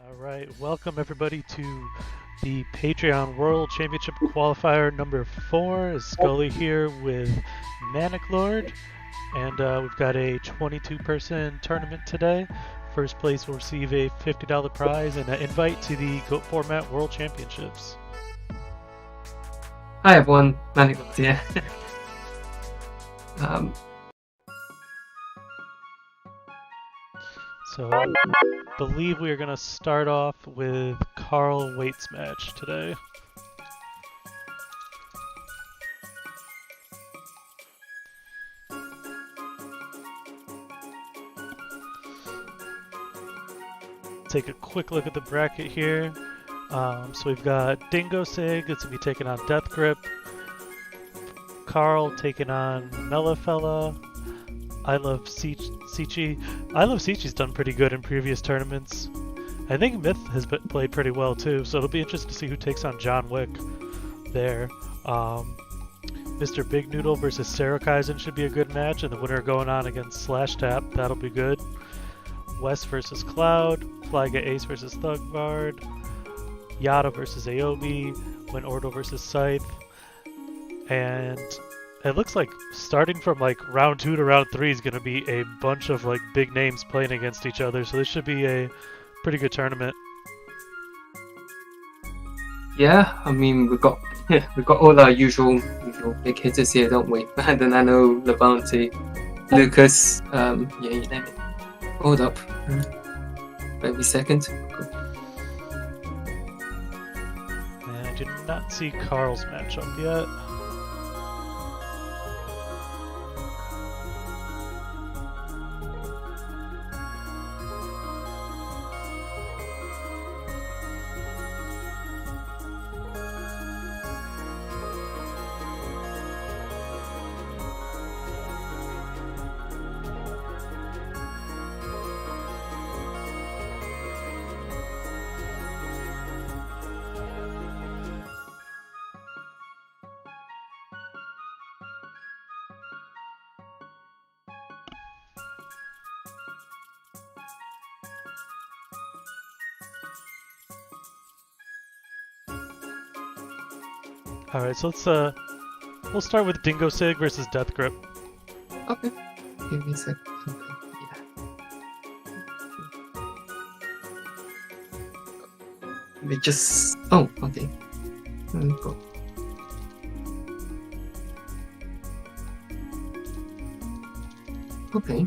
All right, welcome everybody to the Patreon World Championship Qualifier number 4. Is Scully here with Manic Lord, and we've got a 22-person tournament today. First place will receive a $50 prize and an invite to the GOAT Format World Championships. Hi everyone, Manic here. So I believe we are going to start off with Carl Waits match today. Take a quick look at the bracket here. So we've got Dingo Sig, that's going to be taking on Death Grip. Carl taking on Mellafella. I Love Sichi. I Love Sichi's done pretty good in previous tournaments. I think Myth has played pretty well too, so it'll be interesting to see who takes on John Wick there. Mr. Big Noodle versus Sarah Kaizen should be a good match, and the winner going on against Slash Tap, that'll be good. West versus Cloud, Flyga Ace versus Thugvard, Yata versus Aobi, Win Ordo versus Scythe, and it looks like starting from like round 2 to round 3 is going to be a bunch of like big names playing against each other, so this should be a pretty good tournament. Yeah, I mean we've got all our usual big hitters here, don't we? The Nano, Levante, Lucas. Yeah, you name it. Hold up. Maybe second. Cool. And I did not see Carl's matchup yet. Alright, so we'll start with Dingo Sig versus Death Grip. Okay. Give me a sec. Okay. Yeah. Let me just. Oh, okay. Go. Okay.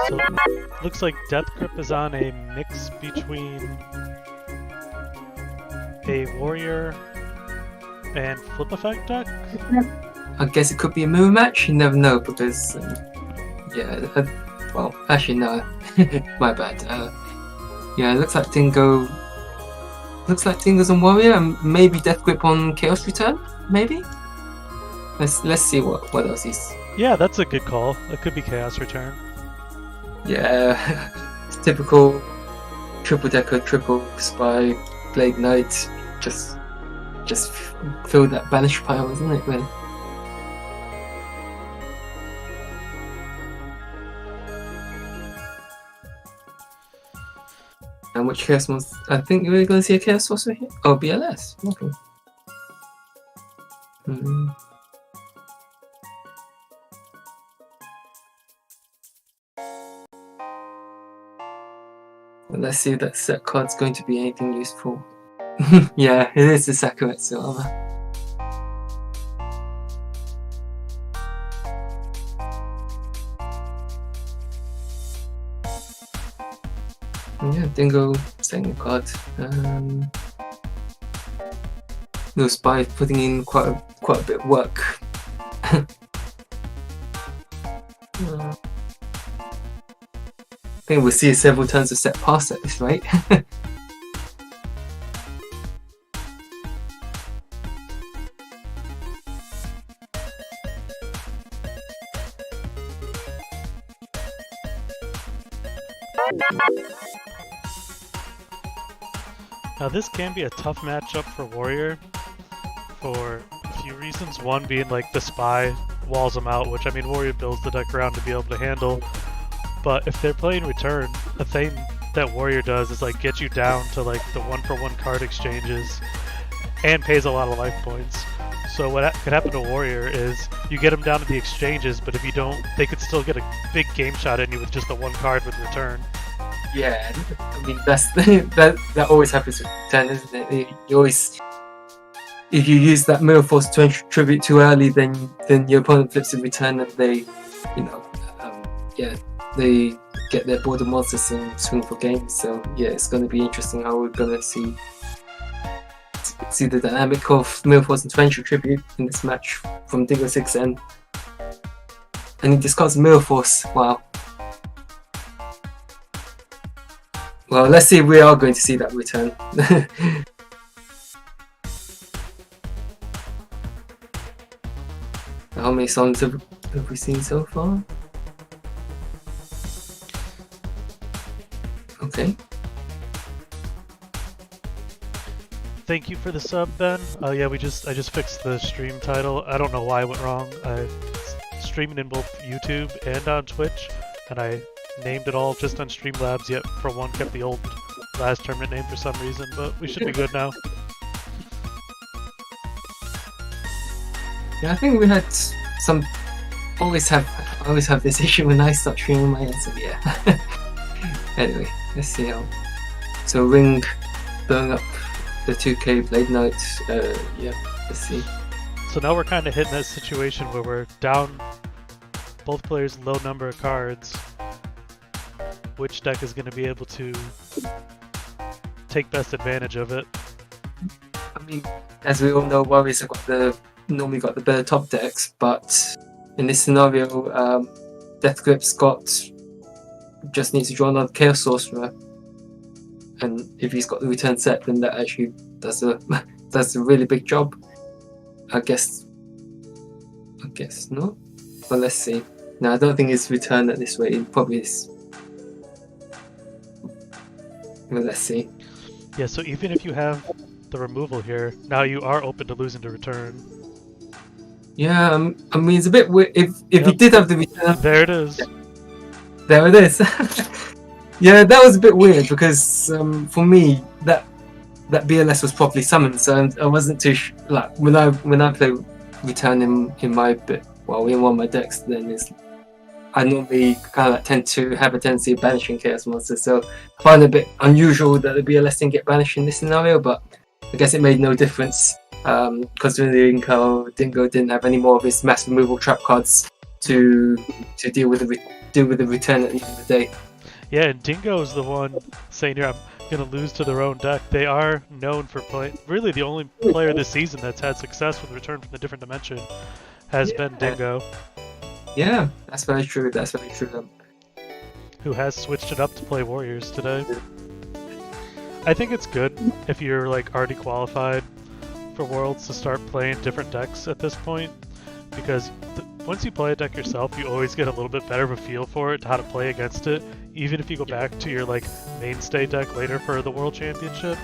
So looks like Death Grip is on a mix between a Warrior and Flip Effect deck. I guess it could be a moon match. You never know because, yeah. Well, actually no. My bad. Yeah, it looks like Dingo. Looks like Dingo's on Warrior and maybe Death Grip on Chaos Return. Maybe. Let's see what else is. Yeah, that's a good call. That could be Chaos Return. Yeah, typical triple decker, triple spy, Blade Knight. Just fill that banish pile, isn't it? Really. And which Chaos Monster? I think we're going to see a Chaos Sorcerer here. Oh, BLS. Okay. Let's see if that set card's going to be anything useful. Yeah, it is the Sakuretsu armor. Yeah, Dingo second card. No spy putting in quite a bit of work. think we'll see several turns of set pass at this rate. Now this can be a tough matchup for Warrior for a few reasons. One being like the spy walls them out, which I mean Warrior builds the deck around to be able to handle. But if they're playing return, a thing that Warrior does is like get you down to like the 1-for-1 card exchanges and pays a lot of life points. So what could happen to Warrior is you get them down to the exchanges, but if you don't, they could still get a big game shot in you with just the one card with return. Yeah, I mean that's that always happens with return, isn't it? You always, if you use that Mirror Force to tribute too early, then your opponent flips a return and they, they get their border monsters and swing for games. So yeah, it's going to be interesting how we're going to see the dynamic of Mirror Force and torrential tribute in this match from Dingo 6N. And he discards Mirror Force. Wow. Well, let's see if we are going to see that return. How many songs have we seen so far? Okay. Thank you for the sub, Ben. Yeah, I just fixed the stream title. I don't know why it went wrong. I streaming in both YouTube and on Twitch, and I named it all just on Streamlabs, yet for one kept the old last tournament name for some reason, but we should be good now. Yeah, I think we had some. Always have this issue when I start streaming my end, so yeah. Anyway, let's see how. So Ring blowing up the 2K Blade Knight. Yeah, let's see. So now we're kind of hitting that situation where we're down both players' low number of cards. Which deck is going to be able to take best advantage of it? I mean, as we all know, Warriors have normally got the better top decks, but in this scenario, Death Grip's just needs to draw another Chaos Sorcerer, and if he's got the return set, then that actually does a really big job. I guess not, but let's see. No, I don't think it's return at this rate. It probably is. Well, let's see. Yeah, so even if you have the removal here, now you are open to losing to return. Yeah, I mean it's a bit weird. If you did have the return, there it is. There it is. Yeah, that was a bit weird because for me that BLS was properly summoned, so I wasn't too like when I play return in my in one of my decks, then I normally kind of tend to have a tendency of banishing Chaos Monsters, so I find it a bit unusual that the BLS didn't get banished in this scenario, but I guess it made no difference, considering how Dingo didn't have any more of his mass removal trap cards to deal with the return at the end of the day. Yeah, and Dingo's the one saying here, I'm going to lose to their own deck. They are known for playing, really the only player this season that's had success with Return from the Different Dimension has been Dingo. Yeah, that's very true. That's very true. Who has switched it up to play Warriors today. I think it's good if you're like already qualified for Worlds to start playing different decks at this point, because once you play a deck yourself, you always get a little bit better of a feel for it, how to play against it, even if you go back to your like mainstay deck later for the World Championship.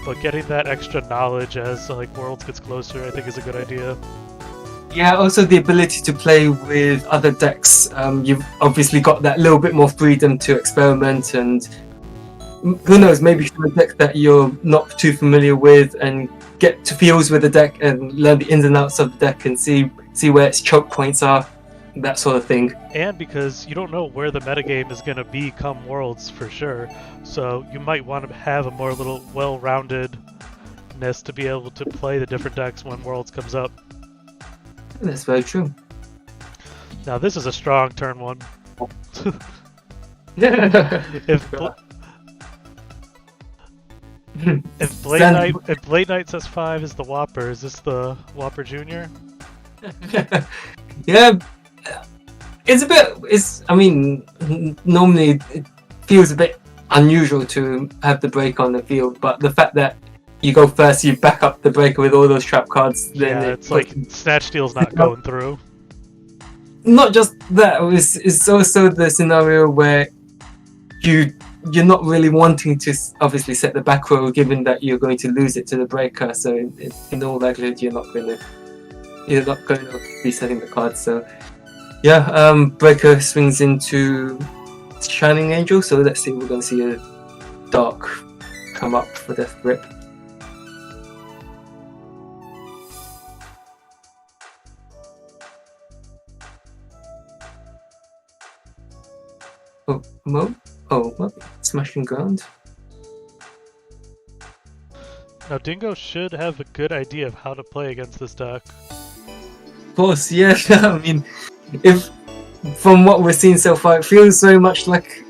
But getting that extra knowledge as like Worlds gets closer, I think is a good idea. Yeah, also the ability to play with other decks. You've obviously got that little bit more freedom to experiment, and who knows, maybe show a deck that you're not too familiar with and get to feels with the deck and learn the ins and outs of the deck and see where its choke points are, that sort of thing. And because you don't know where the metagame is going to be come Worlds for sure, so you might want to have a more little well-roundedness to be able to play the different decks when Worlds comes up. That's very true. Now this is a strong turn one. If Blade Knight says 5 is the Whopper, is this the Whopper Junior? Yeah, it's a bit. I mean, normally feels a bit unusual to have the breaker on the field, but the fact that you go first, you back up the breaker with all those trap cards, then Yeah, it's like Snatch Steal's not going through. Not just that, it's also the scenario where you're not really wanting to obviously set the back row, given that you're going to lose it to the breaker. So in all likelihood, you're not going to be setting the card. So yeah, breaker swings into Shining Angel. So let's see, we're going to see a dark come up for Death Grip. Oh, Mo? Oh, what? Smashing Ground? Now, Dingo should have a good idea of how to play against this deck. Of course, yeah. I mean, if from what we're seeing so far, it feels very much like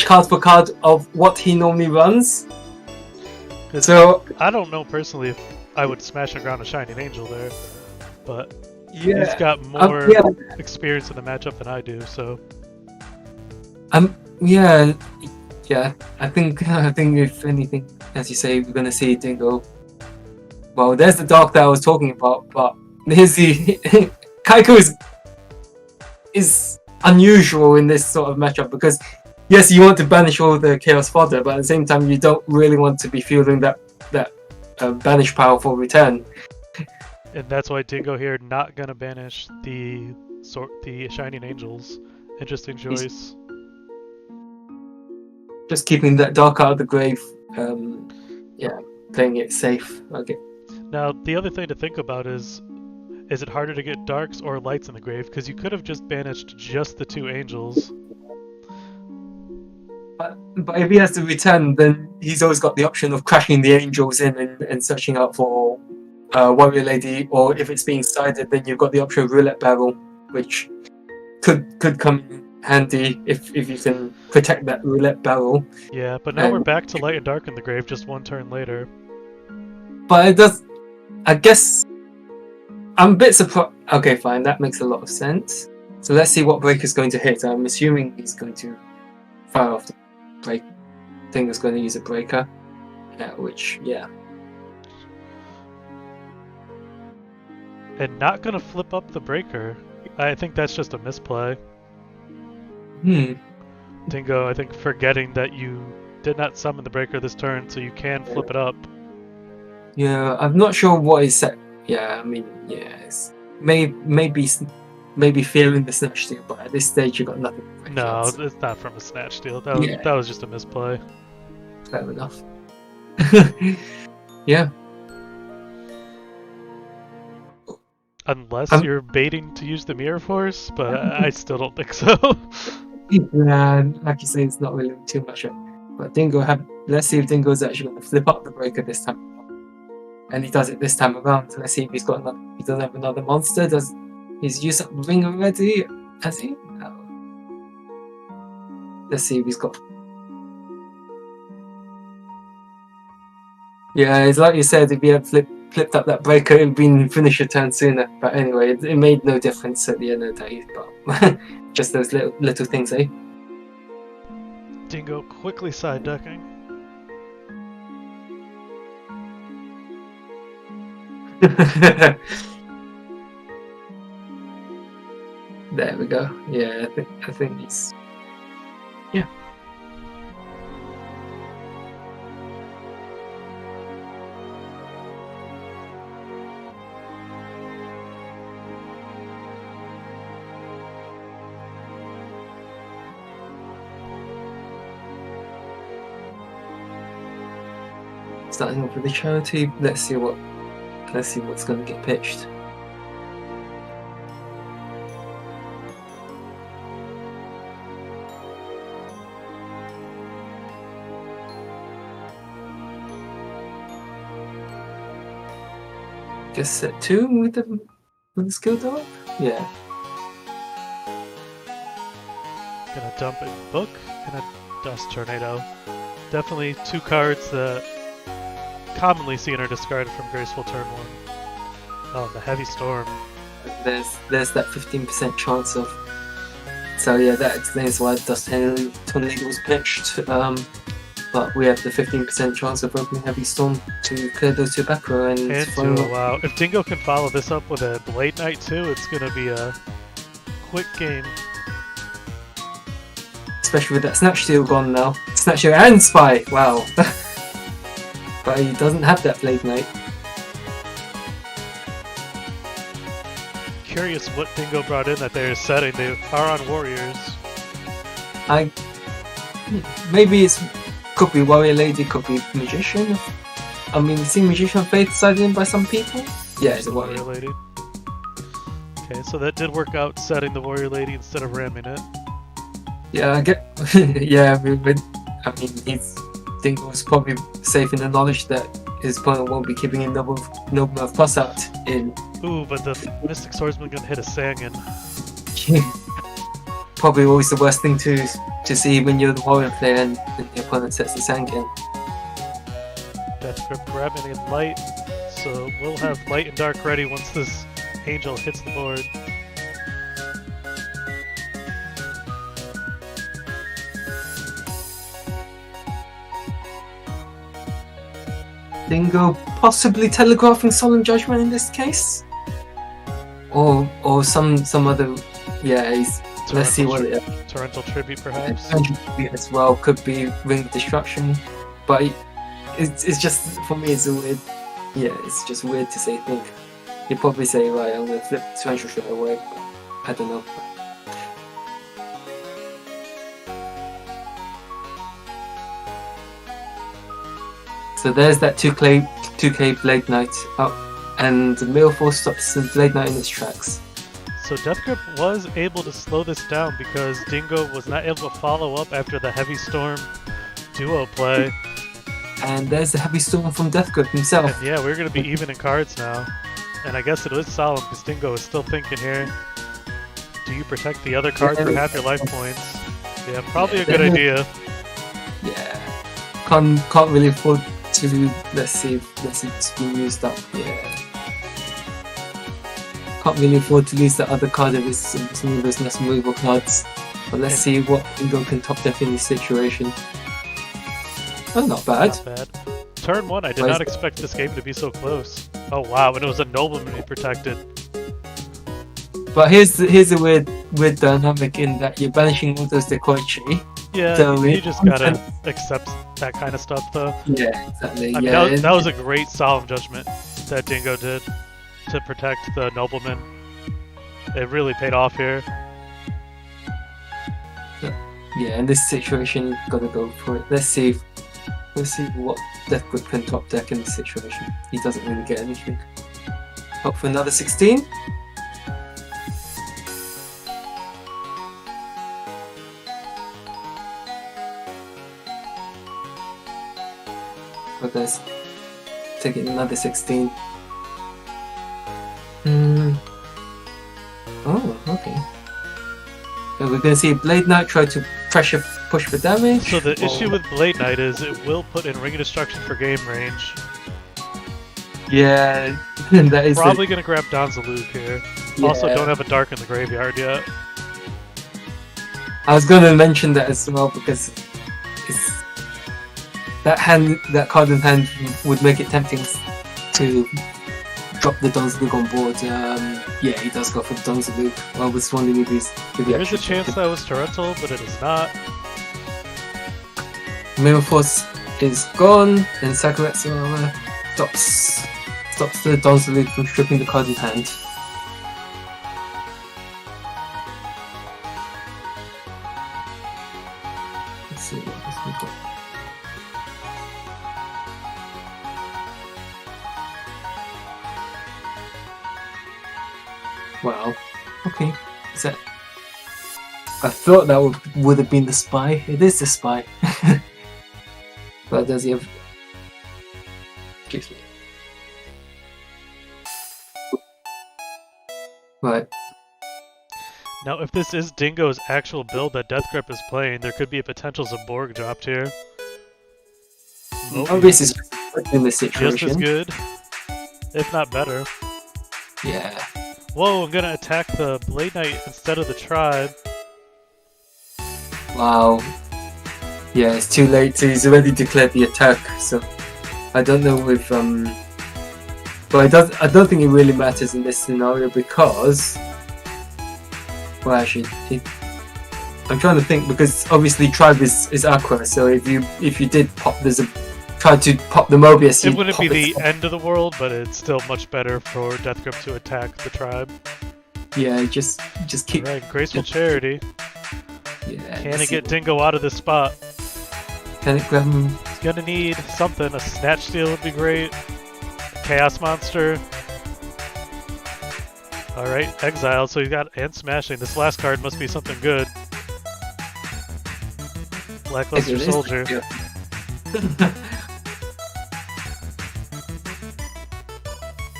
card for card of what he normally runs. So I don't know personally if I would smash and ground a Shining Angel there, but yeah, he's got more experience in the matchup than I do. So yeah. I think if anything, as you say, we're gonna see Dingo. Well, there's the dark that I was talking about, but here's the Kaiko is unusual in this sort of matchup because yes, you want to banish all the chaos fodder, but at the same time, you don't really want to be fielding that banish power for return. And that's why Dingo here not gonna banish the Shining Angels. Interesting choice. Just keeping that dark out of the grave. Playing it safe. Okay. Now the other thing to think about is it harder to get darks or lights in the grave? Because you could have just banished just the 2 angels. But if he has to return, then he's always got the option of crashing the angels in and searching out for Warrior Lady, or if it's being sided, then you've got the option of Roulette Barrel, which could come in handy if you can protect that Roulette Barrel. Yeah, but now we're back to light and dark in the grave just 1 turn later. But it does, I guess, I'm a bit surprised. Okay, fine, that makes a lot of sense. So let's see what Breaker's going to hit. I'm assuming he's going to fire off the break. Dingo's going to use a Breaker, And not going to flip up the Breaker. I think that's just a misplay. Dingo, I think, forgetting that you did not summon the Breaker this turn, so you can flip it up. Yeah, I'm not sure what is set. Yeah, I mean, yes, maybe fearing the Snatch Steal, but at this stage you got nothing. No, it's not from a Snatch Steal. That was just a misplay. Fair enough. Yeah. Unless you're baiting to use the Mirror Force, but I still don't think so. Yeah, like you say, it's not really too much. But let's see if Dingo's actually going to flip up the Breaker this time. And he does it this time around. Let's see if he doesn't have another monster. He's used up Ring already? Has he? No. Let's see if he's got. Yeah, it's like you said, if he had flipped up that Breaker, it would have been finished a turn sooner. But anyway, it made no difference at the end of the day. But just those little things, eh? Dingo quickly side ducking. There we go. Yeah, I think he's. Yeah. Starting off with the charity. Let's see what's going to get pitched. Guess set 2 with the skill dog? Yeah. Gonna dump a book and a Dust Tornado. Definitely 2 cards that commonly seen are discarded from Graceful turn 1. Oh, the Heavy Storm. There's that 15% chance of So yeah, that explains why Dust Tornado was pitched. But we have the 15% chance of opening Heavy Storm to clear those two back row and Duo, wow. If Dingo can follow this up with a Blade Knight too, it's gonna be a quick game. Especially with that Snatch Steal gone now. Snatch Steal and Spy! Wow. But he doesn't have that Blade Knight. Curious what Dingo brought in that they're setting. They are on Warriors. Maybe it's could be Warrior Lady, could be Magician. I mean, you see Magician Faith decided in by some people? Yeah, it's a Warrior Lady. Okay, so that did work out setting the Warrior Lady instead of ramming it. Yeah, I get. Yeah, I mean, Dingo's probably safe in the knowledge that his opponent won't be keeping a Noble Earth Plus out in. Ooh, but the Mystic Swordsman gonna hit a Sangan. Probably always the worst thing to see when you're the Warrior player and the opponent sets the Sangan. Death Grip grabbing in light, so we'll have light and dark ready once this Angel hits the board. Dingo possibly telegraphing Solemn Judgment in this case, or some other. Yeah, let's see what it is. Torrential Tribute, perhaps. Torrential Tribute as well could be Ring of Destruction, but it's just for me it's a weird. Yeah, it's just weird to say. Think you'd probably say, right, I'm gonna flip Torrential straight away. But I don't know. So there's that 2K Blade Knight up, and the Mail Force stops the Blade Knight in its tracks. So Death Grip was able to slow this down because Dingo was not able to follow up after the Heavy Storm duo play. And there's the Heavy Storm from Death Grip himself. And yeah, we're going to be even in cards now. And I guess it is solemn because Dingo is still thinking here. Do you protect the other card for half your life points? Yeah, probably a good idea. Yeah. Can't really afford to, let's see it's been used up. Yeah. Can't really afford to lose that other card if it's one of those less movable cards. But let's see what Dingo can top deck in this situation. Oh, not bad. Not bad. Turn 1, I did not expect this game to be so close. Oh wow, and it was a Nobleman he protected. But here's a weird dynamic in that you're banishing all those Dekoichi. Yeah, so you just gotta accept that kind of stuff though. Yeah, exactly. I mean, that was a great solemn judgment that Dingo did to protect the Nobleman. It really paid off here. Yeah, in this situation, gotta go for it. Let's see what Death Grip can top deck in this situation. He doesn't really get anything. Hope for another 16. But let's take it another 16. Oh, okay. So we're gonna see Blade Knight try to pressure push for damage. So the issue with Blade Knight is it will put in Ring of Destruction for game range. Yeah, that is probably gonna grab Donzalug here. Yeah. Also, don't have a dark in the graveyard yet. I was gonna mention that as well because it's that card in hand would make it tempting to drop the Donzalug on board. Yeah, he does go for the Donzalug. I was wondering if there is a chance that was Torrential, but it is not. Mirror Force is gone, and Sakuretsu stops the Donzalug from stripping the card in hand. Let's see what else we got. Wow. Okay. Is that? I thought that would have been the spy. It is the spy. But does he have? Excuse me. Right. Now, if this is Dingo's actual build that Death Grip is playing, there could be a potential Zaborg dropped here. Oh, this is in this situation. Just as good, if not better. Yeah. Whoa, I'm gonna attack the Blade Knight instead of the Tribe. Wow. Yeah, it's too late. So he's already declared the attack. So I don't know if But it does. I don't think it really matters in this scenario because. Well, actually, I'm trying to think because obviously Tribe is Aqua. So if you did pop, try to pop the Mobius. It wouldn't be the end of the world, but it's still much better for Death Grip to attack the tribe. Yeah, just keep. Right, Graceful Charity. Yeah. Can it get Dingo out of this spot? Can it grab him? He's gonna need something. A Snatch Steal would be great. A Chaos Monster. Alright, Exile, so he's got and Smashing. This last card must be something good. Lackluster Soldier.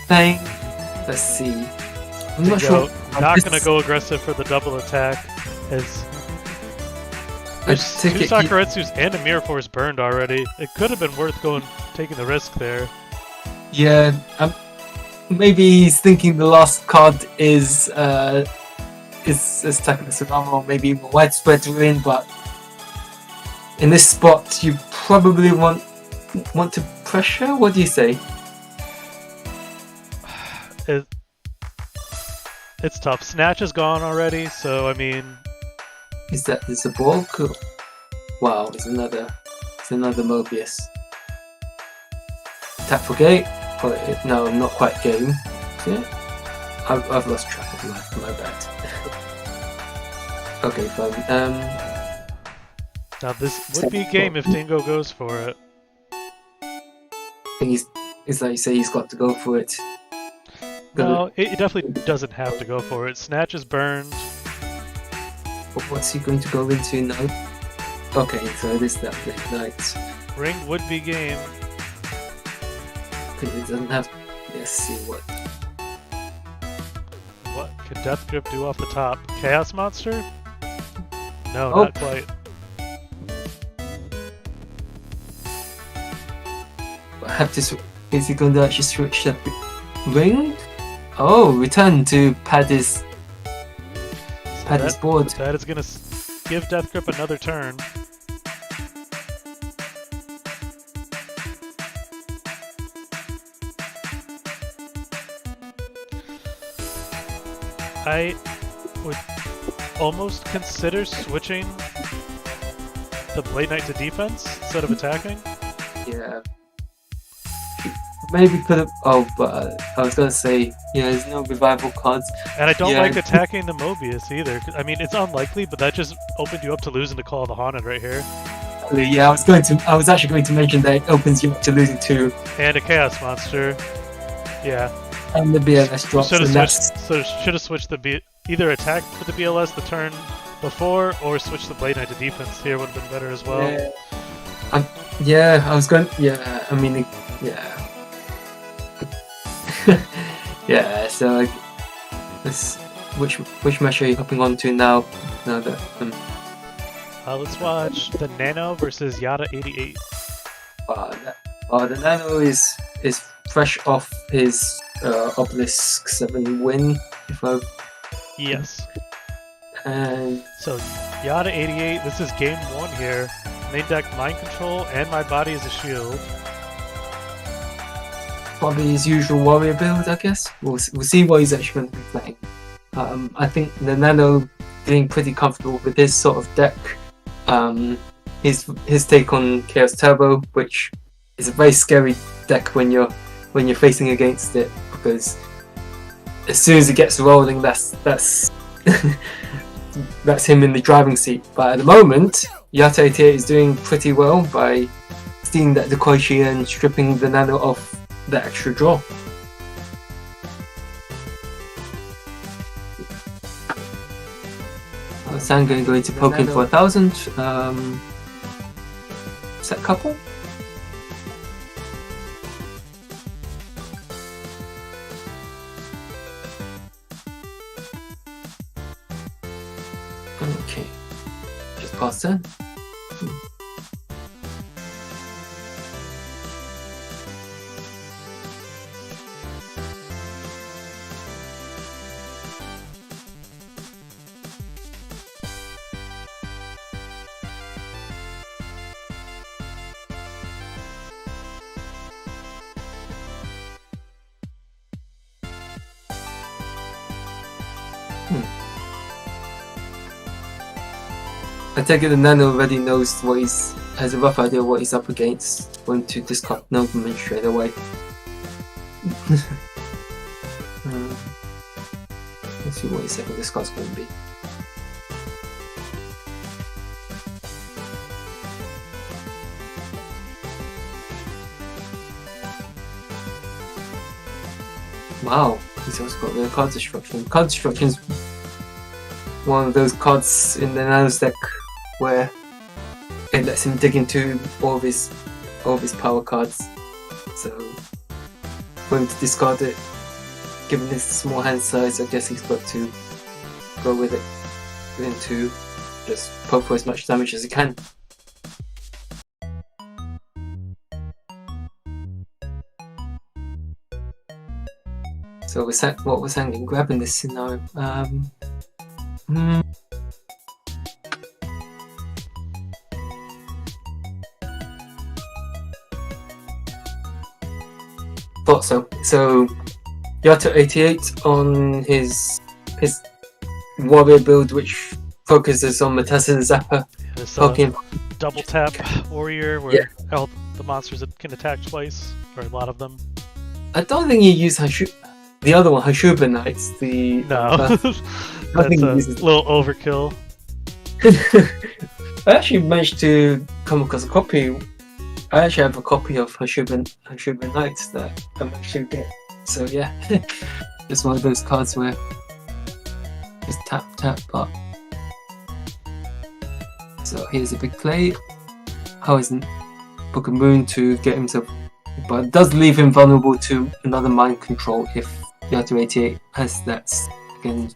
Thing. Let's see. I'm not sure. Not gonna go aggressive for the double attack. As there's two Sakuretsus and a Mirror Force burned already. It could have been worth taking the risk there. Yeah, maybe he's thinking the last card is attacking the Surama, or maybe more widespread win, but in this spot you probably want to pressure. What do you say? It's tough. Snatch is gone already, so I mean. Is a ball? Cool. Wow, it's another Mobius. Tap for gate. No, not quite game. Yeah. I've lost track of my bad. Okay, fine. Now this would be a game if Dingo goes for it. I think it's like you say, he's got to go for it. No, it definitely doesn't have to go for it. Snatch is burned. But what's he going to go into now? Okay, so it is that Blade Knight. Ring would be game. Okay, it doesn't have. Let's see what. What can Death Grip do off the top? Chaos Monster? No, Oh. not quite. I have to. Is he going to actually switch the ring? Oh, return to pad his board. That is gonna give Death Grip another turn. I would almost consider switching the Blade Knight to defense instead of attacking. Yeah. Maybe could have. Oh, but I was gonna say, yeah, there's no revival cards. And I don't like attacking the Mobius either. I mean, it's unlikely, but that just opened you up to losing to Call of the Haunted right here. Yeah, I was actually going to mention that it opens you up to losing to. And a Chaos Monster. Yeah. And the BLS drops. Should have switched either attack for the BLS the turn before, or switch the Blade Knight to defense here would have been better as well. Yeah. I was going. Yeah, I mean, yeah. Yeah, so which mesh are you hopping on to now? Now that let's watch the Nano versus Yata 88. The Nano is fresh off his Obelisk 7 win. Yes. And so Yata 88. This is game 1 here. Main deck Mind Control and My Body is a Shield. Probably his usual warrior build, I guess. We'll see what he's actually going to be playing. I think the Nano getting pretty comfortable with his sort of deck. His take on Chaos Turbo, which is a very scary deck when you're facing against it, because as soon as it gets rolling, that's that's him in the driving seat. But at the moment, Yata 88 is doing pretty well by stealing that Dekoichi and stripping the Nano off the extra draw. Sam going to go into poking for 1,000. Set couple. Okay, just past 10. I take it the Nano already knows has a rough idea what he's up against. Going to discard Nobleman straight away. Let's see what his second discard's going to be. Wow, he's also got the card destruction. Card destruction is one of those cards in the Nano's deck where it lets him dig into all of his power cards. So for him to discard it, given his small hand size, I guess he's got to go with it into just poke for as much damage as he can. So what was Hanging Grab in this scenario? Thought so. So Yata 88 on his warrior build, which focuses on Metasin Zapper. This poking. double tap warrior where all the monsters can attack twice, or a lot of them. I don't think he used the other one, Hashuba Knights. No, that's a little overkill. I actually managed to come across a copy. I actually have a copy of Hashuba Knights that I managed to get. So yeah, it's one of those cards where just tap, but. So here's a big play. How isn't Book of Moon to get himself, but it does leave him vulnerable to another mind control if Yata 88 has that again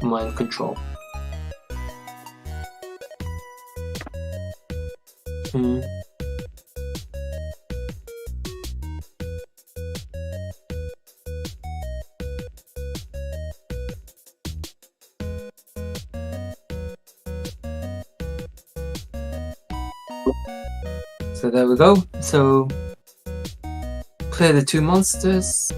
mind control. So there we go. So play the two monsters.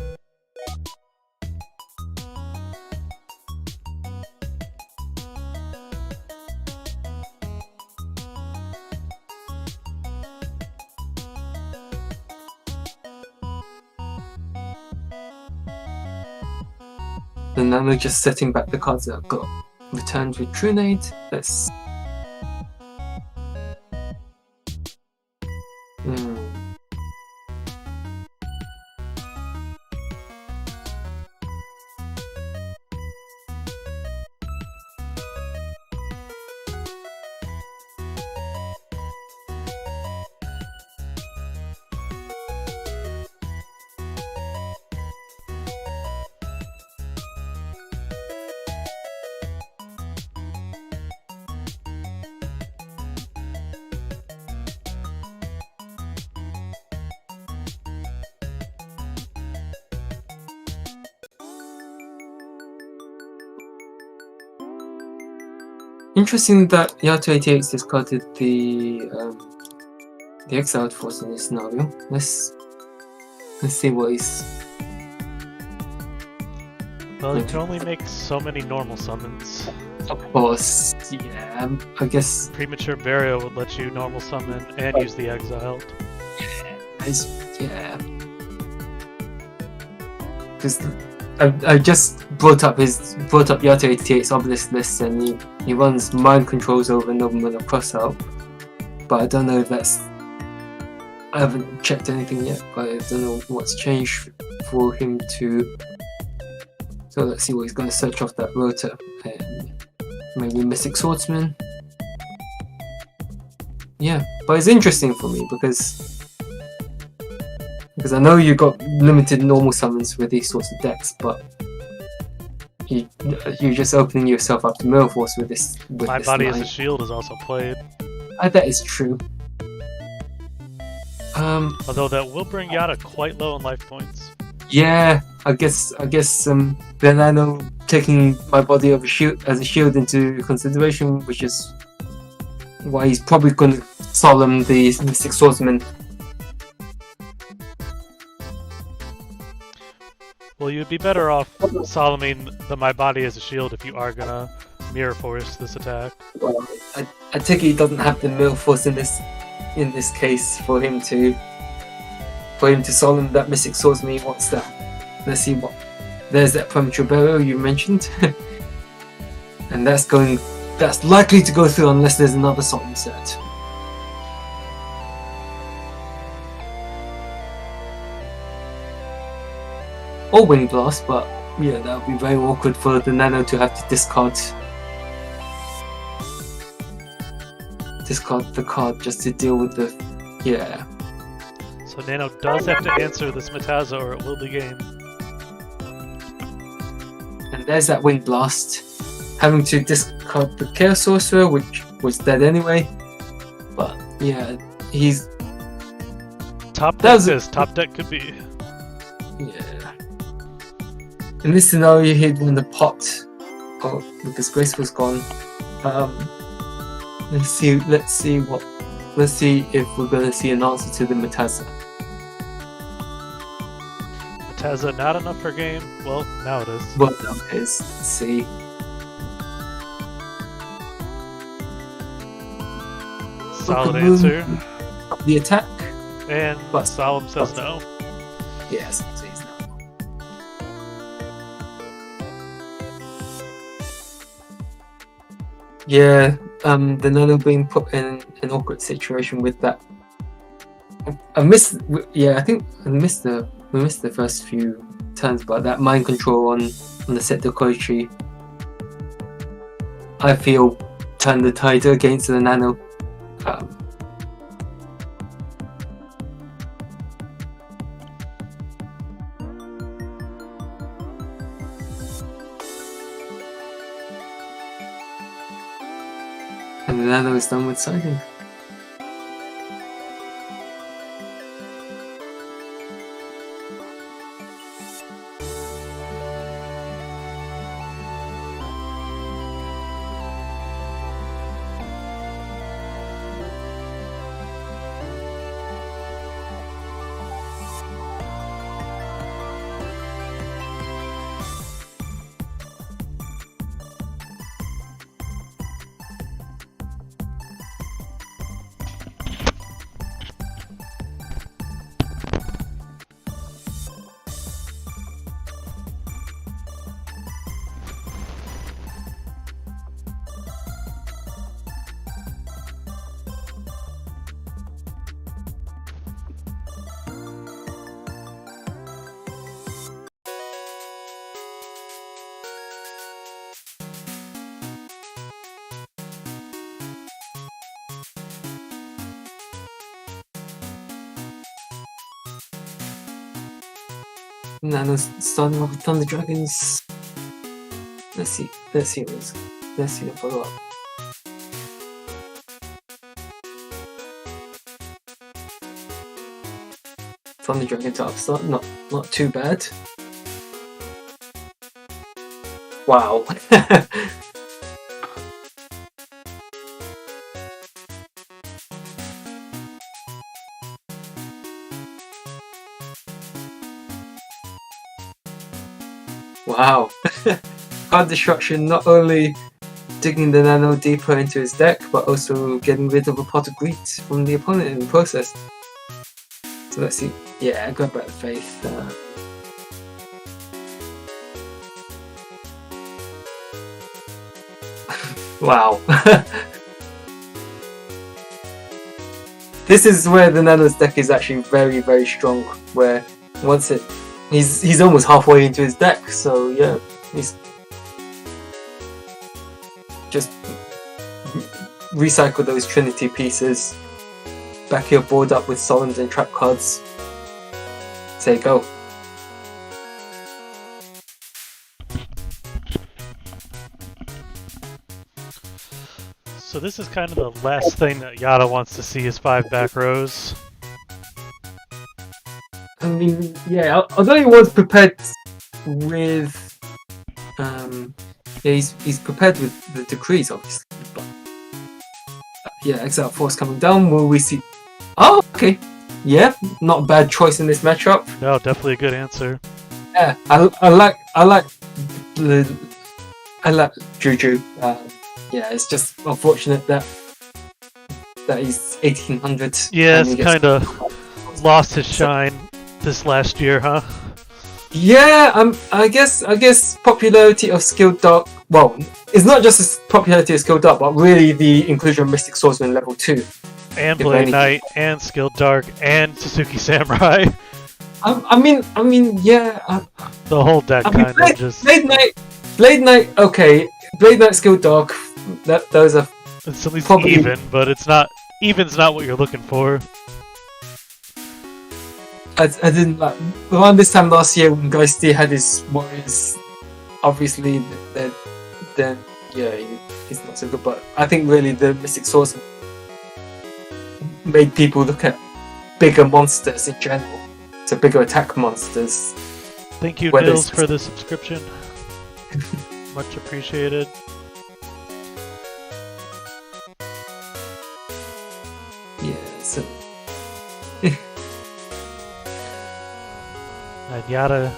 And now we're just setting back the cards that I've got returned with Trunade. Let's interesting that Yata 88 discarded the exiled force in this scenario. Let's see what he's. Well, you can only make so many normal summons. Of course, yeah. I guess Premature Burial would let you normal summon and use the exiled. Yeah. Because I just brought up Yata 88's obelisk list, and he runs mind controls over Nobleman of Crossout, but I don't know if that's. I haven't checked anything yet, but I don't know what's changed for him to. So let's see what he's going to search off that rota, and maybe Mystic Swordsman. Yeah, but it's interesting for me because I know you got limited normal summons with these sorts of decks, but you're just opening yourself up to Mirror Force with this. My Body as a Shield is also played. That is true. Although that will bring Yata quite low in life points. Yeah, I guess the Nano taking My Body as a shield into consideration, which is why he's probably going to solemn the Mystic Swordsman. Well, you'd be better off Soloming the My Body as a Shield if you are gonna Mirror Force this attack. Well, I take it he doesn't have the Mirror Force in this case for him to solemn that Mystic Swordsman he wants that. Let's see what. There's that Premature Burial you mentioned, and that's likely to go through unless there's another Solemn set. Or Wind Blast, but yeah, that would be very awkward for the Nano to have to discard the card just to deal with the So Nano does have to answer this Metaza or it will be game. And there's that Wind Blast, having to discard the Chaos Sorcerer, which was dead anyway. But yeah, he's top deck could be. Yeah. In this scenario, he'd win the pot. Oh, because Graceful's gone. Let's see if we're gonna see an answer to the Metaza. Metaza not enough for game? Well, now it is. Well, now it is. Let's see. Solid answer. The attack. And But Solemn says no. Yes, so he's no. Yeah, the Nano being put in an awkward situation with that. I think we missed the first few turns, but that mind control on the set Koichi, I feel, turned the tide against the Nano. And the Nano is done with siding. Nano's starting off with Thunder Dragons. Let's see the follow up. Thunder Dragon to upstart, not too bad. Wow. Wow. Card destruction, not only digging the Nano deeper into his deck, but also getting rid of a pot of greed from the opponent in the process. So let's see. Yeah, I got better faith. Wow. This is where the Nano's deck is actually very, very strong, where once he's almost halfway into his deck, so yeah, he's just recycle those Trinity pieces, back your board up with Solemns and trap cards, say go. So this is kind of the last thing that Yata wants to see is 5 back rows. I mean, yeah, although he was prepared with, he's prepared with the decrees, obviously, but yeah, Exile Force coming down, will we see? Oh, okay, yeah, not a bad choice in this matchup. No, definitely a good answer. Yeah, I like Juju. Yeah, it's just unfortunate that he's 1800. Yeah, and he it's gets- kind of lost his shine this last year, huh? Yeah, I guess popularity of Skilled Dark. Well, it's not just the popularity of Skilled Dark, but really the inclusion of Mystic Swordsman level 2. And If Blade anything. Knight, and Skilled Dark, and Suzuki Samurai. I mean, yeah. The whole deck I mean, kind of just... Blade Knight. Okay, Blade Knight, Skilled Dark. Those are It's at least probably- even, but it's not... Even's not what you're looking for. I didn't like around this time last year when Geisty had his Warriors. Obviously, then yeah, he's not so good. But I think really the Mystic Swordsman made people look at bigger monsters in general, so bigger attack monsters. Thank you, Whether Nils, it's- for the subscription. Much appreciated. Yeah, so And Yata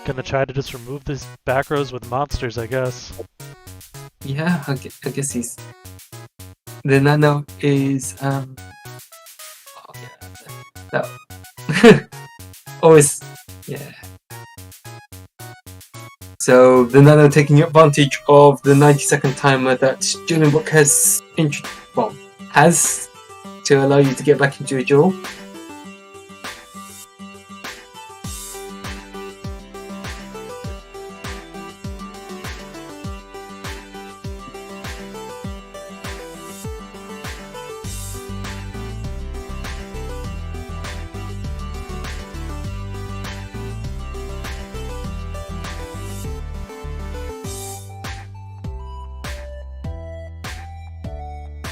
gonna try to just remove these back rows with monsters, I guess. yeah, I guess he's the Nano is oh yeah, that always yeah. So the Nano taking advantage of the 90-second timer that Julian Book has has to allow you to get back into a duel.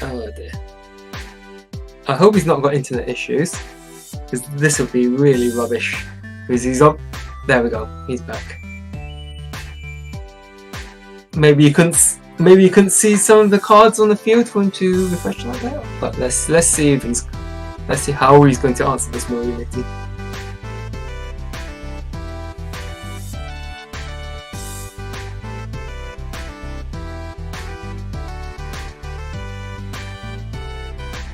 Oh dear. I hope he's not got internet issues, because this would be really rubbish. Because he's up. There we go. He's back. Maybe you couldn't see some of the cards on the field for him to refresh like that. But let's see if let's see how he's going to answer this more unity.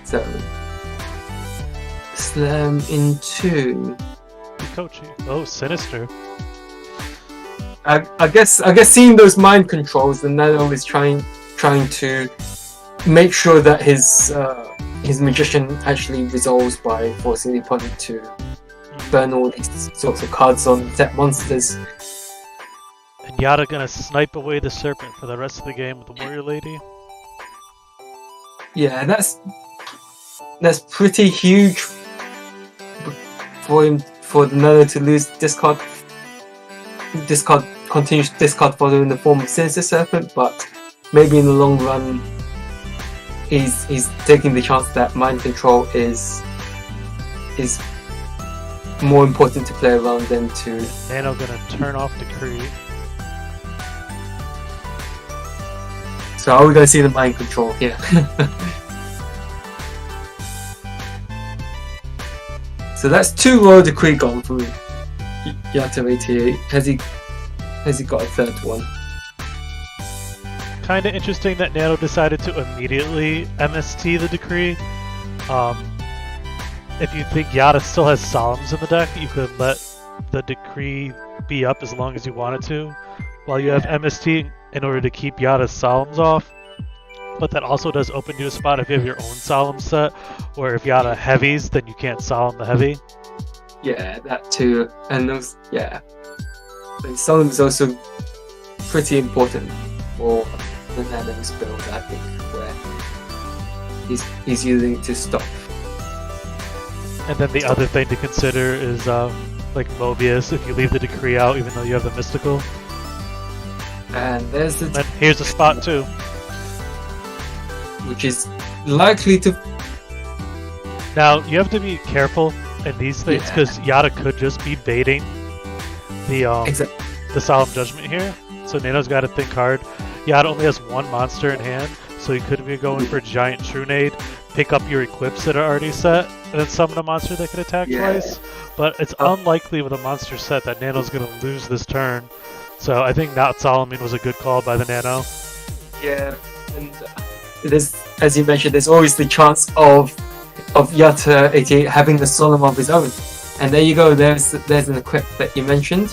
So, slam into. Kochi. Oh, Sinister. I guess seeing those mind controls, the Nano is trying to make sure that his magician actually resolves by forcing the opponent to burn all these sorts of cards on set monsters. And Yata gonna snipe away the Serpent for the rest of the game with the Warrior Lady. Yeah, that's pretty huge for the Nano to lose continuous discard value in the form of Sinister Serpent, but maybe in the long run he's taking the chance that mind control is more important to play around than to. Nano gonna turn off Decree. So are we going to see the mind control here? So that's 2 Royal Decree gone from Yata 88. Has he got a third one? Kinda interesting that Nano decided to immediately MST the Decree. If you think Yata still has Solemns in the deck, you could let the Decree be up as long as you wanted to, while you have MST in order to keep Yata's Solemns off. But that also does open you a spot if you have your own Solemn set, or if Yata heavies, then you can't Solemn the heavy. Yeah, that too. And those, yeah. But Solemn is also pretty important for the Nano's build, I think, where he's using it to stop. And then the other thing to consider is like Mobius, if you leave the Decree out even though you have the Mystical. And there's the And then here's a spot too. which is likely to. Now, you have to be careful in these things, Yeah. because Yata could just be baiting the the Solemn Judgment here. So Nano's got to think hard. Yata only has 1 monster in hand, so he could be going for Giant Trunade, pick up your equips that are already set, and then summon a monster that can attack twice. But it's unlikely with a monster set that Nano's going to lose this turn. So I think Not Solomon was a good call by the Nano. Yeah, and there's, as you mentioned, there's always the chance of Yata 88 having the Solomon of his own. And there you go, there's an equip that you mentioned.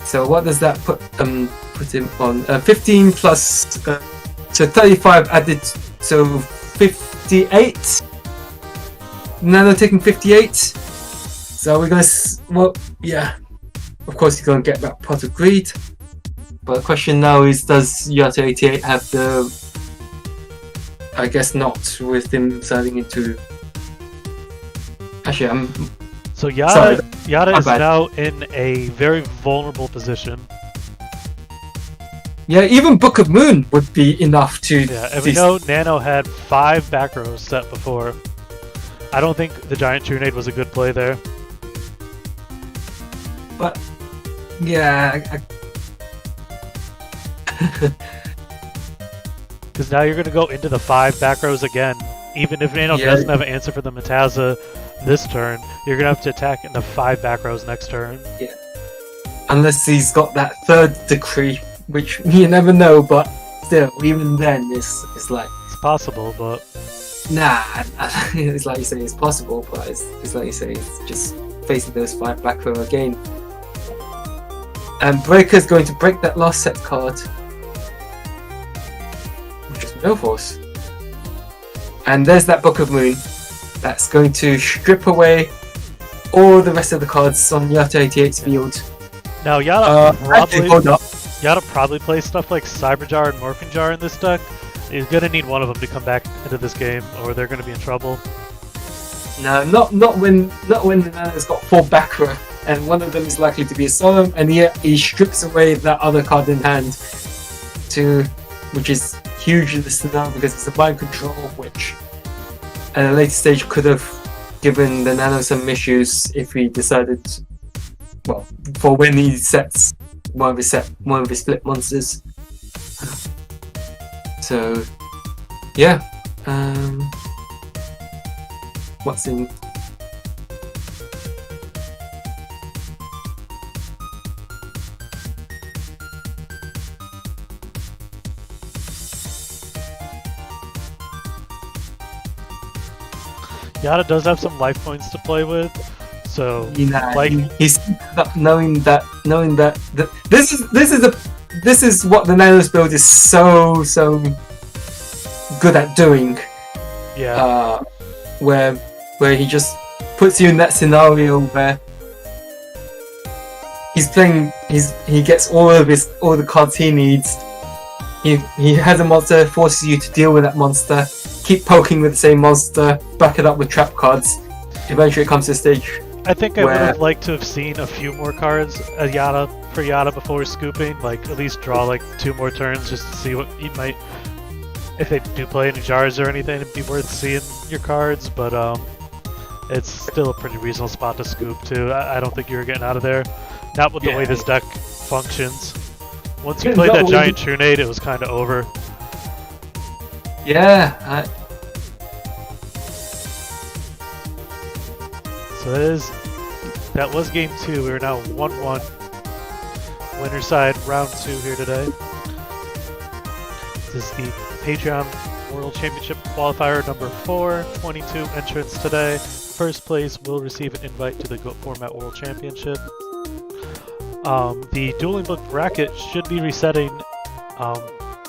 So what does that put him on? 15 plus, so 35 added, so 58. Nano taking 58. So we're gonna, well, yeah. Of course, he's gonna get that pot of greed. But the question now is, does Yata 88 have the? I guess not, with him turning into. Actually, I'm. So Yata is now in a very vulnerable position. Yeah, even Book of Moon would be enough to. Yeah, and we know Nano had 5 back rows set before. I don't think the Giant Trunade was a good play there. But yeah, because now you're going to go into the 5 back rows again. Even if Nano doesn't have an answer for the Metaza this turn, you're going to have to attack in the 5 back rows next turn. Yeah. Unless he's got that third decree, which you never know, but still, even then, it's like... It's possible, but... Nah, it's like you say, it's possible, but it's like you say, it's just facing those 5 back row again. And Breaker's going to break that last set card, which is no force. And there's that Book of Moon that's going to strip away all the rest of the cards on Yata 88's field. Now Yata probably plays stuff like Cyber Jar and Morphing Jar in this deck. He's gonna need one of them to come back into this game, or they're gonna be in trouble. No, not when the Nano's got 4 back row, and one of them is likely to be a Solemn, and yet he strips away that other card in hand, which is huge in this scenario because it's a mind control, which at a later stage could have given the Nano some issues if he decided, well, for when he sets one of his split monsters. So, yeah. What's in? Yata does have some life points to play with, so he's knowing that this is what the Nano's build is so good at doing. Yeah. Where he just puts you in that scenario where he gets all the cards he needs. He has a monster, forces you to deal with that monster, keep poking with the same monster, back it up with trap cards. Eventually it comes to a stage. I think I would have liked to have seen a few more cards for Yata before scooping, like at least draw like 2 more turns just to see what he might, if they do play any jars or anything, it'd be worth seeing your cards, but it's still a pretty reasonable spot to scoop too. I don't think you're getting out of there. Not with the way this deck functions. Once you played that Giant Trunade, it was kind of over. Yeah. So that was game 2. We're now 1-1. Winner side round 2 here today. This is the Patreon World Championship Qualifier number 4. 22 entrants today. First place will receive an invite to the GOAT Format World Championship. The Dueling Book bracket should be resetting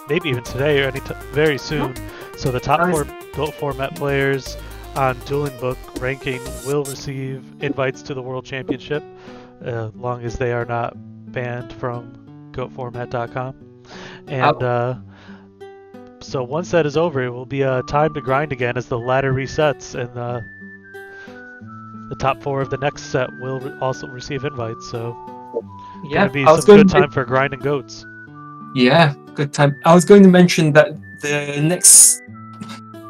maybe even today or very soon. So the top 4 GOAT Format players on Dueling Book ranking will receive invites to the World Championship, as long as they are not banned from GOATformat.com. And so once that is over, it will be time to grind again as the ladder resets, and the top 4 of the next set will also receive invites. So yeah, be some good time for grinding goats. Yeah, good time. I was going to mention that the next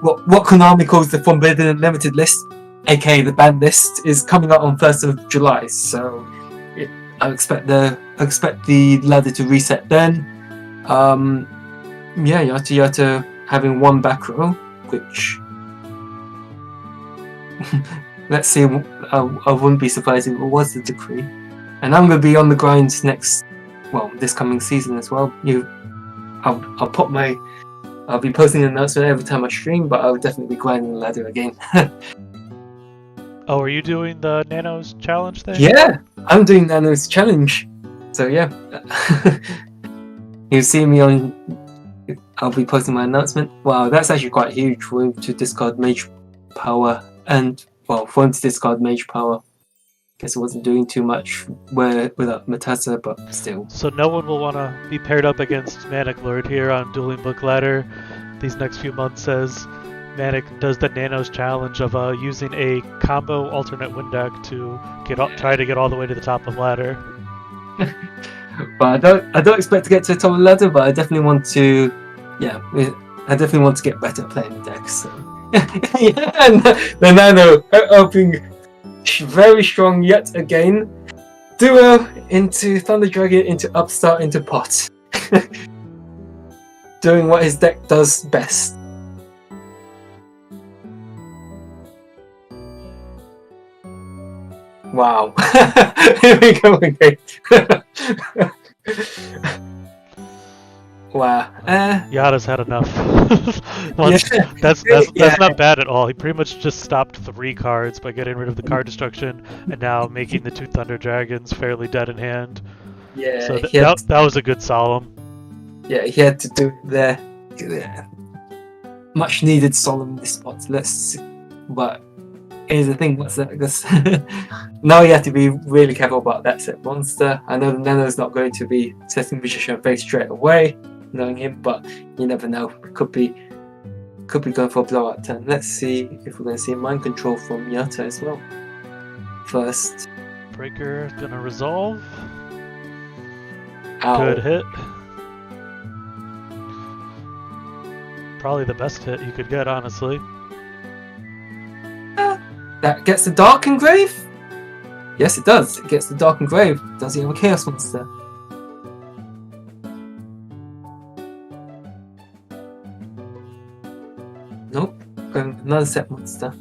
what Konami calls the Forbidden and Limited list, aka the banned list, is coming out on 1st of July. So I expect the ladder to reset then. Yata having 1 back row, which let's see. I wouldn't be surprised if it was the decree. And I'm going to be on the grind this coming season as well. I'll be posting an announcement every time I stream, but I'll definitely be grinding the ladder again. Oh, are you doing the Nano's challenge thing? Yeah, I'm doing Nano's challenge. So yeah, you'll see me on. I'll be posting my announcement. Wow, that's actually quite huge for him to discard Mage Power for him to discard Mage Power. Guess it wasn't doing too much without Matassa, but still. So no one will want to be paired up against Manic Lord here on Dueling Book Ladder these next few months as Manic does the Nano's challenge of using a combo alternate win deck to try to get all the way to the top of ladder. But I don't expect to get to the top of the ladder, but I definitely want to. Yeah, I definitely want to get better at playing the decks. So. Yeah, and the Nano opening very strong yet again. Duo into Thunder Dragon into Upstart into Pot. Doing what his deck does best. Wow. Here we go again. Wow. Yata's had enough. Yeah. That's not bad at all. He pretty much just stopped 3 cards by getting rid of the card destruction and now making the 2 Thunder Dragons fairly dead in hand. Yeah. So that was a good solemn. Yeah, he had to do it there. Yeah. Much needed solemn in this spot. Let's see. But here's the thing, what's that? Because now you have to be really careful about that set monster. I know the Nano's not going to be setting Magician Face straight away, knowing him, but you never know. Could be going for a blowout turn. Let's see if we're going to see Mind Control from Yata as well. First. Breaker gonna resolve. Ow. Good hit. Probably the best hit you could get, honestly. That gets the Dark Engrave? Yes, it does. It gets the Dark Engrave. Does he have a Chaos Monster? Nope. Another set monster.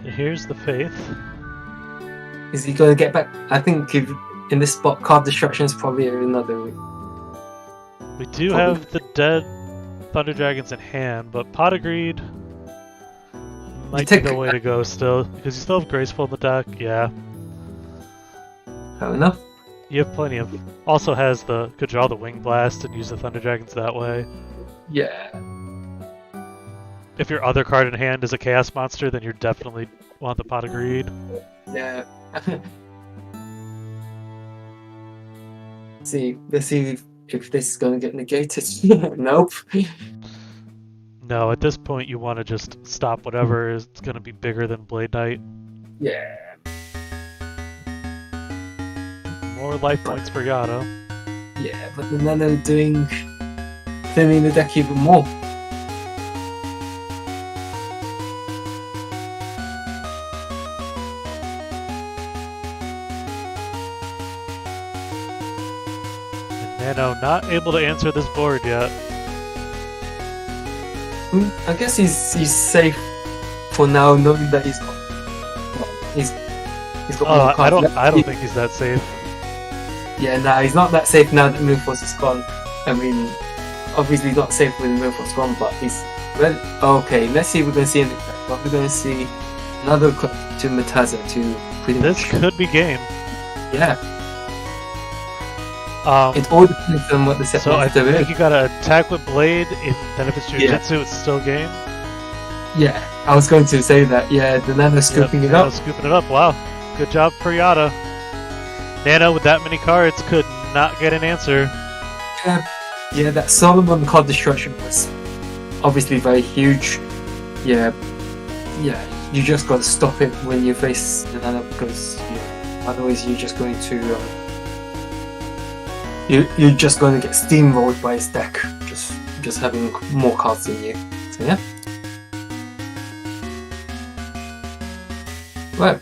Here's the Faith. Is he going to get back? I think in this spot, Card Destruction is probably another. We do have the dead Thunder Dragons in hand, but Pot of Greed might be the way to go still, because you still have Graceful in the deck. Yeah. Fair enough. You have plenty of. Also could draw the Wing Blast and use the Thunder Dragons that way. Yeah. If your other card in hand is a Chaos Monster, then you definitely want the Pot of Greed. Yeah. Let's see if this is going to get negated. Nope. No, at this point you want to just stop whatever is going to be bigger than Blade Knight. Yeah. More life points for Yata. Yeah, but the Nano thinning the deck even more. Nano not able to answer this board yet. I guess he's safe for now, knowing that he's got more cards left. I don't think he's that safe. Yeah, nah, he's not that safe now that Moonforce is gone. I mean, obviously not safe with Moonforce gone, but he's ready. Okay, let's see if we're going to see anything. But we're going to see another clip to Matassa to pretty This much. could be game. Yeah. It all depends on what the set So I monster think is. you gotta attack with Blade, then if it's Jujutsu, it's still game. Yeah, I was going to say that. Yeah, the Nano scooping it Nano up. scooping it up. Wow, good job for Yata. Nano with that many cards could not get an answer. Yeah, that Solomon card destruction was obviously very huge. Yeah, yeah, you just got to stop it when you face the Nano because otherwise you're just going to you're just going to get steamrolled by his deck, just having more cards than you. So yeah. Right.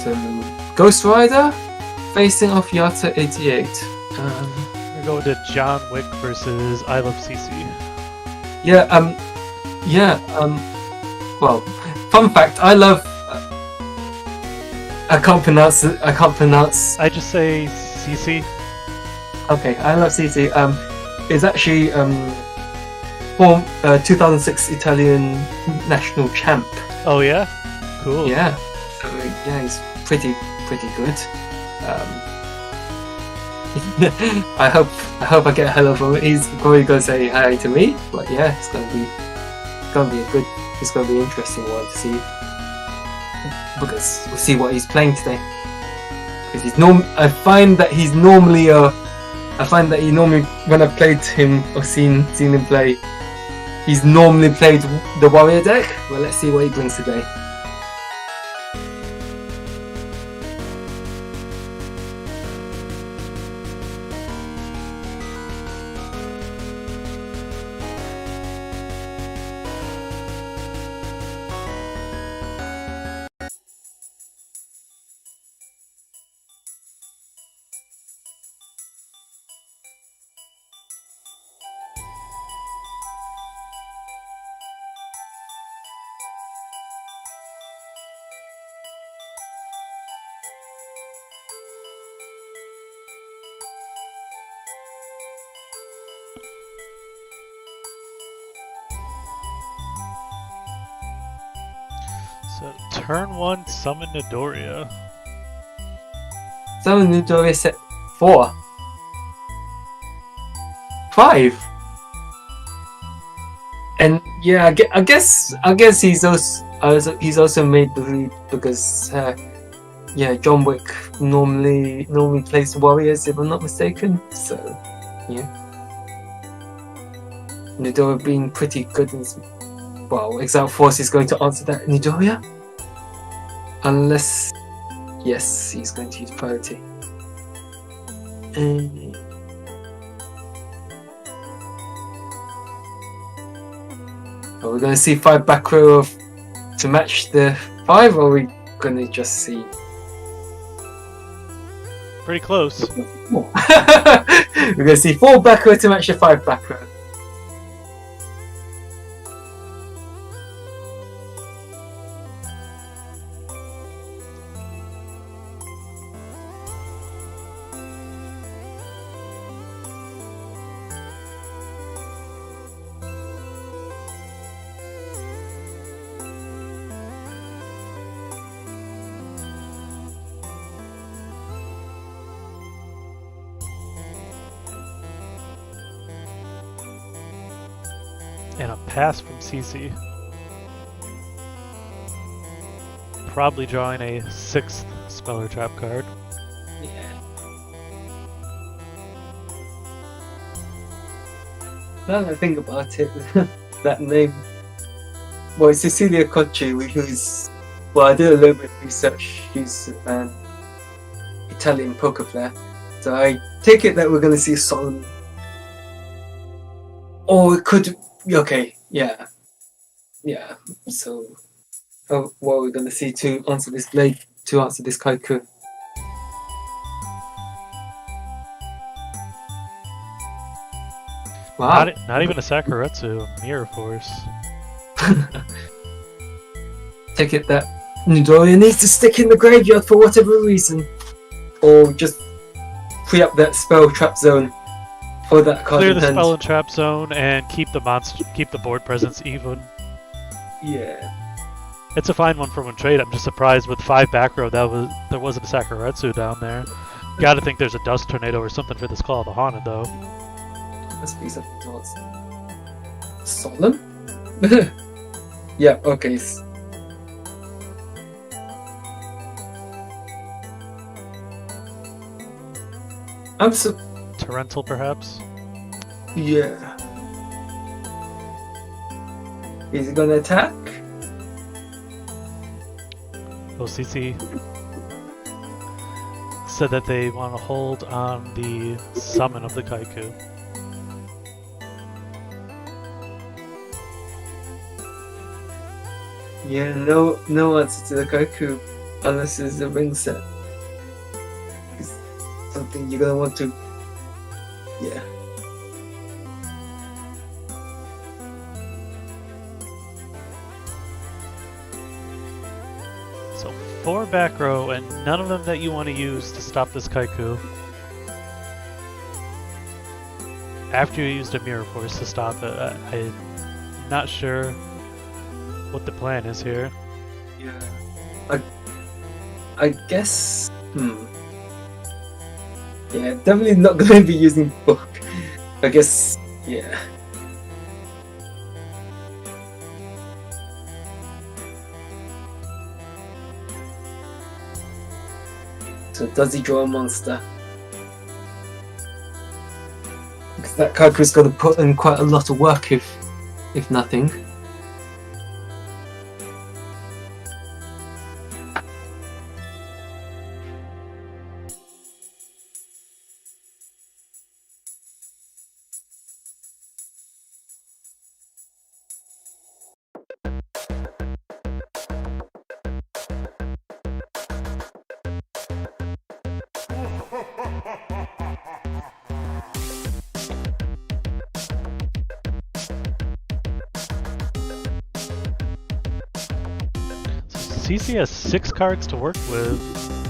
So Ghost Rider facing off Yata 88. We're going to John Wick versus I Love CC. Well, fun fact: I love. I can't pronounce it. I can't pronounce. I just say CC. Okay, I Love CC. Is actually 2006 Italian national champ. Oh yeah, cool. Yeah, so yeah, he's pretty good. I hope I get hello from him. He's probably gonna say hi to me, but yeah, it's gonna be an interesting one to see because we'll see what he's playing today. Because I find that he normally when I've played him or seen him play, he's normally played the warrior deck. Well, let's see what he brings today. So turn 1, summon Nidoria. Summon Nidoria set 4. 5. And yeah, I guess he's also made the lead because John Wick normally plays warriors if I'm not mistaken. So yeah, Nidoria being pretty good in. Well, Exile Force is going to answer that Nidoria. Unless, yes, he's going to use priority. Are we going to see 5 back row to match the 5, or are we going to just see? Pretty close. We're going to see 4 back row to match the 5 back row. And a pass from CC. Probably drawing a 6th Speller Trap card. Yeah. Now that I think about it, that name. Well, it's Cecilia Cocci, who's. Well, I did a little bit of research. She's an Italian poker player. So I take it that we're going to see Solomon. Or it could. Okay, yeah. So, what are we going to see to answer this blade? To answer this Kaiku? Wow. Not even a Sakuretsu, Mirror Force. Take it that Nidoria needs to stick in the graveyard for whatever reason, or just free up that spell trap zone for that card. Clear the spell and trap zone and keep the board presence even. Yeah. It's a fine one for one trade. I'm just surprised with 5 back row there wasn't a Sakuretsu down there. Gotta think there's a Dust Tornado or something for this Call of the Haunted though. Must be something else. Solemn? Yeah, okay. Torrential perhaps? Yeah. Is he gonna attack? OCC said that they want to hold on the summon of the Kaiku. Yeah, no answer to the Goku unless it's a ring set. It's something you're gonna want to. Yeah. So 4 back row, and none of them that you want to use to stop this Kaiku. After you used a Mirror Force to stop it, I'm not sure what the plan is here. Yeah. I guess. Yeah, definitely not going to be using book. I guess. Yeah. So does he draw a monster? Because that Kaku's got to put in quite a lot of work if nothing. CC has 6 cards to work with,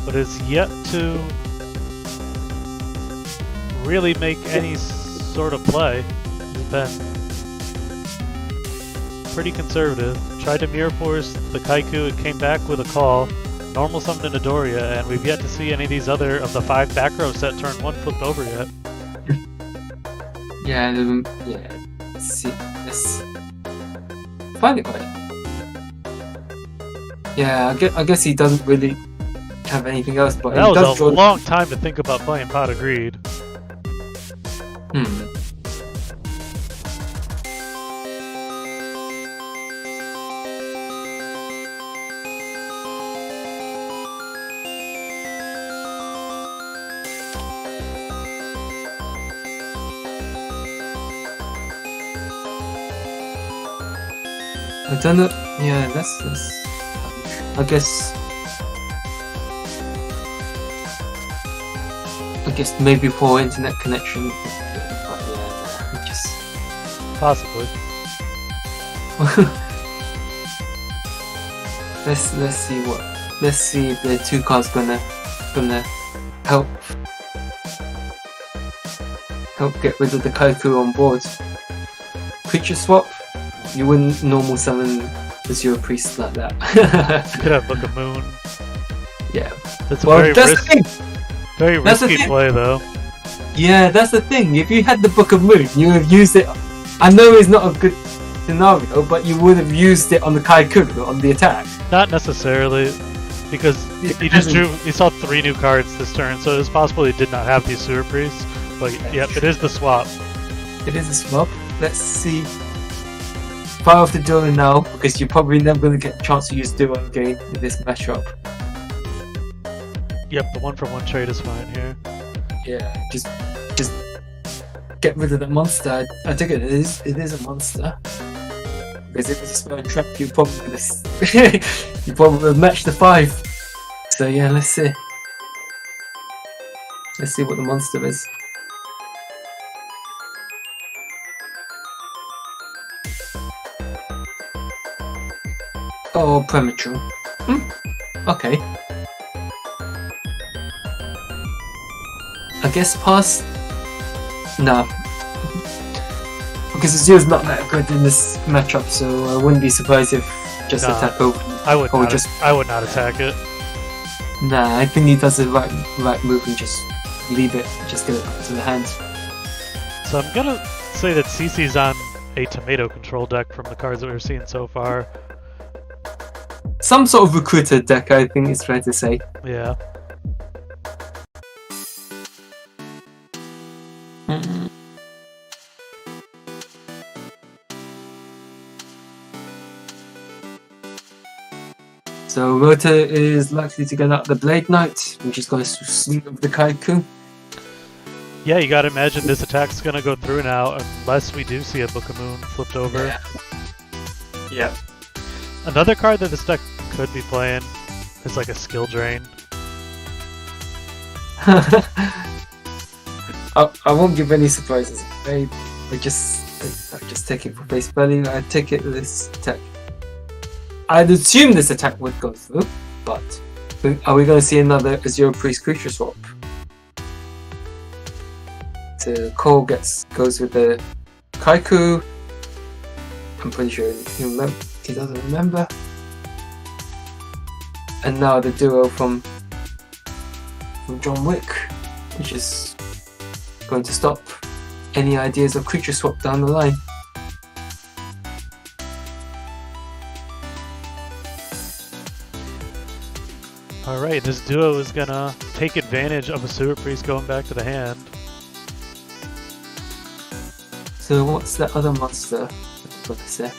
but is yet to really make any sort of play. He's been pretty conservative. Tried to Mirror Force the Kaiku, it came back with a call. Normal summoned an Adoria, and we've yet to see any of these other of the 5 back row set turn 1 flipped over yet. Yeah, let's see. Let's find it quite. Yeah, I guess he doesn't really have anything else, but that he does was a draw. long time to think about playing Pot of Greed. I don't know. Yeah, that's. I guess maybe poor internet connection. But yeah, just Possibly. let's see what. Let's see if the 2 cards gonna help get rid of the Kaiku on board. Creature swap. You wouldn't normal summon the Zero Priest like that. Could have Book of Moon. Yeah. That's a Well, that's the thing. very That's the risky thing. play, though. Yeah, that's the thing. If you had the Book of Moon, you would have used it. I know it's not a good scenario, but you would have used it on the Kaiku on the attack. Not necessarily, because he just drew. He saw 3 new cards this turn, so it's possible he did not have these Sewer Priests. But yep, it is the swap. It is a swap. Let's see. Fire off the duel now, because you're probably never going to get a chance to use duel again in this matchup. Yep, the 1-for-1 trade is fine here. Yeah, just get rid of that monster. I think it is a monster. Because if it's a spell trap, you probably you probably match the 5. So yeah, let's see. Let's see what the monster is. Oh, premature. Okay. I guess pass. No. Because Azure's not that good in this matchup, so I wouldn't be surprised if just Nah, attack over. I would Or not. just- I would not attack it. Nah, I think he does the right move and just leave it, just get it back to the hand. So I'm gonna say that CC's on a tomato control deck from the cards that we're seeing so far. Some sort of recruiter deck, I think it's fair to say. Yeah. So Rota is likely to get out the Blade Knight, which is going to swing with the Kaiku. Yeah, you gotta imagine this attack's gonna go through now unless we do see a Book of Moon flipped over. Yeah. Yeah. Another card that this deck could be playing is like a skill drain. I won't give any surprises. I just take it for face value. I take it this attack. I'd assume this attack would go through, but are we going to see another Azure Priest creature swap? So Cole goes with the Kaiku. I'm pretty sure he doesn't remember. And now the duo from John Wick, which is going to stop any ideas of creature swap down the line. Alright, this duo is gonna take advantage of a Sewer Priest going back to the hand. So what's the other monster I was going to say?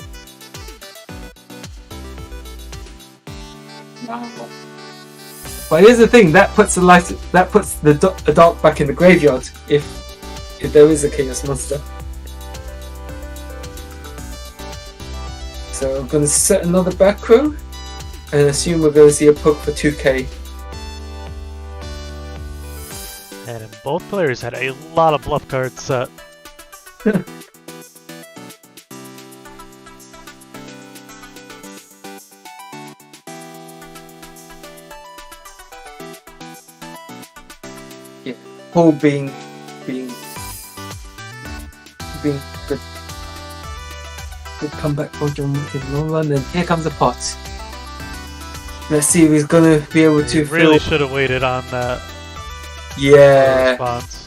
Wow. But here's the thing, that puts the dark back in the graveyard if there is a chaos monster. So I'm going to set another back row and assume we're going to see a poke for 2k. And both players had a lot of bluff cards set. Yeah, Paul being good comeback for John Wick in the long run, and here comes the pot. Let's see if he's gonna be able to Really should have waited on that response.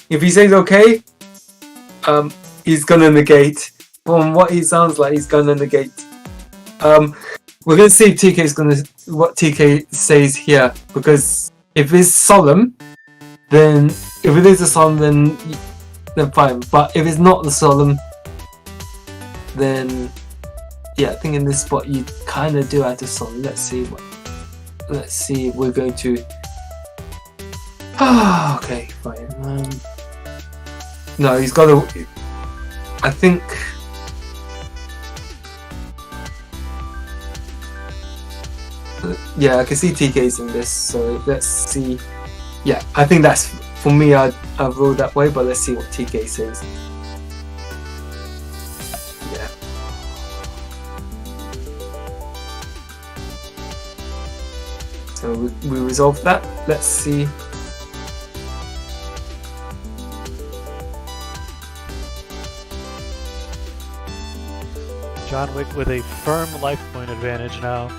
If he says okay, he's gonna negate. From what he sounds like, he's gonna negate. We're gonna see if what TK says here, because if it's solemn, then if it is a solemn, then fine. But if it's not the solemn, then yeah, I think in this spot you kind of do have to solemn. Let's see if we're going to. Okay, fine. No, he's got to. I think. Yeah, I can see TK's in this, so let's see. Yeah, I think that's for me. I'd roll that way, but let's see what TK says. Yeah. So we resolved that. Let's see. John Wick with a firm life point advantage now.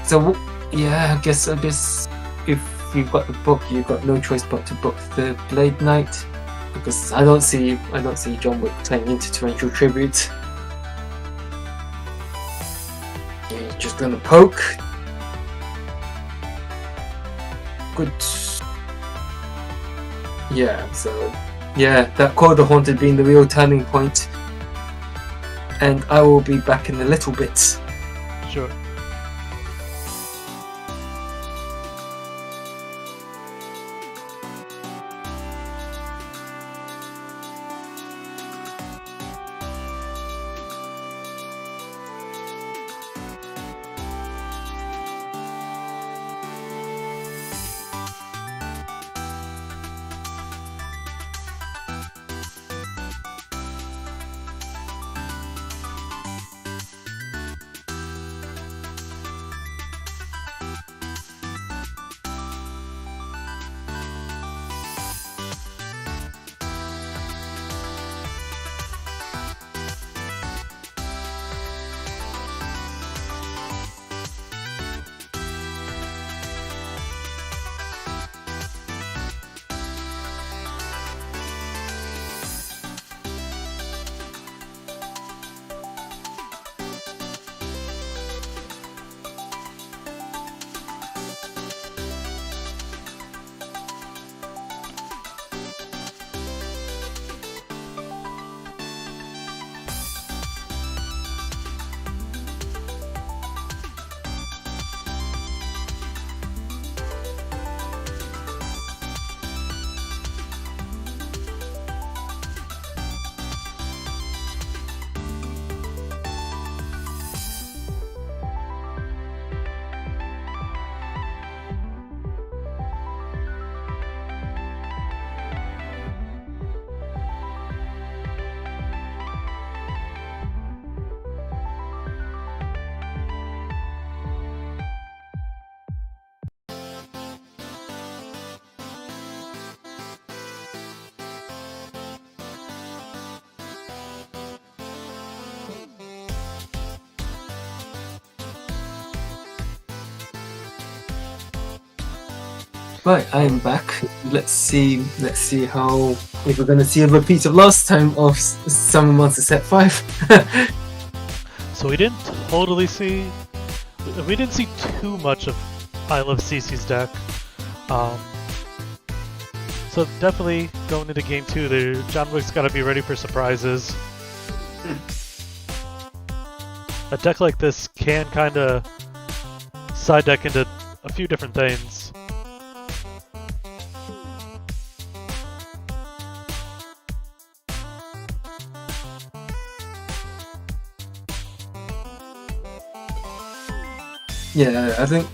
So yeah, I guess if you've got the book, you've got no choice but to book the Blade Knight, because I don't see John Wick playing into Torrential Tribute. You're just gonna poke. Good. Yeah, so yeah, that Corridor Haunted being the real turning point. And I will be back in a little bit. Sure. Right, I am back. Let's see how if we're gonna see a repeat of last time of Summer Monster Set 5. So we didn't totally see, we didn't see too much of I Love CC's deck. So definitely going into game 2, John Wick's got to be ready for surprises. A deck like this can kind of side deck into a few different things. Yeah, I think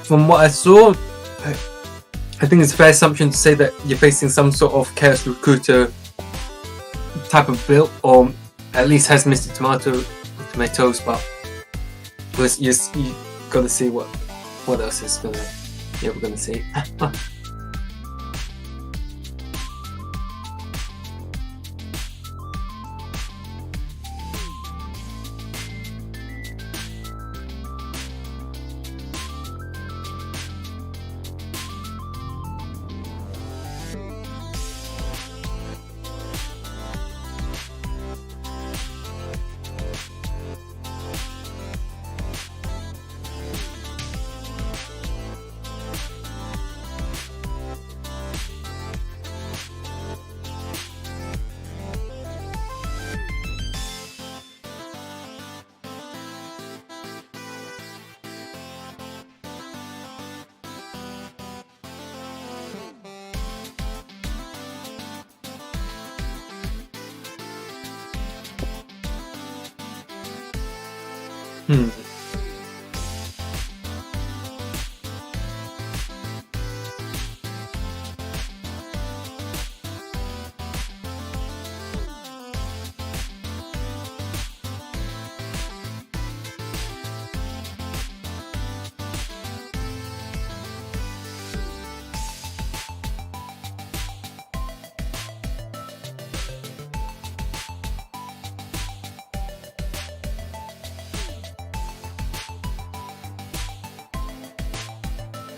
from what I saw, I think it's a fair assumption to say that you're facing some sort of Chaos Recruiter type of build, or at least has Mr. Tomatoes, but you gotta see what else is we're gonna see.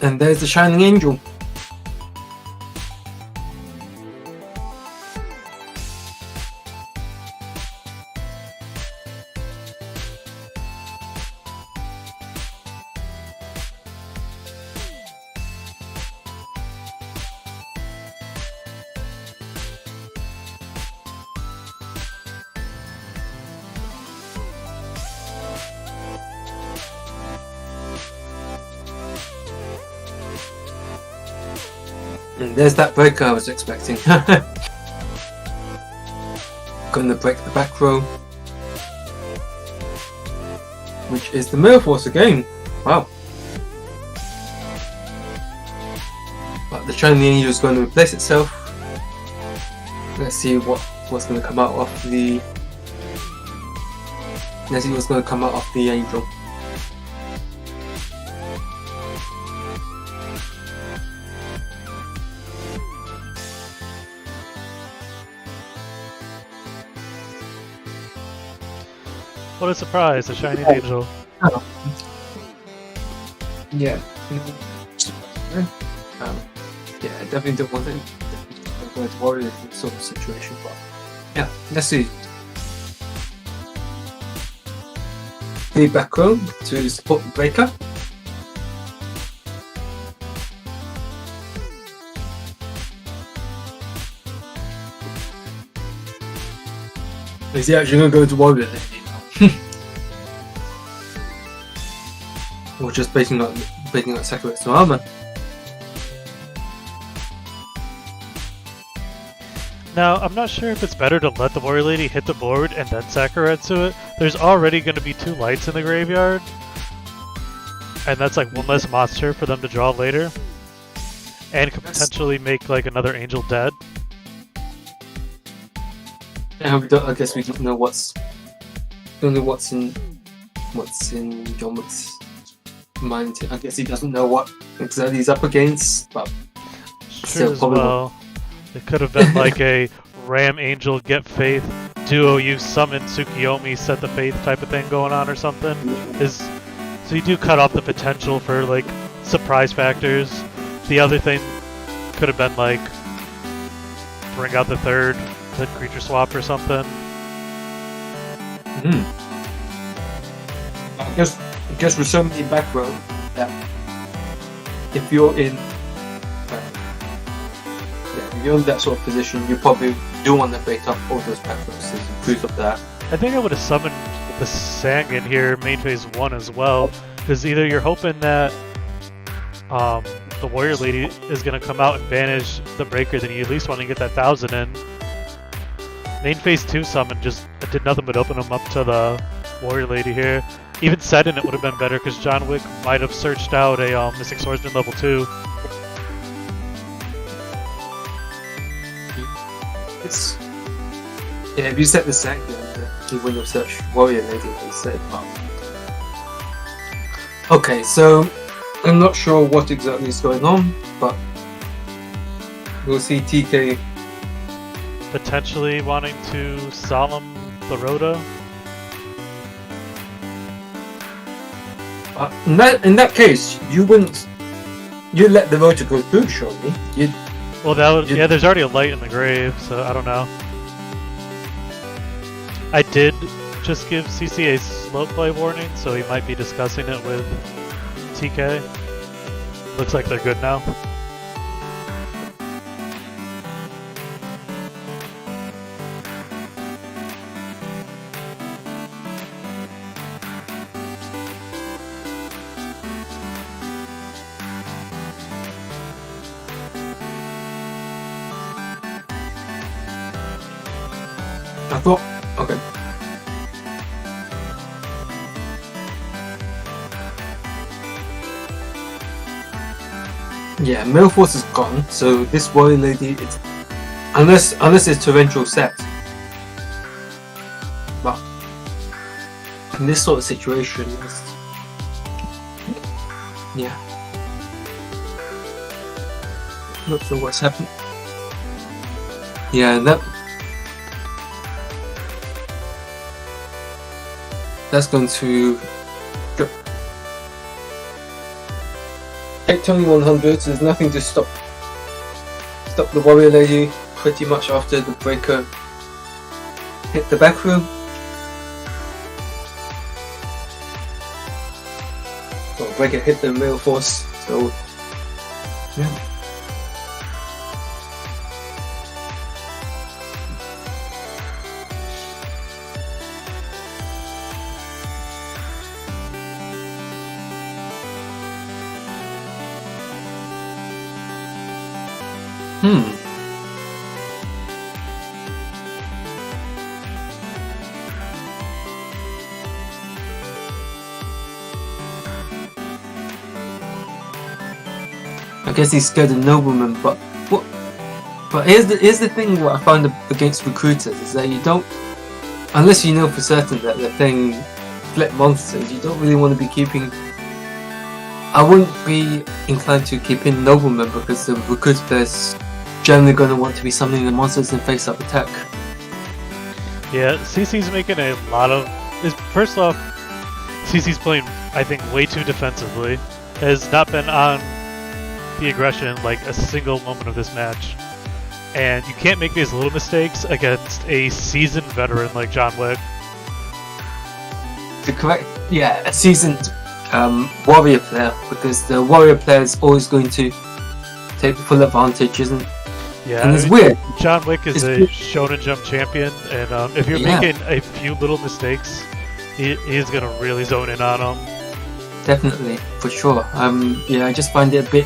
And there's the Shining Angel. And there's that breaker I was expecting. Gonna break the back row, which is the Mirror Force again. Wow. But the Shining Angel is going to replace itself. Let's see what's going to come out of the. Let's see what's going to come out of the Angel. What a surprise, a Shining Angel. Oh. Yeah. Yeah, I definitely don't want it. I'm going to worry in this sort of situation, but yeah, let's see. The back row to support the breaker. Is he actually going to go to warrior lady now? Or just baiting out Sakura's armor? Now, I'm not sure if it's better to let the Warrior Lady hit the board and then Sakuretsu it. There's already going to be 2 lights in the graveyard. And that's like 1 less monster for them to draw later. And could potentially make like another angel dead. Yeah, I guess we don't know what's in John Wick's mind. I guess he doesn't know what exactly he's up against, but True as well. It could have been like a Ram Angel Get Faith duo, you summon Tsukiyomi, set the faith type of thing going on or something. So you do cut off the potential for like surprise factors. The other thing could have been like bring out the third, then creature swap or something. I guess with so many back row that if you're in if you're in that sort of position, you probably do want to bait up all those back rows to improve up that. I think I would have summoned the Sang in here main phase 1 as well, because either you're hoping that the Warrior Lady is going to come out and banish the Breaker, then you at least want to get that 1000 in. Main phase 2 summon just did nothing but open them up to the Warrior Lady here. Even Sedin it would have been better because John Wick might have searched out a Missing Swordsman level 2. If you set the Sang, you wouldn't have searched Warrior Lady instead. Okay, so I'm not sure what exactly is going on, but we'll see TK potentially wanting to Solemn the Rhoda. In that case, you'd let the Rhoda go through, surely. Yeah, there's already a light in the grave, so I don't know. I did just give CC a slow play warning, so he might be discussing it with TK. Looks like they're good now. I thought, okay. Yeah, Male Force is gone, so this Warrior Lady, it's unless it's torrential set. But in this sort of situation, yeah, not sure what's happened. Yeah, that's going to go. 82100. There's nothing to stop the Warrior Lady pretty much after the Breaker hit the back room. Well, Breaker hit the Male Force, so yeah. I guess he's scared of noblemen, but here's the thing. What I find against recruiters is that you don't, unless you know for certain that they're playing flip monsters, you don't really want to be keeping. I wouldn't be inclined to keep in noblemen because the recruiter players generally going to want to be summoning the monsters and face up attack. Yeah, CC's making a lot of. First off, CC's playing, I think, way too defensively. Has not been on the aggression like a single moment of this match, and you can't make these little mistakes against a seasoned veteran like John Wick. A seasoned warrior player, because the warrior player is always going to take full advantage, isn't? Yeah, and it's weird. John Wick is a Shonen Jump champion, and if you're making a few little mistakes, he is gonna really zone in on them. Definitely, for sure. I just find it a bit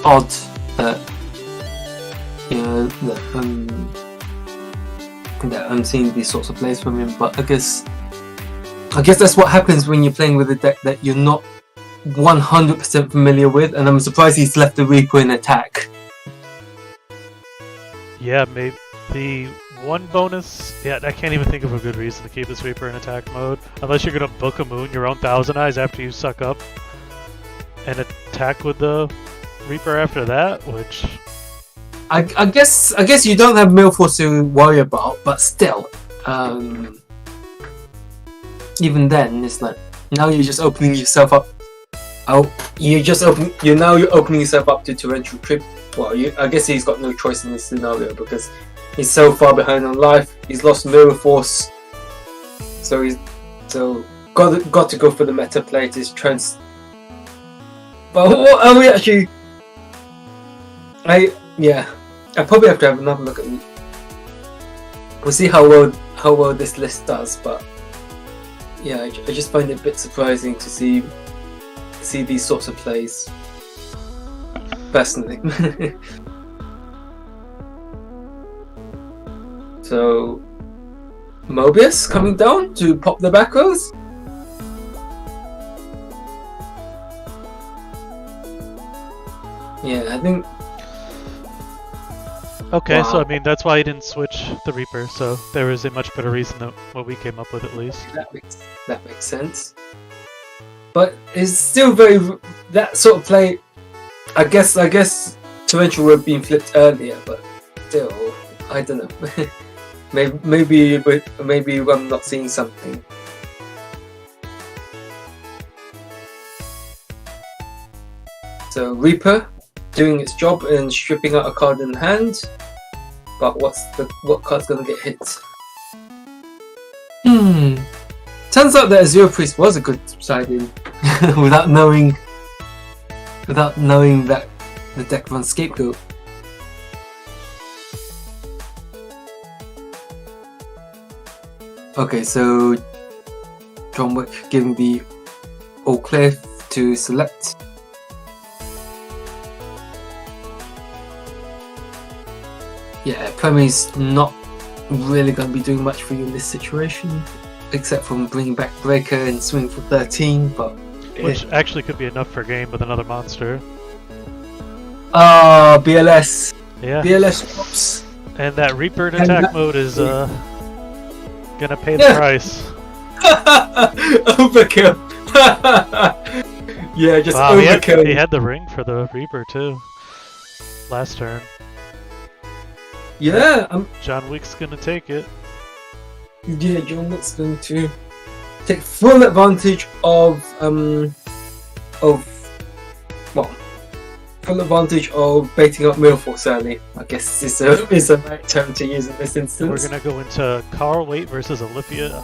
odd that that I'm seeing these sorts of plays from him, but I guess that's what happens when you're playing with a deck that you're not 100% familiar with, and I'm surprised he's left the Reaper in attack. Yeah, maybe the one bonus. Yeah, I can't even think of a good reason to keep this Reaper in attack mode, unless you're gonna book a moon your own Thousand Eyes after you suck up and attack with the Reaper after that, which I guess you don't have Male Force to worry about, but still, even then, it's like now you're just opening yourself up Oh, you're opening yourself up to torrential trip. Well, I guess he's got no choice in this scenario because he's so far behind on life. He's lost mirror force, so got to go for the meta play to try and. But what are we actually? I probably have to have another look at. We'll see how well this list does, but yeah, I just find it a bit surprising to see these sorts of plays. Personally. So Mobius coming down to pop the back rows. Yeah, I think. Okay, so Wow. I mean that's why he didn't switch the Reaper. So there is a much better reason than what we came up with, at least. That makes sense. But it's still that sort of play. I guess Torrential would have been flipped earlier, but still, I don't know. maybe I'm not seeing something. So Reaper doing its job and stripping out a card in hand. But what card's gonna get hit? Turns out that Azure Priest was a good side in without knowing that the deck runs Scapegoat. Okay, so John Wick giving the all clear to select. Yeah, Premier's not really going to be doing much for you in this situation, except from bringing back Breaker and swing for 13, but... Which actually could be enough for game with another monster. BLS. Yeah. BLS drops. And that Reaper in attack mode is gonna pay the price. Overkill. Yeah, just overkill. He had the ring for the Reaper too. Last turn. Yeah, John Wick's gonna take it. Yeah, John Wick's going to take full advantage of baiting up Millforce early. I guess is a right term to use in this instance. We're gonna go into Carl Waite versus Olivia.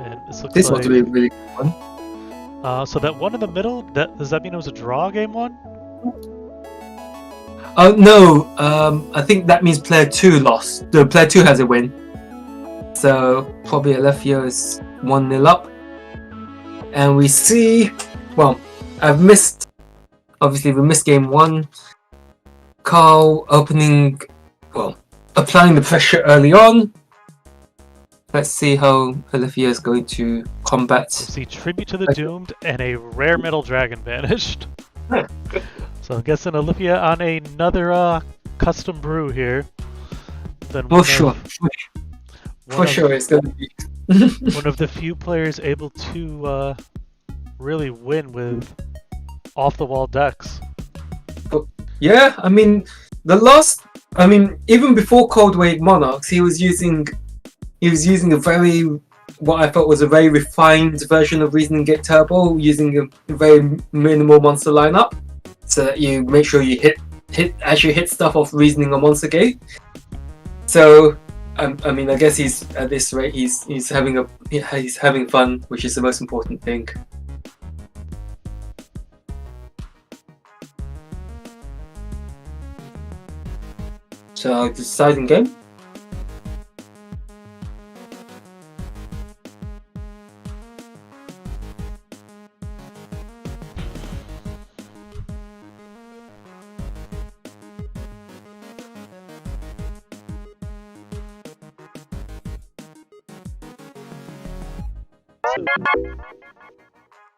And this one's really, really good one. So that one in the middle, does that mean it was a draw game one? Oh no, I think that means player 2 lost. The player 2 has a win. So probably Alethea is 1-0 up. And we see, well, obviously we missed game 1. Carl applying the pressure early on. Let's see how Alethea is going to combat. We see Tribute to the Doomed and a rare metal dragon vanished. So I'm guessing Olivia on another custom brew here. Then For sure it's going to be. One of the few players able to really win with off-the-wall decks. But, yeah, I mean, even before Cold Wave Monarchs, he was using what I thought was a very refined version of Reasoning Gate Turbo, using a very minimal monster lineup, so that you make sure you hit stuff off Reasoning or Monster Gate. So, I guess he's at this rate he's having fun, which is the most important thing. So, deciding game.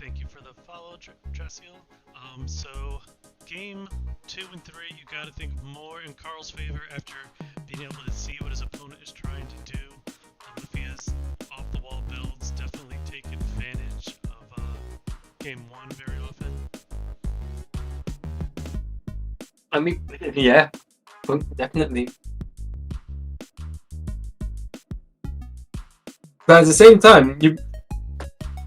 Thank you for the follow, Tressiel. So game 2 and 3, you gotta think more in Carl's favor after being able to see what his opponent is trying to do. Olivia's off-the-wall builds definitely take advantage of game 1 very often. I mean, yeah, definitely. But at the same time,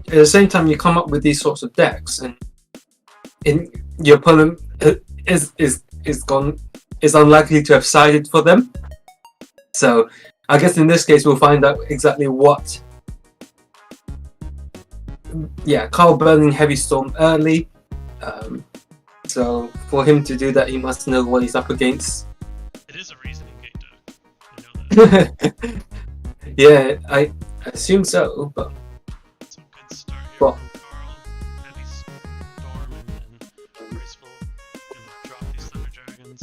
at the same time, you come up with these sorts of decks, and your opponent is unlikely to have sided for them. So, I guess in this case, we'll find out exactly what. Yeah, Carl burning Heavy Storm early. So for him to do that, he must know what he's up against. It is a reasoning gate deck. I know that. Yeah, I assume so, but Some good start here Well- from Carl. Heavy Storm and Graceful. Gonna drop these Thunder Dragons.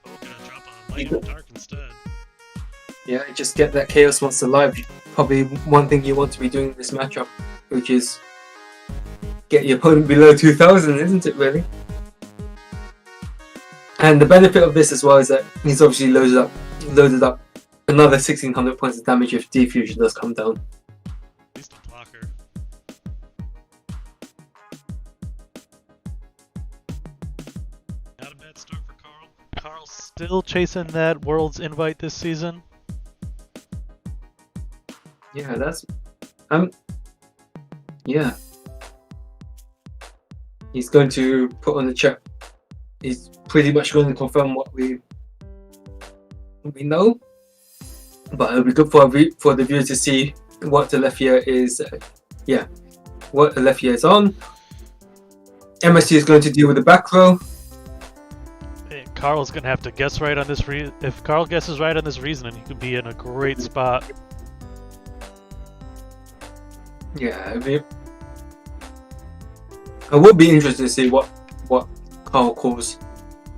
Oh, gonna drop a Light and Dark instead. yeah, just get that Chaos Monster live. Probably one thing you want to be doing in this matchup, which is get your opponent below 2,000, isn't it? Really. And the benefit of this as well is that he's obviously loaded up another 1,600 points of damage if Defusion does come down. At least a blocker. Not a bad start for Carl. Carl's still chasing that World's invite this season. Yeah, that's yeah. He's going to put on the chat. He's pretty much going to confirm what we know, but it'll be good for the viewer to see what Alethea is. What Alethea is on. MSC is going to deal with the back row. Hey, Carl's gonna have to guess right on this. If Carl guesses right on this reasoning, he could be in a great spot. Yeah, I would be interested to see what Carl calls.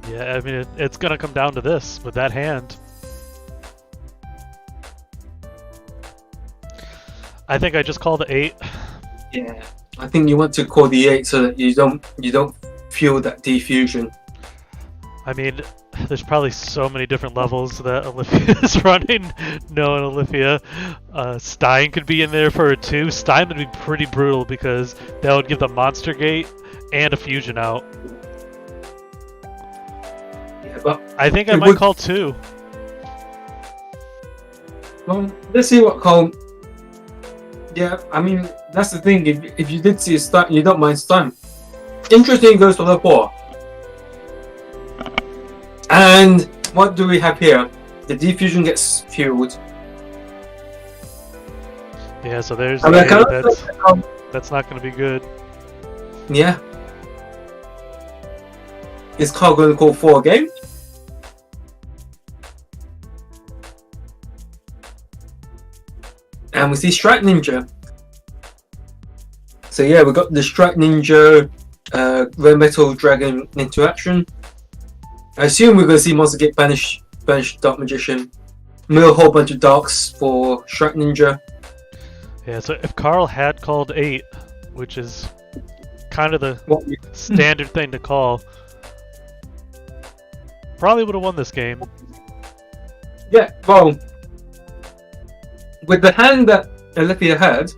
Yeah, I mean, it's gonna come down to this with that hand. I think I just call the 8. Yeah, I think you want to call the 8 so that you don't feel that defusion. I mean, there's probably so many different levels that Olivia is running. No, and Olivia. Stein could be in there for a 2. Stein would be pretty brutal because that would give the Monster Gate and a Fusion out. Yeah, but I think I might call 2. well, let's see what Carl. Yeah, I mean that's the thing. If you did see a stun, you don't mind stun. Interesting goes for the 4. And what do we have here? The defusion gets fueled. Yeah, so there's I mean, that's not going to be good. yeah. Is Carl going to call 4 again? And we see Strike Ninja. So yeah, we've got the Strike Ninja Red Metal Dragon interaction. I assume we're going to see Monster Gate banish Dark Magician. Mill a whole bunch of darks for Strike Ninja. Yeah, so if Carl had called 8, which is kind of the What? standard thing to call, probably would have won this game. Yeah, well, with the hand that Alethea had,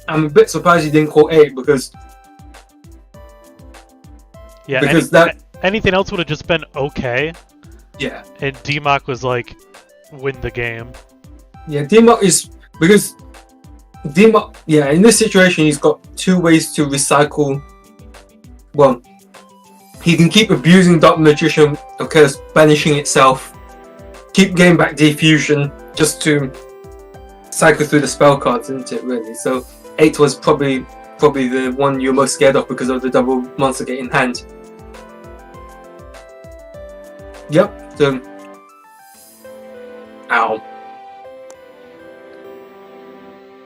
I'm a bit surprised he didn't call 8 because anything else would have just been okay, yeah, and DMOC was like, win the game. yeah, DMOC is because DMOC, yeah, in this situation he's got 2 ways to recycle. Well, he can keep abusing Dark Magician because banishing itself, keep getting back defusion just to cycle through the spell cards, isn't it? Really, so 8 was probably the one you're most scared of because of the double Monster Gate in hand. Yep. So, ow.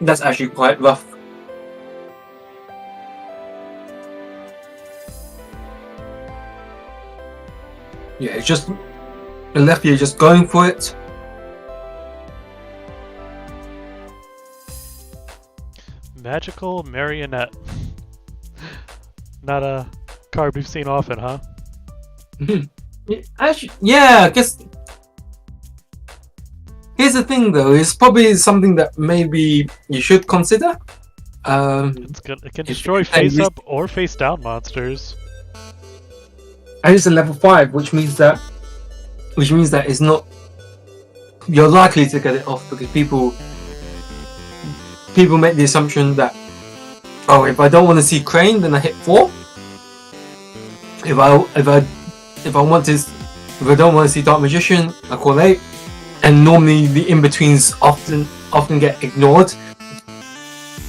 That's actually quite rough. Yeah, it's just Alethea just going for it. Magical Marionette. Not a card we've seen often, huh? Actually, yeah, I guess. Here's the thing, though. It's probably something that maybe you should consider. It can destroy face-up or face-down monsters. And it's a level 5, which means that it's not. You're likely to get it off because people make the assumption that Oh, if I don't want to see Crane, then I hit 4. If I don't want to see Dark Magician, I call 8. And normally the in-betweens often get ignored.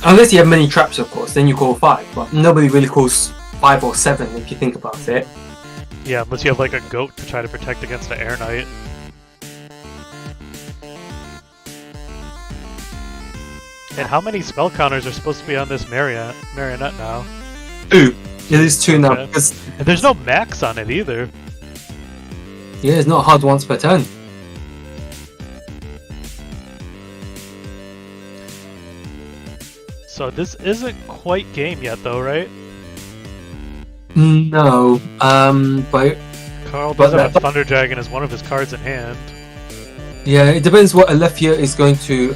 Unless you have many traps, of course, then you call 5. But nobody really calls 5 or 7 if you think about it. Yeah, unless you have like a goat to try to protect against an Air Knight. And how many spell counters are supposed to be on this marionette now? 2. It is 2 now. Because and there's no max on it either. Yeah, it's not hard once per turn. So this isn't quite game yet though, right? No. But Carl doesn't have Thunder Dragon as one of his cards in hand. Yeah, it depends what Alethea is going to...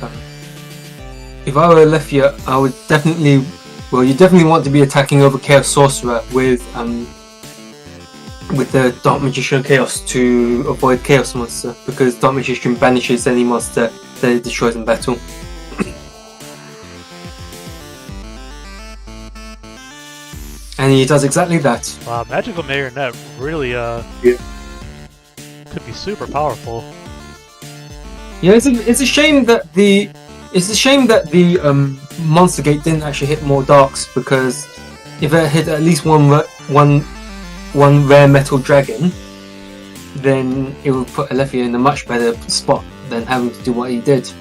if I were Alethea, I would definitely... Well, you definitely want to be attacking over Chaos Sorcerer with the Dark Magician Chaos to avoid Chaos Monster, because Dark Magician banishes any monster that it destroys in battle. And he does exactly that. Wow, Magical Marionette really could be super powerful. Yeah, it's a shame that the Monster Gate didn't actually hit more darks, because if it hit at least one rare metal dragon, then it would put Alethea in a much better spot than having to do what he did.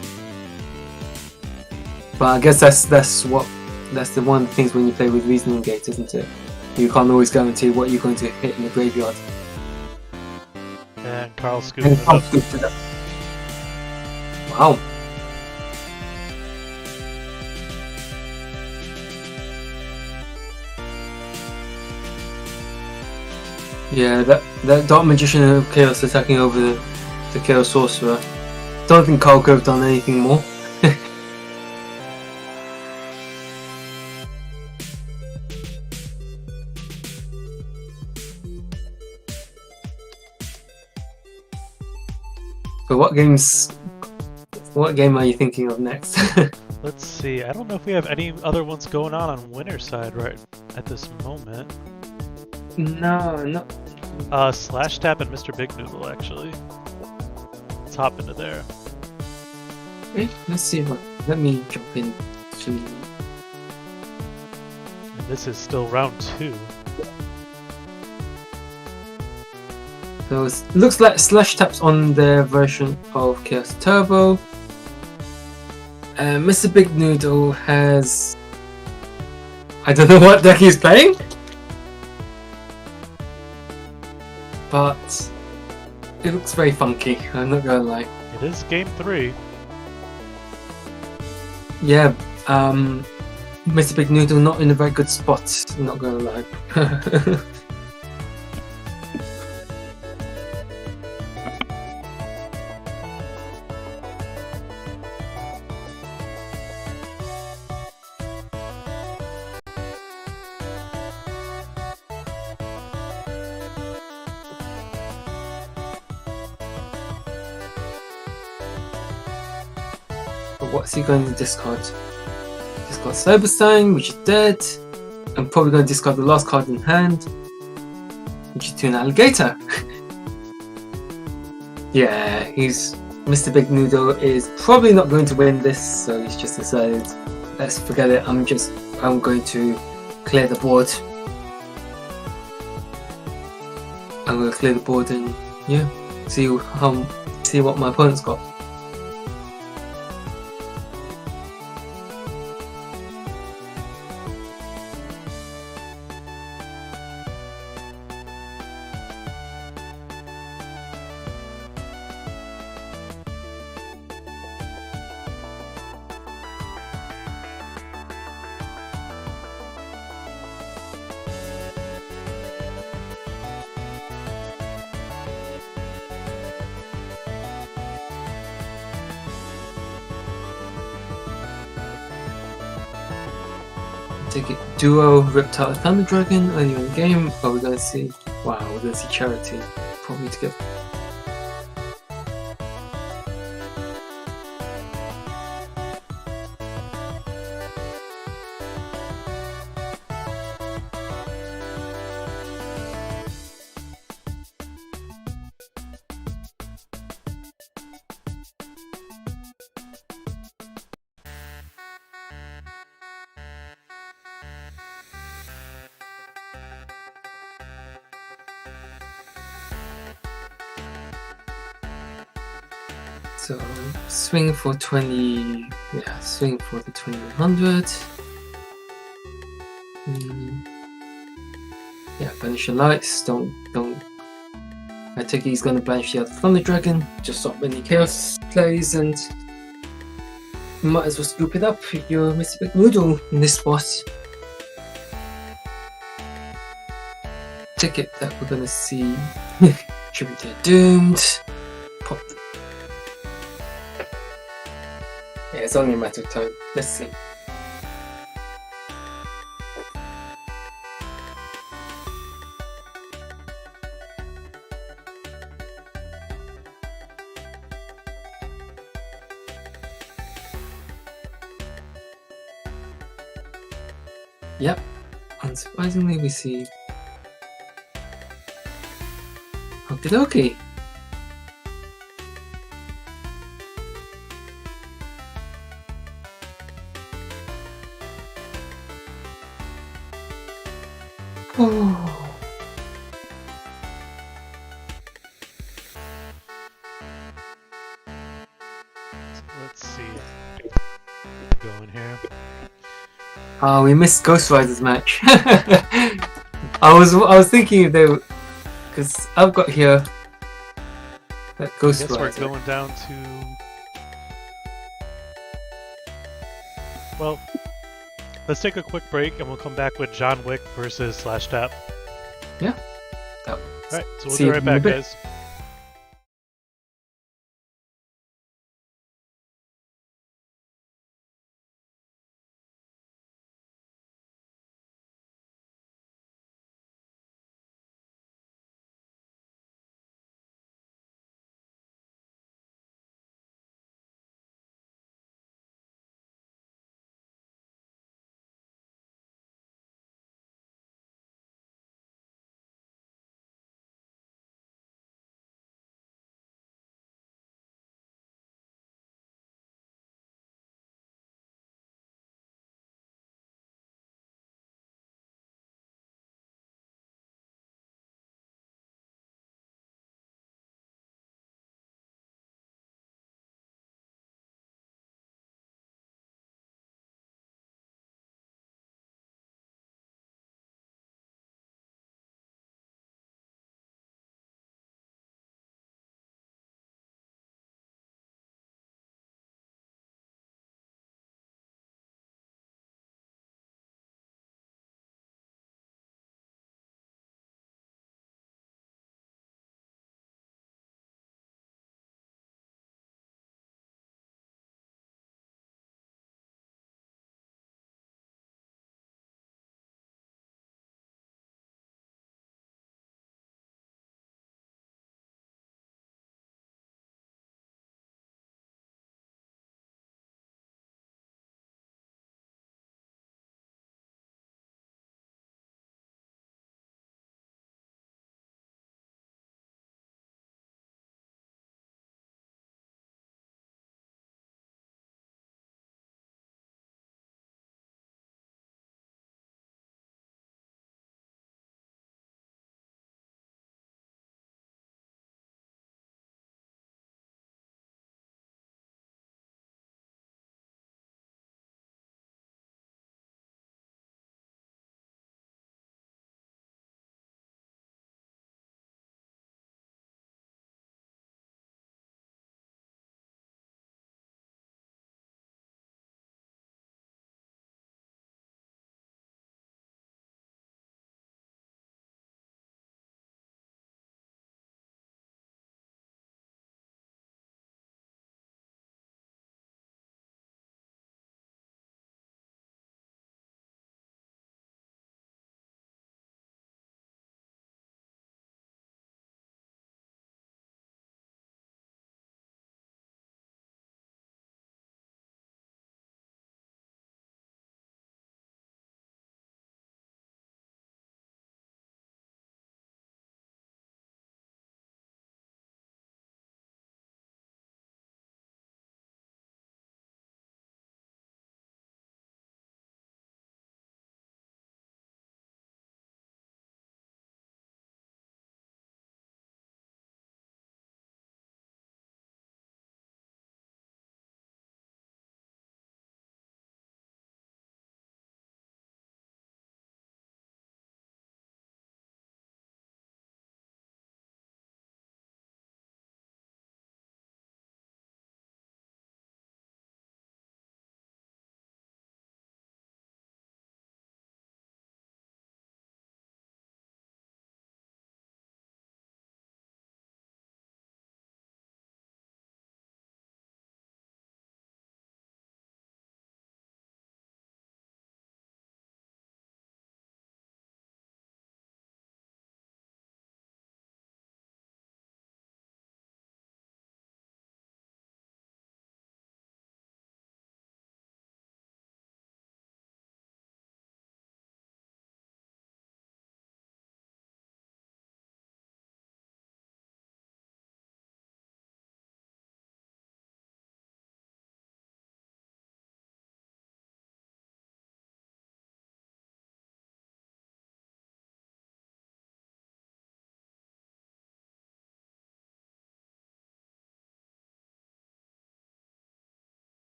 But I guess that's the one of the things when you play with Reasoning Gate, isn't it? You can't always guarantee what you're going to hit in the graveyard. And Carl scooped it up. Wow. Yeah, that Dark Magician of Chaos attacking over the Chaos Sorcerer. Don't think Carl could have done anything more. So what game are you thinking of next? Let's see, I don't know if we have any other ones going on winner's side right at this moment. No. Slash Tap and Mr. Big Noodle, actually. Let's hop into there. Okay, let's see. Let me jump in to... And this is still round 2. So it looks like Slash Tap's on their version of Chaos Turbo. And Mr. Big Noodle has... I don't know what deck he's playing. But it looks very funky, I'm not gonna lie. It is game 3. Yeah, Mr. Big Noodle not in a very good spot, I'm not gonna lie. What's he going to discard? Discard Cyberstein, which is dead. I'm probably going to discard the last card in hand, which is to an alligator. Yeah, Mr. Big Noodle is probably not going to win this, so he's just decided, let's forget it. I'm going to clear the board. I'm going to clear the board and yeah, see what my opponent's got. Take it duo Reptile Thunder Dragon early on the game. Are we gonna see? Wow, we're gonna see Charity. Probably to get. So swing for 20. Yeah, swing for the 2100. Yeah, banish your lights. Don't. I take it he's gonna banish the other Thunder Dragon. Just stop any chaos plays, and you might as well scoop it up if you're Mr. Big Noodle in this spot. Ticket that we're gonna see. Tribute Doomed. Pop. Yeah, it's only a matter of time. Let's see. Yep, unsurprisingly we see Okie dokie. Oh. Let's see. Going here. Oh, we missed Ghost Rider's match. I was thinking if they were, because I've got here that Ghost I guess Rider. we're going down to. Well, let's take a quick break and we'll come back with John Wick versus Slash Tap. Yeah. Alright, so we'll See be you right in a back, bit. guys.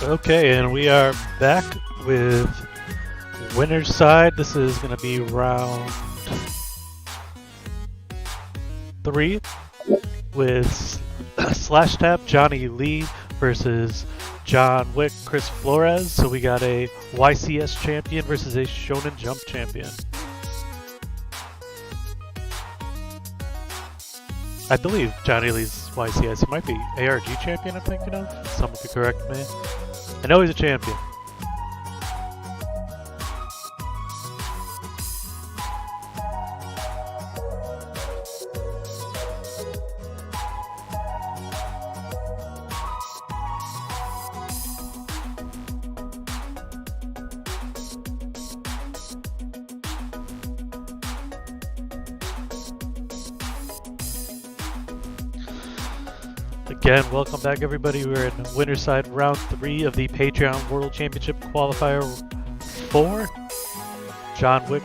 Okay, and we are back with winner's side. This is going to be round 3 with Slash Tap Johnny Lee versus John Wick Chris Flores. So we got a YCS champion versus a Shonen Jump champion. I believe Johnny Lee's YCS. He might be ARG champion, I'm thinking of. Someone could correct me. I know he's a champion. Again, welcome back everybody. We're in winner's side round 3 of the Patreon World Championship Qualifier 4. John Wick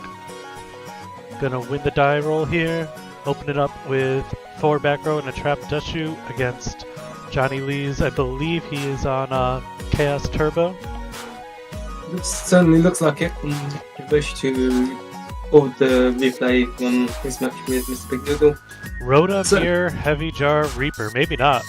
gonna win the die roll here. Open it up with 4 back row and a trap Dushu against Johnny Lee's. I believe he is on Chaos Turbo. It certainly looks like it. I wish to hold the replay on his match with Mr. Big Noodle. Rhoda, Mirror, Heavy Jar, Reaper. Maybe not.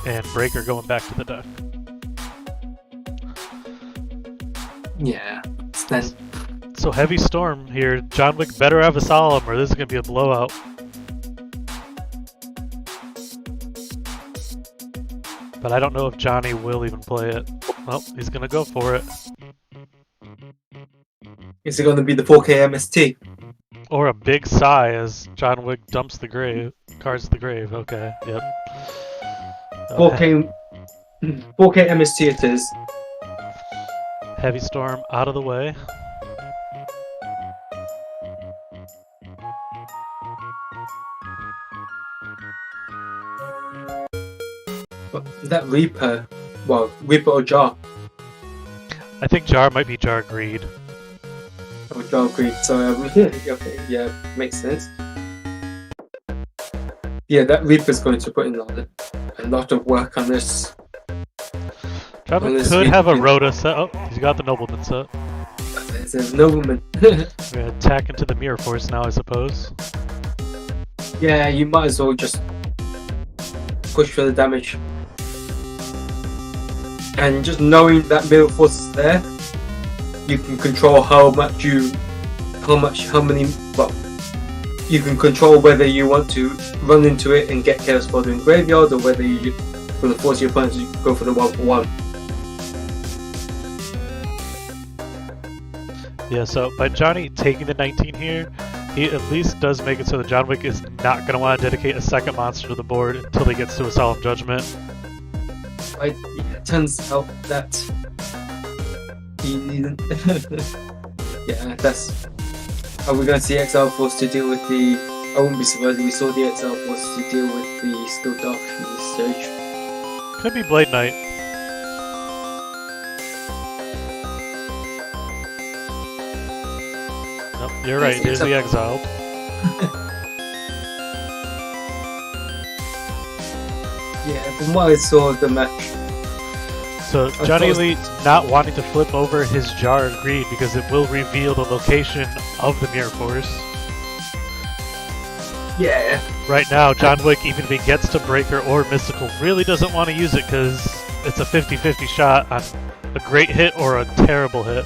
And Breaker going back to the deck. Yeah, it's then. So Heavy Storm here. John Wick better have a Solemn or this is going to be a blowout. But I don't know if Johnny will even play it. Well, he's going to go for it. Is it going to be the 4K MST? Or a big sigh as John Wick dumps the grave. Cards the grave. Okay, yep. 4K MST it is. Heavy Storm out of the way. But that Reaper, well, Reaper or Jar? I think Jar might be Jar Greed. Oh, Jar Greed, so okay, yeah, makes sense. Yeah, that Reaper's going to put in a lot of work on this. John Wick could have a Rhoda set. Oh, he's got the Nobleman set. There's Nobleman. We're gonna attack into the Mirror Force now, I suppose. Yeah, you might as well just push for the damage. And just knowing that Mirror Force is there, you can control how many, well, you can control whether you want to run into it and get Chaos Border in Graveyard, or whether you want to force your opponent to go for the 1-for-1. Yeah, so by Johnny taking the 19 here, he at least does make it so that John Wick is not going to want to dedicate a second monster to the board until he gets to a Solemn Judgment. It turns out that he didn't. Yeah, that's. Are we going to see Exile Force to deal with the... I wouldn't be surprised if we saw the Exile Force to deal with the Skill Dark in this stage. Could be Blade Knight. Nope, you're right, there's the Exiled. Yeah, from what I saw of the match. So Johnny Lee not wanting to flip over his Jar of Greed because it will reveal the location of the Mirror Force. Yeah. Right now, John Wick, even if he gets to Breaker or Mystical, really doesn't want to use it because it's a 50-50 shot on a great hit or a terrible hit.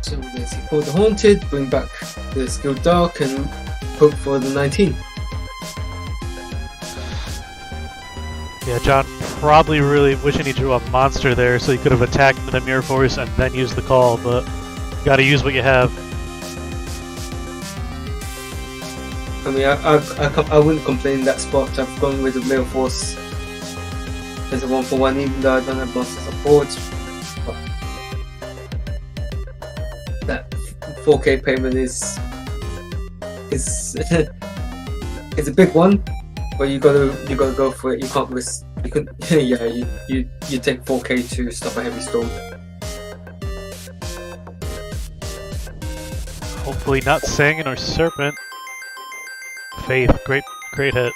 So let's see, for the Haunted, bring back the Skill Dark and hope for the 19. Yeah, John probably really wishing he drew a monster there so he could have attacked into the Mirror Force and then used the call, but you gotta use what you have. I mean, I wouldn't complain in that spot. I've gone with the Mirror Force as a 1-for-1, even though I don't have monster support. But that 4K payment is it's a big one, But you gotta go for it. You can't risk. You could yeah. You take 4K to stop a heavy storm. Hopefully not Sangin or Serpent. Faith, great hit.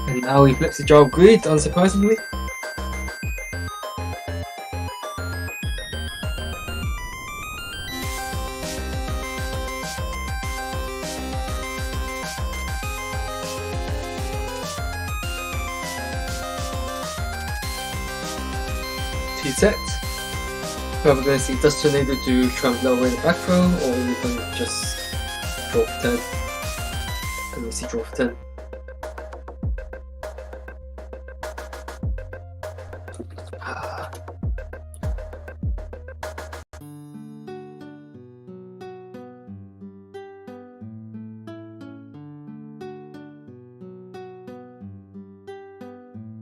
And now he flips the jar of greed, unsurprisingly. Two sets. We're going to see Dust Tornado to try and blow away the back row, or we're going to just draw for turn. And we see draw for turn.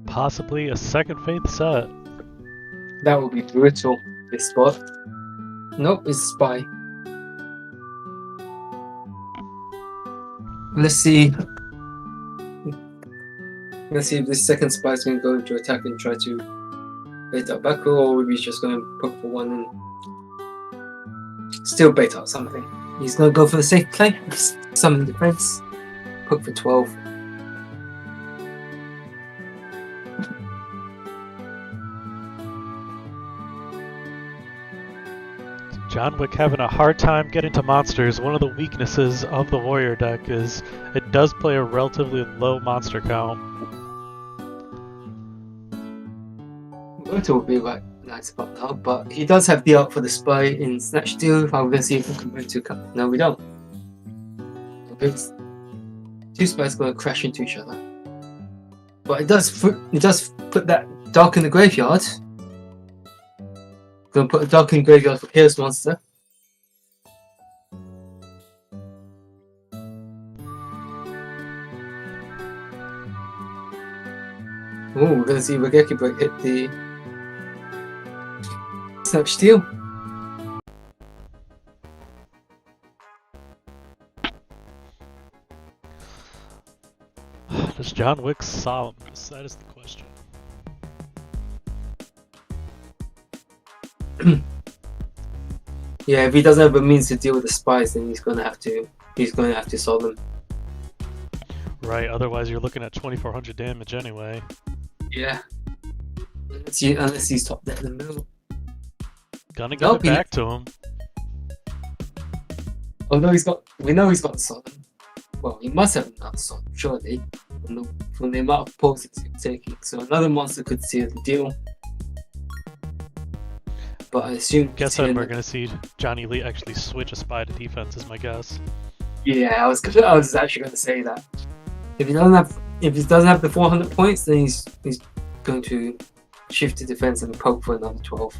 Possibly a second Faith set. That would be brutal, this spot. Nope, it's a spy. Let's see. Let's see if this second spy is going to go to attack and try to bait out back row, or maybe he's just going to poke for one and still bait out something. He's going to go for the safe play. Summon defense. Poke for 12. John Wick having a hard time getting to monsters. One of the weaknesses of the warrior deck is it does play a relatively low monster count. Motor will be right nice spot now, but he does have the art for the spy in Snatch Steal. I'm going to see if we can bring two. No, we don't. Two spies going to crash into each other. But it does put that dark in the graveyard. Gonna put a dark in graveyard for Chaos Monster. Oh, we're gonna see Regeki Break hit the Snap Steel. Does John Wick solve this? That is the question. Yeah, if he doesn't have a means to deal with the spies, then he's gonna have to solve them. Right, otherwise you're looking at 2400 damage anyway. Yeah. Unless he's top dead in the middle. Gonna give it back to him. Although we know he's got Sodom. Well, he must have enough Sodom, surely, from the amount of pulses he's taking. So another monster could seal the deal. But I assume. Guess we're gonna see Johnny Lee actually switch a spy to defense, is my guess. Yeah, I was actually gonna say that. If he doesn't have the 400 points, then he's going to shift to defense and poke for another 12.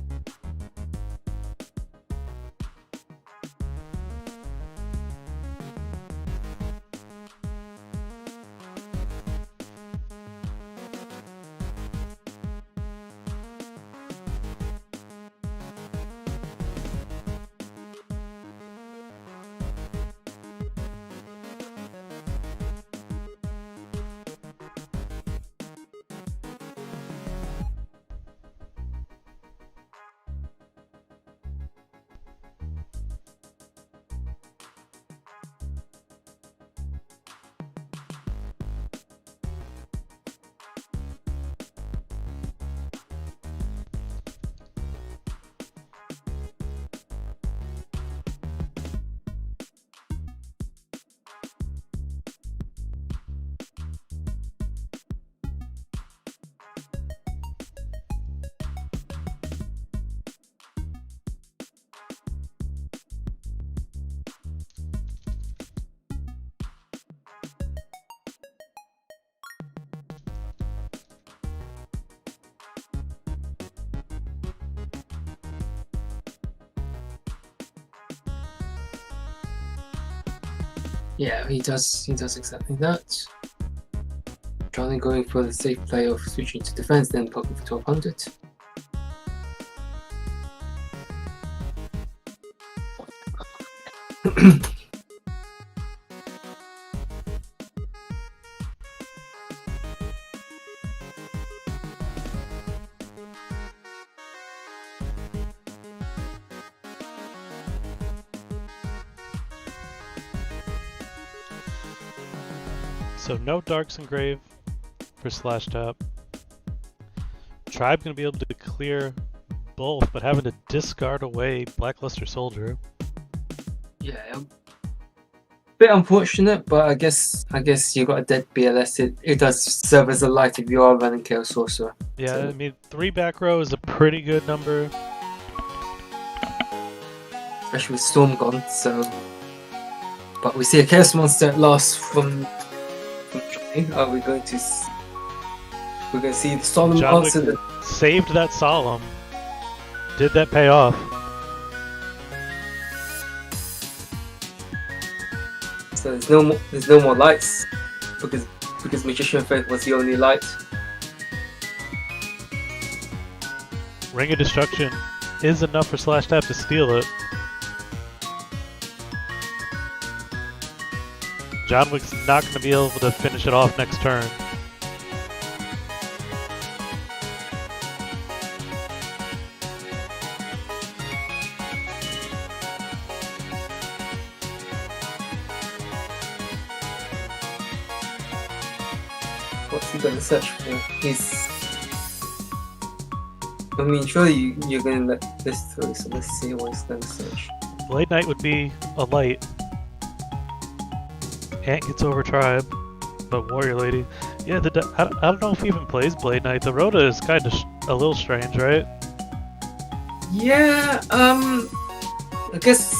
Yeah, he does exactly that. Johnny going for the safe play of switching to defense, then poking for 1200. So no Darks Engrave for Slash Tap. Tribe gonna be able to clear both, but having to discard away Blackluster Soldier. Yeah, bit unfortunate, but I guess you got a dead BLS. It does serve as a light if you are running Chaos Sorcerer. Yeah, So- I mean 3 back row is a pretty good number. especially with Storm gone. So, but we see a Chaos Monster at last from Johnny. Are we going to? We're going to see the Solemn John answer. Wick saved that Solemn. Did that pay off? So there's no more lights because Magician of Faith was the only light. Ring of Destruction is enough for Slash Tap to steal it. John Wick's not going to be able to finish it off next turn. What's he going to search for? I mean, surely you're going to let this through, so let's see what he's going to search. Blade Knight would be a light. Ant gets over Tribe, but Warrior Lady. Yeah, I don't know if he even plays Blade Knight. The Rhoda is kind of a little strange, right? Yeah, I guess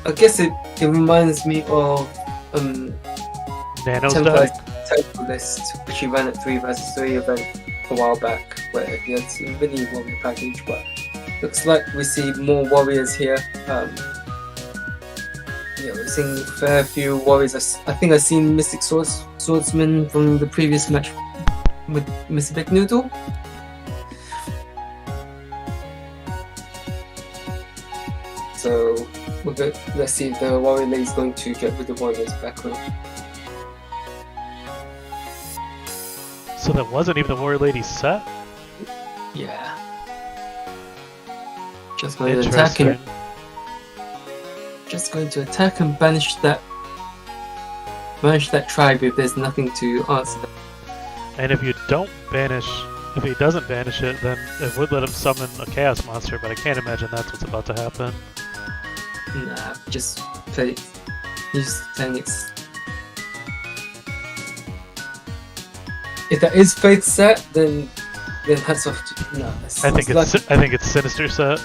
it reminds me of Nano's Templar's deck. Temple List, which he ran at 3 vs 3 event a while back, where he had some really warrior package, but looks like we see more warriors here. Yeah, we're seeing a fair few warriors. I think I've seen Mystic Swordsman from the previous match with Mr. Big Noodle. So we're good. Let's see if the warrior lady is going to get rid of warriors back row. So that wasn't even the Warrior Lady set? Yeah. Just going to attack and banish that tribe if there's nothing to answer that. And if he doesn't banish it, then it would let him summon a Chaos Monster, but I can't imagine that's what's about to happen. Nah, just play. He's saying it's. If that is Faith set, then hats off to. No, I think it's Sinister set.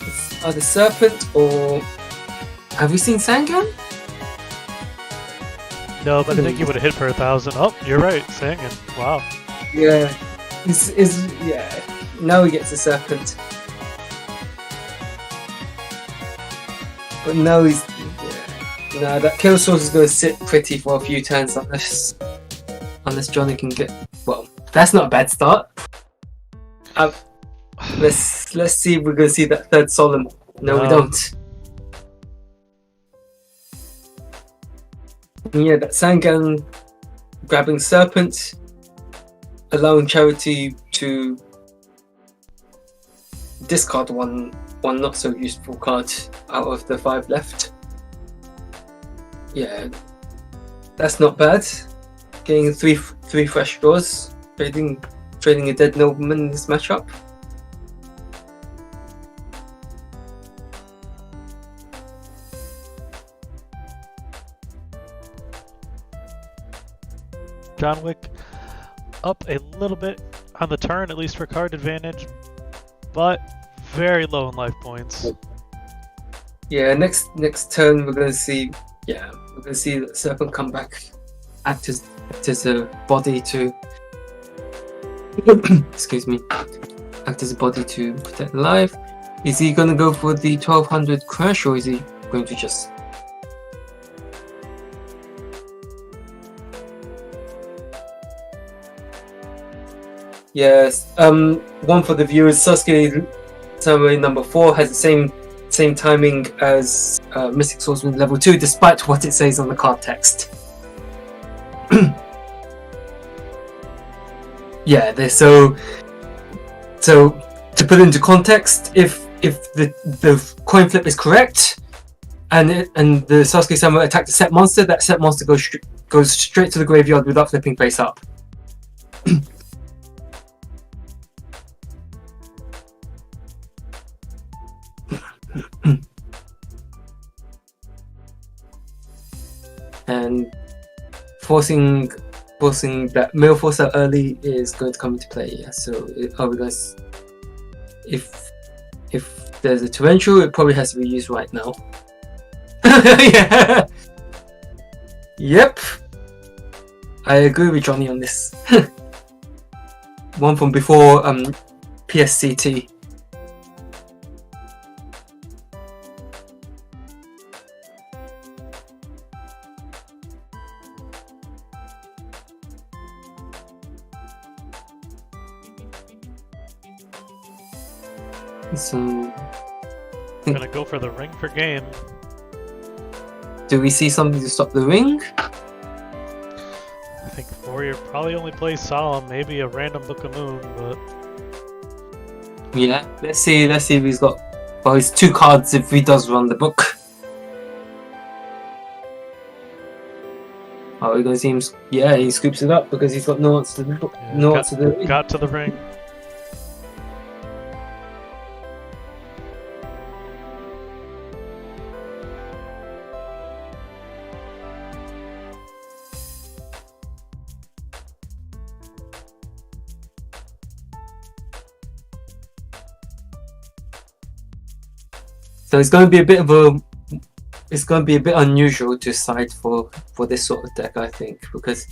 It's either Serpent or. Have we seen Sangan? No, but I think he would have hit for 1,000. Oh, you're right, Sangan. Wow. Yeah. Yeah. Now he gets a Serpent. But now he's. Yeah. Nah, that Kill Source is going to sit pretty for a few turns unless Johnny can get. Well, that's not a bad start. Let's see if we're going to see that third Solemn. No, we don't. Yeah, that Sangan grabbing Serpent, allowing Charity to discard one not so useful card out of the 5 left. Yeah, that's not bad. Getting three fresh draws, trading a dead nobleman in this matchup. John Wick up a little bit on the turn, at least for card advantage, but very low in life points. Yeah, next turn we're gonna see. Yeah, we're gonna see the Serpent come back, act as a body to. Excuse me. Act as a body to protect the life. Is he gonna go for the 1200 crash, or is he going to just? Yes. One for the viewers. Sasuke Samurai number 4 has the same timing as Mystic Swordsman level 2, despite what it says on the card text. Yeah, so to put it into context, if the coin flip is correct, and the Sasuke Samurai attacked the set monster, that set monster goes straight to the graveyard without flipping face up. And forcing that mill force out early is going to come into play. Yeah. So are we guys? If there's a torrential, it probably has to be used right now. Yeah. Yep. I agree with Johnny on this. One from before PSCT. So, I'm gonna go for the ring for game. do we see something to stop the ring? I think Warrior probably only plays Solemn, maybe a random Book of Moon, but Yeah, let's see if he's got, well, it's 2 cards if he does run the book. Are we gonna see him? Yeah, he scoops it up because he's got no answer to the book. yeah, No answer to the ring. got to the ring. So it's going to be a bit unusual to side for this sort of deck, I think, because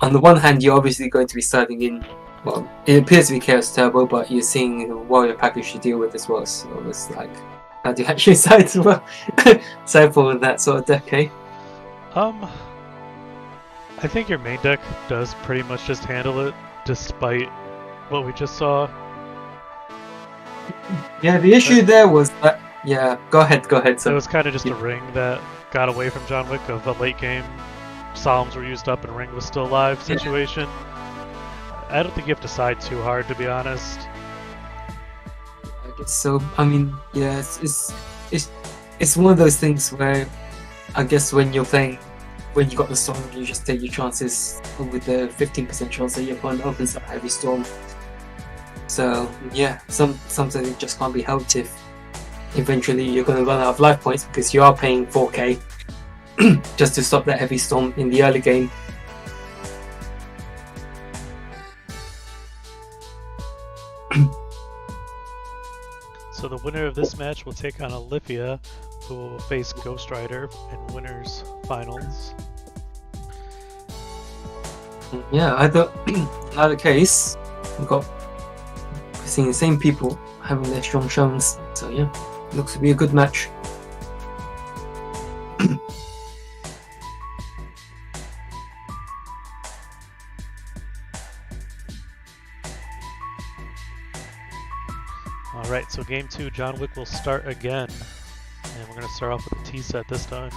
on the one hand you're obviously going to be siding in, well, it appears to be Chaos Turbo, but you're seeing the Warrior package to deal with as well. So it's like, how do you actually side as well? Side for that sort of deck, eh? I think your main deck does pretty much just handle it, despite what we just saw. Yeah, the issue there was that. Yeah, go ahead. So it was kind of just a ring that got away from John Wick of a late game. Solemns were used up and ring was still alive situation. I don't think you have to side too hard, to be honest. I guess so. I mean, yeah, it's one of those things where I guess when you got the storm, you just take your chances with the 15% chance that your opponent opens that heavy storm. So yeah, something that just can't be helped if eventually you're going to run out of life points because you are paying 4k just to stop that heavy storm in the early game. So the winner of this match will take on Olia, who will face Ghost Rider in winners finals. Yeah, either case, we're seeing the same people having their strong showings. So yeah, looks to be a good match. Alright, so game 2, John Wick will start again. And we're going to start off with a T set this time.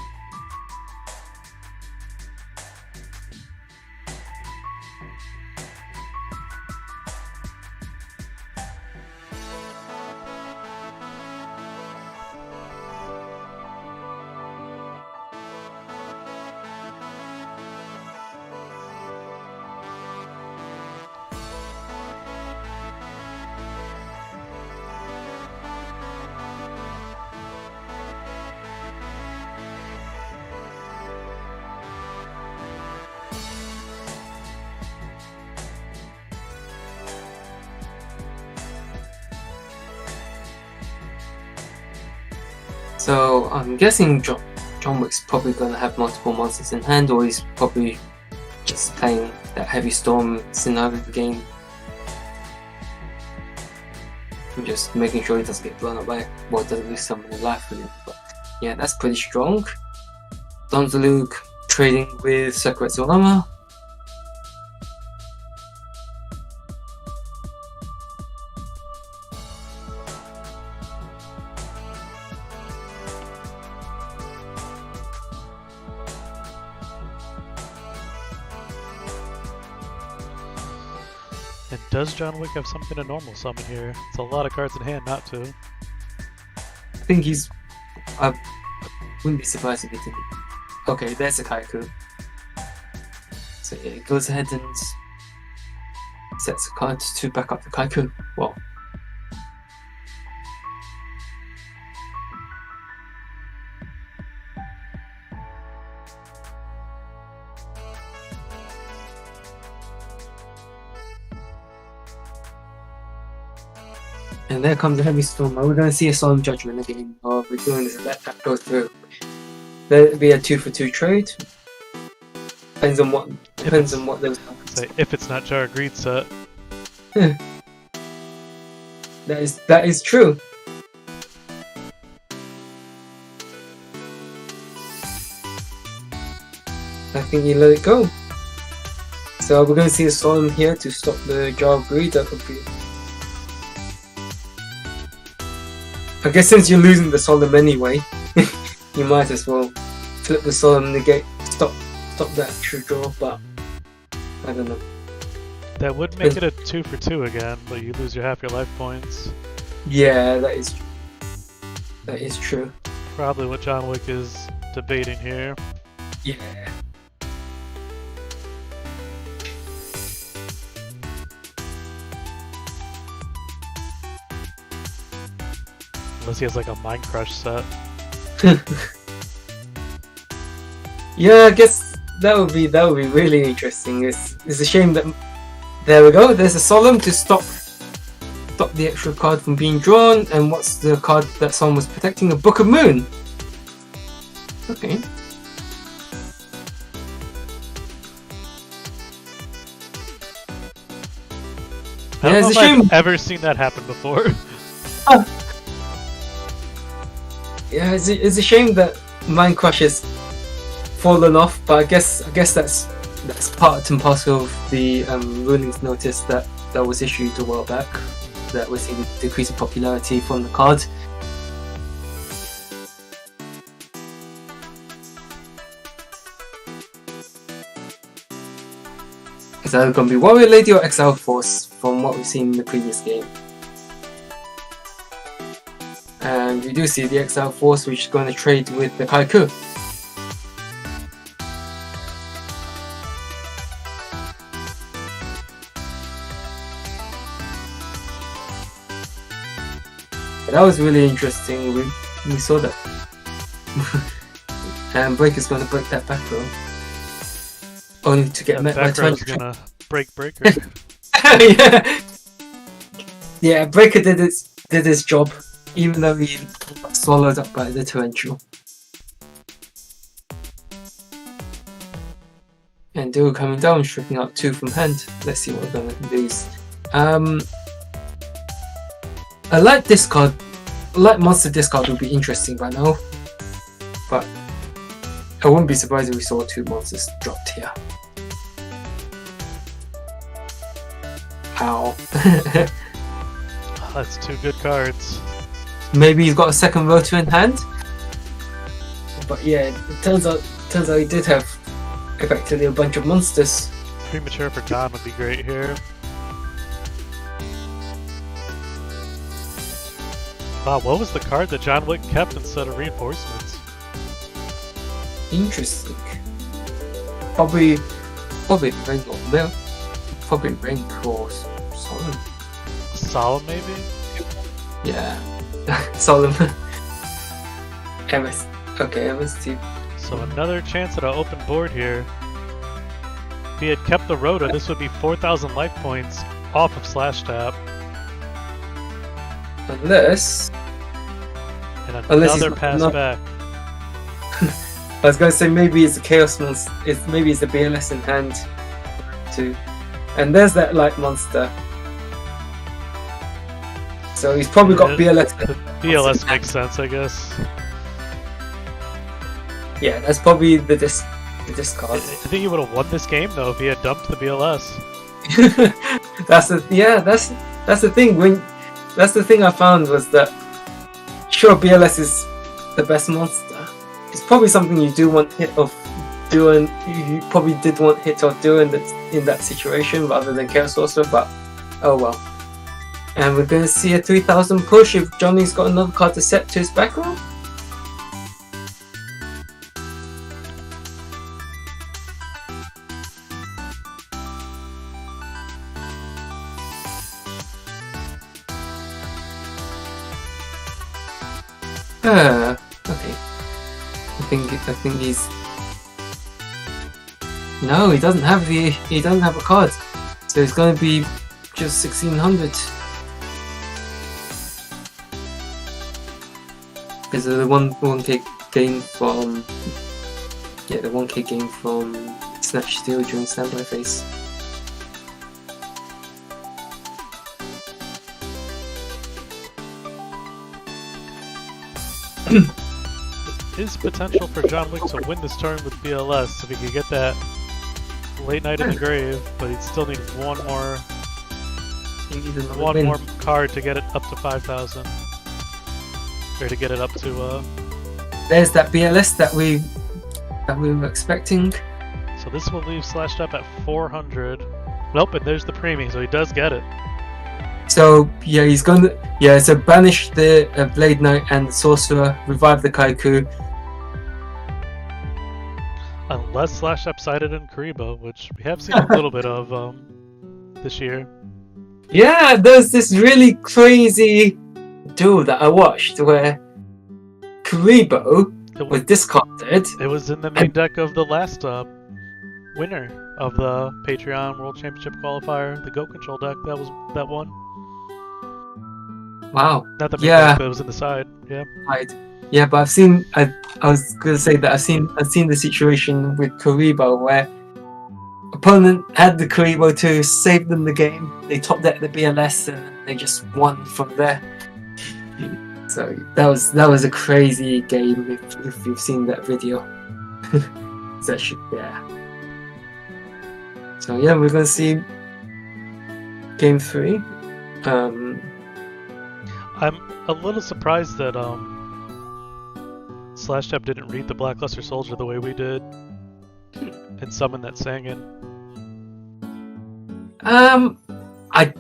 So I'm guessing John Wick's probably going to have multiple monsters in hand, or he's probably just playing that heavy storm scenario of the game. I'm just making sure he doesn't get blown away, or doesn't lose someone in life with him. But yeah, that's pretty strong. Donzalug trading with Sakuretsu Armor. And does John Wick have something to normal summon here? It's a lot of cards in hand not to. I think he's. I wouldn't be surprised if he didn't. Okay, there's a Kaiku. So yeah, he goes ahead and sets a card to back up the Kaiku. Well. And there comes a heavy storm. Are we going to see a solemn judgment again? Or are we doing this? Let that go through. Let it be a 2-for-2 trade. Depends on what. Depends on what those. Say if it's not Jar Greed set. That is true. I think you let it go. So we're going to see a solemn here to stop the Jar of Greed. That would be. I guess since you're losing the solemn anyway, you might as well flip the solemn, negate, stop that extra draw. But I don't know. That would make it a 2-for-2 again, but you lose your half your life points. Yeah, that is true. Probably what John Wick is debating here. Yeah. Unless he has like a Mind Crush set. Yeah, I guess that would be really interesting. It's a shame that there we go. There's a solemn to stop the extra card from being drawn. And what's the card that someone was protecting? A Book of Moon. Okay. I don't know if I've ever seen that happen before. Yeah, it's a shame that Mind Crush has fallen off, but I guess that's part and parcel of the rulings notice that was issued a while back, that we're seeing a decrease in popularity from the card. Is that going to be Warrior Lady or Exile Force from what we've seen in the previous game? And we do see the Exile Force, which is going to trade with the Kaiku. That was really interesting. We saw that. And Breaker's going to break that back row. Only to get met by 20. Gonna break Breaker. Yeah. Yeah, Breaker did his job, even though he got swallowed up by the torrential. And Dingo coming down, stripping out 2 from hand. Let's see what we're gonna lose. I like this card. I like monster discard would be interesting by now, but I wouldn't be surprised if we saw 2 monsters dropped here. Ow. That's 2 good cards. Maybe he's got a second rotor in hand. But yeah, it turns out he did have effectively a bunch of monsters. Premature for Don would be great here. Wow, what was the card that John Wick kept instead of reinforcements? Interesting. Probably Ring or Milk. Probably Ring or Solemn. Solemn, maybe? Yeah. Solemn. MS. Okay, MS2. So another chance at an open board here. If he had kept the Rhoda, this would be 4,000 life points off of Slash Tap. Unless another pass back. I was going to say maybe it's a Chaos Monster. Maybe it's a BLS in hand too. And there's that Light Monster. So he's probably got BLS. BLS makes sense, I guess. Yeah, that's probably the discard. I think he would have won this game though if he had dumped the BLS. That's the thing. That's the thing I found was that sure BLS is the best monster. It's probably something you do want hit of doing. You probably did want hit of doing that in that situation rather than Chaos Sorcerer, but Oh well. And we're going to see a 3000 push if Johnny's got another card to set to his back row. Okay. I think he's. No, he doesn't have a card, so it's going to be just 1600. Because of the 1k gain from the 1k gain from Snatch Steel during standby phase. Is potential for John Wick to win this turn with BLS if he could get that late night in the grave, but he'd still need one more card to get it up to 5,000, or to get it up to. There's that BLS that we were expecting. So this will leave Slashed Up at 400. Nope, and there's the premium, so he does get it. So yeah, he's gonna so banish the Blade Knight and the Sorcerer, revive the Kaiku. Unless Slash Upsided in Karibo, which we have seen a little bit of this year. Yeah, there's this really crazy duel that I watched where Karibo was discarded. It was in the main deck of the last winner of the Patreon World Championship Qualifier, the Go Control deck. That one. Wow. Not the main deck, but it was in the side. Yeah. Right. Yeah, but I was gonna say that I've seen the situation with Karibo where opponent had the Karibo to save them the game. They top decked the BLS and they just won from there. So that was a crazy game if you've seen that video. So yeah, we're gonna see game 3. I'm a little surprised that Slash Tab didn't read the Blackluster Soldier the way we did and summon that Sangin. I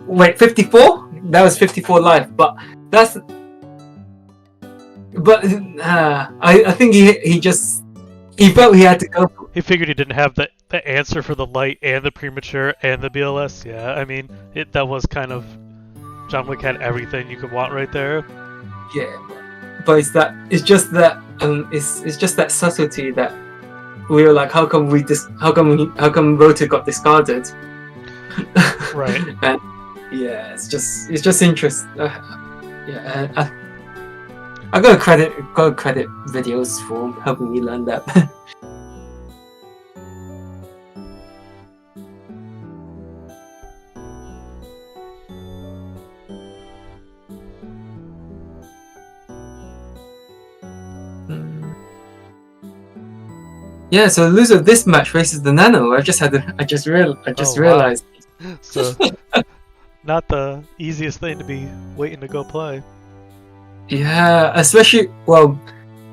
wait 54. That was 54 live, but that's. But I think he felt he had to go. He figured he didn't have the answer for the light and the premature and the BLS. Yeah, I mean that was kind of. John Wick had everything you could want right there. Yeah, but it's just that subtlety that we were like, how come Rota got discarded? Right. And yeah, it's just interesting. I gotta credit videos for helping me learn that. Yeah, so the loser of this match faces the Nano. I just realized. So, not the easiest thing to be waiting to go play. Yeah, especially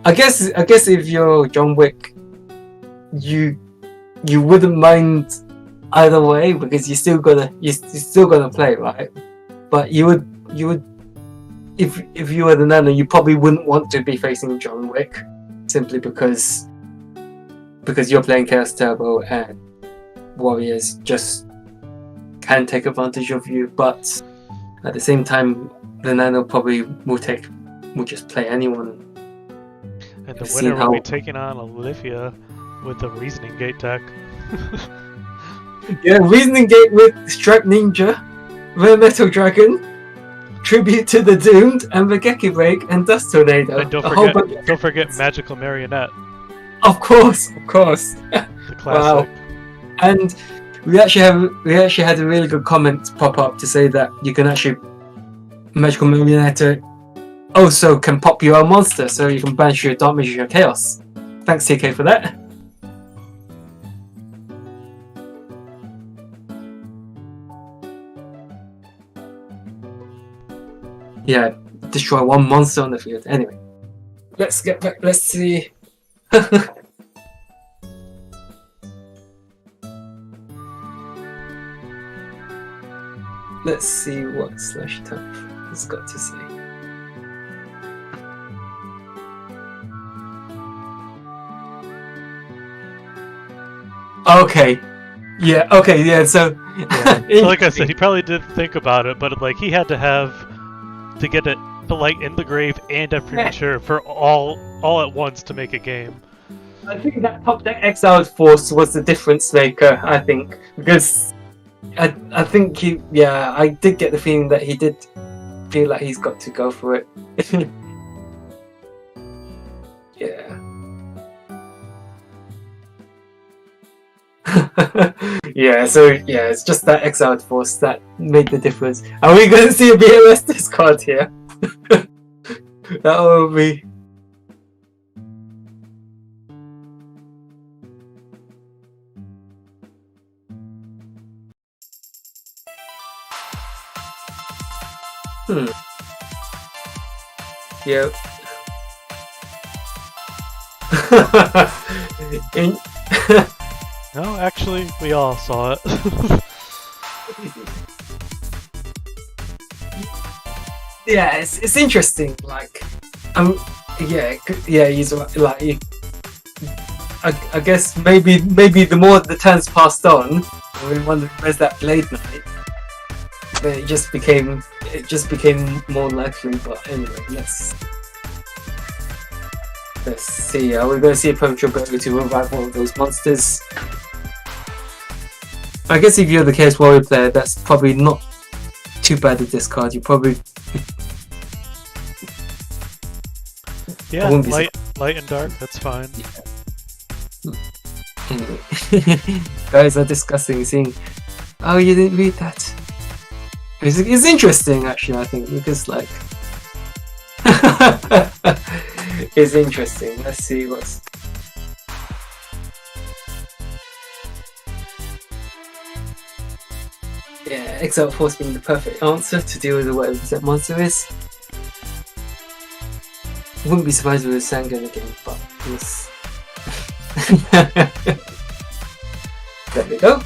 I guess if you're John Wick, you wouldn't mind either way because you're still gonna play, right? But you would if you were the Nano, you probably wouldn't want to be facing John Wick simply because you're playing Chaos Turbo and Warriors just can take advantage of you, but at the same time the Nano probably will just play anyone. And the winner will be taking on Olivia with the Reasoning Gate deck. Yeah, Reasoning Gate with Stripe Ninja, Rare Metal Dragon, Tribute to the Doomed, and Regeki Break and Dust Tornado. And don't forget Magical Marionette. Of course. The classic. Wow. And we actually had a really good comment pop up to say that you can actually Magical Marionette also can pop your own monster, so you can banish your Dark Magician Chaos. Thanks TK for that. Yeah, destroy one monster on the field. Anyway, let's get back. Let's see. Let's see what Slash Top has got to say. Okay. Yeah, okay, yeah, so... Yeah. So like I said, he probably did think about it, but like he had to have to get it to light in the grave and at premature for all at once to make a game. I think that top deck exiled force was the difference maker, I think. Because I think I did get the feeling that he did feel like he's got to go for it. Yeah. Yeah, so yeah, it's just that exiled force that made the difference. Are we going to see a BLS discard here? That will be... Yep. No, actually, we all saw it. Yeah, it's interesting. Like, he's like, I guess maybe the more the turns passed on, we wondered where's that Blade Knight. Then it just became more likely. But anyway, let's see. Are we going to see a Poacher go to revive one of those monsters? I guess if you're the Chaos Warrior player, that's probably not too bad a discard. You probably light and dark. That's fine. Anyway, guys are discussing, saying, "Oh, you didn't read that." It's interesting, actually. I think because like, it's interesting. Let's see what's. Yeah, Exile Force being the perfect answer to deal with whatever that monster is. Wouldn't be surprised with a Sangan again, but yes. There we go.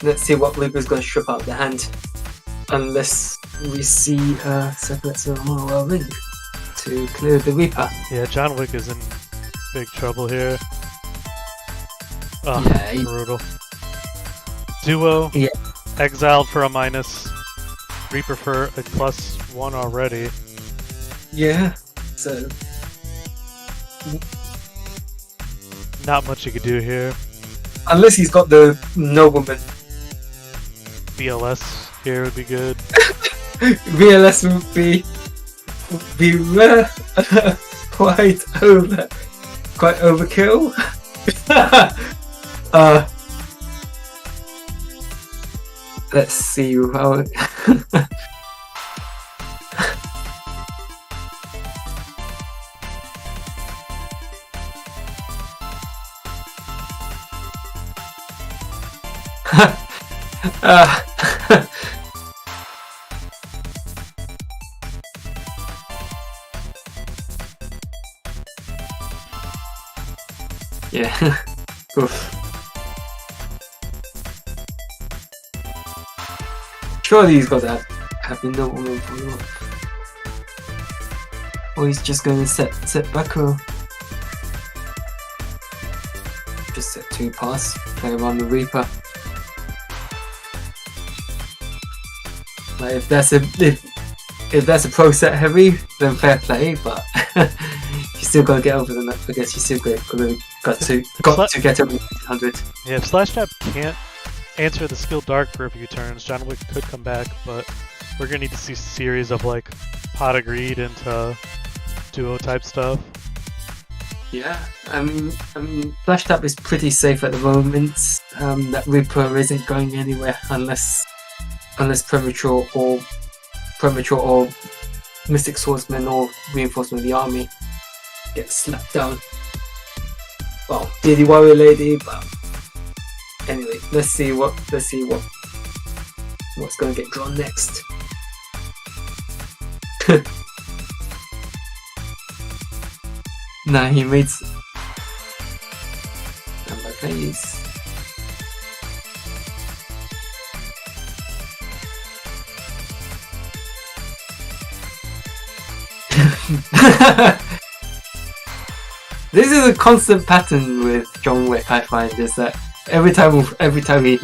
Let's see what Luca's going to strip out the hand. Unless we see Circlets of Moral Ring to clear the Reaper. Yeah, John Wick is in big trouble here. Oh, yeah, brutal. Duo, yeah. Exiled for a minus, Reaper for a +1 already. Yeah, so... Not much you could do here. Unless he's got the Nobleman. BLS here would be good. BLS would be quite overkill. Let's see how. Yeah. Oof. Surely he's got to have the Nobleman for you. Or he's just going to set back or just set 2 pass, play around the Reaper. Like if that's a pro set heavy, then fair play, but you still gotta get over them. I guess you still got to get over 100. Yeah, if Slash Jab can't answer the skill Dark for a few turns, John Wick could come back, but we're gonna need to see a series of like Pot of Greed into duo type stuff. Yeah, Flash Tap is pretty safe at the moment. That Reaper isn't going anywhere unless premature or Mystic Swordsman or Reinforcement of the Army gets slapped down. Well, Diddy Warrior Lady, but anyway, let's see what's going to get drawn next. Nah, he made number please. This is a constant pattern with John Wick. I find is that every time he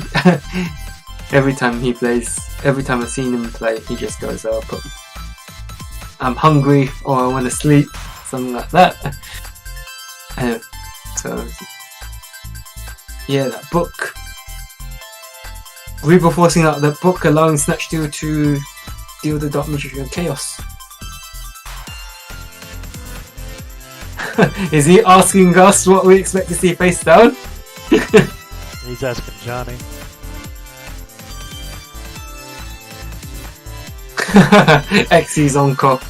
plays, every time I've seen him play, he just goes, "Oh, I'm hungry," or "I want to sleep," something like that. So yeah, that book. Reaper forcing out that book, allowing Snatch Steel to deal the Dark Magician of Chaos. Is he asking us what we expect to see face down? He's asking Johnny. Xy's encore.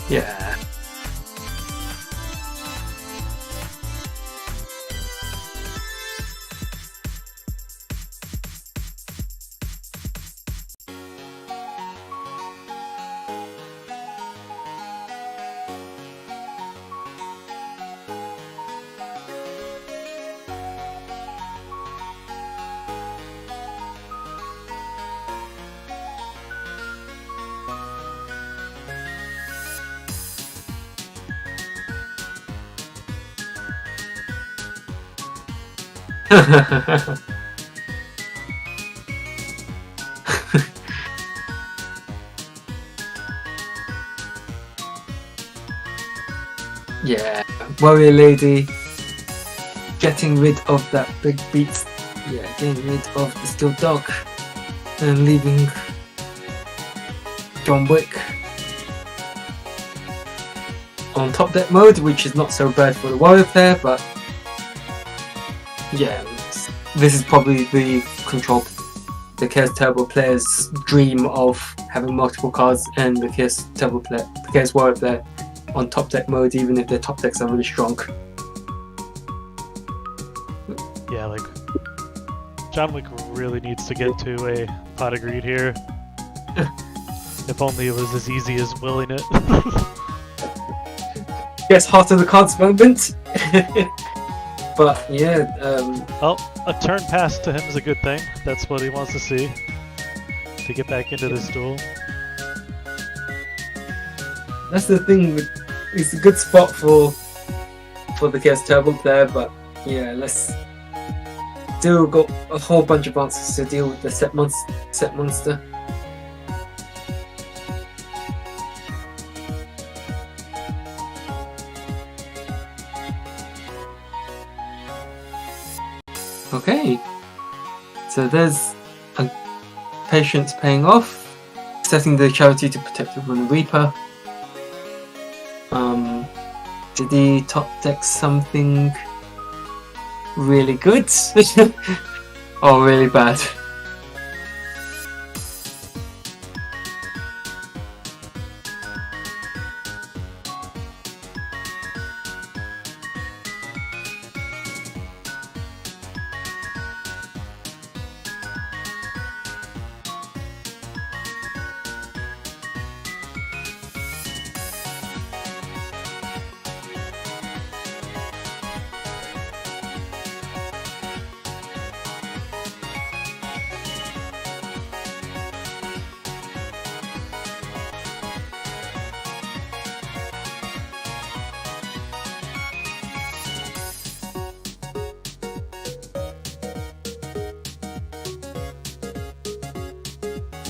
Yeah. Yeah, Warrior Lady getting rid of that big beast. Yeah, getting rid of the Steel Dog and leaving John Wick on top deck mode, which is not so bad for the Warrior player, but yeah, this is probably the Chaos Turbo player's dream of having multiple cards and the Chaos Warrior player on top deck mode, even if their top decks are really strong. Yeah, like John Wick really needs to get to a pot of greed here. If only it was as easy as willing it. Yes, heart of the cards moment. But yeah, oh, a turn pass to him is a good thing. That's what he wants to see. To get back into this duel. That's the thing. It's a good spot for the Chaos Turbo player, but yeah, let's still got a whole bunch of answers to deal with the set monster. Okay, so there's a patience paying off, setting the charity to protect the Rune Reaper. Did he top deck something really good or really bad?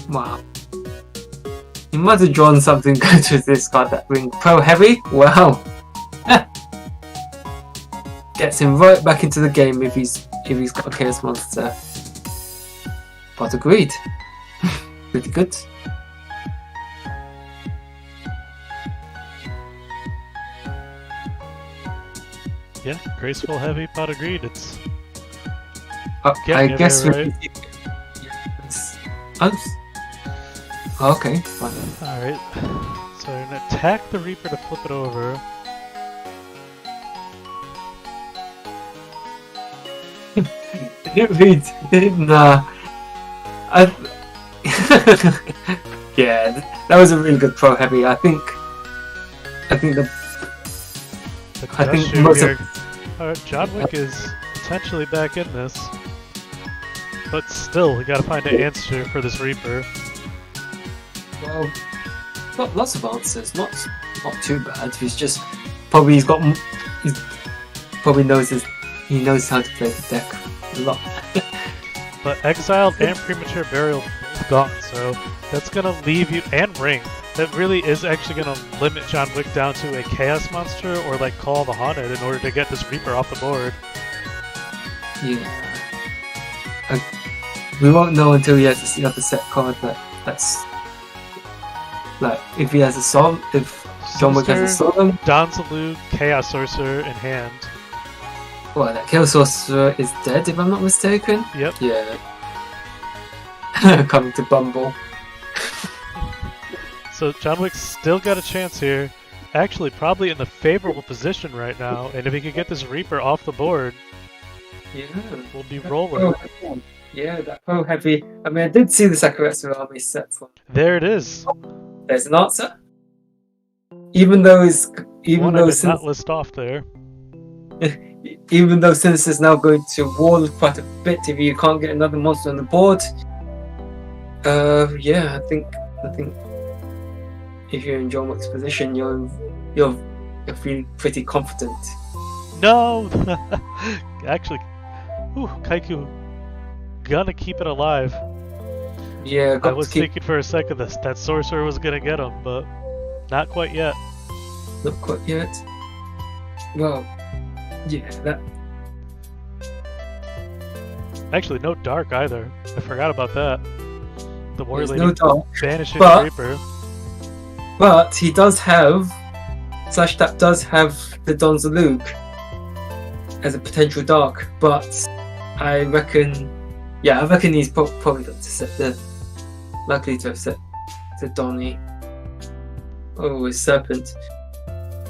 Wow. He might have drawn something good with this card, that ring. Pro Heavy? Wow. Gets him right back into the game if he's got a Chaos Monster. But agreed. pretty good. Yeah, graceful, heavy, pot of greed. It's I getting you guess there, right? Okay, fine. Alright, so we're gonna attack the Reaper to flip it over. Nah. Yeah, that was a really good pro heavy. I think the But I does think shoot most here. of Alright, John Wick is potentially back in this. But still, we gotta find an answer for this Reaper. well, got lots of answers. Not too bad. He's probably he knows how to play the deck a lot. But Exiled and Premature Burial both gone, so that's gonna leave you, and Ring. That really is actually gonna limit John Wick down to a Chaos Monster or like Call the Haunted in order to get this Reaper off the board. Yeah. We won't know until he has the other set card that's like if he has a soul, if John Wick has a soul. Donzalu, Chaos Sorcerer in hand. Well, that Chaos Sorcerer is dead if I'm not mistaken. Yep. Yeah. Coming to Bumble. So John Wick's still got a chance here. Actually, probably in the favorable position right now. And if he could get this Reaper off the board, Yeah. we'll be rolling. Yeah, that pro heavy. I mean, I did see the Sakuretsu army set for. There it is. There's an answer. Even though One I did not list off there. even though Sinister is now going to wall quite a bit if you can't get another monster on the board. Yeah, I think if you're in John Wick's position, you're feeling pretty confident. No! Actually, Kaiku gonna keep it alive. Yeah, I was thinking for a second that Sorcerer was gonna get him, but not quite yet. Not quite yet. Well, yeah, that. Actually, no Dark either. I forgot about that. The Warrior There's Lady no dark, banishing but- the Reaper. But he does have That does have the Donzaluke as a potential dark, but I reckon he's probably got to set likely to have set the Donny. Oh, his Serpent.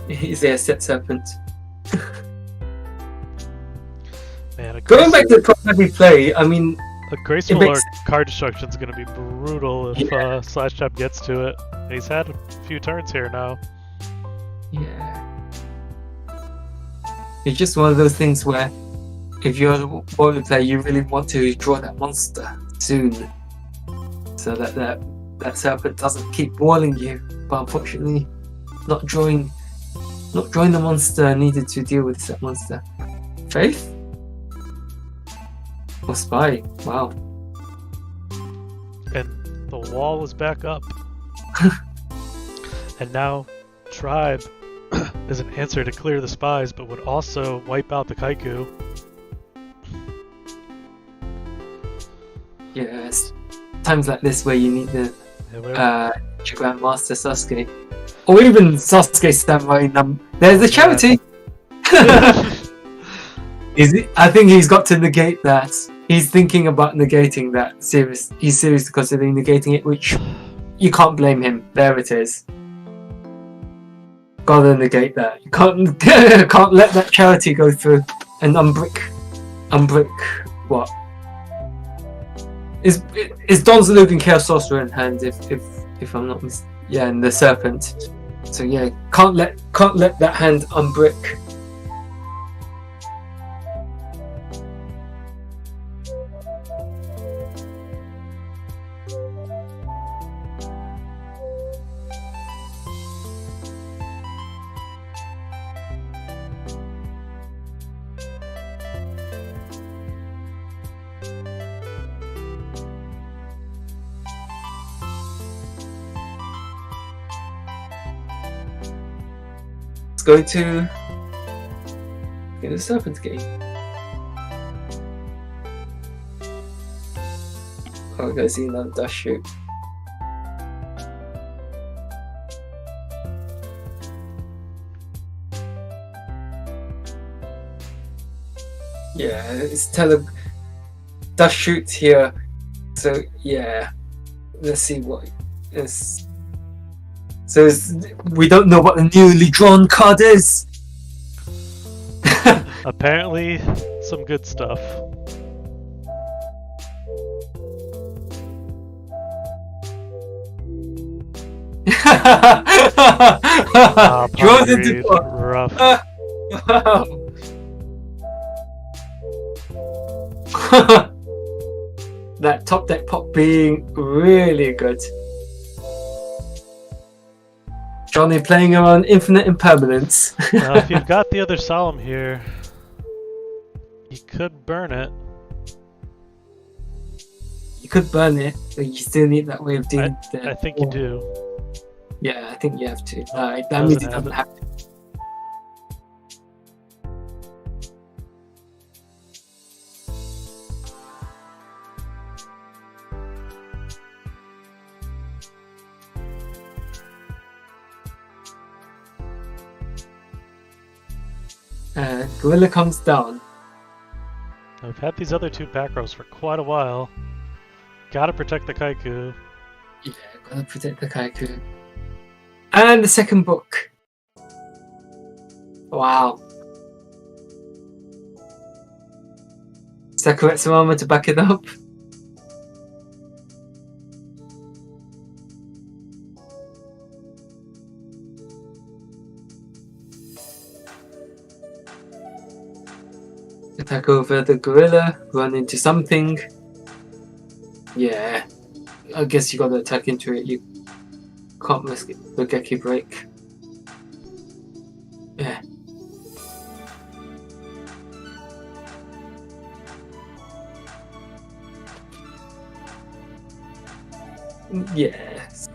He's a set Serpent. Man, Going back to the heavy play, I mean, a Graceful or card destruction is going to be brutal if Slash Chop gets to it. He's had a few turns here now. yeah. It's just one of those things where if you're the warrior player, you really want to draw that monster soon, so that Serpent doesn't keep walling you. But unfortunately, not drawing the monster needed to deal with that monster. Faith? Or Spy? Wow. And the wall is back up. And now Tribe is an answer to clear the spies, but would also wipe out the Kaiku. Yes. Times like this where you need the Grandmaster Sasuke. Or even Sasuke Samurai There's a charity! I think he's got to negate that. He's thinking about negating that. He's seriously considering negating it, which you can't blame him. There it is. Gotta negate that. You can't can't let that charity go through and unbrick what? Is Donzaluke and Chaos Sorcerer in hand if I'm not yeah, and the Serpent. So yeah, can't let that hand unbrick. Go to the Serpent game. Oh, we're gonna see another dash shoot. Yeah, it's does shoot here. So yeah, let's see what is. So we don't know what the newly drawn card is. Apparently, some good stuff. Ah, Draws Poppy into Reed, four. rough. That top deck pop being really good. Johnny playing around infinite impermanence. Now, if you've got the other Solemn here, you could burn it. You could burn it, but you still need that way of doing I think you do. Yeah, I think you have to. That Doesn't means it have doesn't it. have to. Gorilla comes down. I've had these other two back rows for quite a while. Gotta protect the Kaiku. Yeah, gotta protect the Kaiku. And the second book. Wow. Sakuretsu armor to back it up. Attack over the gorilla, run into something. Yeah. I guess you gotta attack into it. You can't risk it. The Geki break. Yeah. Yes.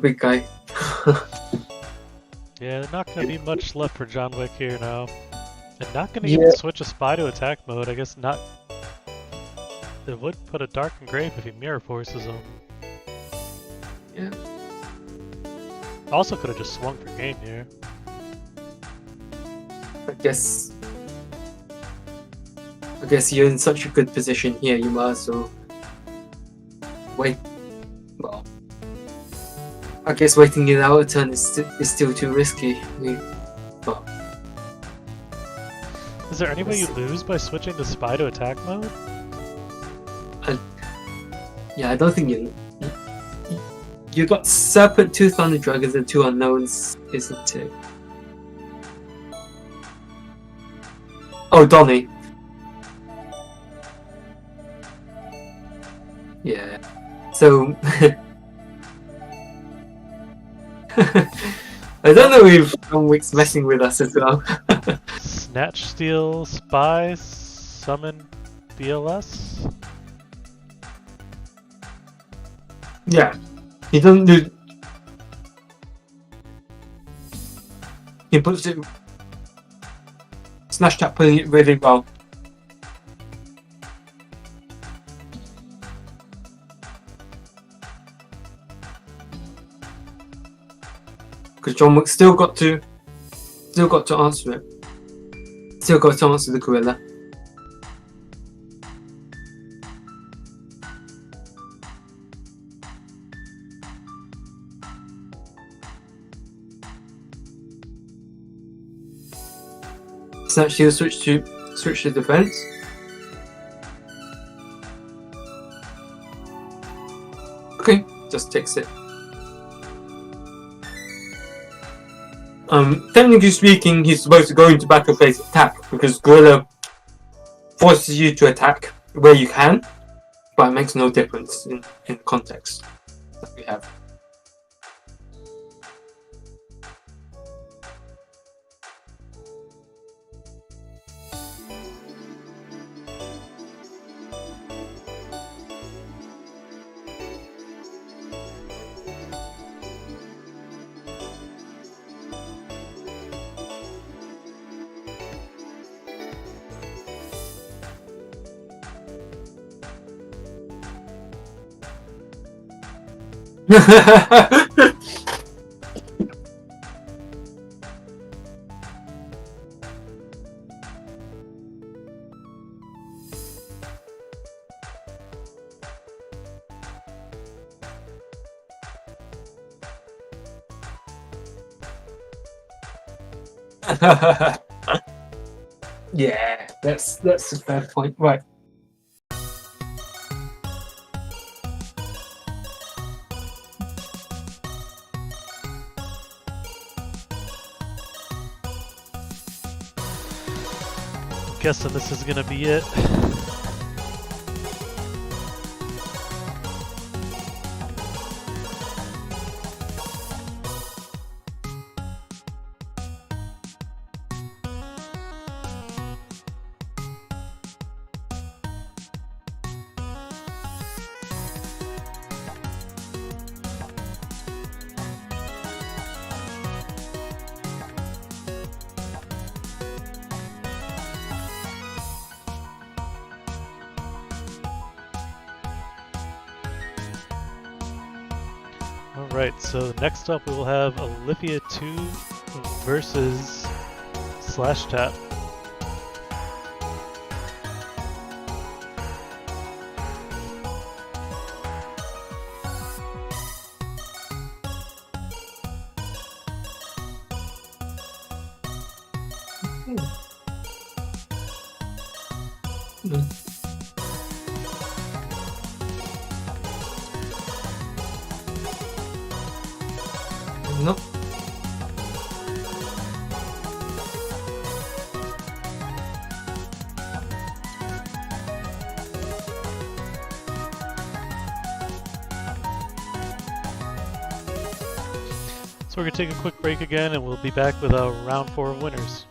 Big guy. Yeah, not gonna be much left for John Wick here now. And not gonna get to switch a spy to attack mode, I guess not. It would put a Dark Engrave if he mirror forces him. Yeah. Also could have just swung for game here. I guess you're in such a good position here, you might as well wait. Well, I guess waiting it out a turn is still too risky. Well, Is there any way you lose by switching the spy to attack mode? yeah, I don't think you got Serpent Tooth on the Dragons and two unknowns, isn't it? Oh, Donnie. Yeah. So I don't know if John Wick's messing with us as well. Snatch, Steal, Spy, Summon, BLS? Yeah. He doesn't do. He puts it. Snatch Tap putting it really well. Because John Wick still got to answer it. Still got to answer the gorilla. Snatch Shield switch to defense. Okay, just takes it. Technically speaking, he's supposed to go into battle phase attack because Gorilla forces you to attack where you can, but it makes no difference in context that we have. Yeah, that's a fair point. Right. Guessing this is gonna be it. Alright, so next up we will have Olivia 2 versus Slash Tap. Nope. So we're going to take a quick break again and we'll be back with a round 4 of winners.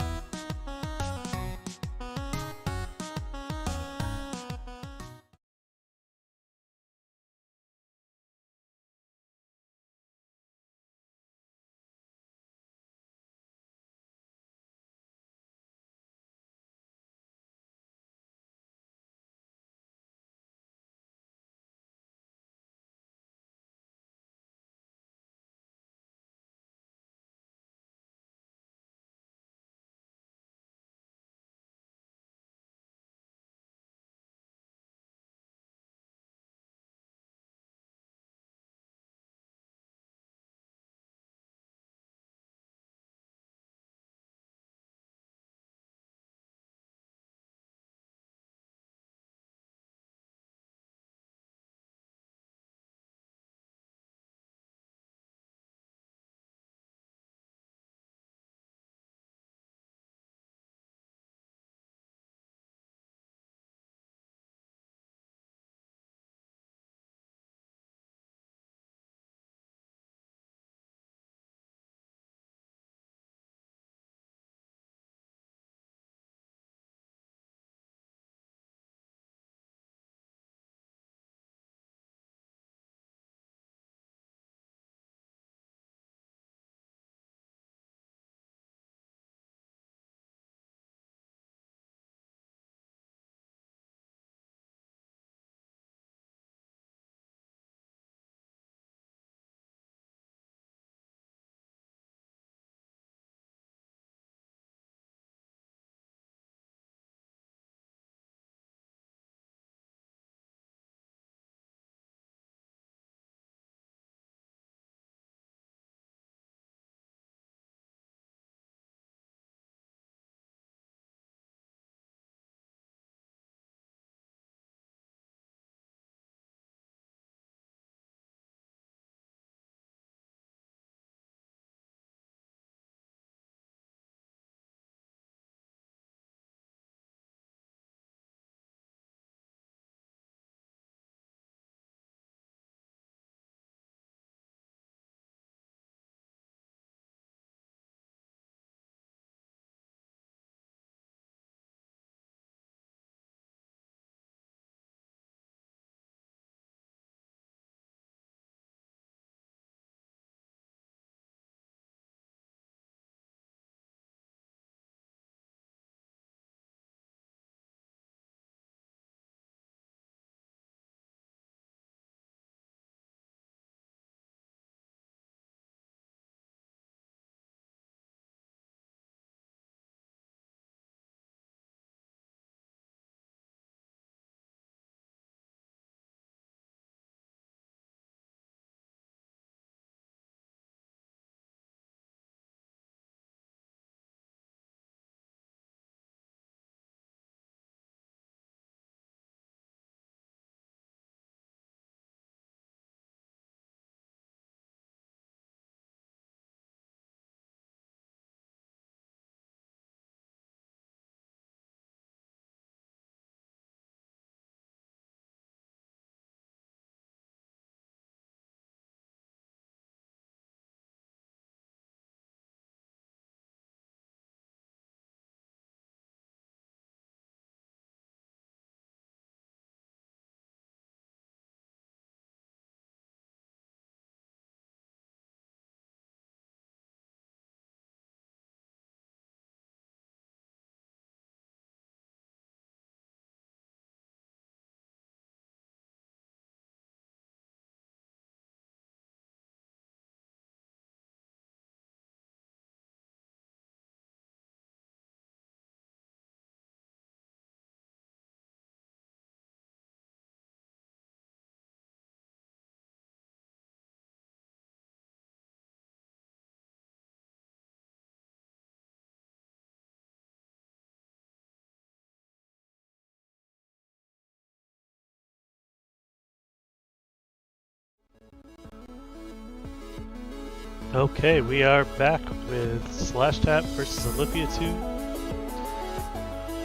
Okay, we are back with Slash Tap versus Olivia 2.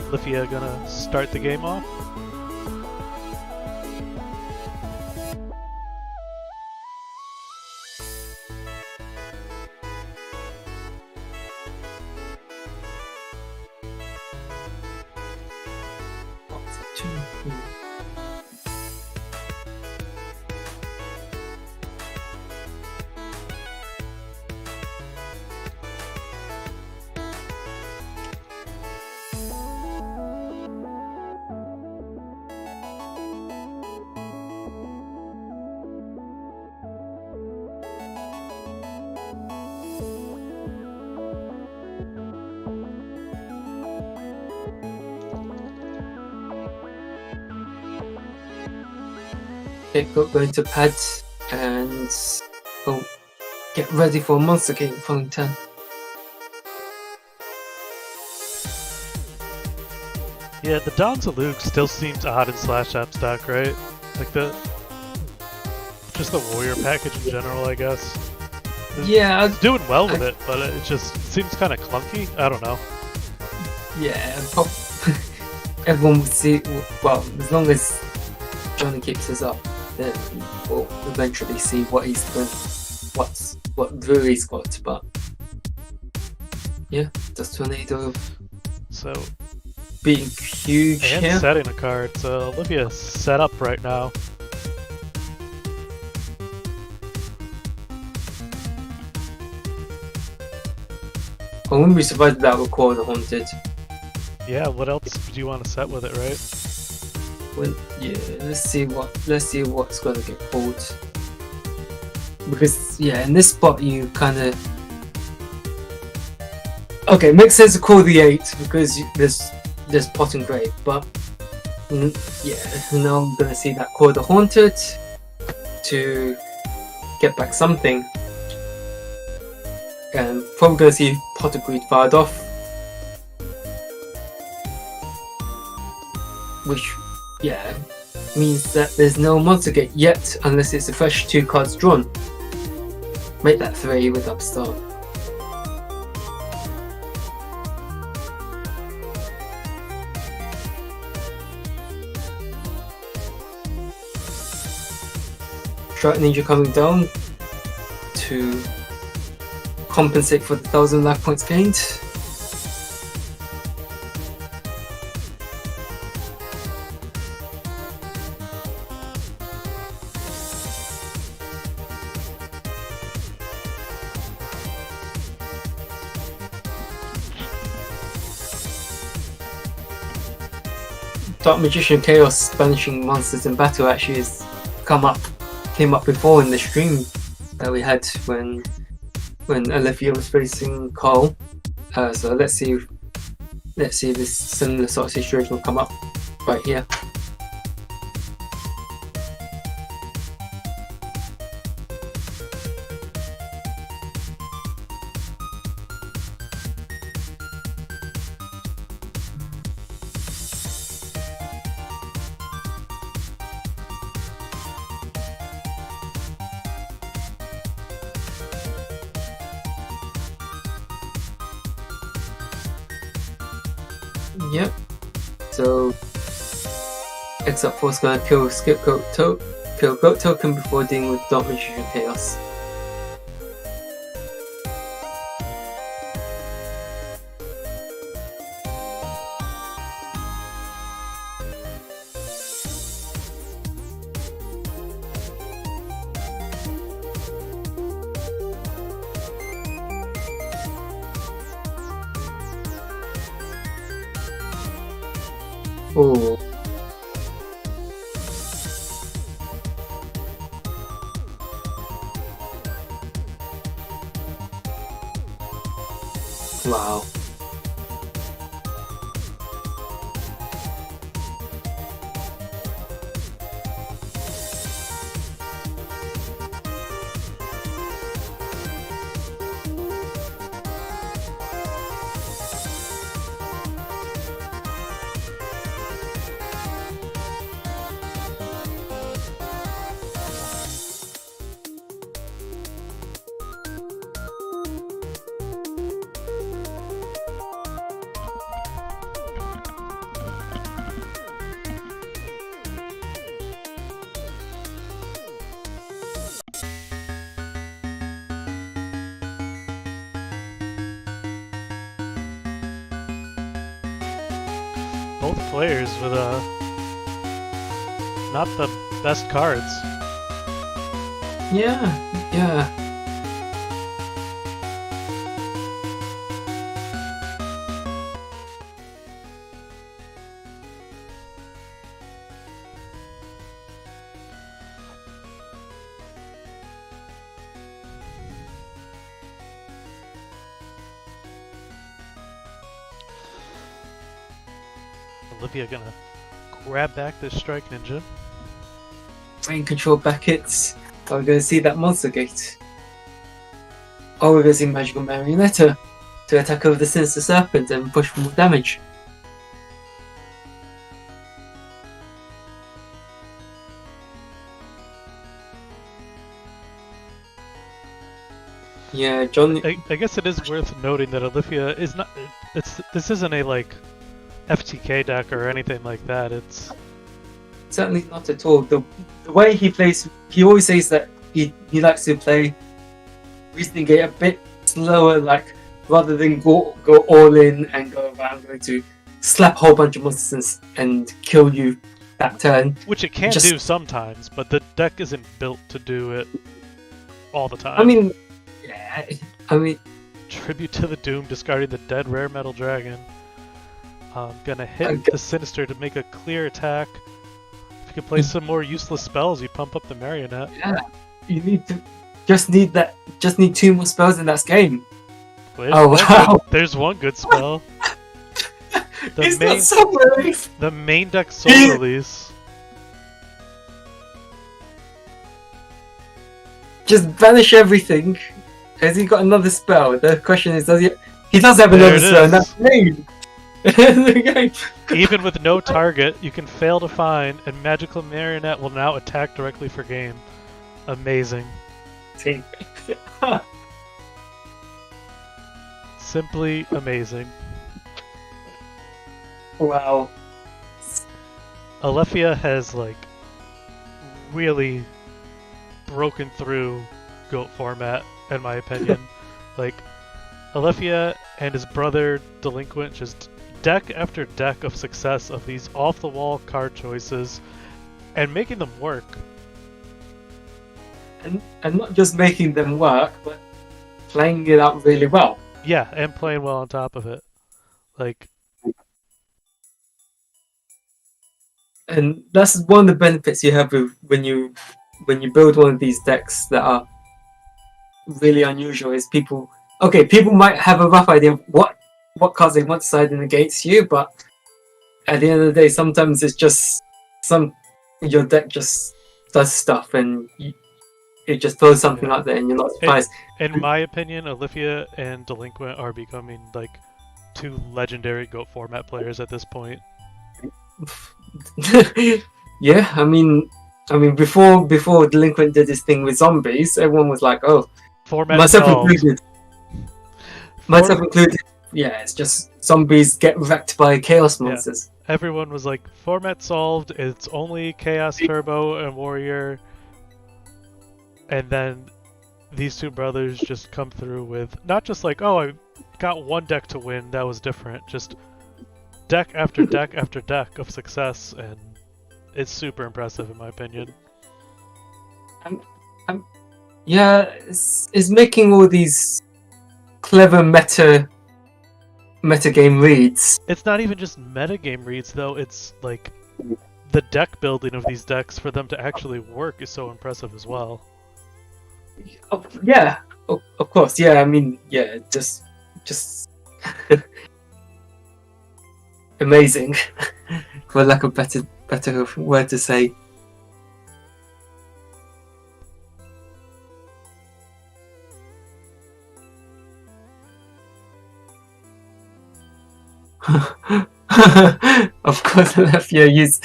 Olivia gonna start the game off. Okay, going to pad and get ready for monster game following turn. Yeah, the Dom to Luke still seems odd in Slash Tap's deck, right? Like just the warrior package in general, I guess. Yeah, It's doing well with it, but it just seems kind of clunky. I don't know. yeah. Everyone will see. Well, as long as Johnny keeps us up, then we'll eventually see what he's doing, what Drew he's got. But yeah, does Tornado So being huge and here? setting a card. So Olivia's set up right now. I wouldn't be surprised if that would call the Haunted. Yeah, what else do you want to set with it, right? Well, yeah, let's see what's gonna get pulled. Because yeah, in this spot you kind of okay. Makes sense to call the 8 because there's pot and grave, but yeah, now I'm gonna see that call the Haunted to get back something, and probably gonna see pot of greed fired off, which yeah means that there's no monster gate yet unless it's a fresh 2 cards drawn. Make that 3 with Upstart. Strike Ninja coming down to compensate for the 1000 life points gained. Dark Magician Chaos banishing monsters in battle actually has came up before in the stream that we had when Olivia was facing Carl. So let's see if this similar sort of situation will come up right here. Yep. So Exile Force gonna kill Goat Token before dealing with Dark Magician Chaos. Oh. Wow. both players with not the best cards. Yeah. Olivia gonna grab back this Strike Ninja. Brain control Beckett. Are we going to see that Monster Gate? Or we're going to see Magical Marionetta to attack over the Sinister Serpent and push for more damage. Yeah, John. I guess it is worth noting that Olivia is not. This isn't a like FTK deck or anything like that. It's Certainly not at all. The way he plays, he always says that he likes to play Reasoning Gate a bit slower, like rather than go all in and go, I'm going to slap a whole bunch of monsters and kill you that turn. which it can do sometimes, but the deck isn't built to do it all the time. I mean, yeah, Tribute to the Doom, discarding the dead rare metal dragon. Gonna hit Okay. the Sinister to make a clear attack. If you can play some more useless spells, you pump up the Marionette. yeah, you need to just need 2 more spells in that game. There's one good spell. He's got Soul Relief. The main deck Soul Release. Just banish everything. Has he got another spell? The question is, does he? He does have There another it spell. And is. that's main. Okay. Even with no target, you can fail to find, and Magical Marionette will now attack directly for game. Amazing. Simply amazing. Wow. Alefia has like really broken through GOAT format, in my opinion. Like Alefia and his brother Delinquent, just deck after deck of success of these off-the-wall card choices and making them work. And not just making them work, but playing it out really well. Yeah, and playing well on top of it. Like, And that's one of the benefits you have when you build one of these decks that are really unusual. Is people might have a rough idea of what cards they want to side in against you, but at the end of the day, sometimes it's just your deck just does stuff and it just throws something out there and you're not surprised. in my opinion, Alefia and Delinquent are becoming like 2 legendary GOAT format players at this point. Yeah, I mean, before Delinquent did this thing with zombies, everyone was like, "Oh, Format myself solved. included." Myself included. Yeah, it's just zombies get wrecked by chaos monsters. Everyone was like, format solved, it's only Chaos Turbo and Warrior. And then these 2 brothers just come through with not just like, oh, I got one deck to win, that was different. Just deck after deck after deck of success, and it's super impressive in my opinion. Yeah, it's making all these clever meta game reads. It's not even just metagame reads though, it's like the deck building of these decks for them to actually work is so impressive as well. Yeah, of course. Yeah, I mean, yeah, just amazing, for lack of better word to say. Of course, Alefia used.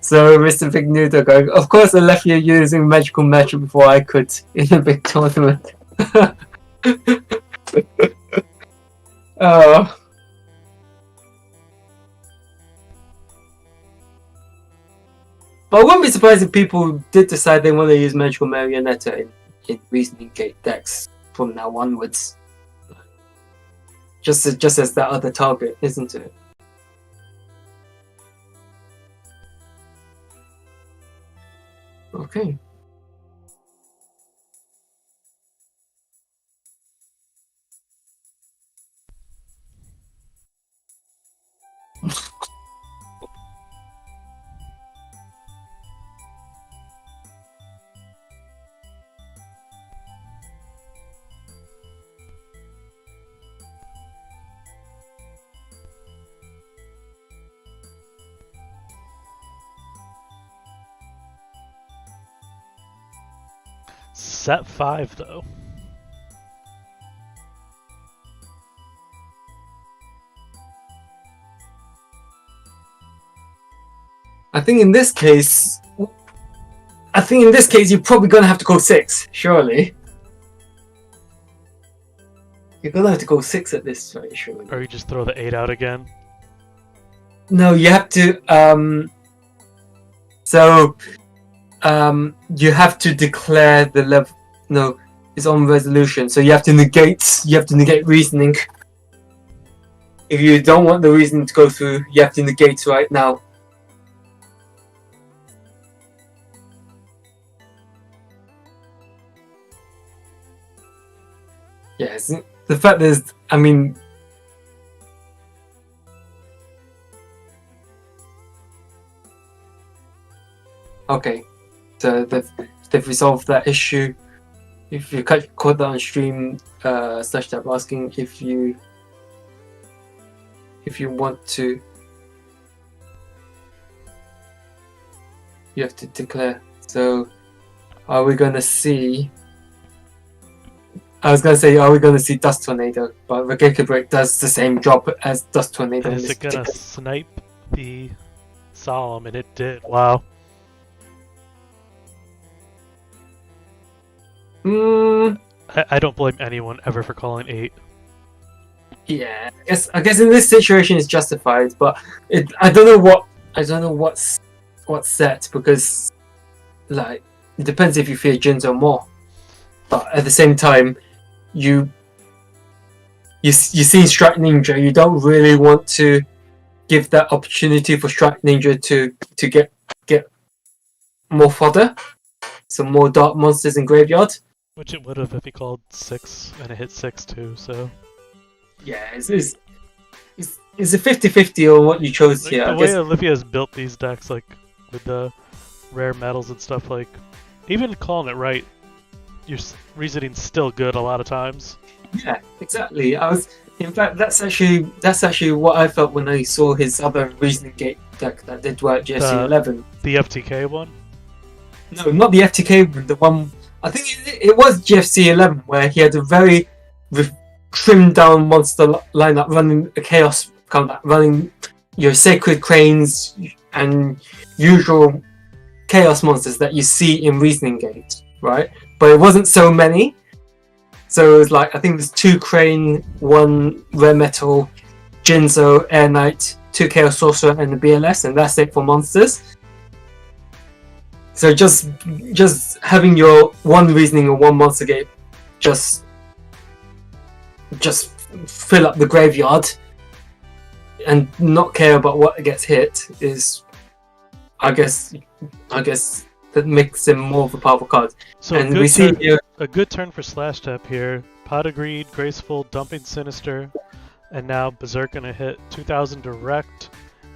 So, Mr. Big Noodle going, of course, Alefia using magical magic before I could in a big tournament. Oh. But I wouldn't be surprised if people did decide they want to use Magical Marionetta in Reasoning Gate decks from now onwards. Just as that other target, isn't it? Okay. Set 5 though. I think in this case, you're probably gonna have to go 6. Surely, you're gonna have to go 6 at this rate. Surely. Or you just throw the 8 out again. No, you have to. You have to declare the level. No, it's on resolution. So you have to negate. You have to negate reasoning. If you don't want the reasoning to go through, you have to negate right now. Yes, the fact is, I mean. Okay, so they've resolved that issue. If you caught that on stream, /tab asking if you want to, you have to declare. So, are we gonna see? I was gonna say, are we gonna see Dust Tornado? But Regeki Break does the same job as Dust Tornado. And is it gonna snipe the Solemn? And it did. Wow. I don't blame anyone ever for calling 8. Yeah, I guess in this situation it's justified, but I don't know what's set, because like it depends if you fear Jins or more. But at the same time, you see Strike Ninja, you don't really want to give that opportunity for Strike Ninja to get more fodder, some more dark monsters in graveyard. Which it would have if he called 6 and it hit 6 too, so. Yeah, it's a 50-50 on what you chose Like, here. the way Olivia's built these decks, like with the rare metals and stuff, like even calling it right, your reasoning's still good a lot of times. Yeah, exactly. In fact, that's actually what I felt when I saw his other reasoning gate deck that did work GFC 11. The FTK one? No, not the FTK one. The one, I think it was GFC 11, where he had a very trimmed down monster lineup, running a chaos combat, running your sacred cranes and usual chaos monsters that you see in reasoning gate, right? But it wasn't so many. So it was like, I think there's 2 crane, 1 rare metal, Jinzo, Air Knight, 2 chaos sorcerer, and the BLS, and that's it for monsters. So just having your 1 reasoning and 1 monster gate, just fill up the graveyard and not care about what gets hit is, I guess that makes him more of a powerful card. So and we see here a good turn for /tab here. Pot of Greed, Graceful, Dumping Sinister, and now Berserk gonna hit 2000 direct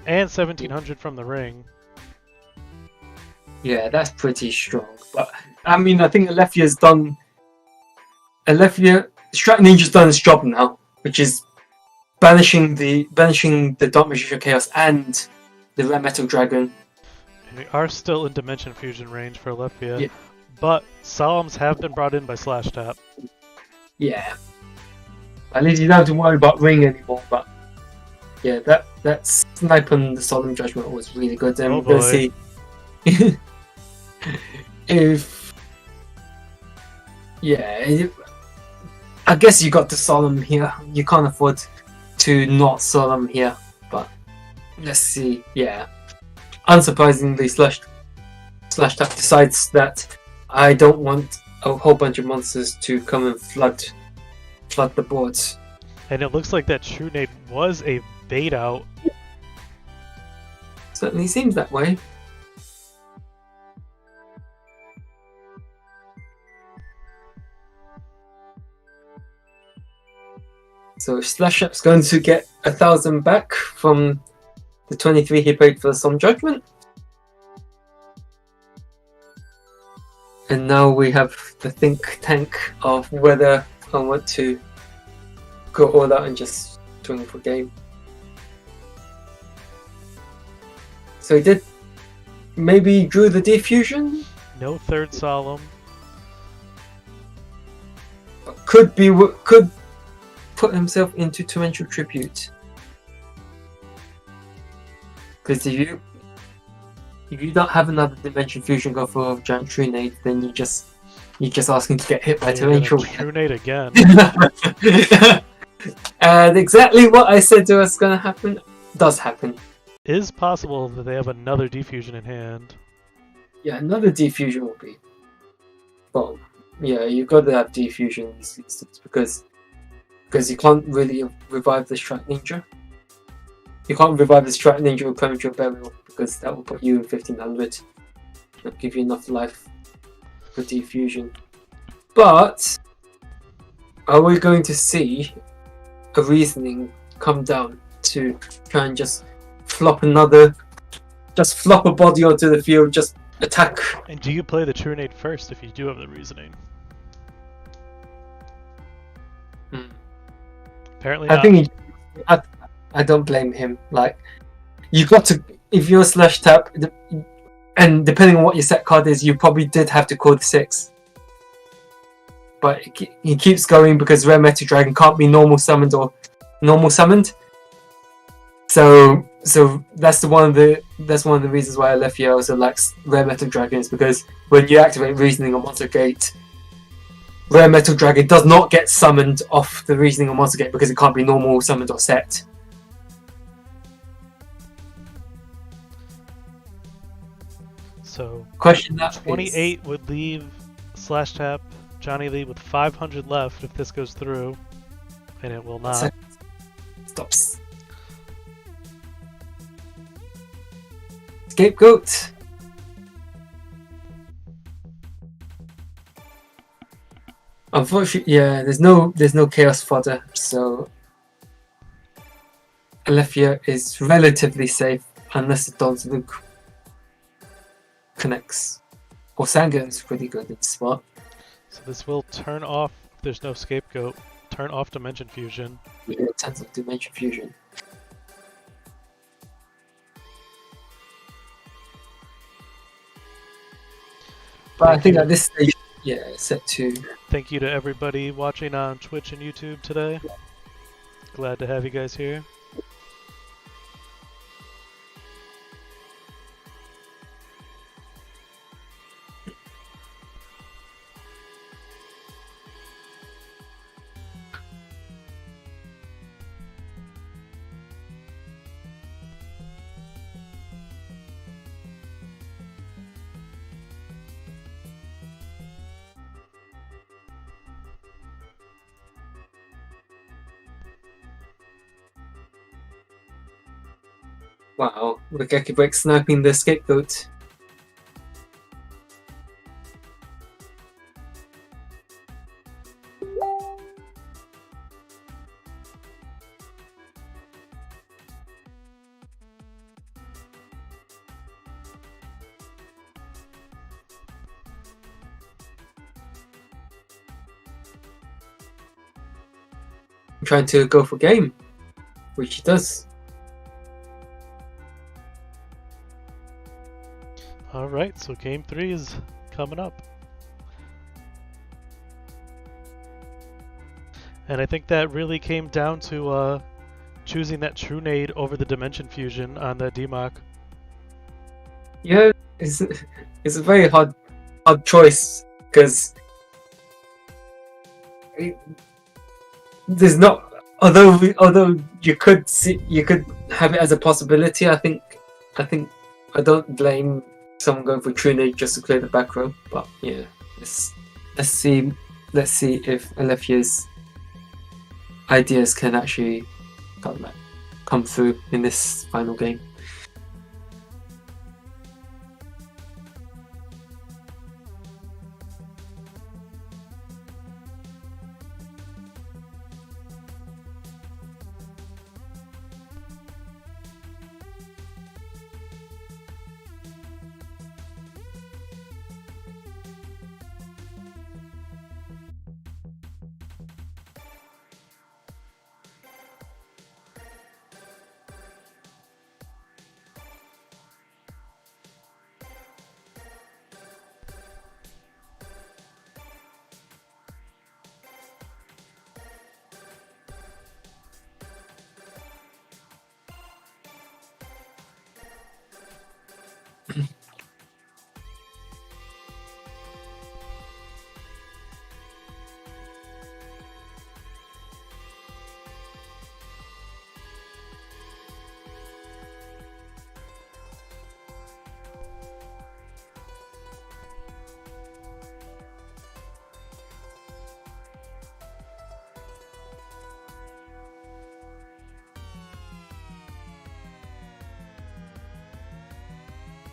and 1700 from the ring. Yeah, that's pretty strong. But I mean, I think Strike Ninja's done its job now, which is banishing the Dark Magician Chaos and the Red Metal Dragon. And we are still in Dimension Fusion range for Alephia, yeah. But Solemns have been brought in by /tab. Yeah. At least you don't have to worry about ring anymore. But yeah, that snipe on the Solemn Judgment was really good. And we're gonna see if I guess you got the Solemn here. You can't afford to not Solemn here. But let's see. Yeah. Unsurprisingly, /tab decides that I don't want a whole bunch of monsters to come and flood the boards. And it looks like that True Nade was a bait out. Certainly seems that way. So Slash Up's going to get 1,000 back from the 23 he paid for some judgment. And now we have the think tank of whether I want to go all out and just swing for game. So he did. Maybe he drew the diffusion. No third solemn. Could put himself into torrential tribute. Because if you don't have another dimension fusion go for giant Trunade, then you're just asking to get hit by torrential. Trunade again. And exactly what I said was going to happen does happen. Is possible that they have another defusion in hand. Yeah, another defusion will be. Well, yeah, you've got to have defusion in this instance because you can't really revive the Strike Ninja. You can't revive the Strike Ninja with Premature Burial because that will put you in 1500. It'll give you enough life for defusion. But are we going to see a reasoning come down to try and just flop a body onto the field, just attack? And do you play the Trunade first if you do have the reasoning? Apparently not. I think I don't blame him. Like, you got to, if you're Slash Tap, and depending on what your set card is, you probably did have to call the 6. But he keeps going because Rare Metal Dragon can't be normal summoned or normal summoned. So that's one of the reasons why Alethea also likes Rare Metal Dragons, because when you activate Reasoning on Monster Gate, Rare Metal Dragon does not get summoned off the Reasoning on Monster Gate because it can't be normal summoned or set. So Question that 28 would leave Slash Tap Johnny Lee with 500 left if this goes through, and it will not. Stops. Scapegoat. Unfortunately, yeah, there's no chaos fodder, so Alethea is relatively safe unless the Don's Luke connects. Or Sanguine's pretty good in the spot. So this will turn off, if there's no scapegoat, turn off Dimension Fusion. Yeah, it turns off Dimension Fusion. But I think at this stage, yeah, it's set to. Thank you to everybody watching on Twitch and YouTube today. Glad to have you guys here. Wow, Wick Break sniping the scapegoat. Trying to go for game, which he does. Alright, so game 3 is coming up. And I think that really came down to choosing that Trunade over the Dimension Fusion on that DMOC. Yeah, it's a very hard choice because there's not. Although you could have it as a possibility. I don't blame someone going for Trunade just to clear the back row. But yeah, let's see if Alethea's ideas can actually come through in this final game.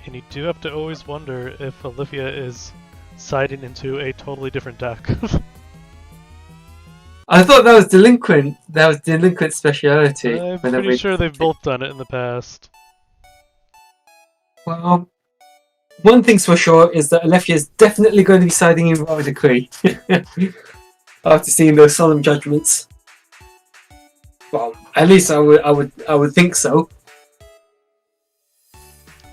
And you do have to always wonder if Olivia is siding into a totally different deck. I thought that was delinquent. That was delinquent speciality. I'm whenever pretty it- sure they've both done it in the past. Well, one thing's for sure is that Alethea is definitely going to be siding in Royal Decree after seeing those solemn judgments. Well, at least I would think so.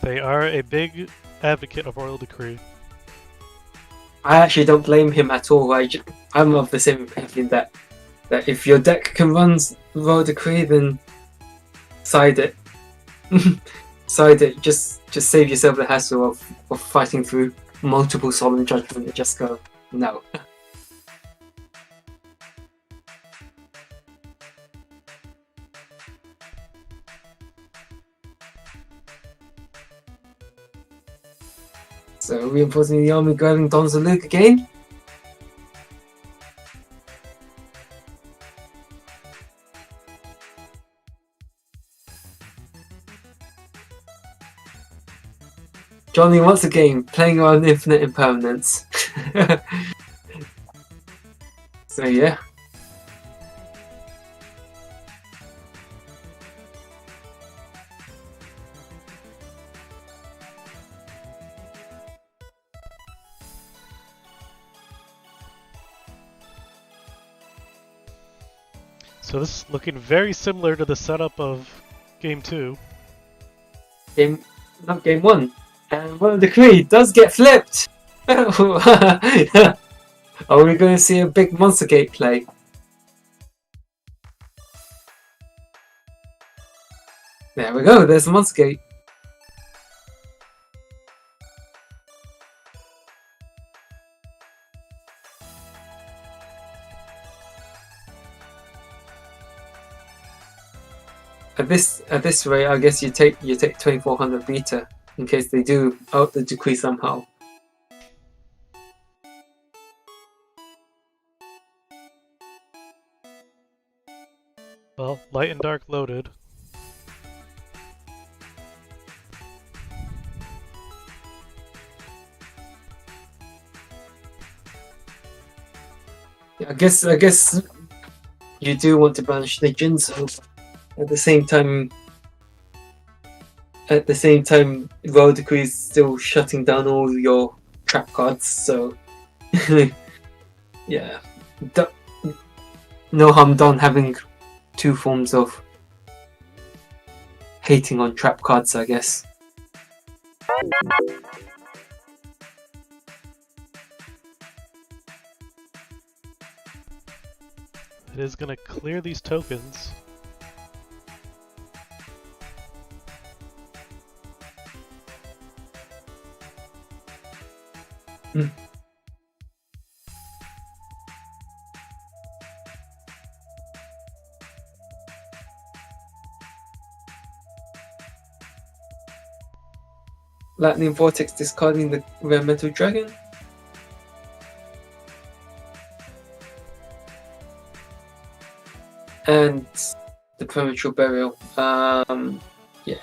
They are a big advocate of Royal Decree. I actually don't blame him at all. I'm of the same opinion that if your deck can run Royal Decree, then side it. Side it. Just save yourself the hassle of fighting through multiple solemn judgment and just go no. So reinforcing the army, grabbing Donza Luke again. Johnny once again playing around infinite impermanence. So yeah. So this is looking very similar to the setup of Game 2. Not game 1. And Royal Decree does get flipped! Are we going to see a big Monster Gate play? There we go, there's a Monster Gate. At this rate, I guess you take 2400 beta in case they do out the decree somehow. Well, light and dark loaded. Yeah, I guess you do want to banish the Jinzo. At the same time, Royal Decree is still shutting down all your trap cards, so yeah, no harm done having two forms of hating on trap cards, I guess. It is going to clear these tokens. Lightning Vortex discarding the Rare Metal Dragon. And the Premature Burial. Yeah.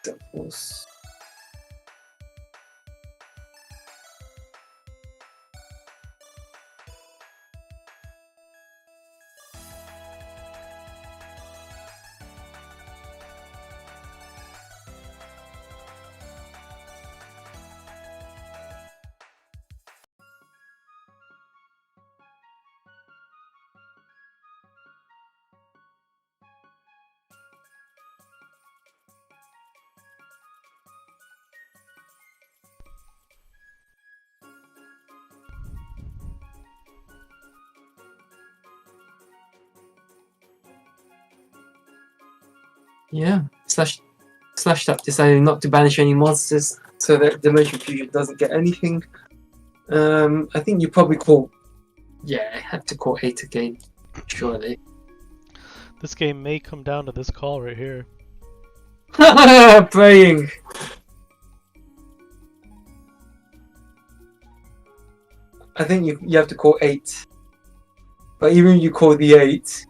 Of course. Yeah, Slash Tap deciding not to banish any monsters so that Dimension Fusion doesn't get anything. I think you probably call. Yeah, I had to call 8 again, surely. This game may come down to this call right here. Praying. I think you have to call 8. But even if you call the 8.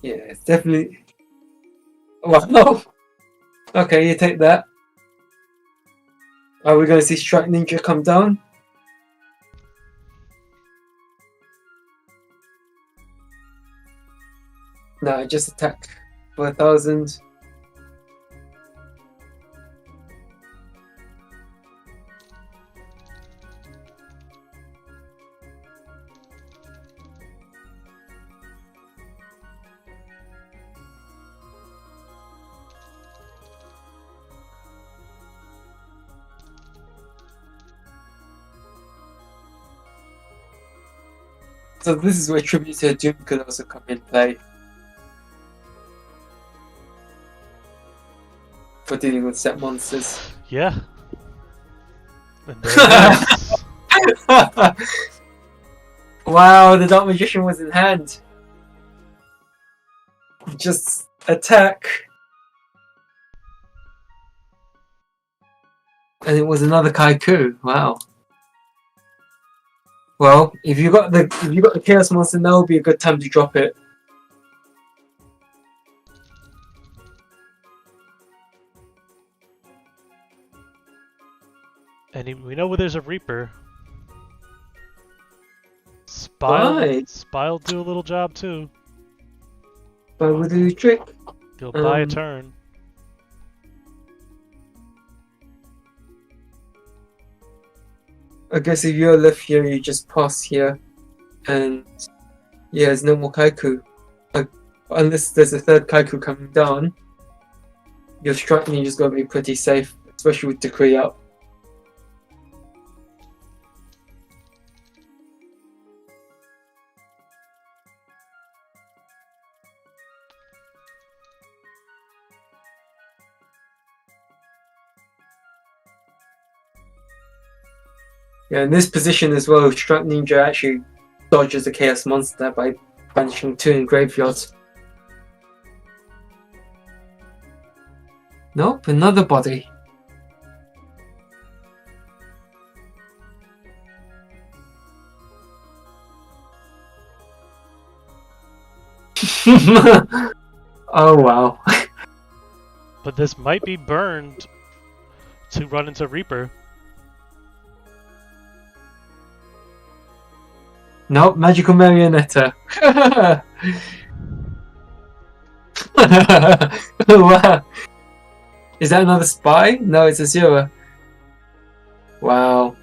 Yeah, it's definitely. Wow. Okay, you take that. Are we going to see Strike Ninja come down? No, just attack for 1,000. So this is where Tribute to Doom could also come in play. For dealing with set monsters. Yeah. And there it is. Wow, the Dark Magician was in hand. Just attack. And it was another Kaiku. Wow. Well, if you got the Chaos Monster, now would be a good time to drop it. And we know where there's a Reaper. Why? Spy'll do a little job too. But with the trick. He'll buy a turn. I guess if you're left here, you just pass here, and yeah, there's no more Kaiku. Unless there's a third Kaiku coming down, your Strike Ninja's gotta be pretty safe, especially with Decree up. Yeah, in this position as well, Strike Ninja actually dodges the Chaos Monster by banishing 2 in Graveyard. Nope, another body. Oh wow. But this might be burned to run into Reaper. Nope, Magical Marionetta. Wow. Is that another spy? No, it's a 0. Wow.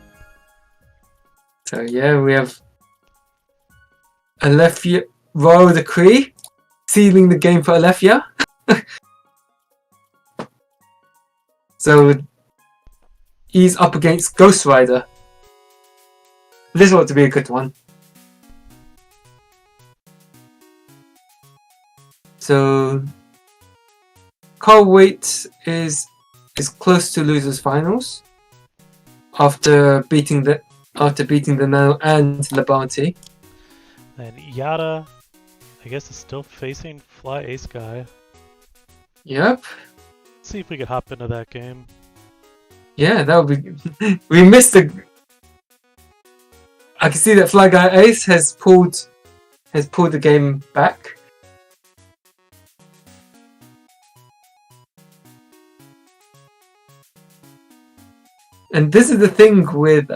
So yeah, we have Alethea Royal Decree sealing the game for Alethea. So he's up against Ghost Rider. This ought to be a good one. So Carl Waite is close to losers finals after beating the Nano and the Bounty. And Yata, I guess, is still facing Fly Ace Guy. Yep. Let's see if we could hop into that game. Yeah, that would be. We missed the. I can see that Fly Guy Ace has pulled the game back. And this is the thing with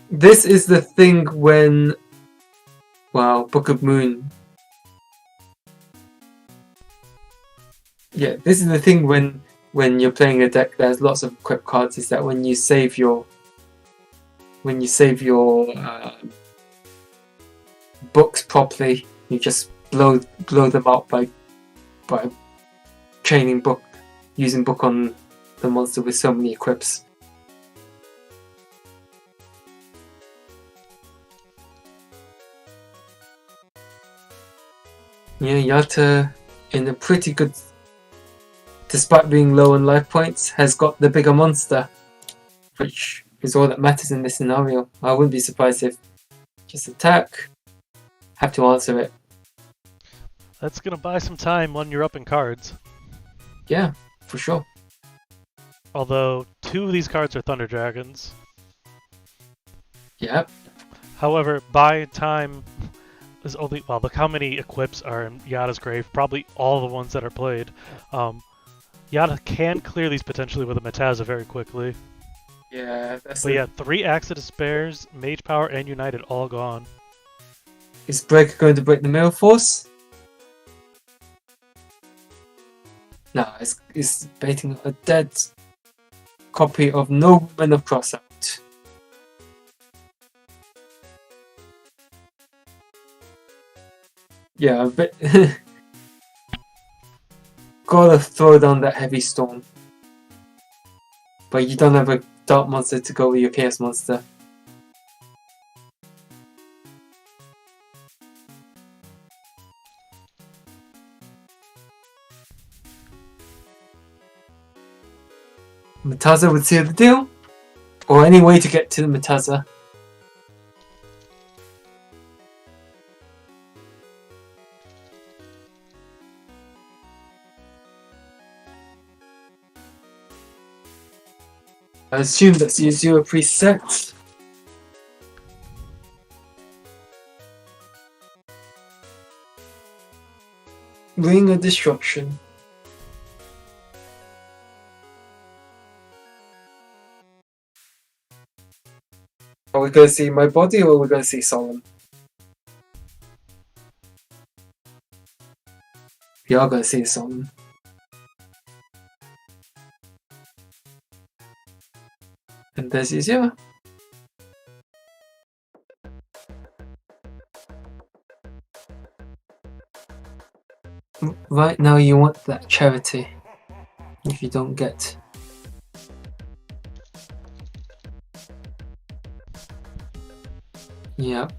this is the thing when, wow, Book of Moon. Yeah, this is the thing when you're playing a deck that has lots of equip cards, is that when you save your books properly, you just blow them up by chaining book, using book on the monster with so many equips. Yeah, Yata in a pretty good, despite being low on life points, has got the bigger monster, which is all that matters in this scenario. I wouldn't be surprised if just attack, have to answer it. That's gonna buy some time when you're up in cards. Yeah, for sure. Although 2 of these cards are Thunder Dragons. Yep. However, buy time is only, well, look how many equips are in Yata's grave. Probably all the ones that are played. Yata can clear these potentially with a Metaza very quickly. Yeah, that's But yeah, 3 Acts of Despairs, Mage Power, and United all gone. Is Breaker going to break the Mirror Force? No, it's baiting a dead copy of Nobleman of Crossout. Yeah, but gotta throw down that heavy storm. But you don't have a dark monster to go with your chaos monster. Metaza would seal the deal, or any way to get to the Metaza. I assume that's your 0 preset. Ring of Destruction. Are we going to see my body or are we going to see Solemn? We are going to see Solemn. And there's your 0. Right now you want that charity. If you don't get. Yep.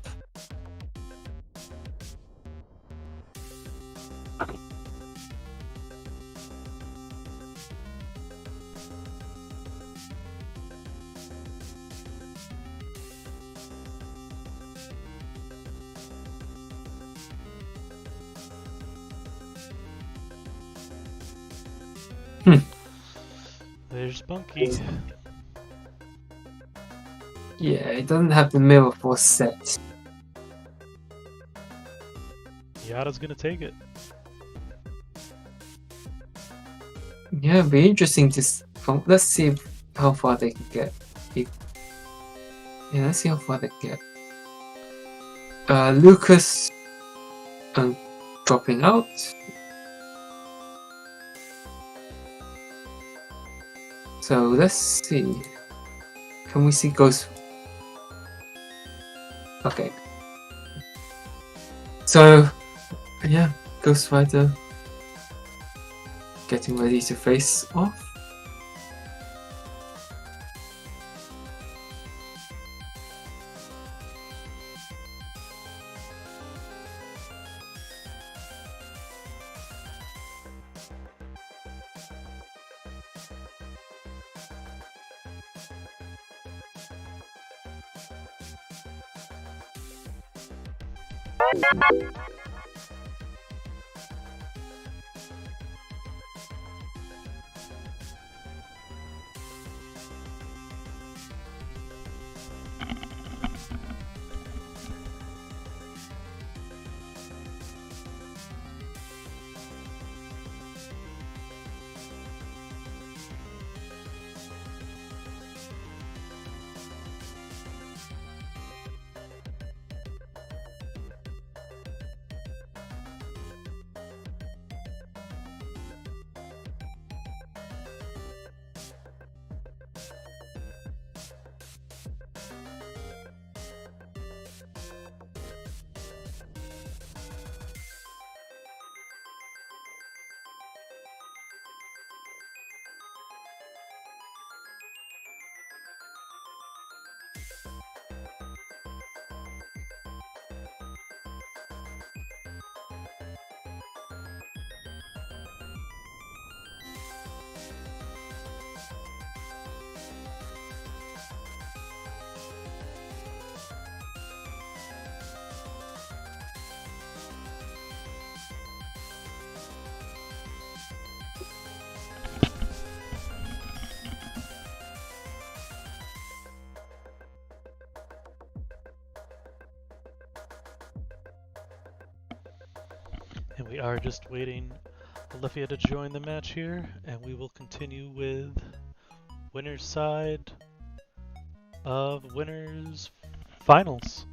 There's Bunky. Yeah, it doesn't have the Mirror Force set. Yata's gonna take it. Yeah, it'd be interesting to. Let's see how far they can get. Yeah, let's see how far they can get. Lucas dropping out. So let's see. Can we see Ghost? Okay. So, yeah, Ghost Rider getting ready to face off. We are just waiting Olivia to join the match here, and we will continue with winner's side of winners finals.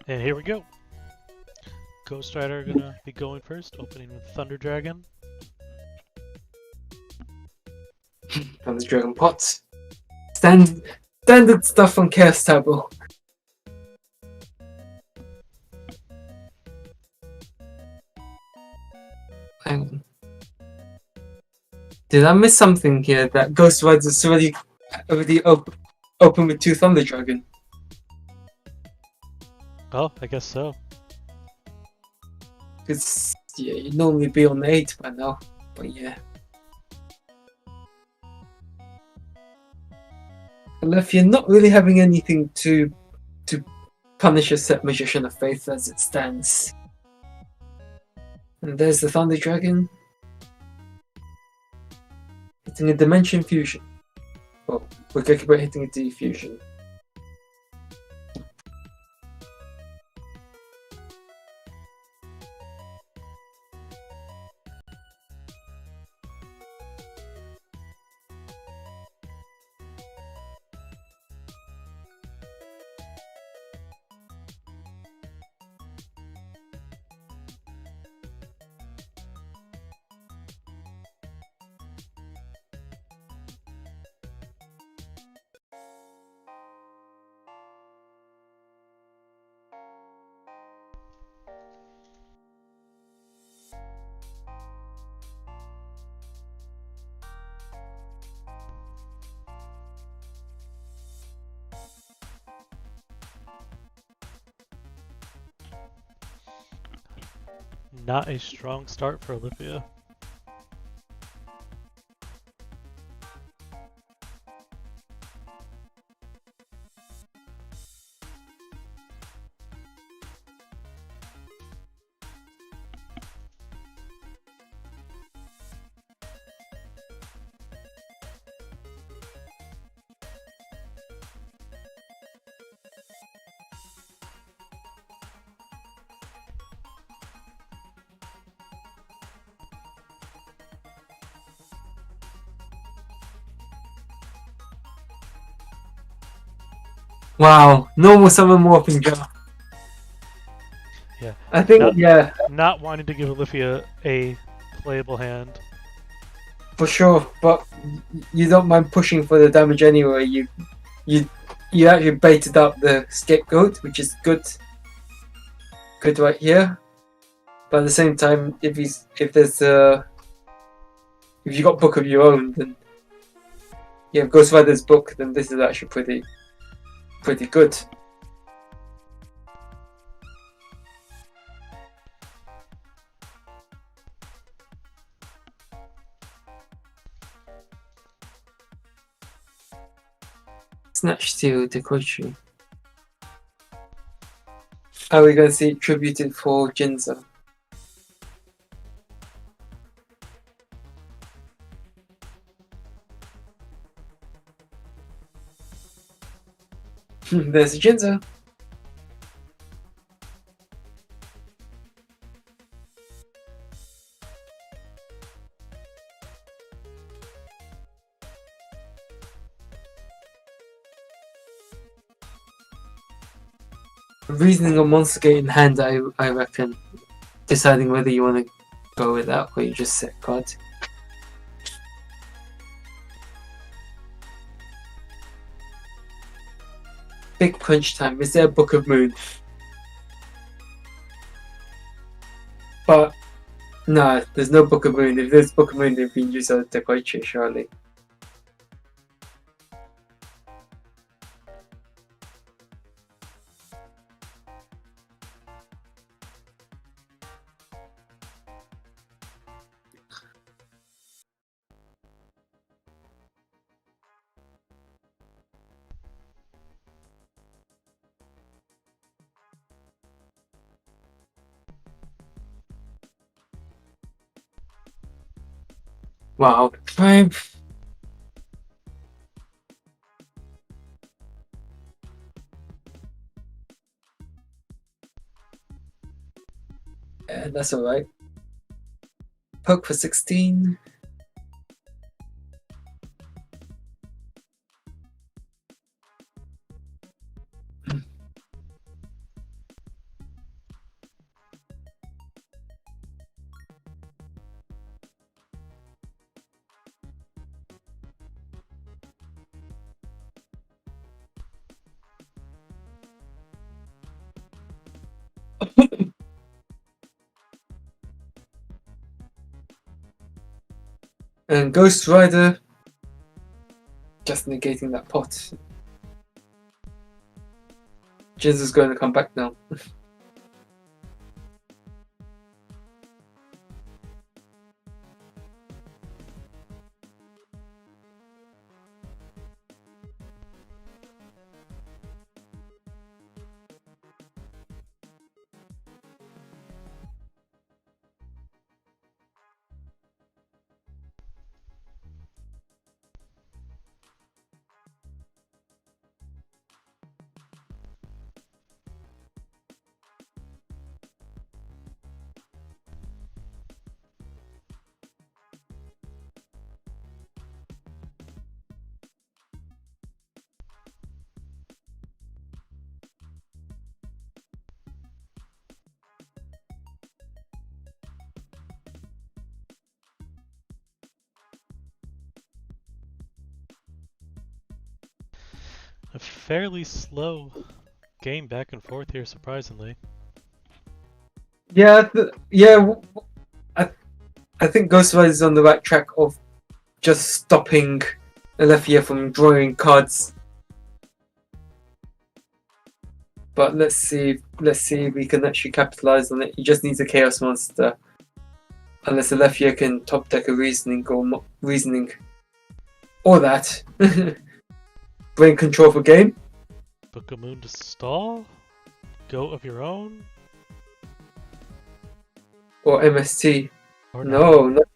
And here we go. Ghost Rider gonna be going first, opening with Thunder Dragon. From the Dragon Pot. Standard stuff on Chaos Table. Hang on. Did I miss something here? That Ghost Rider's already open with 2 Thunder Dragon. Oh, I guess so. Because, yeah, you'd normally be on 8 by now. But yeah. And if you're not really having anything to punish a set Magician of Faith as it stands. And there's the Thunder Dragon. Hitting a Dimension Fusion. Well, we're talking about hitting a Defusion. Not a strong start for Olivia. Wow, normal summon morphing jar. Yeah. I think, yeah, Not wanting to give Olivia a playable hand. for sure. But you don't mind pushing for the damage anyway. You actually baited up the scapegoat, which is good. Good right here. But at the same time, if you got book of your own, then yeah, Ghost Rider's book, then this is actually pretty good. Snatch Steel Dekoichi. Are we going to see it tributed for Jinza? There's a Jinza. Reasoning a monster gate in hand, I reckon. deciding whether you want to go with that or you just set cards. Big crunch time. Is there a Book of Moon? But no, there's no Book of Moon. If there's Book of Moon, they've been used as a decoration, surely. Wow. Fine. Yeah, that's alright. Poke for 16. And Ghost Rider, just negating that pot. Jizz is going to come back now. A fairly slow game back and forth here, surprisingly. Yeah, I think Ghost Rider is on the right track of just stopping Alethea from drawing cards. But let's see if we can actually capitalize on it. He just needs a Chaos Monster. Unless Alethea can top deck a Reasoning or Reasoning. Or that. Brain control for game. Book of Moon to stall? Go of your own? Or MST. Or No, not.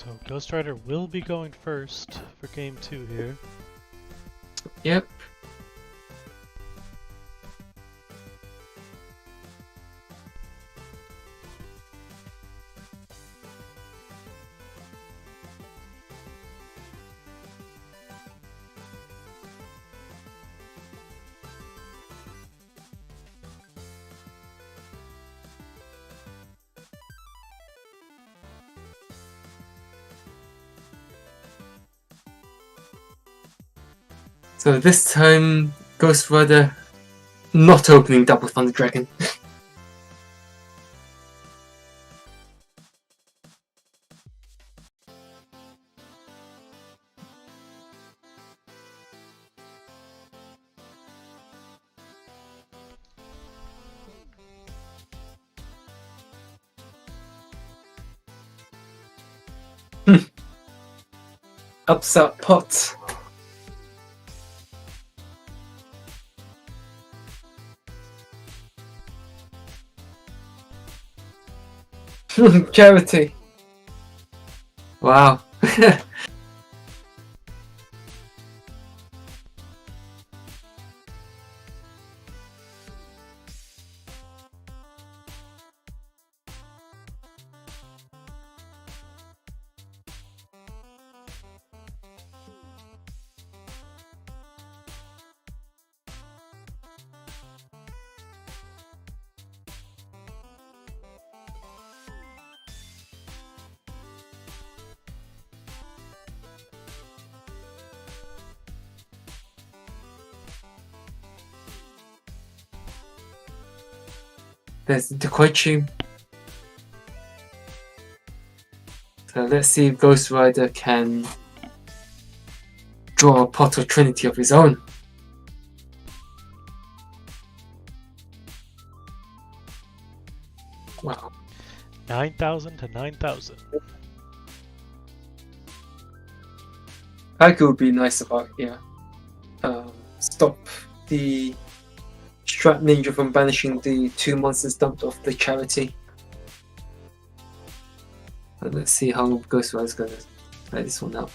So Ghost Rider will be going first for game 2 here. Yep. So this time, Ghost Rider not opening Double Thunder Dragon. Upset pot. Charity. Wow. There's the Koichi. So let's see if Ghost Rider can draw a pot of Trinity of his own. Wow. 9,000 to 9,000. Haiku would be nice about, yeah. Stop the Strat Ninja from banishing the 2 monsters dumped off the charity. But let's see how Ghost Rider's gonna play this one out.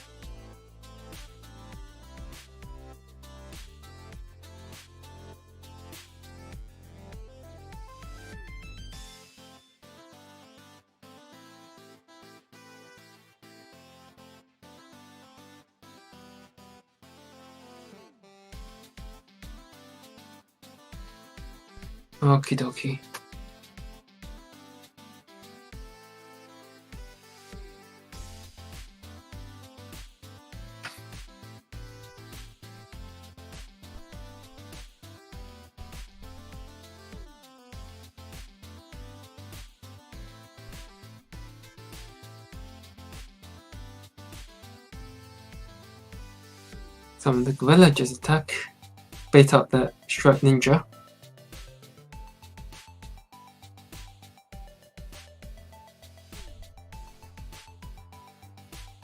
Okie dokie. Summon the Gorilla, just attack. Bait up that Strike Ninja.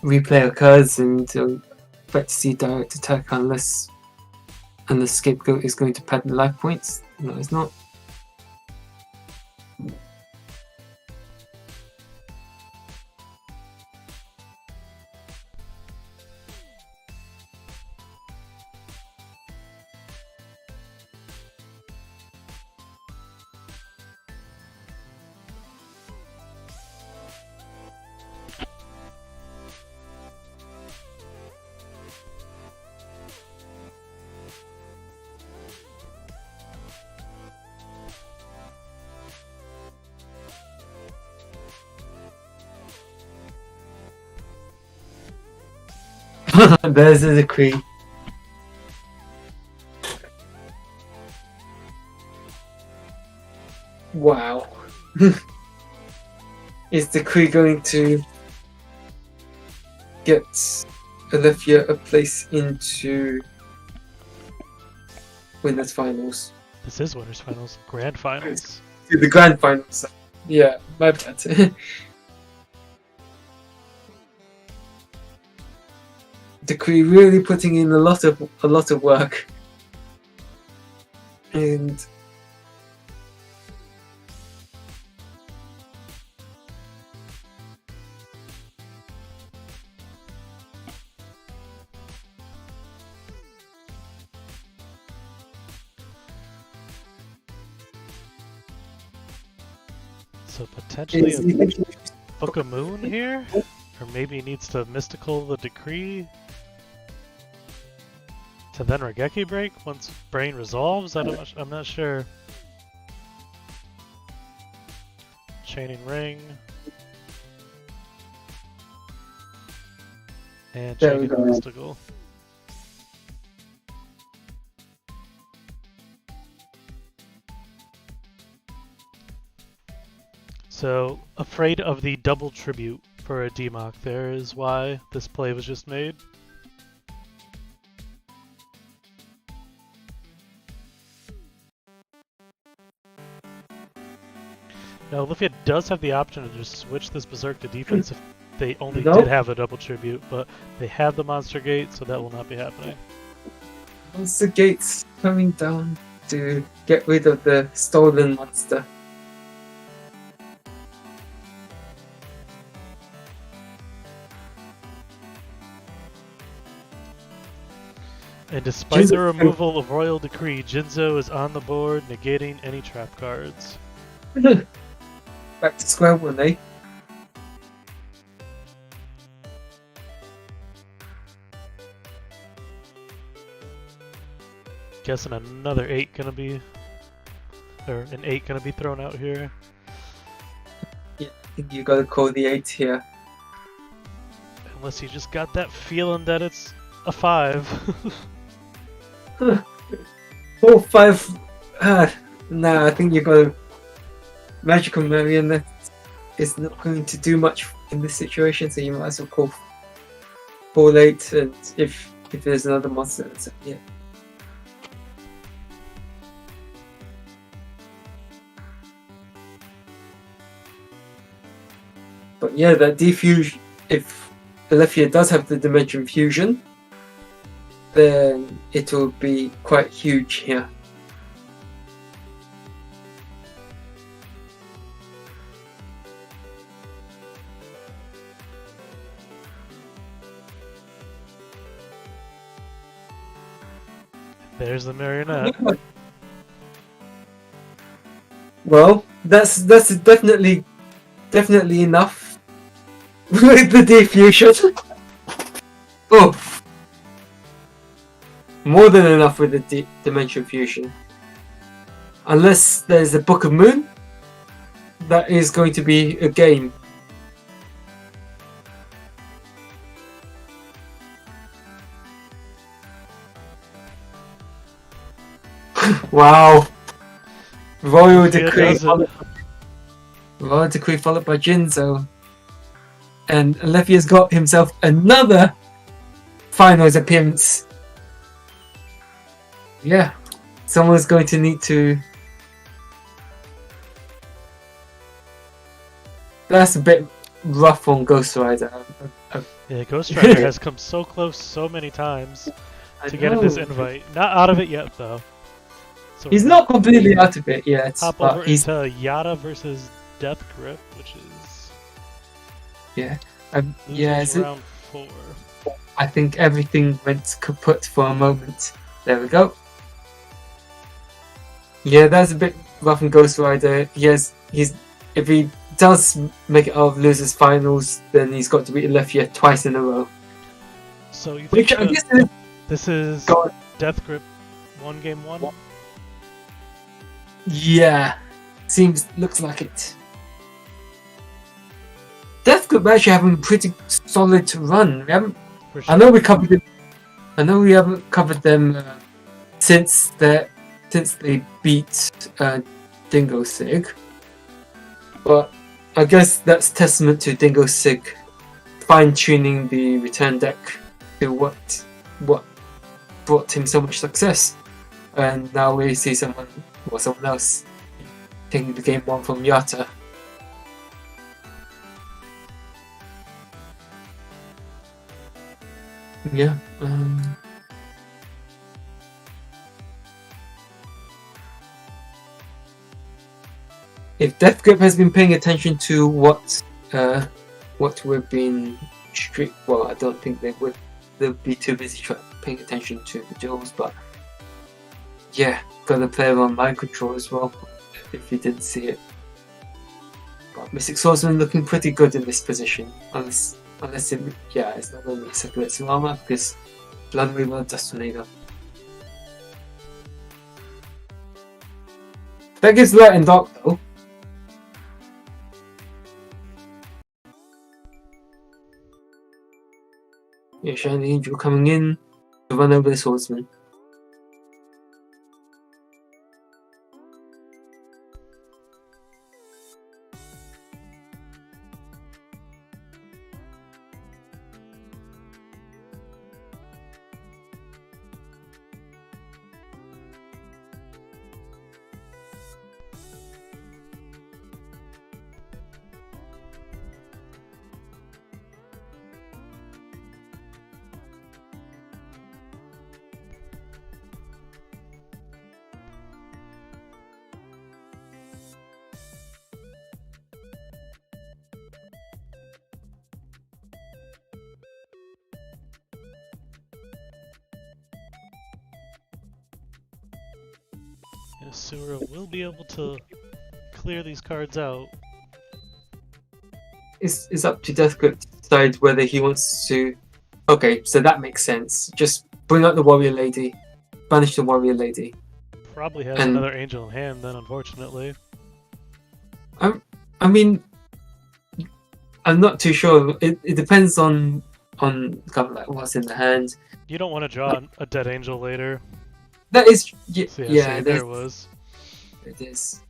Replay occurs and expect to see direct attack unless the scapegoat is going to pad the life points. No, it's not. There's the decree. Wow. Is the decree going to get Olivia a place into winners finals? This is winners finals, grand finals. To the grand finals. Yeah, my bad. Decree really putting in a lot of work, and So potentially Is a he thinking Book of Moon here? Or maybe he needs to mystical the decree to then Regeki break once brain resolves? I'm not sure. Chaining ring. And There we chaining go. mystical. So, afraid of the double tribute for a Democ there is why this play was just made. Now, Olivia does have the option to just switch this Berserk to defense if they only Nope. did have a double tribute, but they have the Monster Gate, so that will not be happening. Monster Gate's coming down to get rid of the stolen monster. And despite the Jinzo- removal of Royal Decree, Jinzo is on the board, negating any trap cards. Back to square one, eh? Guessing another 8 gonna be, or an 8 gonna be thrown out here. Yeah, I think you gotta call the 8 here. Unless you just got that feeling that it's a 5. 4, 5. Nah, I think you gotta. Magical Marionette is not going to do much in this situation, so you might as well call 8, and if there's another monster, that's yeah. But yeah, that defusion, if Alethea does have the Dimension Fusion, then it will be quite huge here. There's the marionette. Well, that's definitely enough with the diffusion. Oh, more than enough with the Dimension Fusion. Unless there's a Book of Moon, that is going to be a game. Wow. Royal Decree followed by Jinzo. And Alethea's got himself another finals appearance. Yeah. Someone's going to need to... That's a bit rough on Ghost Rider. Yeah, Ghost Rider has come so close so many times to getting this invite. Not out of it yet, though. So he's not completely out of it yet. Hop but over he's into Yata versus Death Grip, which is yeah, losers round 4. I think everything went kaput for a moment. There we go. Yeah, that's a bit rough on Ghost Rider. He's if he does make it out of losers finals, then he's got to beat Alethea twice in a row. So you think Which I guess is this is God. Death Grip 1 game 1? Yeah, looks like it. Death Grip actually having a pretty solid run. We haven't. For sure. I know we covered it. I know we haven't covered them since they beat Dingo Sig, but I guess that's testament to Dingo Sig fine-tuning the return deck to what brought him so much success, and now we see someone else taking the game on from Yata. Yeah. If Death Grip has been paying attention to what we've been well, I don't think they would. They'll be too busy paying attention to the duels, but yeah, gotta play on mind control as well if you didn't see it. Mystic Swordsman looking pretty good in this position, unless it's not only circulating armor because Blood Reaver, Dust Tornado. That gives Light and Dark though. Yeah, Shiny Angel coming in to run over the Swordsman. Asura will be able to clear these cards out. It's up to Deathgrip to decide whether he wants to. Okay, so that makes sense. Just bring out the Warrior Lady, banish the Warrior Lady. Probably has And- another angel in hand then, unfortunately. I mean, I'm not too sure. It depends on kind of like what's in the hand. You don't want to draw a dead angel later. That is, So yeah, see, there it was. it is.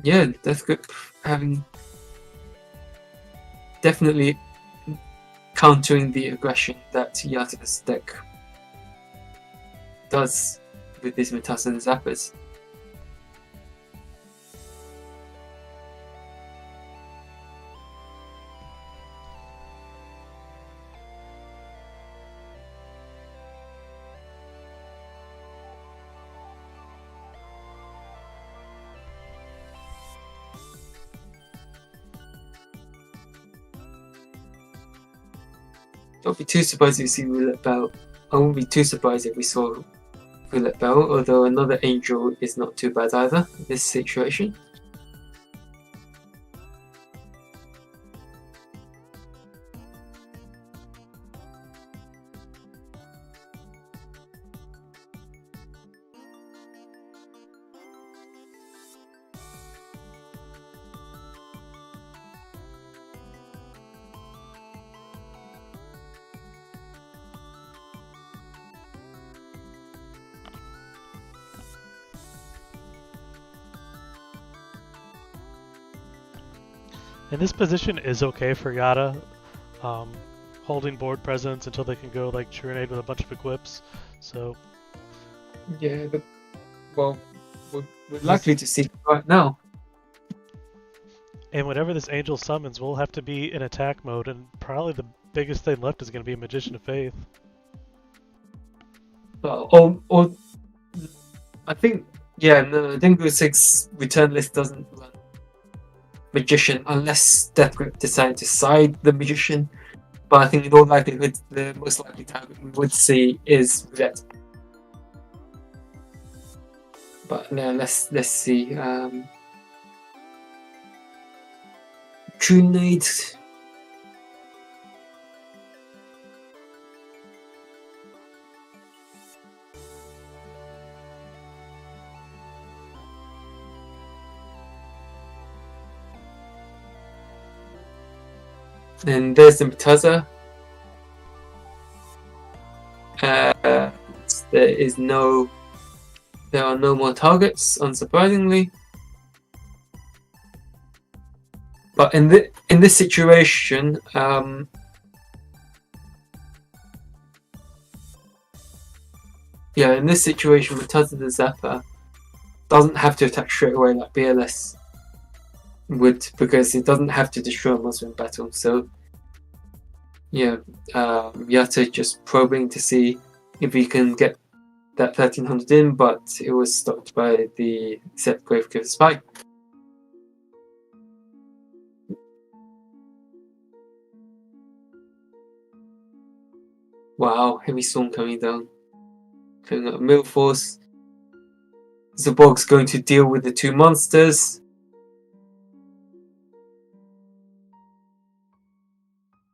Yeah, Deathgrip having definitely countering the aggression that Yata's deck does with these Metasa and Zappers. Don't be too surprised if you see Roulette Bell. I won't be too surprised if we saw Roulette Bell, although another angel is not too bad either in this situation. And this position is okay for Yata, holding board presence until they can go like Churinade with a bunch of equips. So Yeah, but well, we're likely to see right now. and whenever this angel summons, we'll have to be in attack mode, and probably the biggest thing left is going to be a Magician of Faith. Or I think, yeah, no, Dingo 6 return list doesn't run Magician unless Deathgrip decide to side the Magician. But I think in all likelihood, the most likely target we would see is Roulette. But no, let's see. Trunade. And there's the Mutaza. There are no more targets, unsurprisingly. But in this situation, Mutaza the Zapper doesn't have to attack straight away like BLS would, because it doesn't have to destroy a monster in battle. So yeah, Yata just probing to see if he can get that 1300 in, but it was stopped by the set Gravegiver Spike. Wow, heavy storm coming down. clearing up Mill Force. Zaborg's going to deal with the 2 monsters.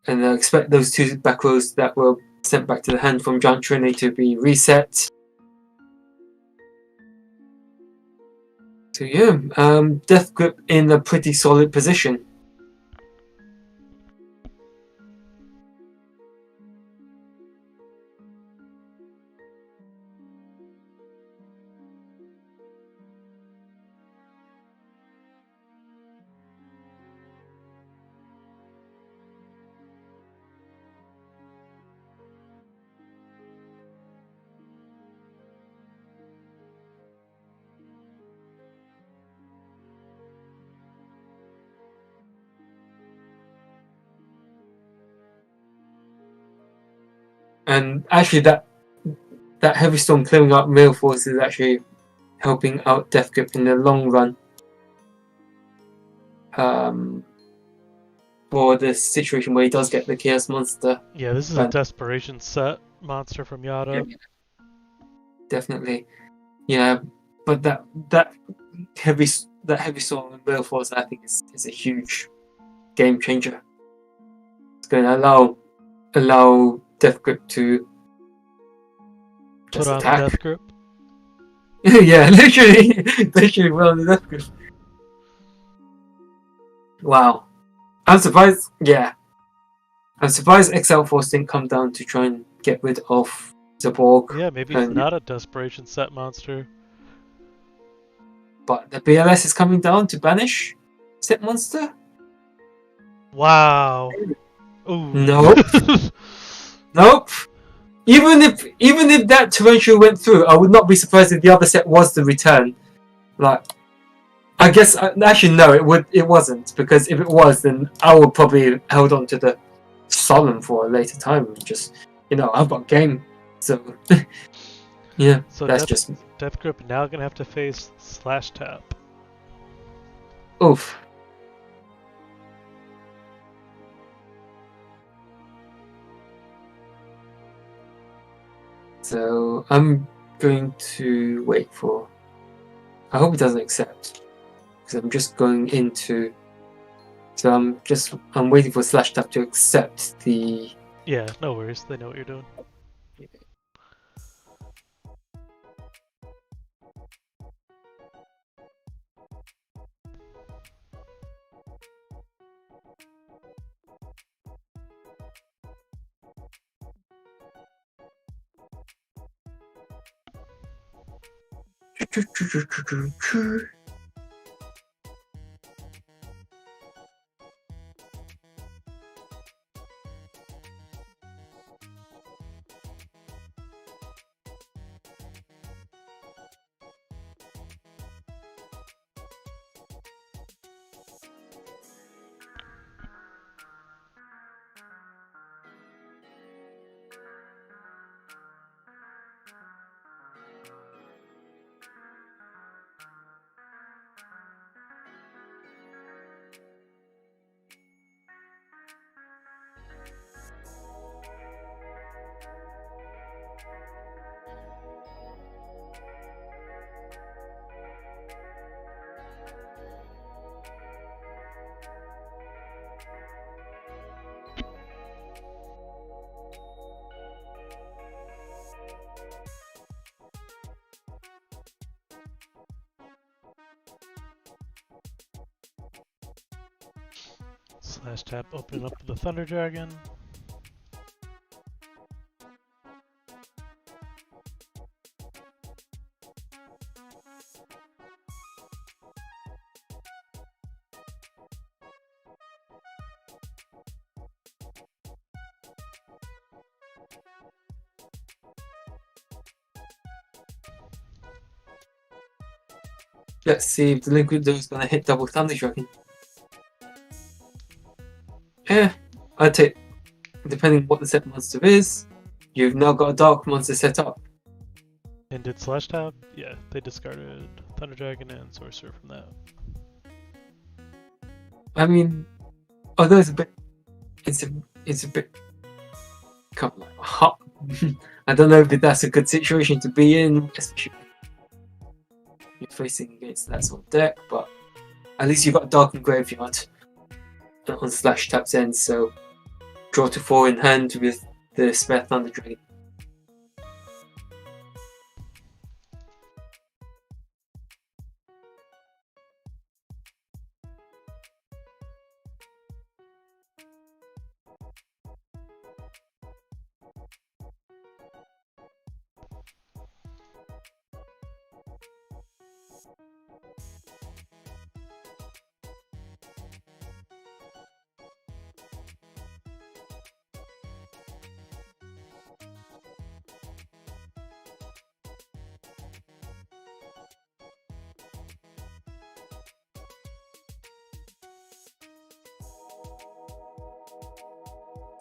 And I expect those 2 back rows that were sent back to the hand from Giant Trinity to be reset. So yeah, Death Grip in a pretty solid position. And actually that Heavy Storm clearing up Mail Force is actually helping out Death Grip in the long run. For the situation where he does get the Chaos Monster. Yeah, this is a desperation set monster from Yata. Yeah, definitely. Yeah, but that heavy Storm and Mail Force I think is a huge game changer. It's going to allow Death Grip to just Put on attack. the Death Grip. Yeah, literally well on the Death Grip. Wow. I'm surprised, yeah. I'm surprised XL Force didn't come down to try and get rid of Zaborg. Yeah, maybe it's not a desperation set monster. But the BLS is coming down to banish set monster? Wow. Ooh. Nope. Nope. Even if that torrential went through, I would not be surprised if the other set was the return. Like, I guess actually no, it wasn't, because if it was, then I would probably have held on to the Solemn for a later time and just, I've got game, so yeah. So that's just Death Grip now gonna have to face Slash Tap. Oof. So I'm going to wait for. I hope it doesn't accept, because I'm just going into. So I'm waiting for Slash Tap to accept the. Yeah, no worries. They know what you're doing. Slash Tap, opening up the Thunder Dragon. Let's see if the Liquid is going to hit double Thunder Dragon. I'd take, depending on what the set monster is, you've now got a Dark Monster set up. And did Slash Tap? Yeah, they discarded Thunder Dragon and Sorcerer from that. I mean, although it's a bit, kind of like hot. I don't know if that's a good situation to be in, especially if you're facing against that sort of deck, but at least you've got Dark and Graveyard on Slash Tap's end, so draw to 4 in hand with the Spare Thunder Drain.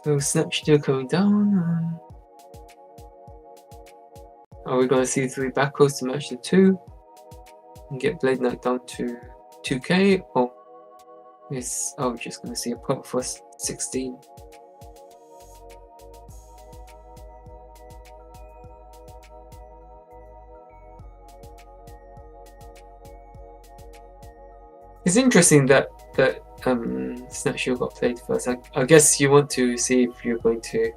So Snatch still coming down. Are we going to see 3 back rows to match the 2 and get Blade Knight down to 2k, or are we just going to see a pop for 16? It's interesting that Snatch Shield got played first. I guess you want to see if you're going to.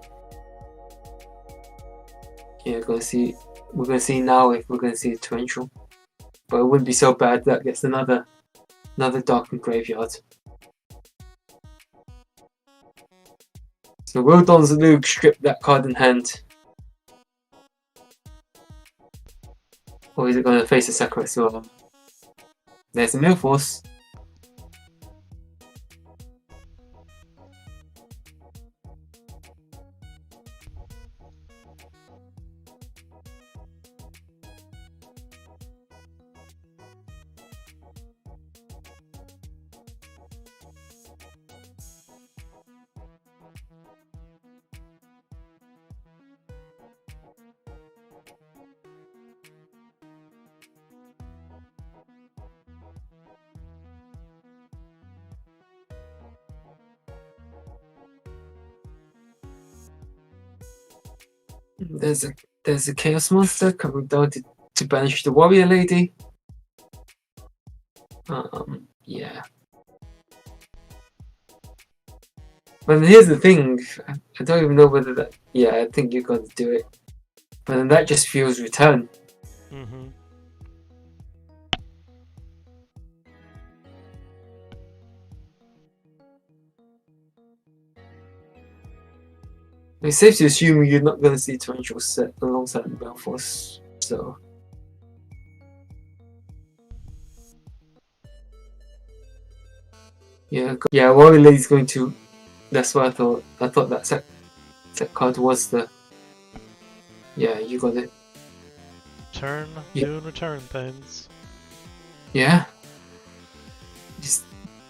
Yeah, we're going to see now if we're going to see a torrential, but it wouldn't be so bad. That gets another Darkened Graveyard. So will Don Zalug strip that card in hand, or is it going to face a Sakurai Sword? There's a Millforce. There's a Chaos Monster coming down to banish the Warrior Lady. Yeah. But here's the thing, I don't even know whether that. Yeah, I think you're going to do it. But then that just feels return. Mm-hmm. It's safe to assume you're not going to see Torrential set alongside the Belforce, so. Yeah, Warrior Lady's going to. That's what I thought. I thought that set card was the. Yeah, you got it. Doing return things. Yeah. Just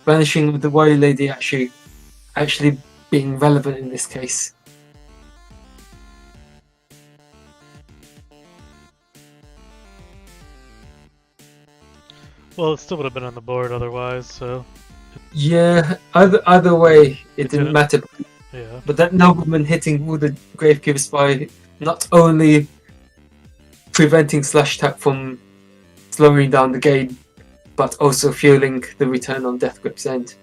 banishing with the Warrior Lady actually being relevant in this case. Well, it still would have been on the board otherwise, so. Yeah, either way, it didn't matter. Yeah. But that nobleman hitting all the Gravekeepers by not only preventing Slash Tap from slowing down the game, but also fueling the return on Death Grip's end.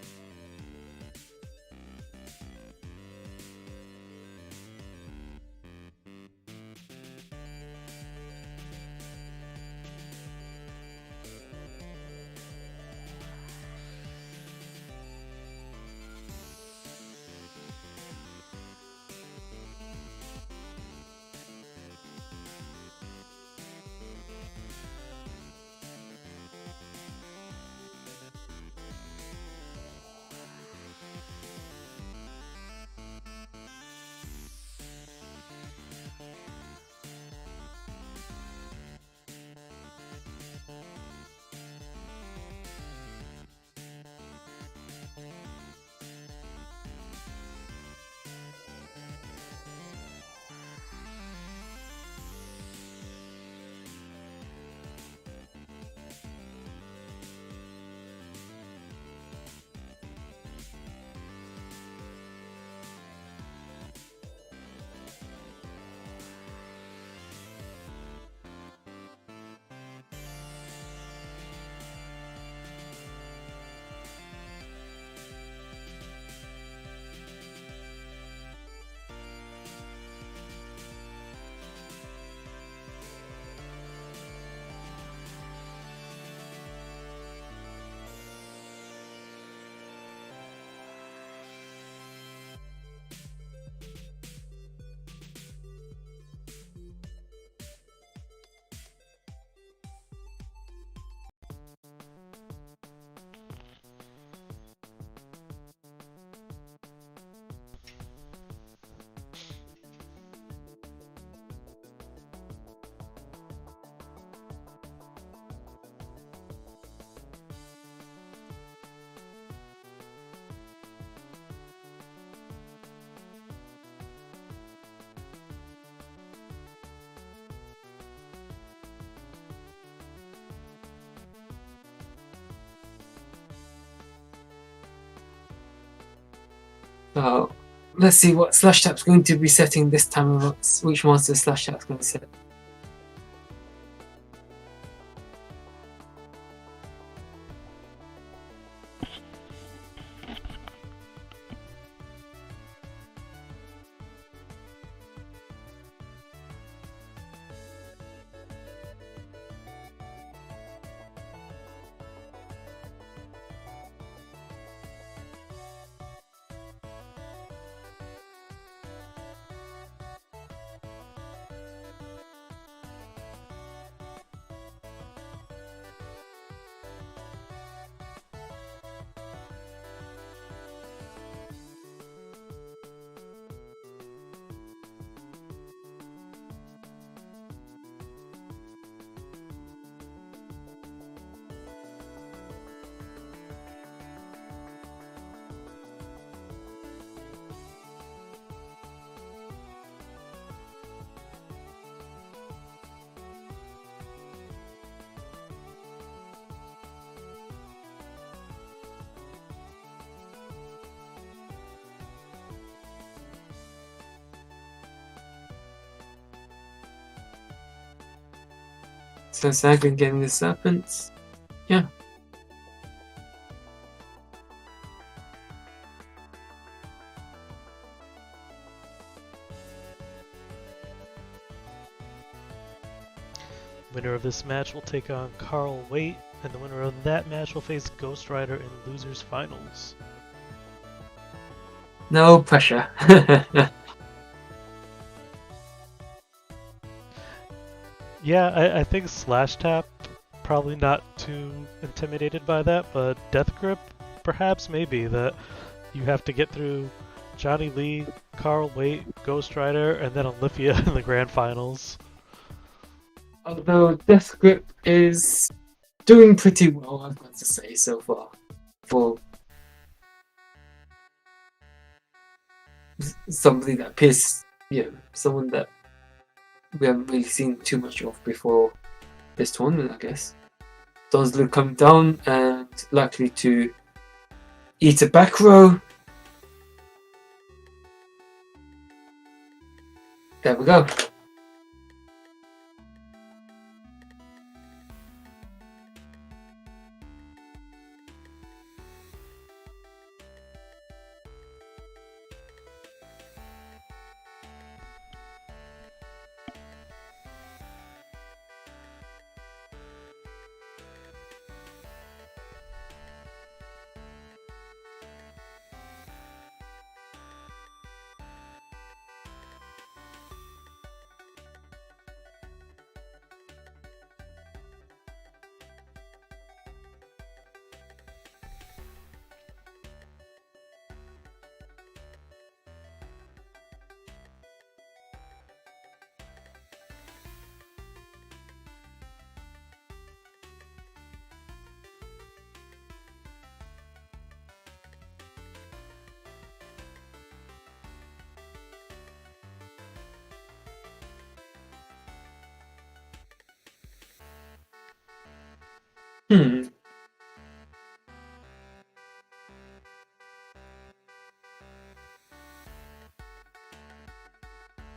So let's see what Slash Tap's going to be setting this time around. Which monster Slash Tap's going to set. So Sagan getting the serpents. Yeah. Winner of this match will take on Carl Waite, and the winner of that match will face Ghost Rider in Losers Finals. No pressure. Yeah, I think Slash Tap, probably not too intimidated by that, but Death Grip, perhaps, maybe, that you have to get through Johnny Lee, Carl Waite, Ghost Rider, and then Olivia in the grand finals. Although Death Grip is doing pretty well, I've got to say, so far. For somebody that appears, someone that we haven't really seen too much of before this tournament, I guess. Donsley come down and likely to eat a back row. There we go.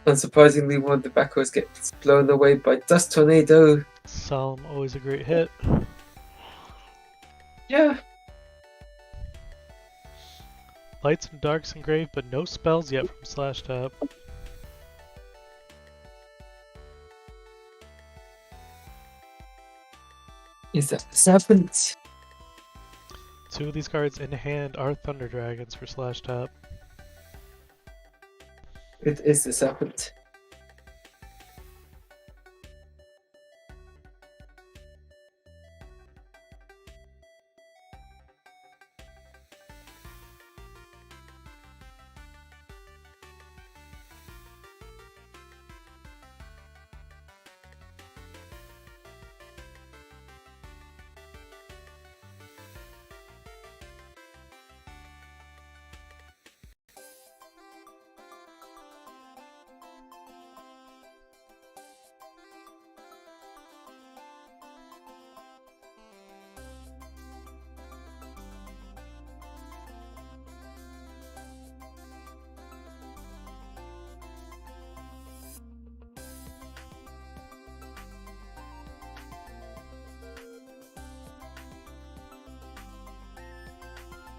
Unsurprisingly, one of the back rows gets blown away by Dust Tornado. Solemn, always a great hit. Yeah. Lights and darks engraved, but no spells yet from Slash Tap. Is that the Serpent? Two of these cards in hand are Thunder Dragons for Slash Tap. It is the Serpent.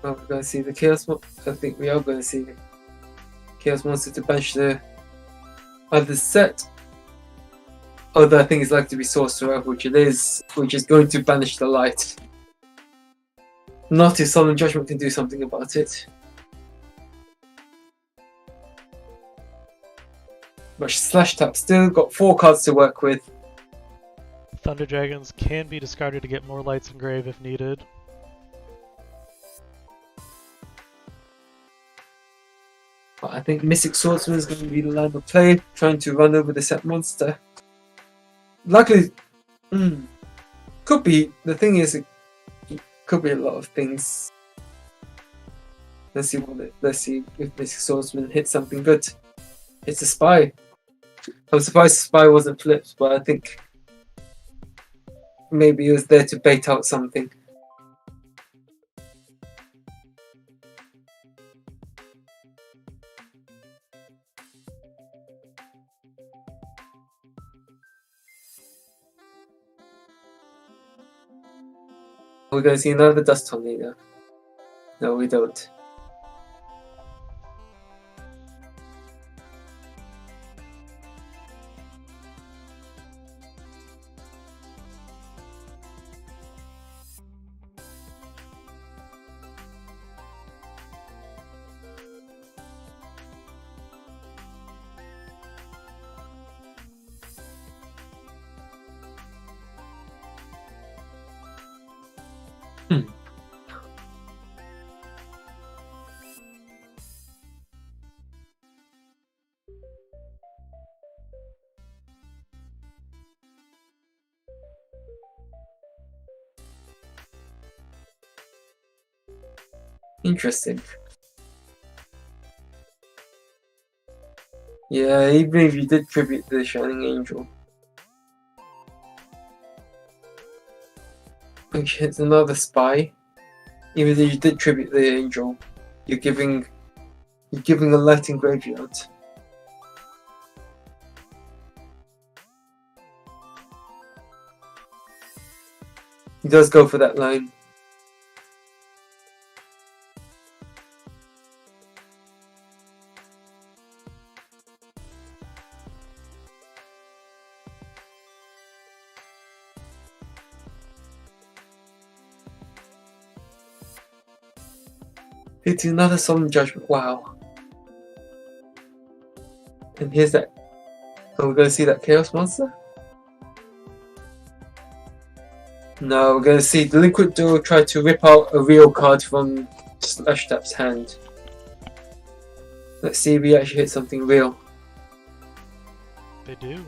Oh, we're going to see the Chaos Monster. I think we are going to see the Chaos Monster to banish the other set. Although I think it's likely to be Sorcerer, which it is, which is going to banish the light. Not if Solemn Judgment can do something about it. But Slash Tap still got 4 cards to work with. Thunder Dragons can be discarded to get more lights in grave if needed. But I think Mystic Swordsman is going to be the line of play, trying to run over the set monster. Luckily, could be. The thing is, it could be a lot of things. Let's see if Mystic Swordsman hits something good. It's a Spy. I'm surprised the Spy wasn't flipped, but I think maybe it was there to bait out something. We're going to see another Dust Tornado. No, we don't. Interesting. Yeah, even if you did tribute the Shining Angel. Which hits another Spy. Even if you did tribute the Angel, you're giving a light in graveyard. He does go for that line. It's another Solemn Judgment. Wow. And here's that. So we're going to see that Chaos Monster? No, we're going to see the Liquid Duo try to rip out a real card from Slash Tap's hand. Let's see if we actually hit something real. They do.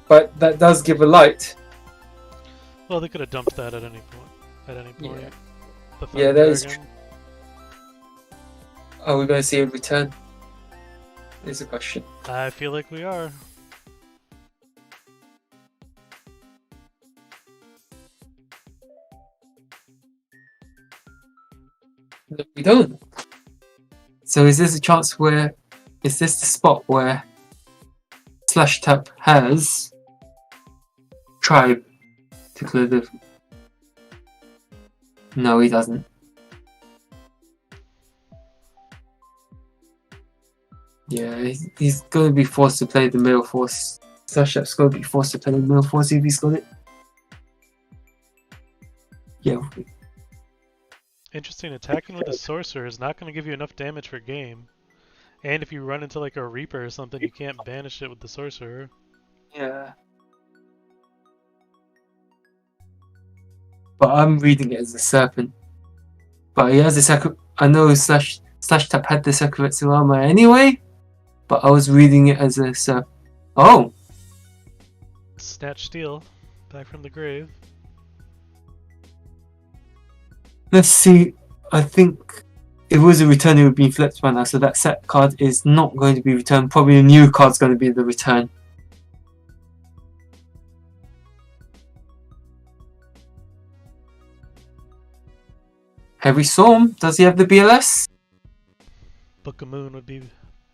But that does give a light. Well, they could have dumped that at any point. Yeah. The Yeah, that is Dragon. true. Are we going to see a return? Is a question. I feel like we are. No, we don't. So is this a chance where... Is this the spot where Slash Tap has Tribe to clear the... No, he doesn't. Yeah, he's going to be forced to play the Middle Force. Slash Tap's going to be forced to play the Middle Force if he's got it. Yeah. Interesting, attacking with a Sorcerer is not going to give you enough damage for game. And if you run into like a Reaper or something, you can't banish it with the Sorcerer. Yeah. But I'm reading it as a Serpent. But he has a I know Slash Tap had the Sakuretsu armor anyway, but I was reading it as a Serpent. Oh! Snatch Steel, back from the grave. Let's see. I think if it was a return, it would be flipped by now, so that set card is not going to be returned. Probably a new card's going to be the return. Heavy Storm, does he have the BLS? Book of Moon would be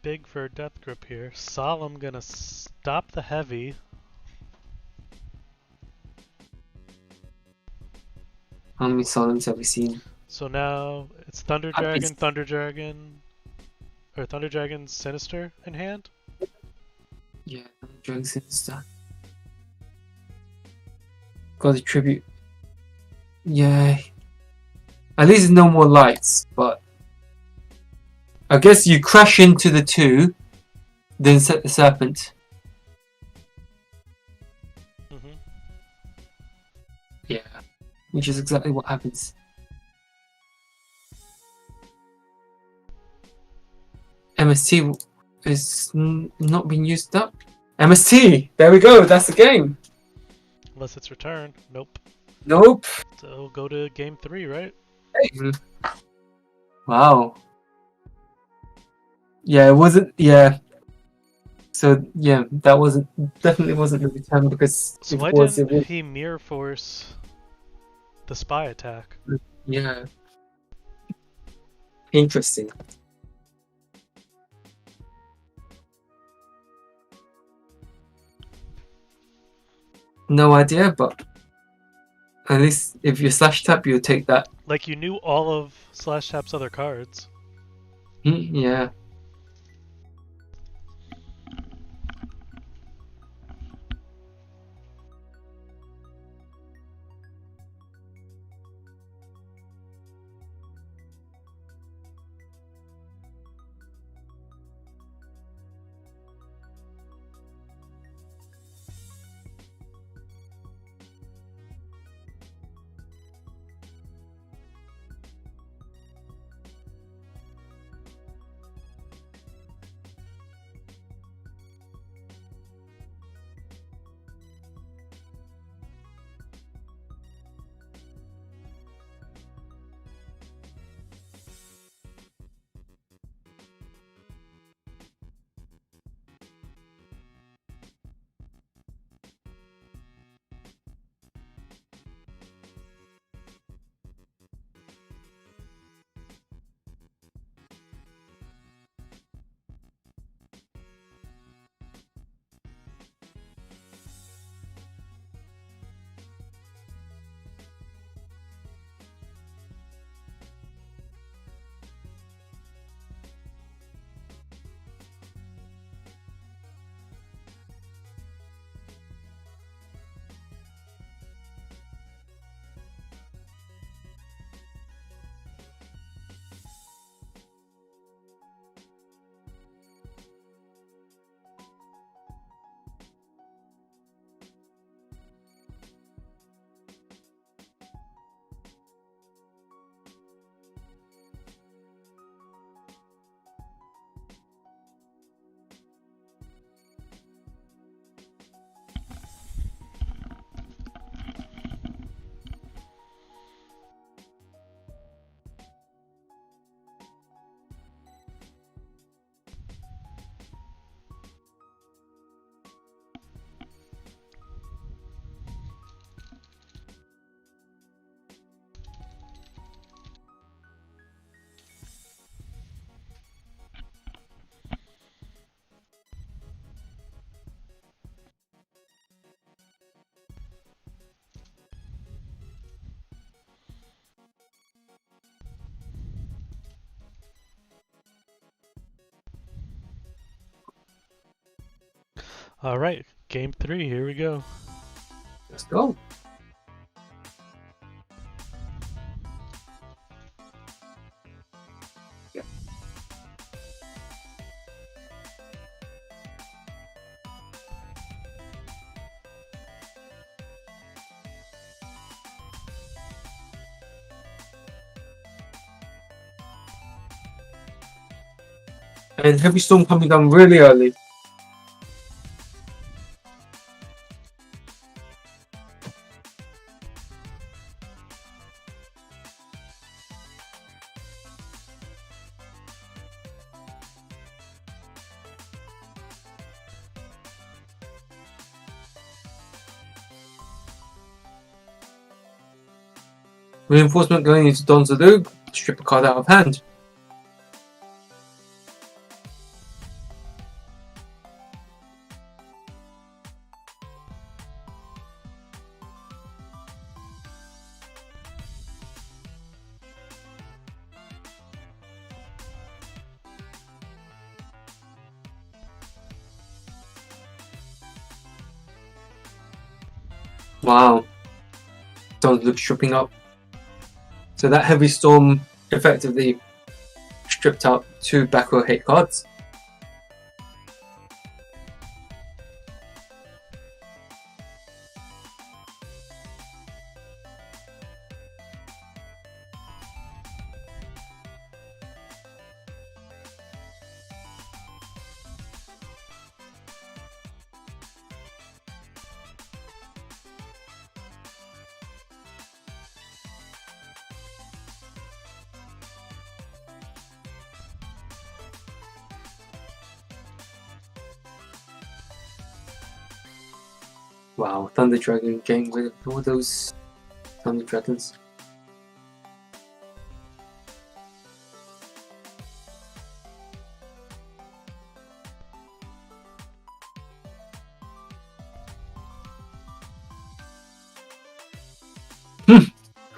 big for a Death Grip here. Solemn gonna stop the heavy. How many Solons have we seen? So now it's Thunder I've been, Dragon, Thunder Dragon, or Thunder Dragon Sinister in hand. yeah, Dragon Sinister. Got a tribute. Yeah. At least there's no more lights, but I guess you crash into the 2, then set the Serpent. Mm-hmm. Yeah. Which is exactly what happens. MST is not being used up. MST! There we go, that's the game! Unless it's return. Nope. Nope. So go to game 3, right? Wow. Yeah, it wasn't. Yeah. So yeah, that definitely wasn't the return because So if why it was, didn't he mirror force the spy attack? yeah. Interesting. No idea, but at least if you slash tap, you'll take that. Like you knew all of Slash Tap's other cards. Yeah. Alright, game 3, here we go. Let's go. Yeah. And heavy storm coming down really early. Reinforcement going into Don's Loop, strip a card out of hand. Wow. Don't look stripping up. So that heavy storm effectively stripped out 2 back row hate cards. Wow, Thunder Dragon getting rid of all those Thunder Dragons.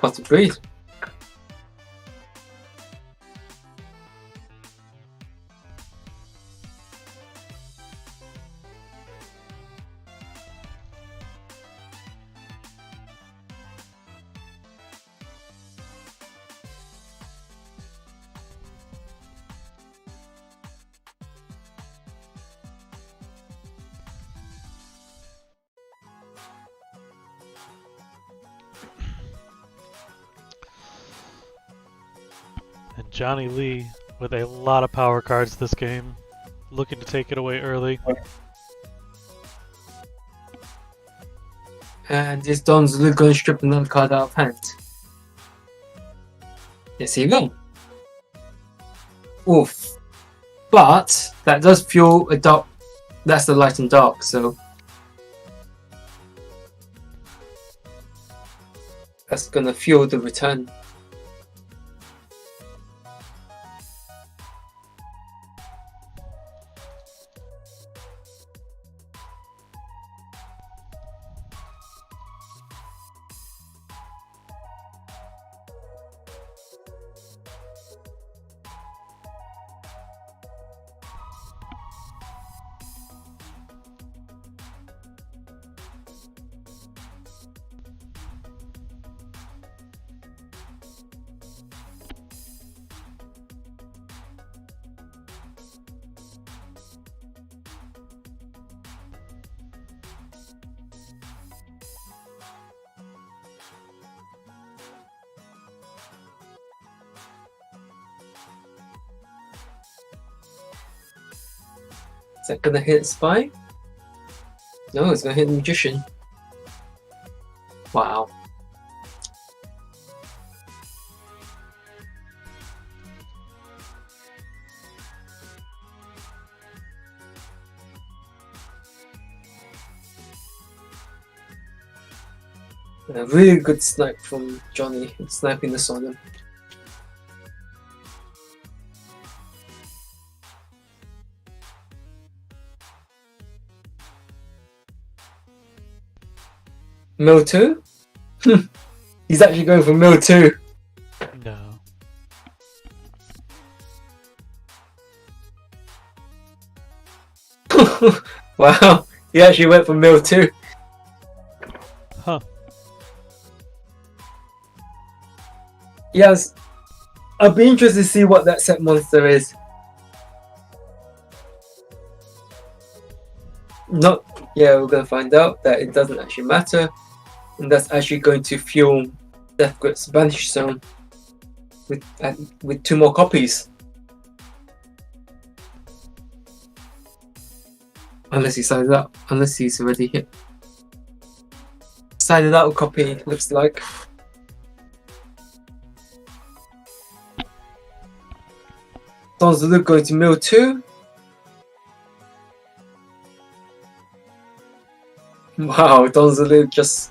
What to breathe. And Johnny Lee with a lot of power cards this game, looking to take it away early. And this Don's going to strip another card out of hand. Yes, here you go. Oof. But that does fuel a dark. That's the light and dark, so that's gonna fuel the return. Is that gonna hit Spy? No, it's gonna hit the Magician. Wow. A really good snipe from Johnny, sniping this on him. Mill 2? He's actually going for Mill 2. No. Wow, he actually went for Mill 2. Huh. Yes, I'd be interested to see what that set monster is. Not, yeah, we're gonna find out that it doesn't actually matter, and that's actually going to fuel Death Grip's Banish Zone with 2 more copies. Unless he sided up, unless he's already hit. Sided out copy, looks like. Don Zulu going to Mill 2. Wow, Don Zulu just.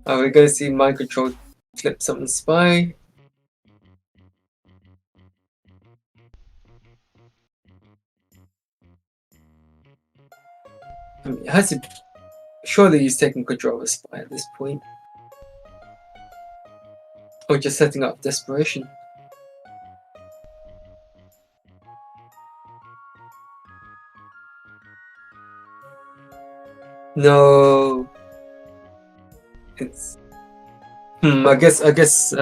Are we going to see mind control flip something spy? I mean, surely he's taking control of a spy at this point. Or just setting up desperation. No. It's. I guess.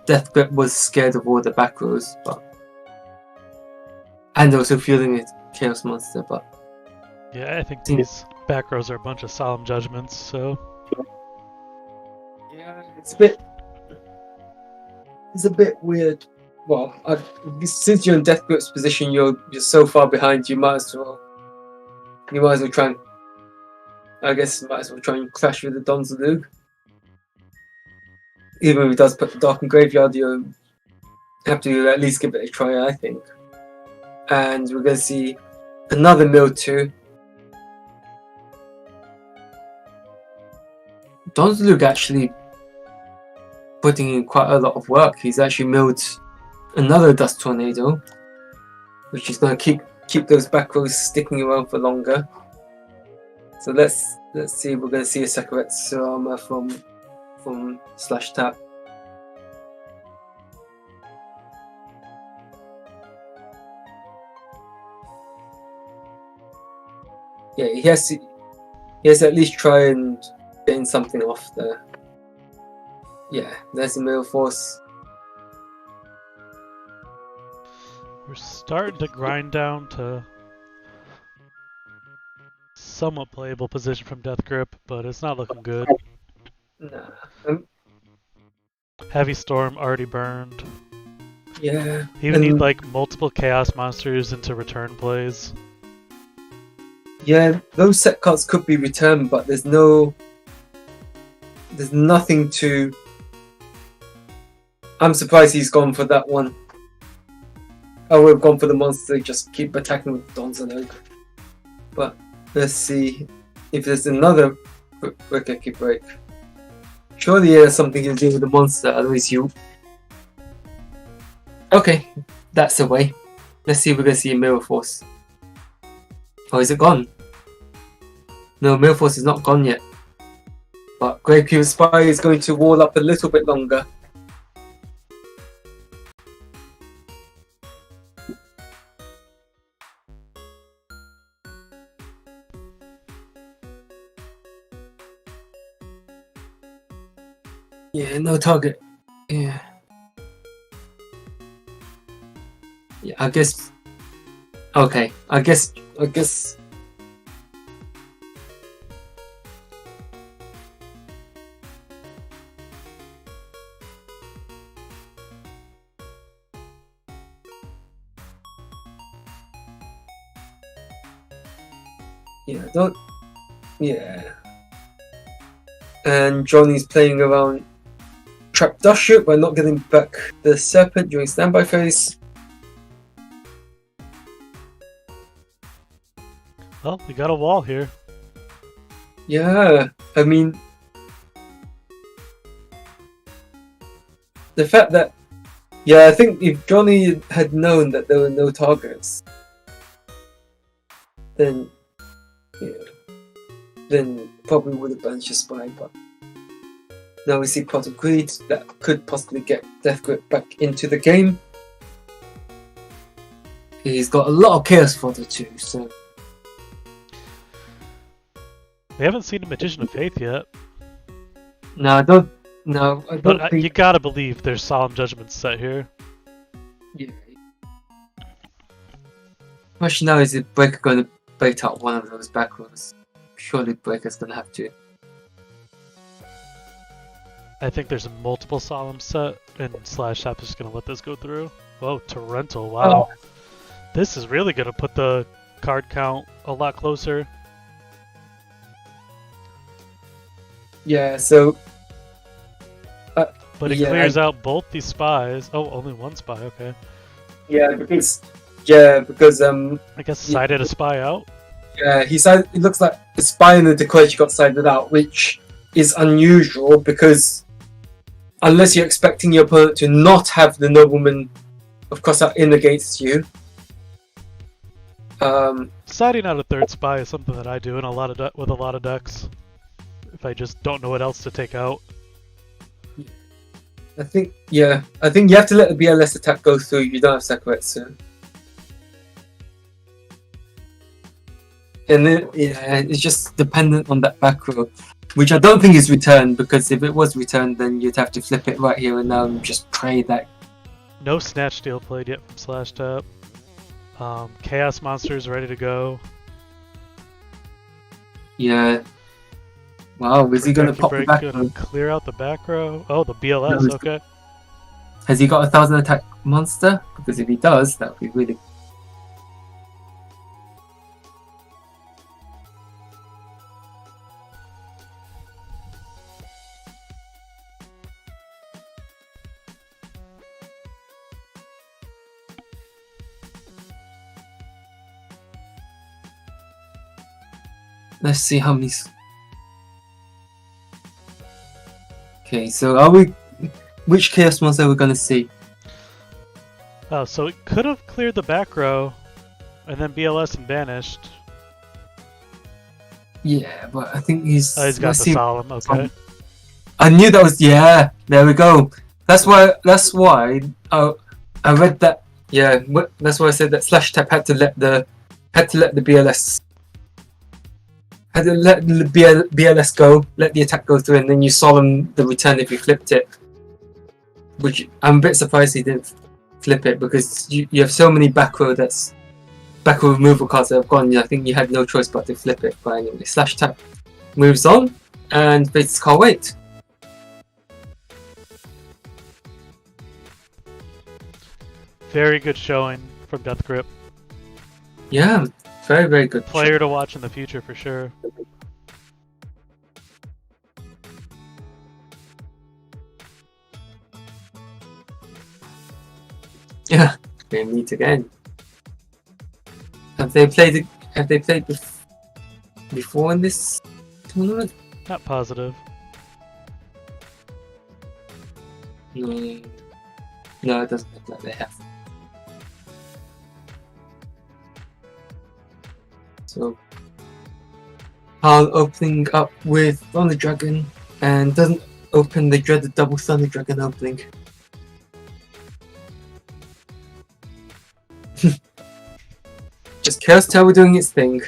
Death Grip was scared of all the back rows, but and also feeling it Chaos Monster, but Yeah, I think these back rows are a bunch of solemn judgments. So yeah, it's a bit weird. Well, since you're in Death Grip's position, you're so far behind. You might as well try and. I guess might as well try and clash with the Donzalug. Even if he does put the Darkened Graveyard, you have to at least give it a try, I think. And we're going to see another mill too. Donzalug actually putting in quite a lot of work. He's actually milled another Dust Tornado, which is going to keep those back rows sticking around for longer. So let's see if we're going to see a Sakaretsu armor from Slash Tap. Yeah, he has to at least try and getting something off there. Yeah, there's the middle force. we're starting to grind down to somewhat playable position from Death Grip, but it's not looking good. Nah. Heavy Storm already burned. Yeah. He would need like multiple Chaos Monsters into return plays. Yeah, those set cards could be returned, but there's nothing to. I'm surprised he's gone for that one. I would have gone for the monster, just keep attacking with Donzalug. But let's see if there's another Rikeki break. Surely there's something to do with the monster, otherwise you. Okay, that's the way. Let's see if we're gonna see a Mirror Force. Oh, is it gone? No, Mirror Force is not gone yet. But Gravekeeper Spy is going to wall up a little bit longer. Yeah, no target. Yeah. Yeah, I guess. Okay, I guess. Yeah, don't. Yeah. And Johnny's playing around Trap Dust Shoot by not getting back the Serpent during standby phase. Well, we got a wall here. Yeah, I mean, the fact that, yeah, I think if Johnny had known that there were no targets, then, yeah, then probably would have banished a spy, but now we see Pot of Greed that could possibly get Death Grip back into the game. He's got a lot of Chaos Fodder too, so. We haven't seen a Magician of Faith yet. No, I don't But think. you gotta believe there's solemn judgments set here. Yeah. Question now is if Breaker going to bait out one of those back rows? Surely Breaker's going to have to. I think there's a multiple solemn set, and Slash Tap is just gonna let this go through. Whoa, Torrential, wow. Oh. This is really gonna put the card count a lot closer. Yeah, so. But it clears out both these spies. Oh, only one spy, okay. Yeah, because I guess sided a spy out. yeah, it looks like the spy and the Decoy got sided out, which is unusual because unless you're expecting your opponent to not have the nobleman, of course, that in against you. Deciding out a third spy is something that I do in with a lot of decks. If I just don't know what else to take out. I think you have to let the BLS attack go through. You don't have Sakuretsu. And then, it's just dependent on that back row, which I don't think is returned, because if it was returned, then you'd have to flip it right here and now and just pray that. No Snatch Steal played yet from Slash Tap. Chaos Monsters ready to go. Yeah. Wow, is he going to pop the back row? Clear out the back row? Oh, the BLS, No, okay. Has he got 1,000 attack monster? Because if he does, that would be really... Let's see how many... Okay, so are we... Which Chaos Monster are we going to see? Oh, so it could have cleared the back row, and then BLS and banished. Yeah, but I think he's... Oh, he's got the Solemn, okay. I knew that was... Yeah, there we go. That's why I read that... Yeah, that's why I said that Slash Tap had to let the BLS... Had to let the BLS go, let the attack go through, and then you Solemn the return if you flipped it. Which I'm a bit surprised he didn't flip it, because you have so many back row removal cards that have gone. I think you had no choice but to flip it. But anyway, Slash Tap moves on and faces can't wait. Very good showing from Death Grip. Yeah, very, very good. Player to watch in the future for sure. Yeah, they meet again. Have they played before in this tournament? Not positive. No, it doesn't look like they have. So, I'll opening up with Thunder Dragon, and doesn't open the dreaded double Thunder Dragon opening. Just Chaos Tower doing its thing.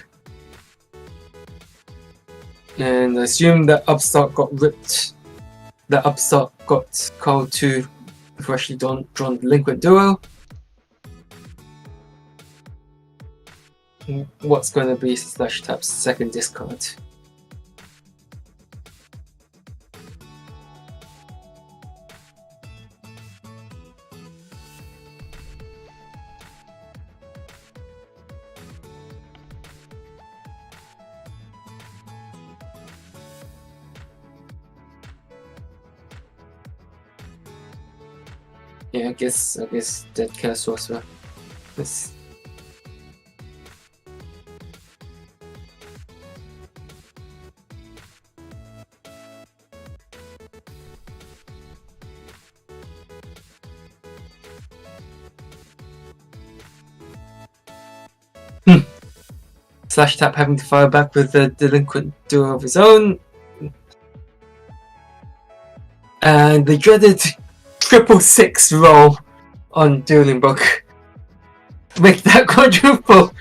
And I assume that Upstart got ripped. That Upstart got called to freshly drawn Delinquent Duo. What's going to be Slash Tap's second discard? Yeah, I guess Dead Chaos Sorcerer. Let's... Slash Tap having to fire back with the Delinquent Duo of his own. And the dreaded 666 roll on Dueling Book. Make that quadruple!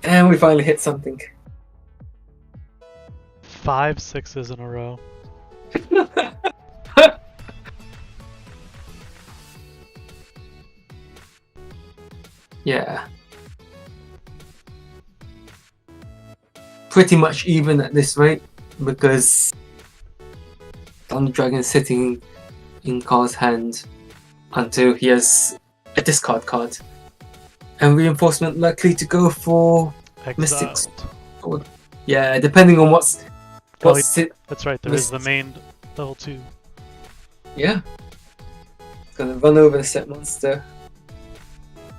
And we finally hit something. 5 6s in a row. Yeah. Pretty much even at this rate, because Thunder Dragon is sitting in Carl's hand until he has a discard card. And Reinforcement likely to go for Mystics. Yeah, depending on what's that's right, there is the main level 2. Yeah. It's gonna run over the set monster.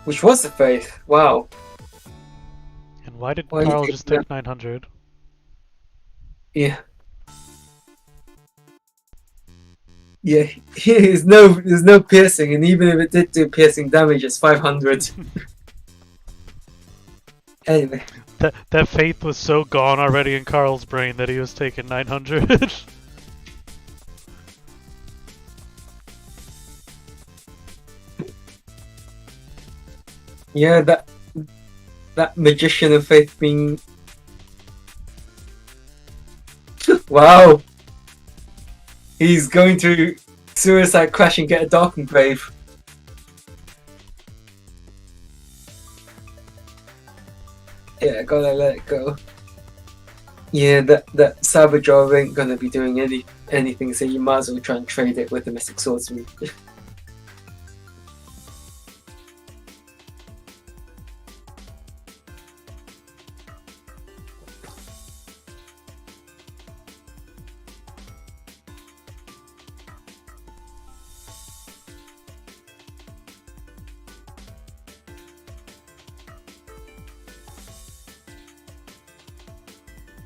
Which was the Faith. Wow. And why did Carl just take 900? Yeah. Yeah, there's no piercing, and even if it did do piercing damage, it's 500. Anyway. That faith was so gone already in Carl's brain that he was taking 900. Yeah, that magician of faith being. Wow. He's going to suicide crash and get a darkened grave. Yeah, gotta let it go. Yeah, that Saboteur ain't gonna be doing anything, so you might as well try and trade it with the Mystic Swordsman.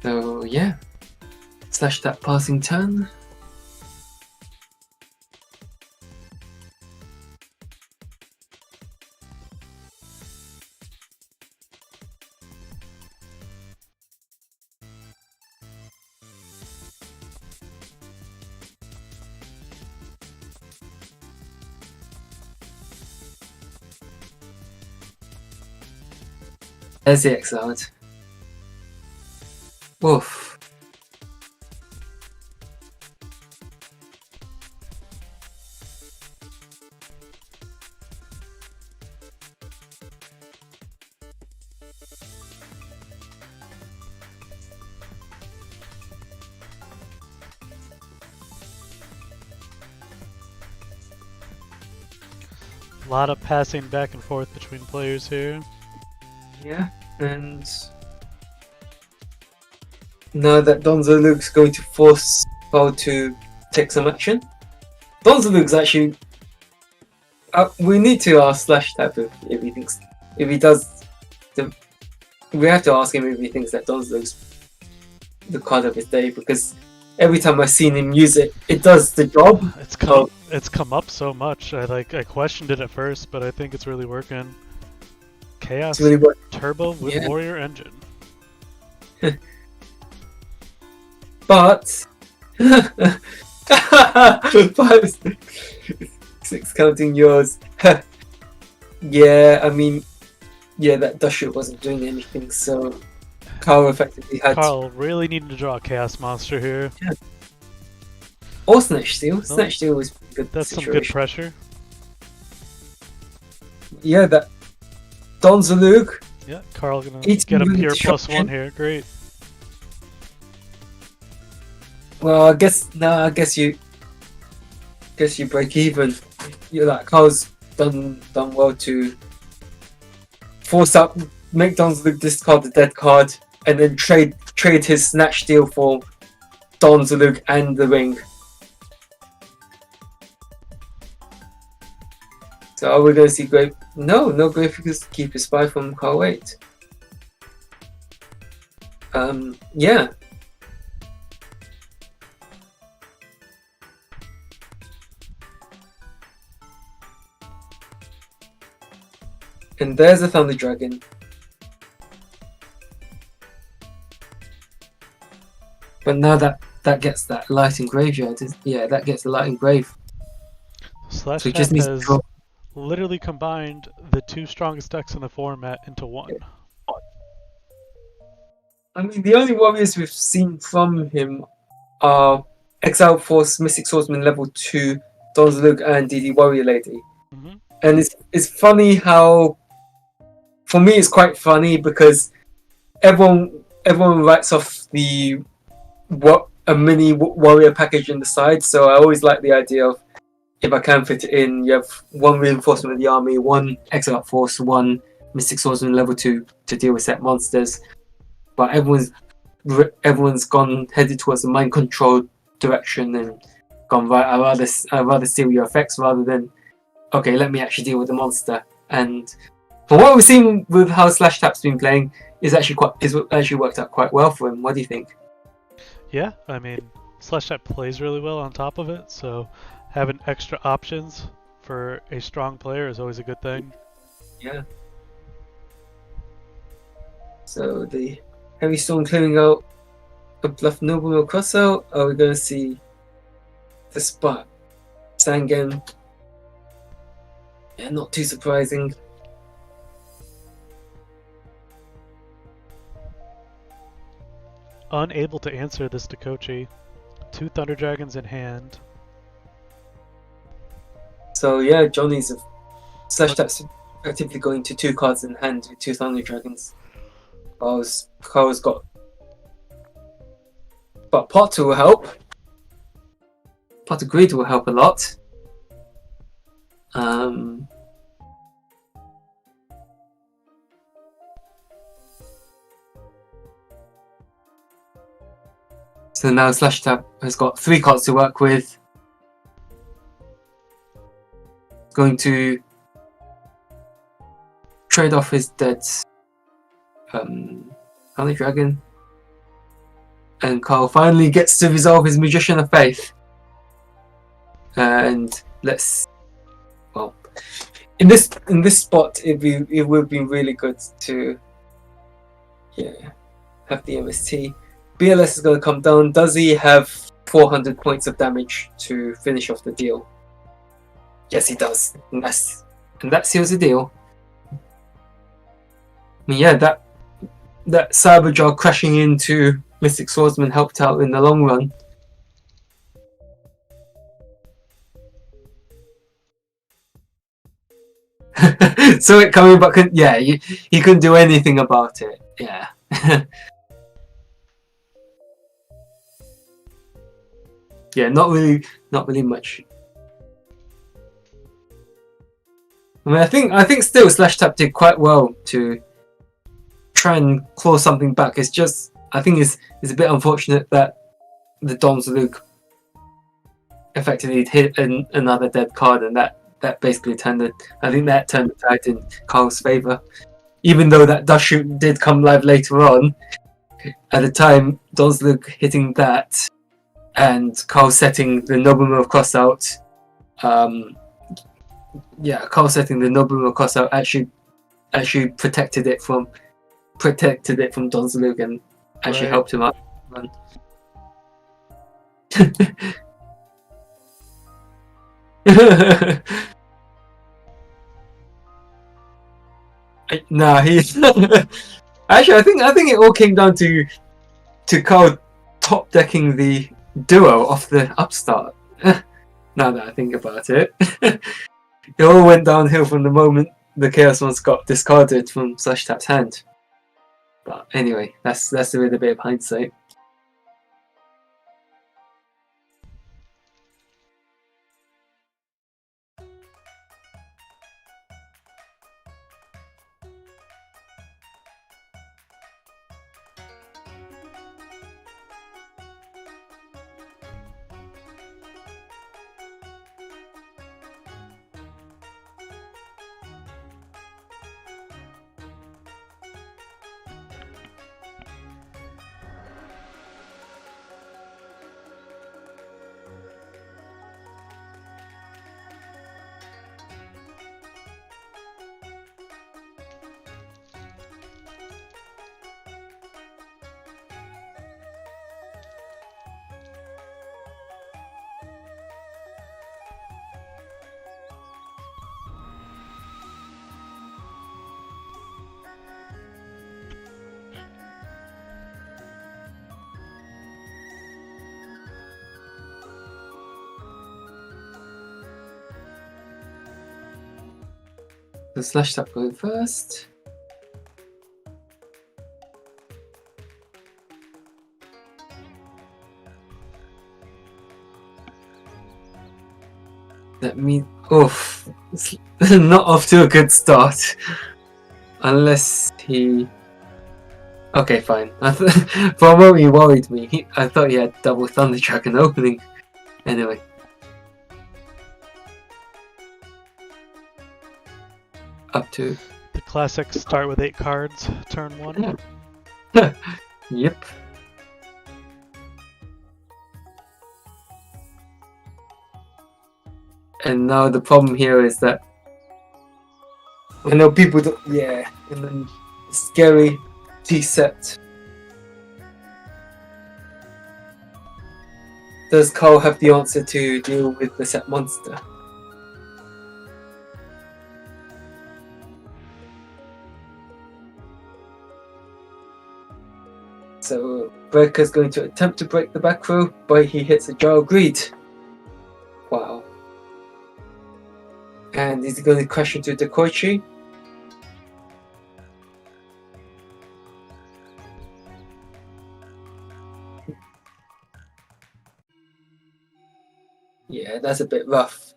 So yeah, slash that passing turn. There's the Exiled. Woof. A lot of passing back and forth between players here. Yeah, and now that Donzoluke's going to force Paul to take some action. Donzoluke's actually. We need to ask Slash Tap if he thinks. If he does. We have to ask him if he thinks that Donzoluke's the card of his day, because every time I've seen him use it, it does the job. It's come up so much. I questioned it at first, but I think it's really working. Chaos Really Turbo with Warrior Engine. But 6 counting yours. Yeah, I mean, yeah, that Dusher wasn't doing anything, so Carl effectively had. Carl really needed to draw a Chaos Monster here. Yeah. Or Snatch Steal. No, Snatch Steal was good. That's situation. Some good pressure. Yeah, that Donzaluke. Yeah, Carl gonna get a pure +1 here. Great. Well, I guess you break even. You're like Carl's done well to force up, make Donzaluke discard the dead card, and then trade his Snatch Steal for Donzaluke and the ring. So are we going to see Grave? No Gravedigger's Keeper Spy from Carl 8. Yeah. And there's a Thunder Dragon. But now that gets that light in graveyard. Yeah, that gets the light in grave. Slash so just has literally combined the 2 strongest decks in the format into one. Yeah. I mean, the only warriors we've seen from him are Exile Force, Mystic Swordsman level 2, Donzaluke, and DD Warrior Lady. Mm-hmm. And it's funny how, for me, it's quite funny because everyone writes off a mini warrior package in the side. So I always like the idea of, if I can fit it in, you have 1 reinforcement of the army, 1 Exile Force, 1 Mystic Swordsman level 2 to deal with set monsters. But everyone's headed towards the mind control direction and gone, right, I'd rather steal your effects rather than, okay, let me actually deal with the monster. And from what we've seen with how Slash Tap's been playing, is actually worked out quite well for him. What do you think? Yeah, I mean, Slash Type plays really well on top of it, so having extra options for a strong player is always a good thing. Yeah. So the Heavy Storm clearing out a Bluff Noble crossout. Are we going to see the spot? Sangen. Yeah, not too surprising. Unable to answer this Dakochi. 2 Thunder Dragons in hand. So yeah, Johnny's Slash Type's effectively going to 2 cards in hand with 2 Thunder Dragons. Carl's got, but Pot will help. Pot of Greed will help a lot. So now Slash Type has got 3 cards to work with. Going to trade off his dead Thunder Dragon. And Carl finally gets to resolve his Magician of Faith. And let's, well, in this spot, it would be really good to, have the MST. BLS is going to come down. Does he have 400 points of damage to finish off the deal? Yes, he does, and that seals the deal. I mean, yeah, that Cyberjaw crashing into Mystic Swordsman helped out in the long run. Saw it coming, but he couldn't do anything about it. Yeah. Yeah, not really much. I mean, I think still Slash Type did quite well to try and claw something back. It's just, I think it's a bit unfortunate that the Dom's Luke effectively hit another dead card, and that basically turned the tide in Carl's favor. Even though that Dust Shoot did come live later on, at the time, Dom's Luke hitting that and Carl setting the Nobleman of Crossout. Carl setting the Nobleman Crossout actually protected it from Don Zalug and actually helped him out. Nah, he's actually. I think it all came down to Carl top decking the duo off the upstart. Now that I think about it. It all went downhill from the moment the Chaos Ones got discarded from Slash Type's hand. But anyway, that's with a bit of hindsight. The Slash Type going first. That means, oof, it's not off to a good start. Unless he... Okay, fine. For a moment he worried me. I thought he had double Thunder Dragon opening. Anyway. Up to... The classic start with 8 cards, turn 1. Yep. And now the problem here is that I know people don't, yeah, and then scary T-set. Does Carl have the answer to deal with the set monster? So Breaker's going to attempt to break the back row, but he hits a jar of greed. Wow. And is he going to crash into the Koichi? Yeah, that's a bit rough.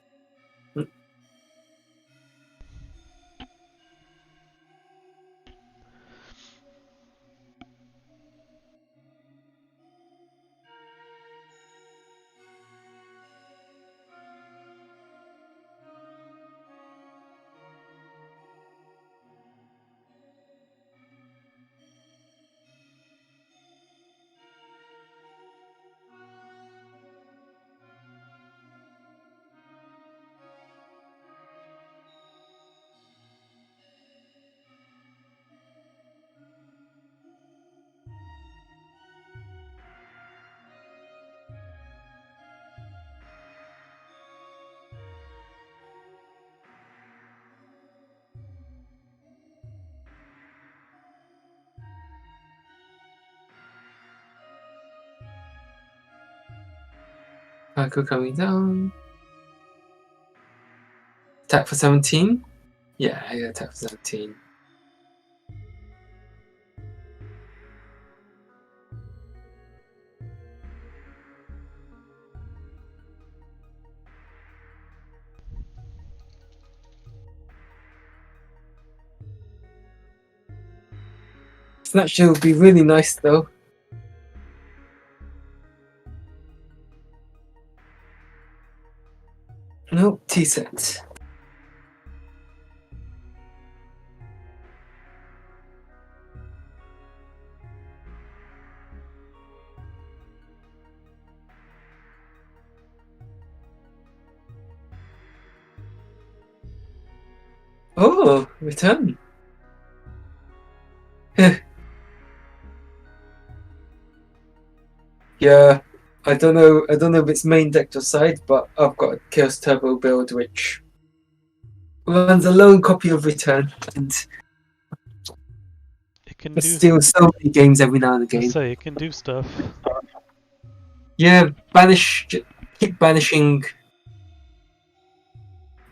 Paco coming down. Attack for 17? Yeah, I got attack for 17. Snatch shield would be really nice though. Nope, T-set. Oh, return. Yeah, I don't know if it's main decked or side, but I've got a Chaos Turbo build which runs a lone copy of Return and It can do. steals so many games every now and I again. say it can do stuff. Yeah, keep banishing.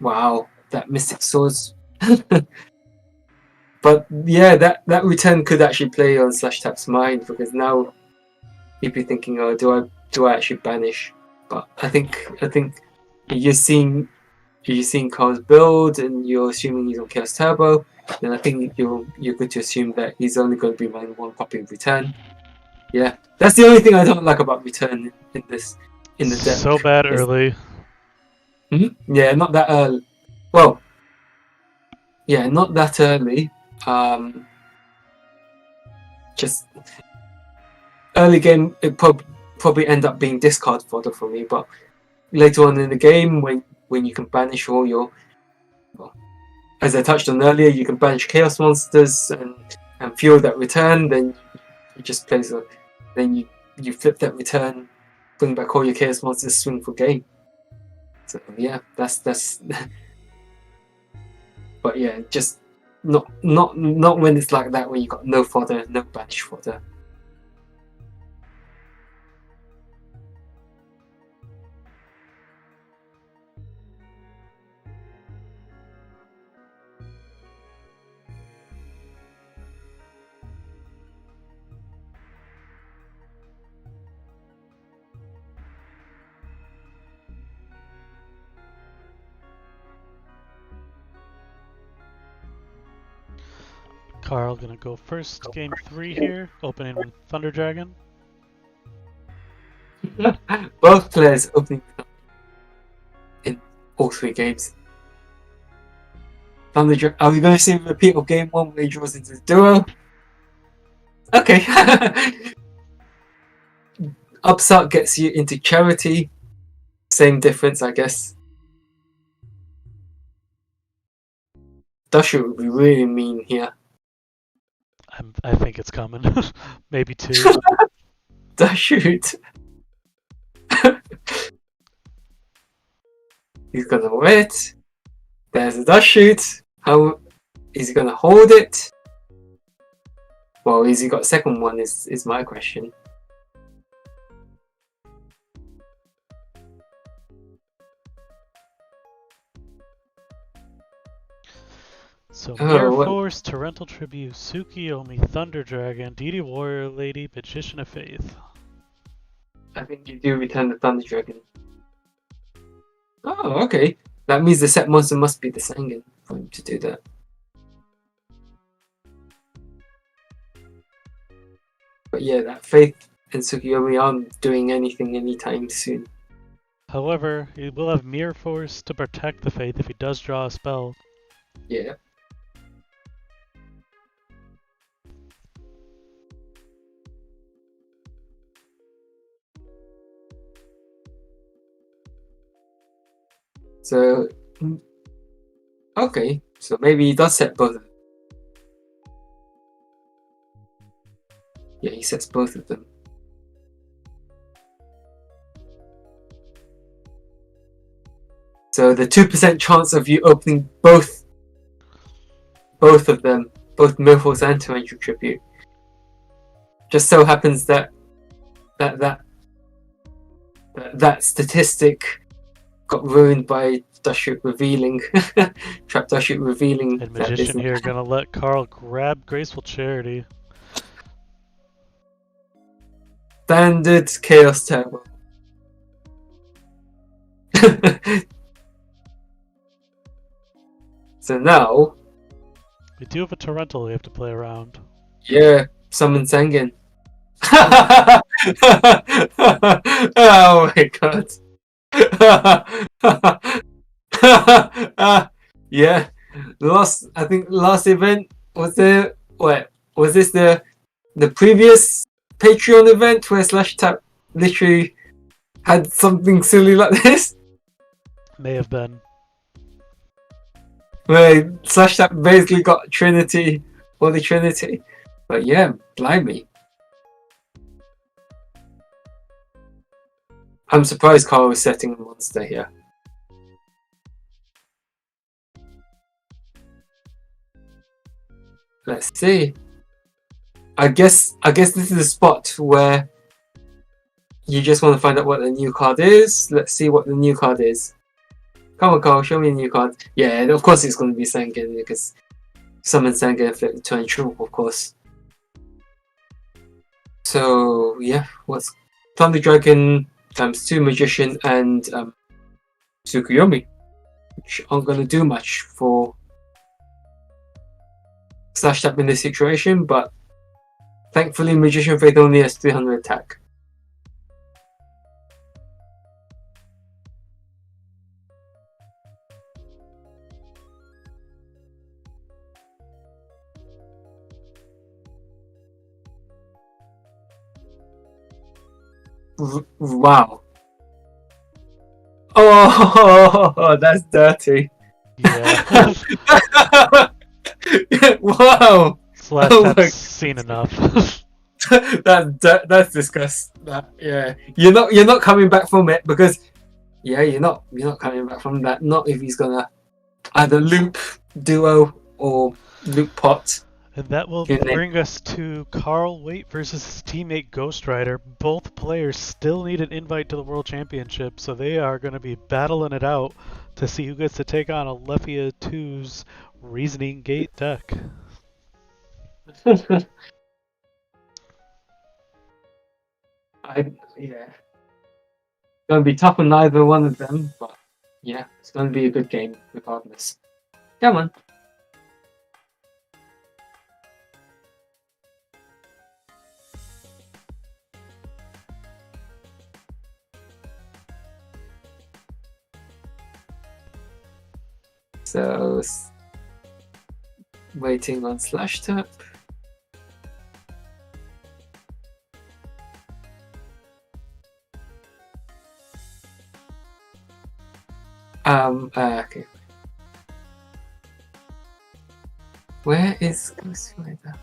Wow, that Mystic Swords. But yeah, that return could actually play on Slash Tap's mind because now you'd be thinking, oh, do I actually banish? But I think you're seeing Carl's build and you're assuming he's on Chaos Turbo, then I think you're good to assume that he's only going to be running one copy of Return. Yeah, that's the only thing I don't like about Return in the deck. So bad early. Yeah, not that early. Well, yeah, not that early. Just early game, it probably end up being discard fodder for me. But later on in the game, when you can banish all your, well, as I touched on earlier, you can banish chaos monsters and fuel that return. Then you just play then you flip that return, bring back all your chaos monsters, swing for game. So yeah, that's. But yeah, just not when it's like that, when you got no fodder, no banish fodder. Carl gonna go first, game 3 here, opening with Thunder Dragon. Both players opening in all 3 games. Are we going to see a repeat of game 1 where he draws into the duo? Okay. Upstart gets you into charity. Same difference, I guess. Dashu would be really mean here. I think it's coming. Maybe 2. Dashu. He's gonna wait. There's a Dashu. How is he gonna hold it? Well, is he got a second one? Is my question. So Oh, Mirror what- Force, Torrential Tribute, Tsukiyomi, Thunder Dragon, DD Warrior Lady, Magician of Faith. I think you do return the Thunder Dragon. Oh, okay. That means the set monster must be the Sangan for him to do that. But yeah, that Faith and Tsukiyomi aren't doing anything anytime soon. However, he will have Mirror Force to protect the Faith if he does draw a spell. Yeah. So, okay. So maybe he does set both of them. Yeah, he sets both of them. So the 2% chance of you opening both of them, both Miracles and Torrential Tribute, just so happens that statistic got ruined by Dashut revealing, Trap Dashut revealing And that Magician here gonna let Carl grab Graceful Charity. standard Chaos Turbo. So now, We do have a Torrential we have to play around. yeah, summon Sangan. Oh my god. Yeah, I think last event was there. What was this? The previous Patreon event where Slash Tap literally had something silly like this, May have been. where Slash Tap basically got Trinity or the Trinity. But yeah, blimey. I'm surprised Carl was setting a monster here. Let's see. I guess this is a spot where you just want to find out what the new card is. Let's see what the new card is. Come on, Carl, show me the new card. Yeah, of course it's going to be Sangan because summon Sangan and flip the turn true, of course. So yeah, what's Thunder Dragon times 2 Magician and Tsukuyomi, which aren't going to do much for Slash Tap in this situation, but thankfully Magician Faith only has 300 attack. Wow. Oh, that's dirty. Yeah. Wow. Slash Oh my- Tap's seen enough. That's disgusting. Yeah, you're not coming back from it because you're not coming back from that. Not if he's gonna either loop duo or loop pot. And that will Your name. bring us to Carl Waite versus his teammate Ghost Rider. Both players still need an invite to the World Championship, so they are going to be battling it out to see who gets to take on Alephia 2's Reasoning Gate deck. Yeah. It's gonna be tough on neither one of them, but yeah, it's gonna be a good game regardless. Come on. So, waiting on Slash Tap. Okay. Where is Qualifier?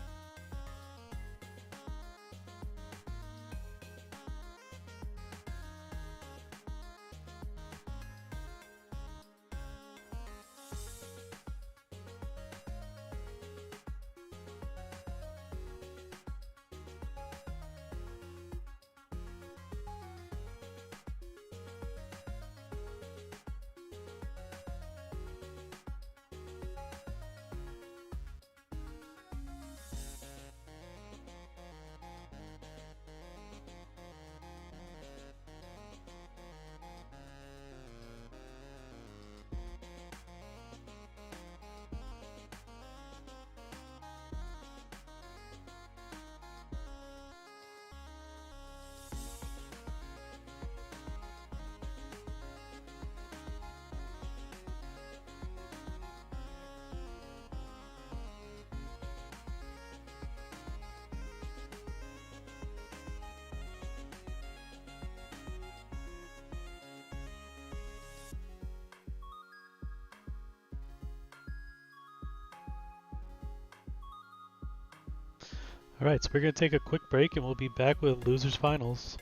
Alright, so we're going to take a quick break and we'll be back with Losers Finals.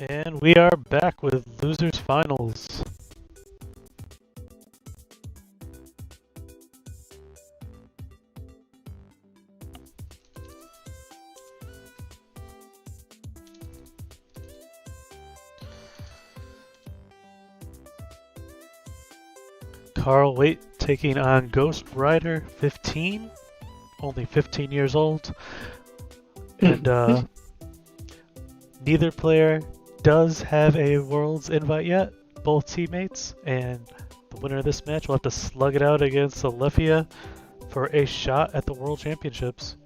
And we are back with Losers Finals. Carl Waite taking on Ghost Rider 15, only 15 years old. And neither player does have a Worlds invite yet, both teammates, and the winner of this match will have to slug it out against Olia for a shot at the World Championships.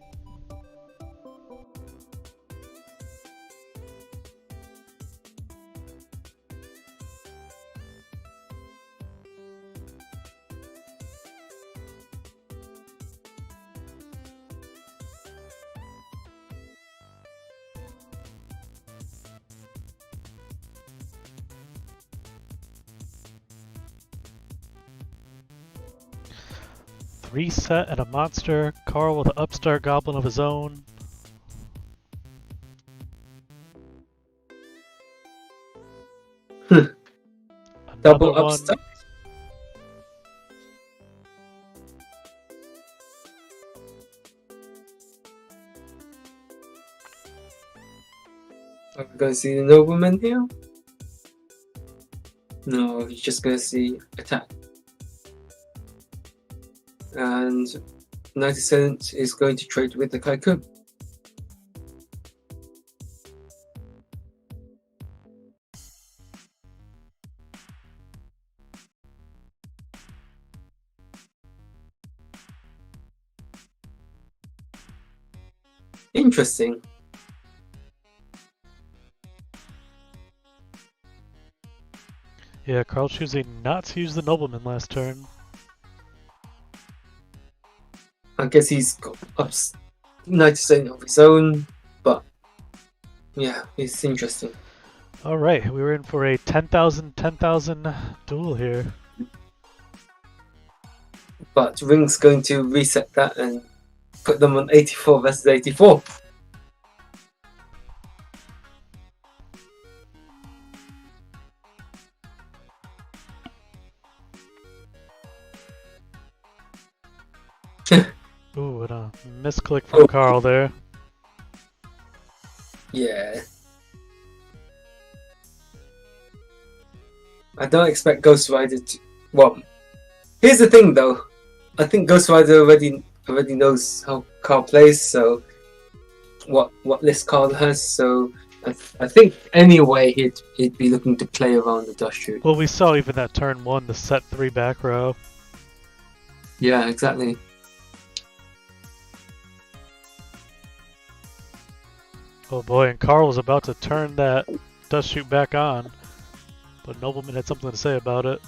Reset and a monster. Carl with an upstart goblin of his own. Double Another one. upstart. Are we going to see the nobleman here? No, he's just going to see attack. And 90 cents is going to trade with the Kaikun. Interesting. Yeah, Carl choosing not to use the nobleman last turn. I guess he's got up 90% of his own, but yeah, it's interesting. Alright, we were in for a 10,000 duel here. But Ring's going to reset that and put them on 84 versus 84. Ooh, and a misclick from Carl there. Yeah. I don't expect Ghost Rider to... Well, here's the thing though. I think Ghost Rider already knows how Carl plays, so... What list Carl has, so... I think anyway he'd be looking to play around the dust shoot. Well, we saw even that turn 1, the set 3 back row. Yeah, exactly. Oh boy, and Carl was about to turn that dust shoot back on, but Nobleman had something to say about it.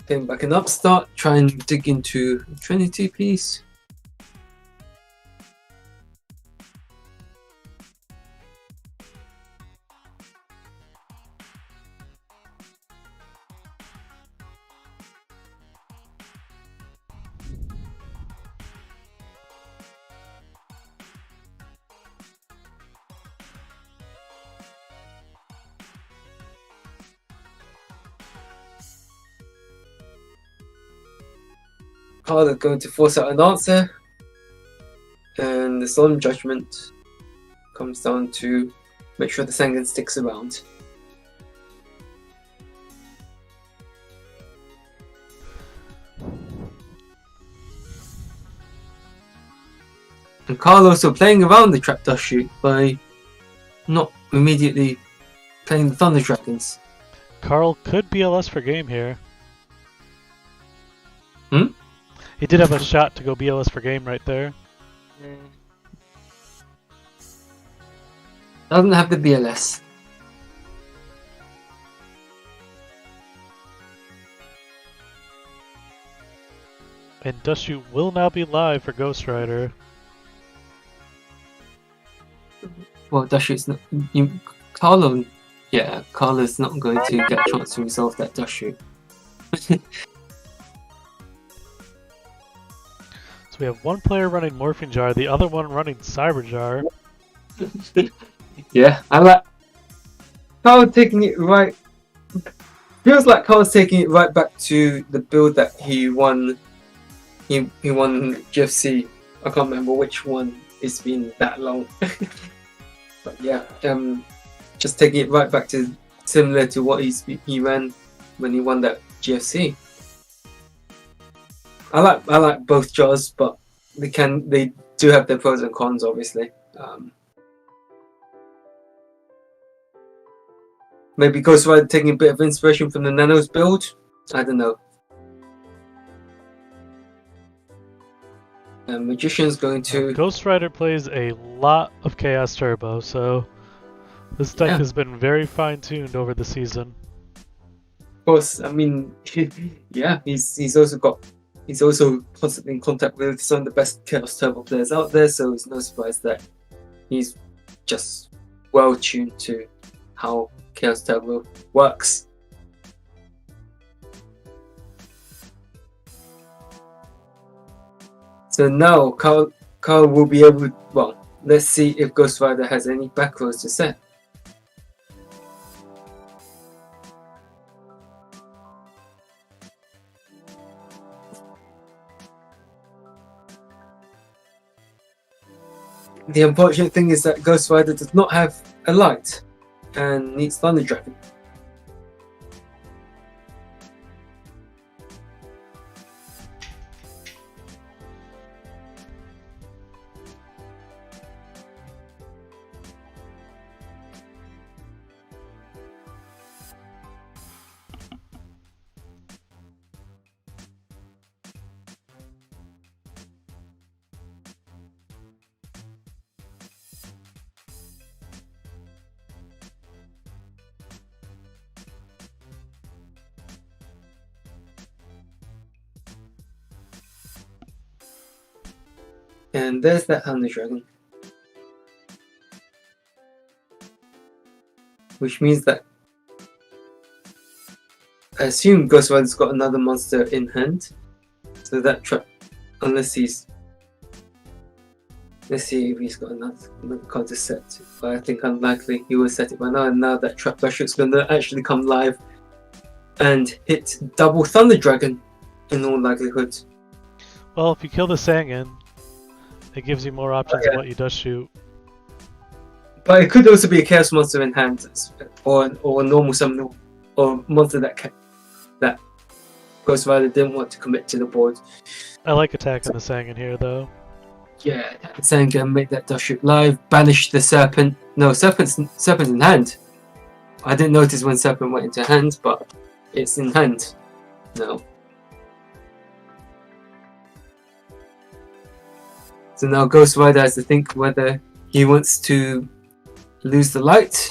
Then back an upstart, try and dig into Trinity piece. Carl is going to force out an answer, and the solemn judgment comes down to make sure the Sangan sticks around. And Carl also playing around the trap dust shoot by not immediately playing the Thunder Dragons. Carl could BLS for game here. Hmm? He did have a shot to go BLS for game right there. Doesn't have the BLS. And Dust Shoot will now be live for Ghost Rider. Well, Dust Shoot's not. Carlo, yeah, Carlo's not going to get a chance to resolve that Dust Shoot. So we have one player running Morphine Jar, the other one running Cyber Jar. Yeah, I like Carl taking it right. Feels like Carl's taking it right back to the build that he won. He won GFC. I can't remember which one. It's been that long. But yeah, just taking it right back to similar to what he ran when he won that GFC. I like both jars, but they do have their pros and cons, obviously. Maybe Ghost Rider taking a bit of inspiration from the Nano's build. I don't know. Magician's going to. Ghost Rider plays a lot of Chaos Turbo, so this deck has been very fine-tuned over the season. Of course, I mean, yeah, he's also constantly in contact with some of the best Chaos Turbo players out there, so it's no surprise that he's just well tuned to how Chaos Turbo works. So now Carl will be able. Well, let's see if Ghost Rider has any back rows to set. The unfortunate thing is that Ghost Rider does not have a light and needs Thunder Dragon. And there's that Thunder Dragon. Which means that I assume Ghost Rider's got another monster in hand. So that trap, unless he's. Let's see if he's got another card to set. But I think unlikely he will set it by now. And now that Trap Bashuk's going to actually come live and hit double Thunder Dragon in all likelihood. Well, if you kill the Sangin, it gives you more options of what you Dust Shoot. But it could also be a Chaos Monster in hand, or a normal summon, or monster that Ghost Rider didn't want to commit to the board. I like attacking the Sangin here, though. Yeah, Sangin, make that Dust Shoot live, banish the Serpent. No, Serpent's in hand. I didn't notice when Serpent went into hand, but it's in hand. No. So now Ghost Rider has to think whether he wants to lose the light,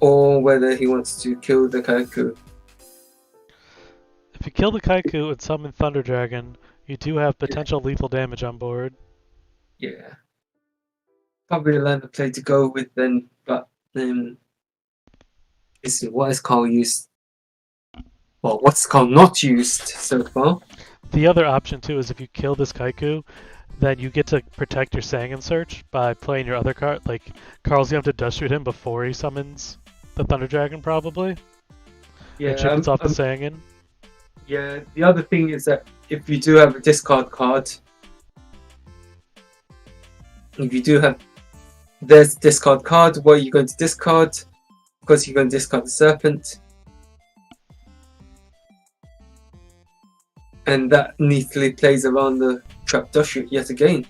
or whether he wants to kill the Kaiku. If you kill the Kaiku and summon Thunder Dragon, you do have potential lethal damage on board. Yeah. Probably a line of play to go with then, but what has Carl used? Well, what's Carl not used so far? The other option too is if you kill this Kaiku, then you get to protect your Sangin search by playing your other card. Like, Carl's gonna have to Dust Shoot him before he summons the Thunder Dragon, probably. Yeah, chips off the Sangin. Yeah, the other thing is that if you do have a discard card, there's a discard card, what are you going to discard? Of course, you're going to discard the Serpent. And that neatly plays around the Trap Dust Shoot yet again.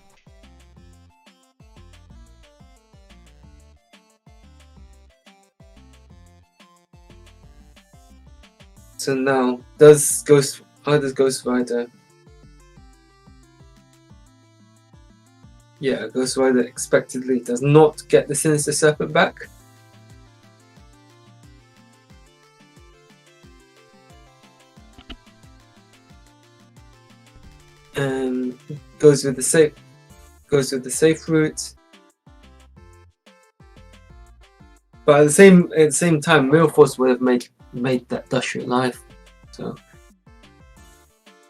So now, how does Ghost Rider yeah, Ghost Rider expectedly does not get the Sinister Serpent back. And goes with the safe route. But at the same time, Real Force would have made that Dust Shoot live. So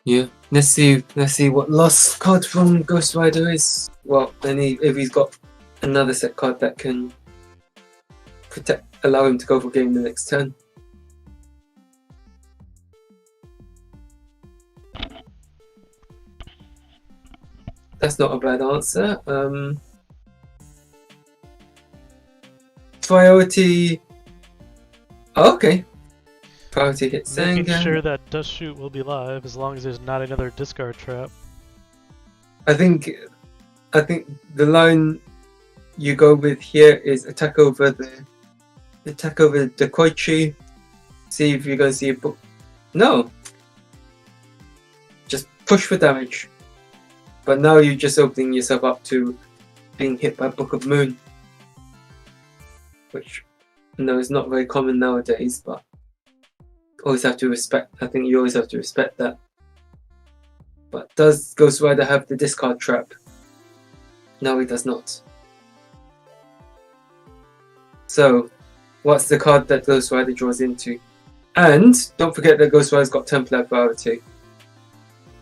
yeah, let's see what lost card from Ghost Rider is. Well, then if he's got another set card that can allow him to go for game the next turn. That's not a bad answer. Priority. Oh, okay. Priority hits Making Sengan. sure that Dust Shoot will be live as long as there's not another discard trap. I think the line you go with here is attack over the Koichi. See if you're gonna see a book. No. Just push for damage. But now you're just opening yourself up to being hit by Book of Moon. Which is not very common nowadays, but always have to respect. I think you always have to respect that. But does Ghost Rider have the discard trap? No, he does not. So, what's the card that Ghost Rider draws into? And don't forget that Ghost Rider's got Templar priority.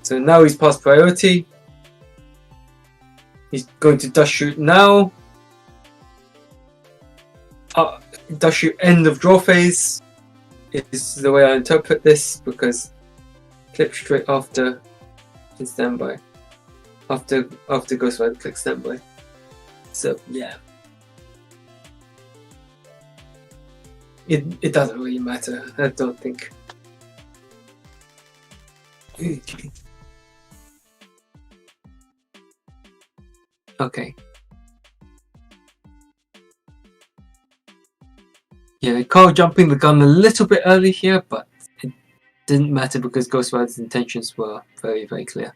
So now he's past priority. He's going to Dust Shoot now. Dust Shoot end of draw phase is the way I interpret this, because click straight after in standby. After Ghost Rider, click standby. So yeah. It doesn't really matter, I don't think. Okay. Yeah, Carl jumping the gun a little bit early here, but it didn't matter because Ghost Rider's intentions were very, very clear.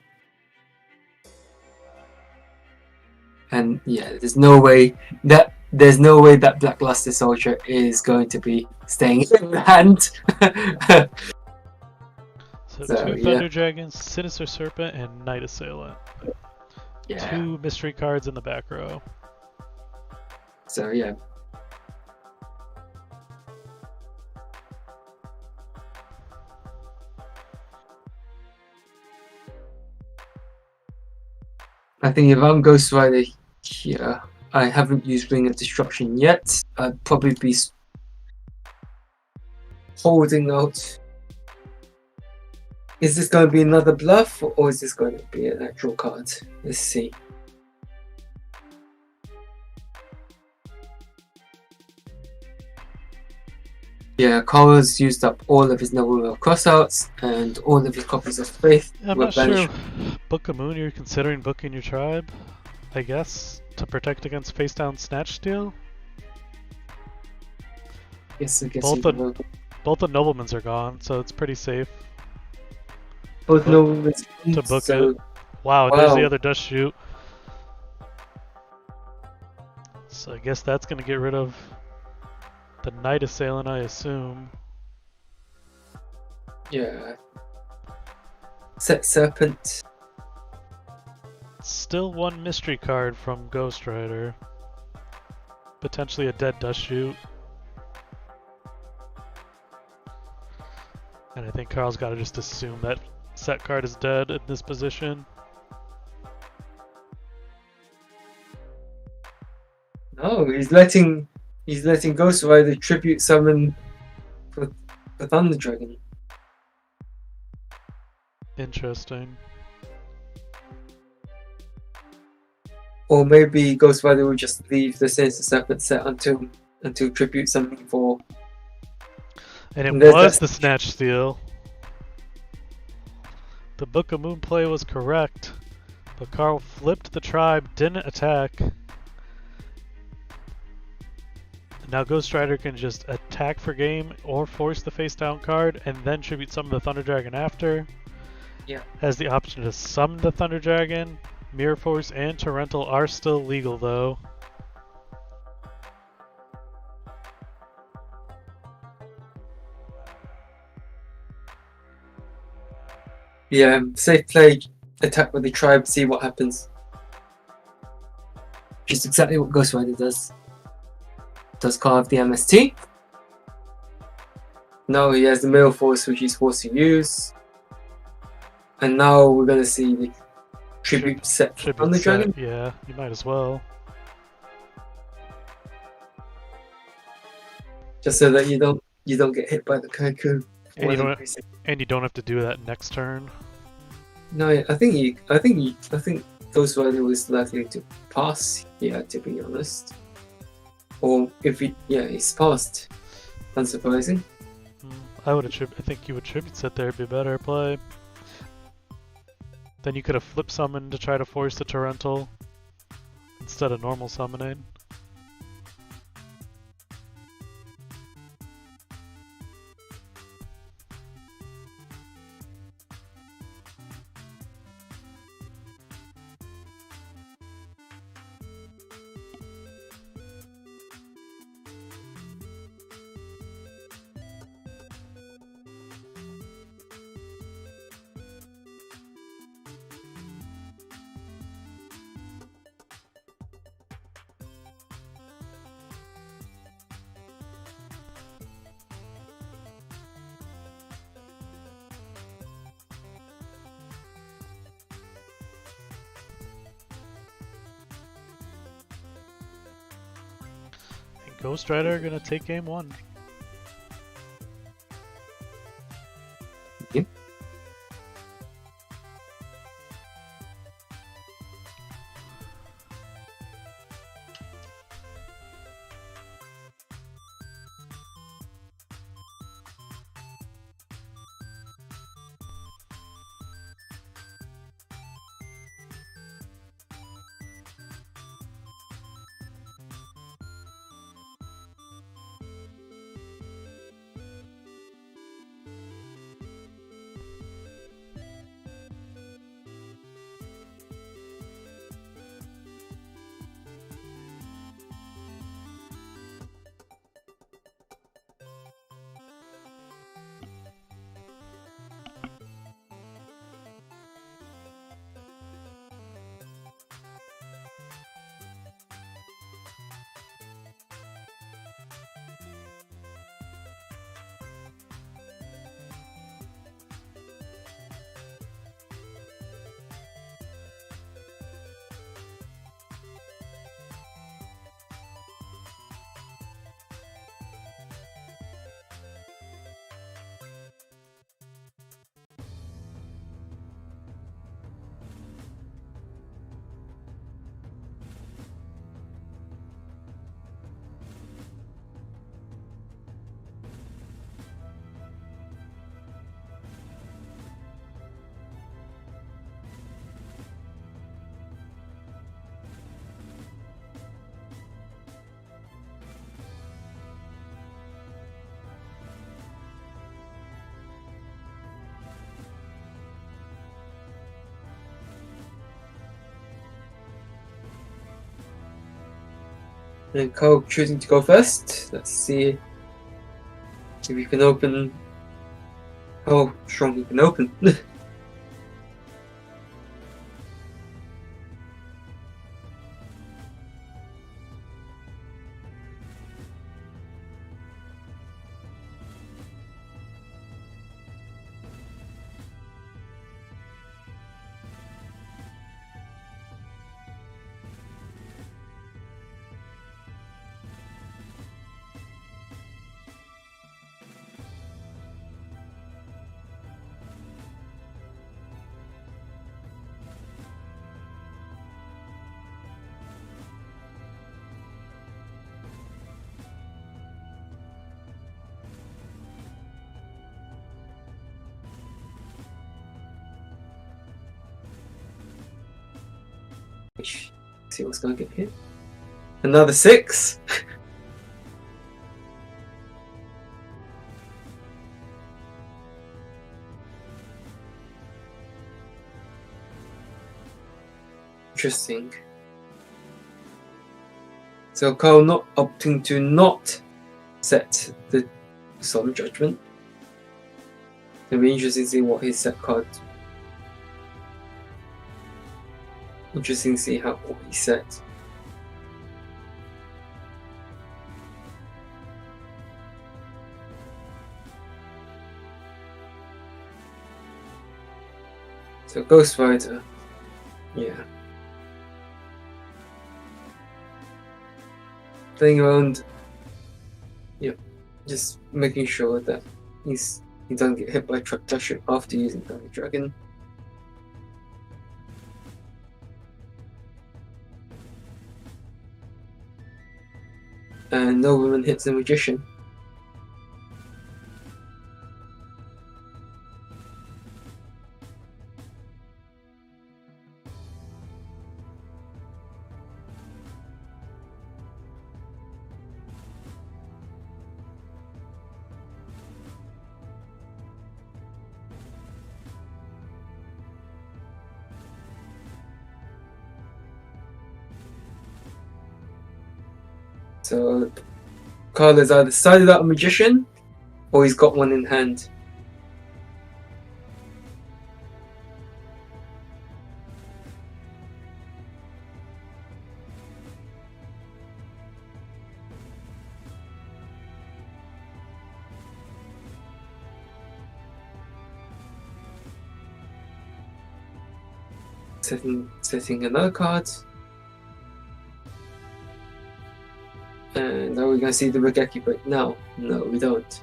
And yeah, there's no way that Blackluster Soldier is going to be staying in the hand. So two Thunder Dragons, Sinister Serpent, and Night Assailant. Yeah. Two mystery cards in the back row. So yeah. I think if I'm Ghost Rider here, I haven't used Ring of Destruction yet. I'd probably be holding out. Is this going to be another bluff, or is this going to be an actual card? Let's see. Yeah, Carl's used up all of his Noodle crossouts and all of his copies of Faith. I'm not sure. Book of Moon, you're considering booking your tribe, I guess, to protect against face down Snatch Steal? Yes, I guess both the Noblemans are gone, so it's pretty safe. Both Noblemans to book it. Wow, there's the other Dust Shoot. So I guess that's going to get rid of the Night Assailant, I assume. Yeah. Set Serpent. Still one mystery card from Ghost Rider. Potentially a dead Dust Shoot. And I think Carl's got to just assume that set card is dead in this position. No, he's letting Ghost Rider tribute summon for Thunder Dragon. Interesting. Or maybe Ghost Rider will just leave the Sinister Serpent set until tribute something for. And it was the Snatch Steal. The Book of Moon play was correct, but Carl flipped the tribe, didn't attack. Now Ghost Rider can just attack for game or force the face down card and then tribute summon the Thunder Dragon after. Yeah. Has the option to summon the Thunder Dragon Mirror Force and Torrential are still legal though. Yeah, safe play, attack with the tribe, see what happens. Which is exactly what Ghost Rider does. Does carve the MST. Now he has the Mirror Force, which he's forced to use. And now we're gonna see the tribute set on the dragon. Yeah, you might as well. Just so that you don't get hit by the Kaiju. And you don't have to do that next turn. No, I think Ghost Rider was likely to pass here, to be honest. Or if he's passed. Unsurprising. I think you would tribute set there would be a better play. Then you could have flip summoned to try to force the Torrential instead of normal summoning. Ghost Rider gonna take game 1. Yep. And Cole choosing to go first. Let's see if we can open how strong we can open. See what's going to get hit. Another 6. Interesting. So Carl not opting to not set the Solemn Judgment. It'll be interesting to see what his set card. Interesting to see what he set. So Ghost Rider, yeah. Playing around, just making sure that he doesn't get hit by Truck Dasher after using Dino Dragon. And Nobleman hits the Magician. So Carl has either sided out a Magician or he's got one in hand. Setting another card. And are we going to see the Regeki break now? No, we don't.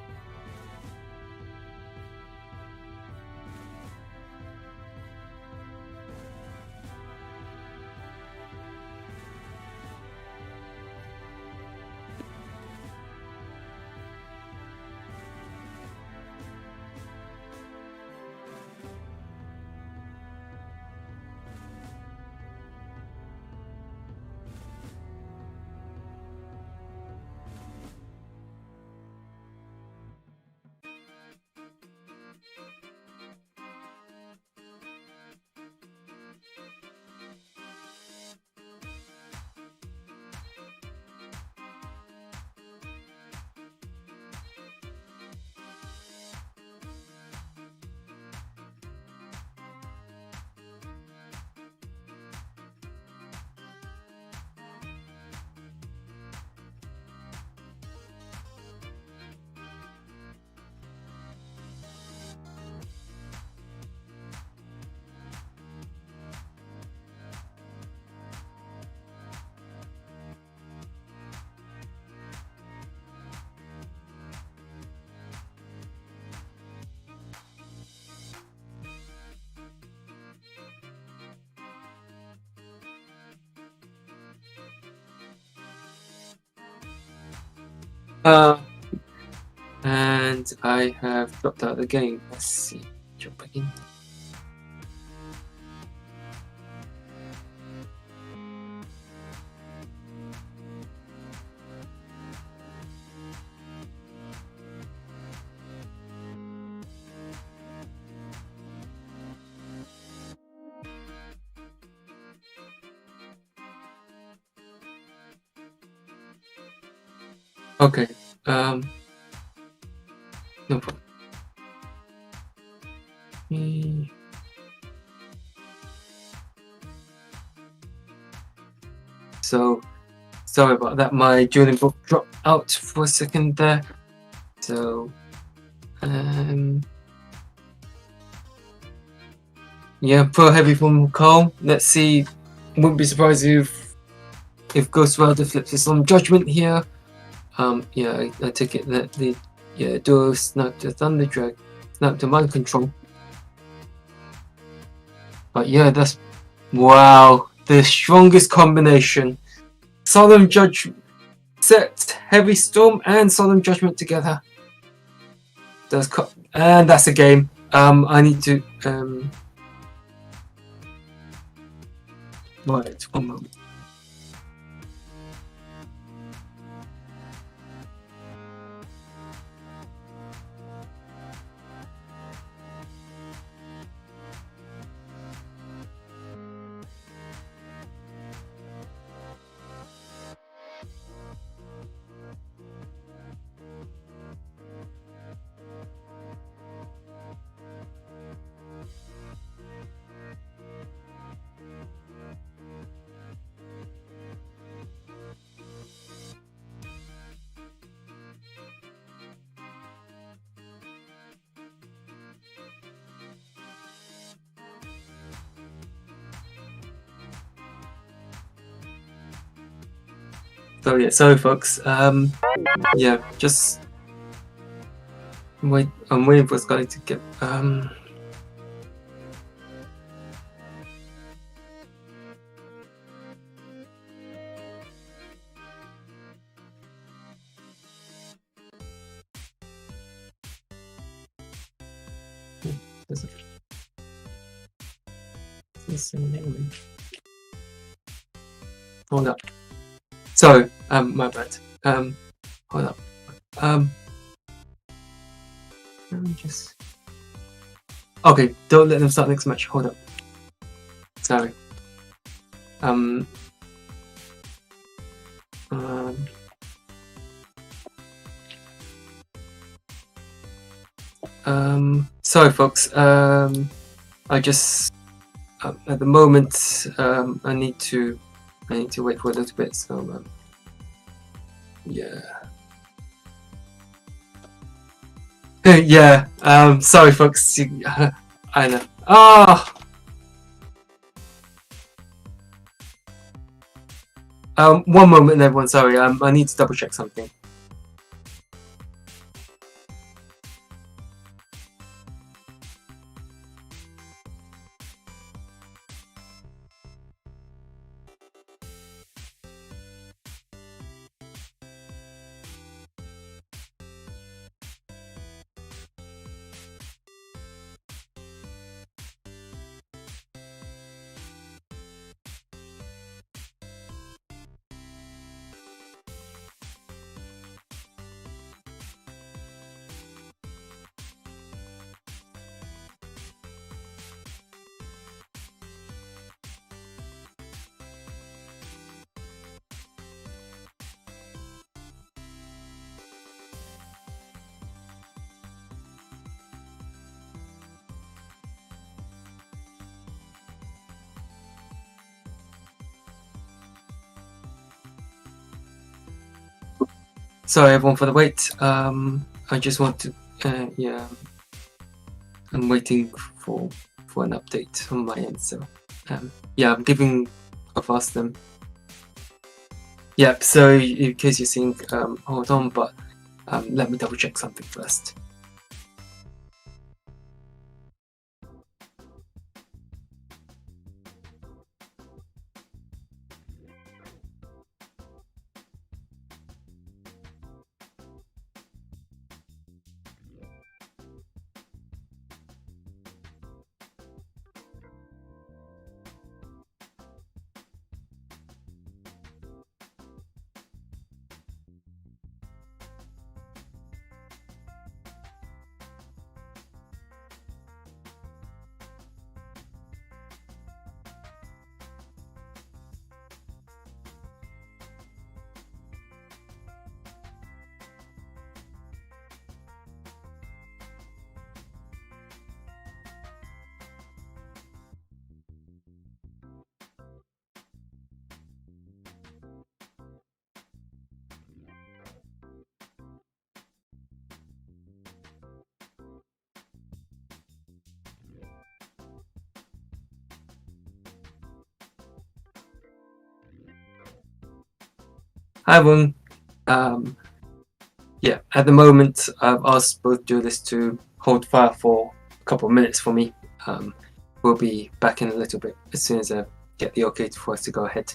And I have dropped out of the game. Let's see. Jump back in. Okay. No problem. So, sorry about that. My journaling book dropped out for a second there. So, yeah, Pro Heavy from Carl. Let's see. Wouldn't be surprised if Ghost Rider flips his Solemn Judgment here. Yeah, I take it that the duo snapped to Thunder Drag, snapped to Mind Control. But yeah, that's wow, the strongest combination. Solemn Judgment set Heavy Storm and Solemn Judgment together. And that's a game. I need to right, one moment. So yeah, sorry folks. Yeah, just wait. I'm waiting for Scully to get. Hold up. Sorry. My bad. Hold up. Let me just. Okay, don't let them start next match. Hold up. Sorry. Sorry, folks. I just at the moment I need to wait for a little bit. So yeah. Yeah. Sorry, folks. I know. Ah. One moment, everyone. Sorry. I need to double check something. Sorry, everyone, for the wait. I just want to. Yeah. I'm waiting for an update on my end. So yeah, I'm giving a fast them. Yep. So in case you're seeing, hold on, but let me double check something first. Hi, everyone. Yeah, at the moment, I've asked both duelists to hold fire for a couple of minutes for me. We'll be back in a little bit as soon as I get the okay for us to go ahead.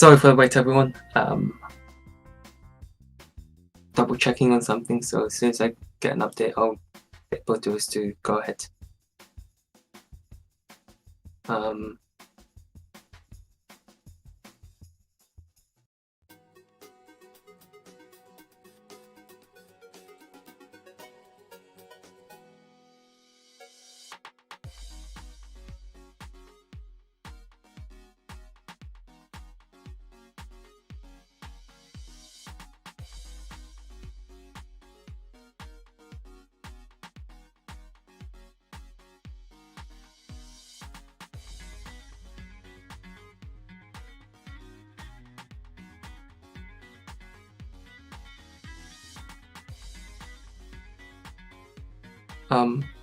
sorry for the wait, everyone. Double checking on something, so as soon as I get an update, I'll get both of us to go ahead.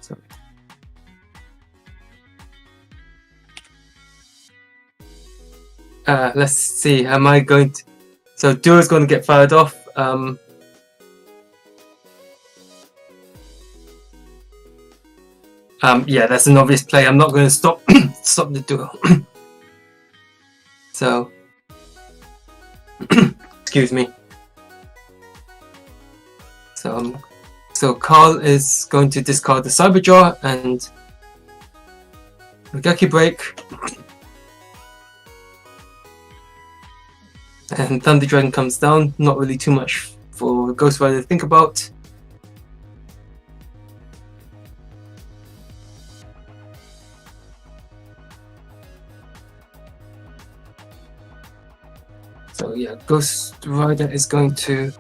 Sorry. Let's see. Am I going to? So Duo's going to get fired off. Yeah, that's an obvious play. I'm not going to stop stop the duo. So, excuse me. So Carl is going to discard the Cyberjaw and Regeki Break. And Thunder Dragon comes down. Not really too much for Ghost Rider to think about. So yeah, Ghost Rider is going to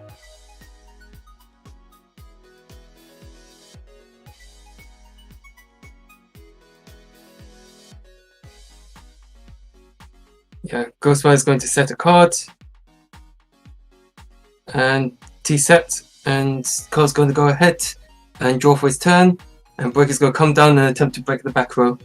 Ghost Rider is going to set a card and T-set, and Carl's going to go ahead and draw for his turn, and Break is going to come down and attempt to break the back row.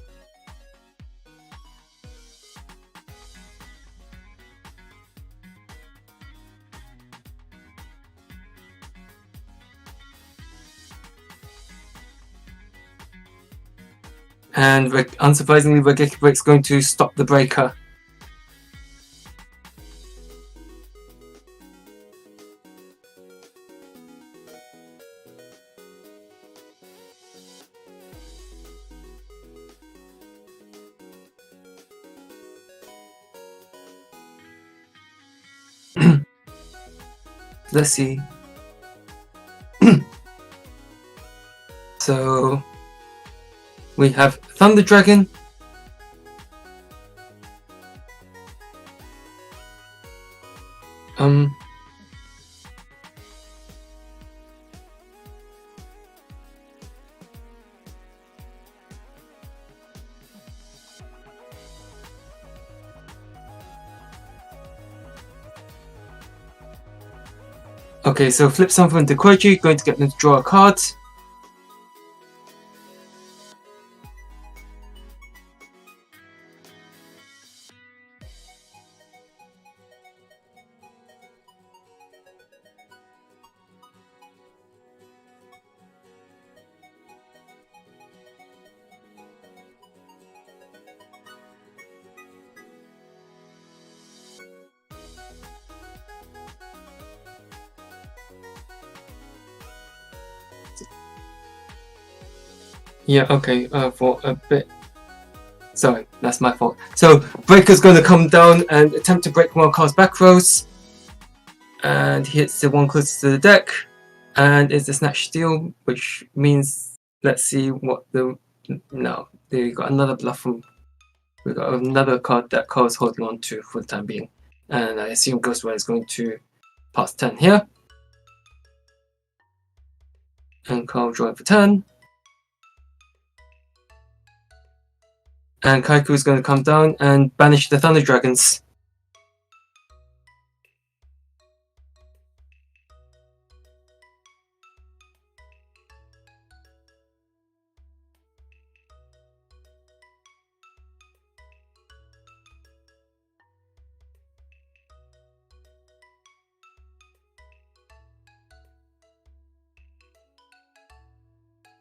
And unsurprisingly, Regeki Break is going to stop the breaker. Let's see. So we have Thunder Dragon. Okay, so flip something to Koichi, going to get them to draw a card. Yeah, okay, for a bit. Sorry, that's my fault. So, Breaker's going to come down and attempt to break one of Carl's back rows. And he hits the one closest to the deck. And it's a Snatch Steal, which means, let's see what the... No, we got another bluff from... We got another card that Carl's holding on to for the time being. And I assume Ghost Rider is going to pass turn here. And Carl drawing for turn. And Kaiku is going to come down and banish the Thunder Dragons.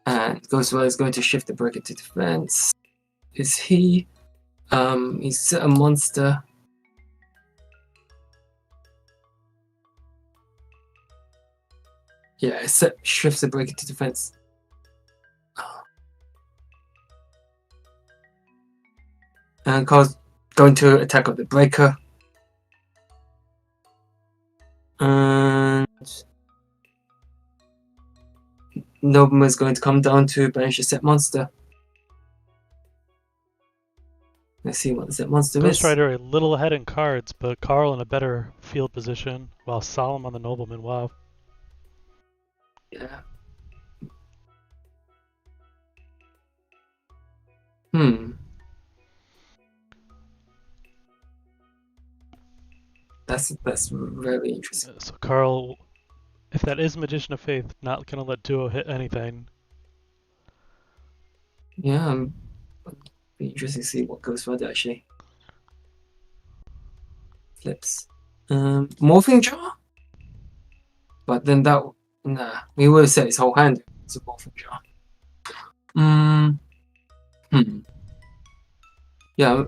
And Ghost Rider is going to shift the Breaker to defense. Is he? He's a monster. Yeah, it shifts the breaker to defense. And Carl's going to attack up the breaker. And Nobleman is going to come down to banish a set monster. Let's see what the set monster is. Ghost Rider a little ahead in cards, but Carl in a better field position, while Solemn on the Nobleman. Wow. Yeah. That's very interesting. So Carl, if that is Magician of Faith, not gonna let Duo hit anything. Yeah, be interesting to see what Ghost Rider actually flips. Morphing Jar? But then that, nah, he would have set his whole hand as a Morphing Jar. Yeah,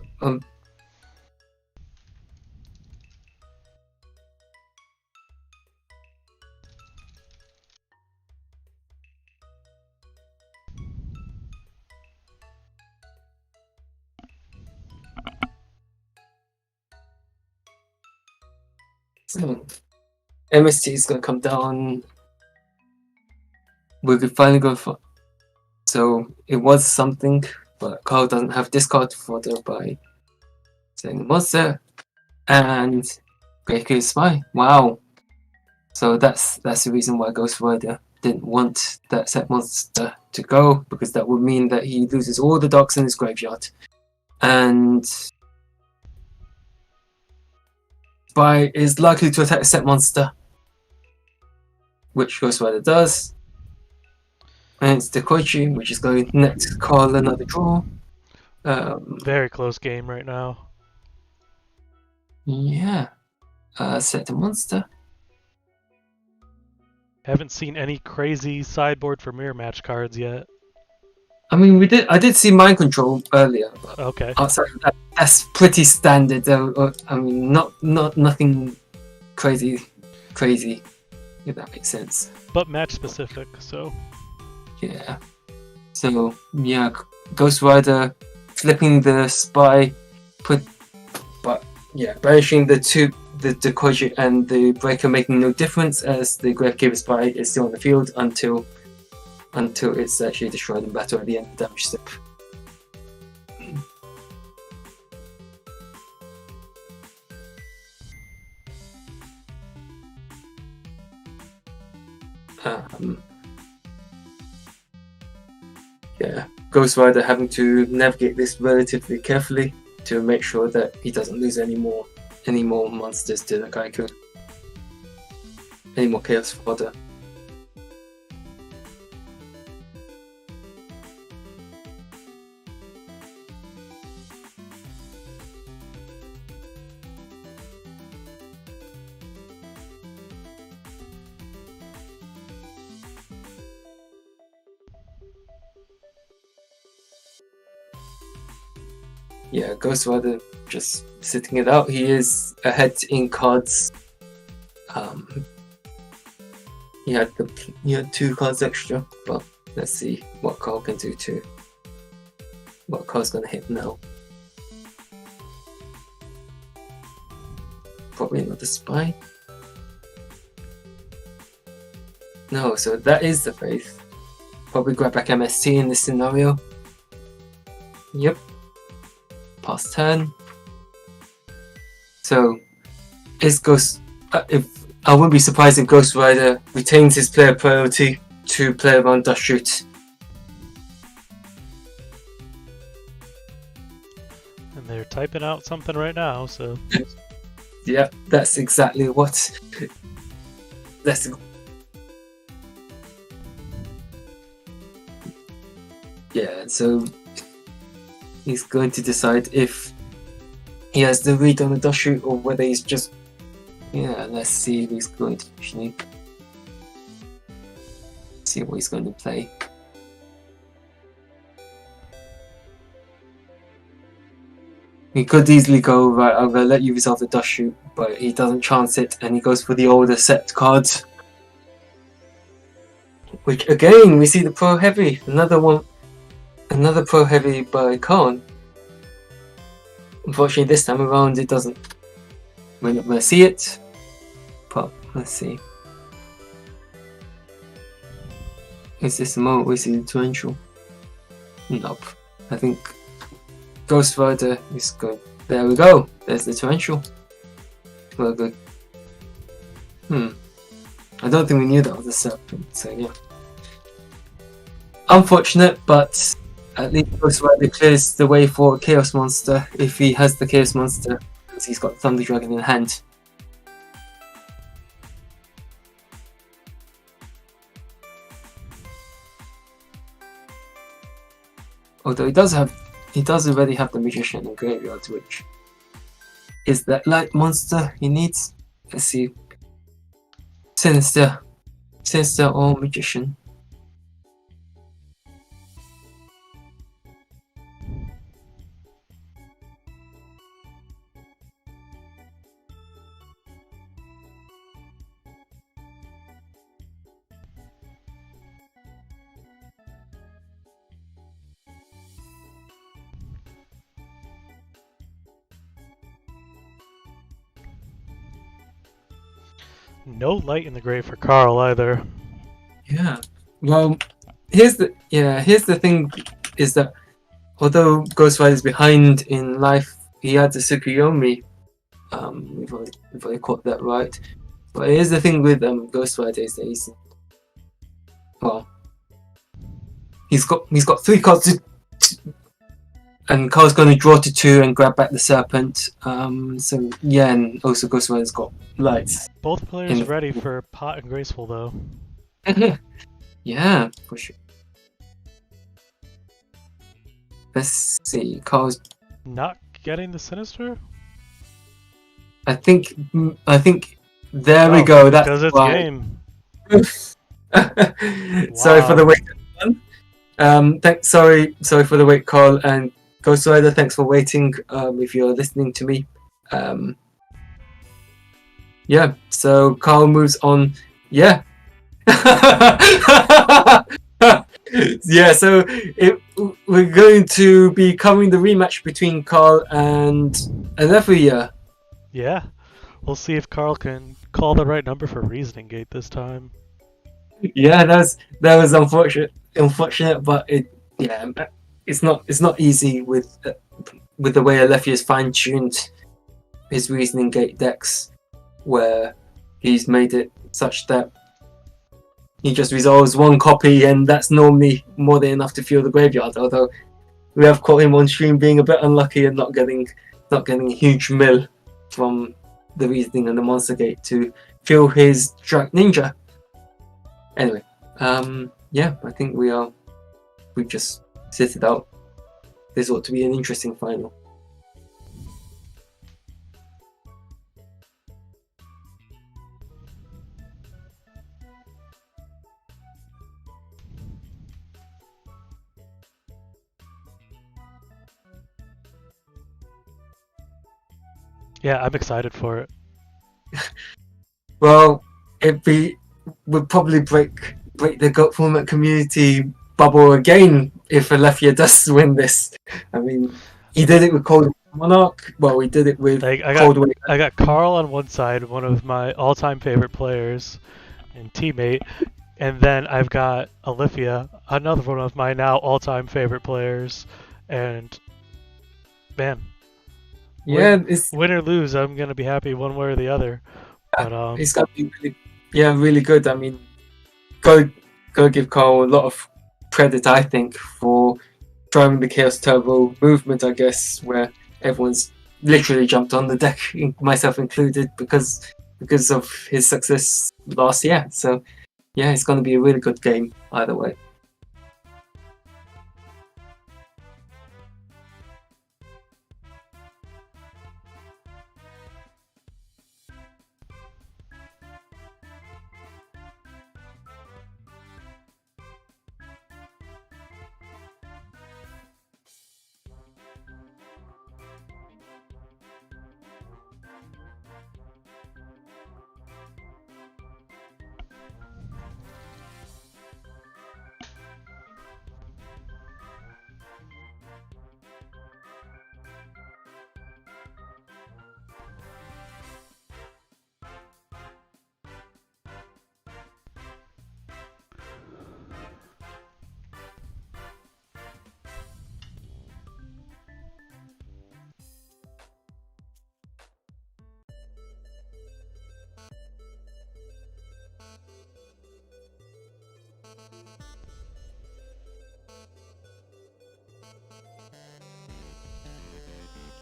so MST is gonna come down. We could finally go for. So it was something, but Carl doesn't have discard fodder by saying monster and Breaker Spy. Wow. So that's the reason why Ghost Rider didn't want that set monster to go, because that would mean that he loses all the dogs in his graveyard. And Spy is likely to attack a set monster, which Ghost Rider does. And it's Dekoichi, which is going next call another draw. Very close game right now. Yeah. Set a monster. Haven't seen any crazy sideboard for mirror match cards yet. I mean, I did see Mind Control earlier, but Okay. outside of that, that's pretty standard. I mean, nothing crazy, if that makes sense. But match specific, so. Yeah. So yeah, Ghost Rider flipping the Spy, banishing the Dekoichi and the Breaker, making no difference as the Gravekeeper Spy is still on the field until it's actually destroyed in battle at the end of the damage step. Yeah, Ghost Rider having to navigate this relatively carefully to make sure that he doesn't lose any more monsters to the Gaiku. Any more chaos fodder. Yeah, Ghost Rider just sitting it out. He is ahead in cards. He had 2 cards extra, but let's see what Carl can do too. What Carl's gonna hit now? Probably another Spy. No, so that is the Faith. Probably grab back MST in this scenario. Yep. Past turn. So, is Ghost? If I wouldn't be surprised if Ghost Rider retains his player priority to play around Dust Shoot. And they're typing out something right now, so. Yeah, that's exactly what. That's. Yeah, so he's going to decide if he has the read on the Dust Shoot or whether he's just. Yeah, let's see if he's going to actually see what he's going to play. He could easily go, right, I'm going to let you resolve the Dust Shoot, but he doesn't chance it and he goes for the older set cards. which again we see the Pro Heavy, another Pro Heavy by Khan. Unfortunately, this time around it doesn't. We're not going to see it, but let's see. Is this the moment we see the torrential? Nope. I think Ghost Rider is good. There we go. There's the torrential. Well, good. I don't think we knew that was a serpent, so yeah. Unfortunate, but at least Ghost Rider clears the way for Chaos Monster if he has the Chaos Monster, because he's got Thunder Dragon in hand. Although he does already have the Magician in Graveyard, which is that light monster he needs. Let's see. Sinister or Magician. No light in the grave for Carl either. Yeah. Well, here's the thing is that although Ghost Rider is behind in life, he had the Tsukuyomi. If I caught that right. But here's the thing with Ghost Rider is that he's got 3 cards and Carl's going to draw to 2 and grab back the Serpent. So yeah, and also Ghost Rider's got lights. Both players ready for Pot and Graceful though. Yeah, for sure. Let's see, Carl's not getting the Sinister? I think there we go. That's because it's right. game. Sorry for the wait. Sorry for the wait, Carl and Ghost Rider. Thanks for waiting. If you're listening to me, yeah. So Carl moves on. Yeah. Yeah. So we're going to be covering the rematch between Carl and Olia. Yeah. We'll see if Carl can call the right number for Reasoning Gate this time. Yeah, that was unfortunate, but it's not easy with the way Alefi has fine-tuned his Reasoning Gate decks, where he's made it such that he just resolves 1 copy, and that's normally more than enough to fuel the graveyard. Although we have caught him on stream being a bit unlucky and not getting a huge mill from the Reasoning and the Monster Gate to fuel his Drac Ninja. Anyway, yeah, I think we've just sit it out. This ought to be an interesting final. Yeah, I'm excited for it. Well, would probably break the GOAT format community bubble again if Alethea does win this. I mean, he did it with Cold Monarch. Well, we did it with Cold Wave. I got Carl on one side, one of my all-time favorite players and teammate, and then I've got Alethea, another one of my now all-time favorite players, and man, yeah, win or lose, I'm gonna be happy one way or the other. But it's gonna be really good. I mean, go give Carl a lot of credit, I think, for driving the Chaos Turbo movement. I guess where everyone's literally jumped on the deck, myself included, because of his success last year. So yeah, it's gonna be a really good game either way.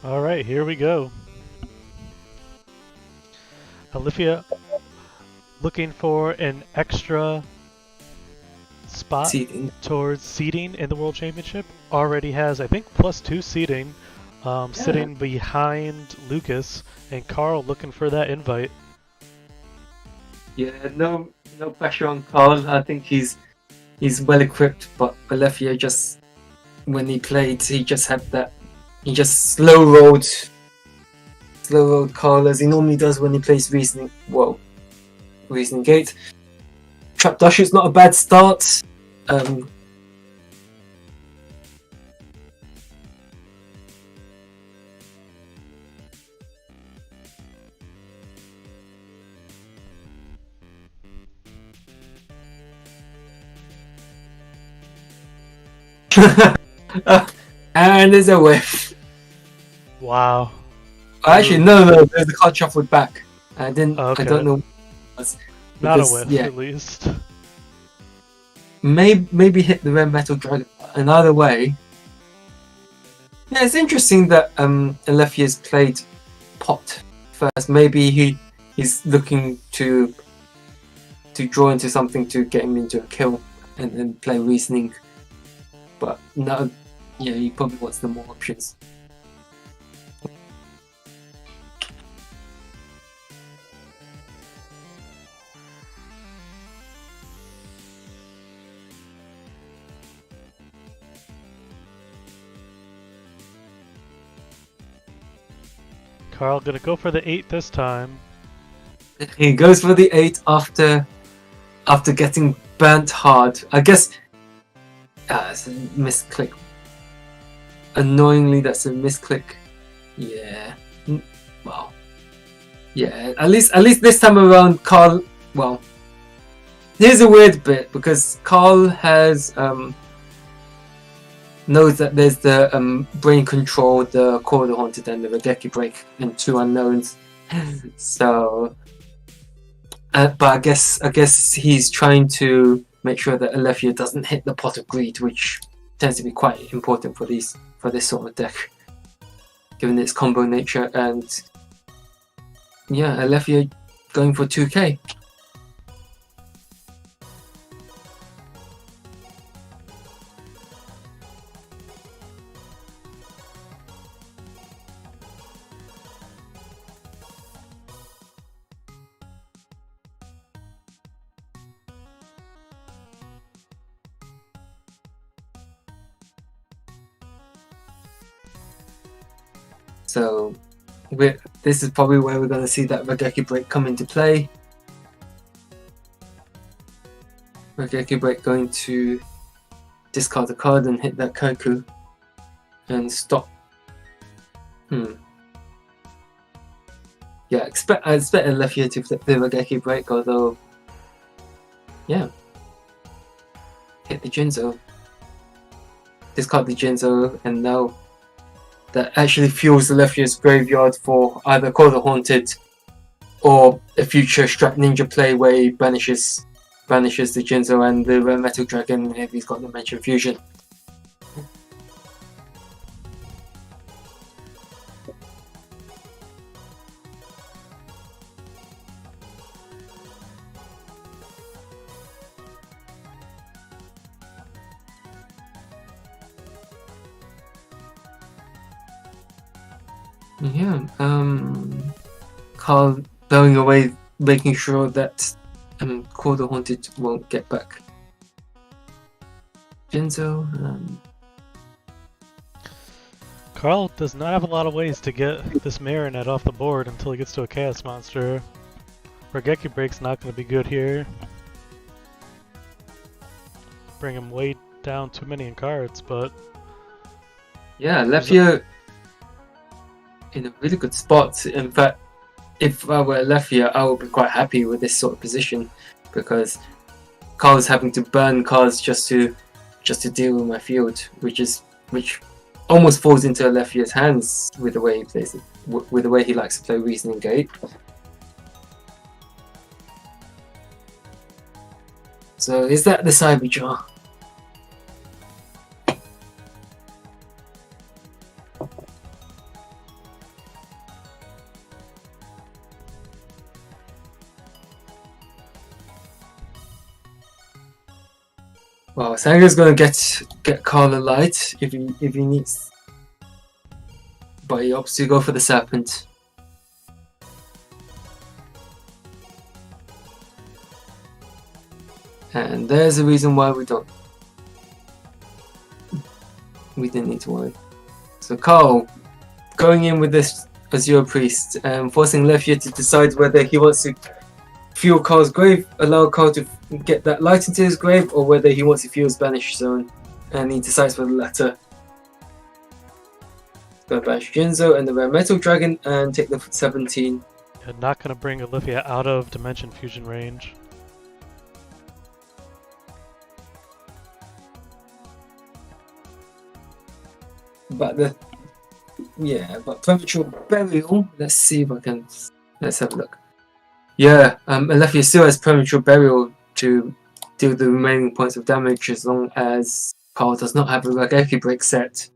Alright, here we go. Olivia looking for an extra spot Seeding. towards seeding in the World Championship. Already has, I think, +2 seeding, sitting behind Lucas, and Carl looking for that invite. Yeah, no pressure on Carl. I think he's well equipped, but Alefia just when he played, he just had that. He just slow rolled Carl as he normally does when he plays Reasoning. Well, Reasoning Gate. Trap Dash is not a bad start. And there's a whiff. Wow. Actually, no, there's a card shuffled back. I don't know. What it was, Not a because, whiff, yeah, at least. maybe hit the red metal dragon. And either way, yeah, it's interesting that Alefia's played pot first. Maybe he's looking to draw into something to get him into a kill and then play Reasoning. But no, yeah, he probably wants the more options. Carl gonna go for the 8 this time. He goes for the 8 after getting burnt hard. I guess it's a misclick. Annoyingly, that's a misclick. Yeah. Well. Yeah. At least this time around, Carl. Well, here's a weird bit because Carl has knows that there's the brain control, the Corridor Haunted, and the Regeki Break, and 2 unknowns. So, but I guess he's trying to make sure that Alefia doesn't hit the Pot of Greed, which tends to be quite important for this sort of deck, given its combo nature. And yeah, Alefia going for 2k. So this is probably where we're going to see that Regeki Break come into play. Regeki Break going to discard a card and hit that Kaiku and stop. Yeah, I expect Alefia to flip the Regeki Break, although yeah, hit the Jinzo, discard the Jinzo, and now that actually fuels Alefia's graveyard for either Corridor Haunted or a future Strap Ninja play where he banishes the Jinzo and the Red Metal Dragon if he's got Dimension Fusion. Yeah, Carl going away, making sure that Corridor Haunted won't get back Jinzo. Carl does not have a lot of ways to get this Marionette off the board until he gets to a Chaos Monster. Regeki Break's not going to be good here. Bring him way down too many in cards, but yeah, Alefia in a really good spot. In fact, if I were Alefia, I would be quite happy with this sort of position because Carl's having to burn cards just to deal with my field, which almost falls into Alefia's hands with the way he plays it, with the way he likes to play Reasoning Gate. So is that the Cyber Jar? Well, Sanga's gonna get Carl a light if he needs, but he opts to go for the serpent. And there's a reason why we didn't need to worry. So Carl, going in with this Azure Priest, forcing Lefia to decide whether he wants to fuel Carl's grave, allow Carl to get that light into his grave, or whether he wants to fuel his Banish Zone. And he decides for the latter. Go Banish Jinzo and the Rare Metal Dragon and take the 17. Yeah, not gonna bring Olivia out of Dimension Fusion range. But Premature Burial, let's see if I can, let's have a look. Yeah, Alethea still has Premature Burial to deal the remaining points of damage as long as Carl does not have a Rageki Break set.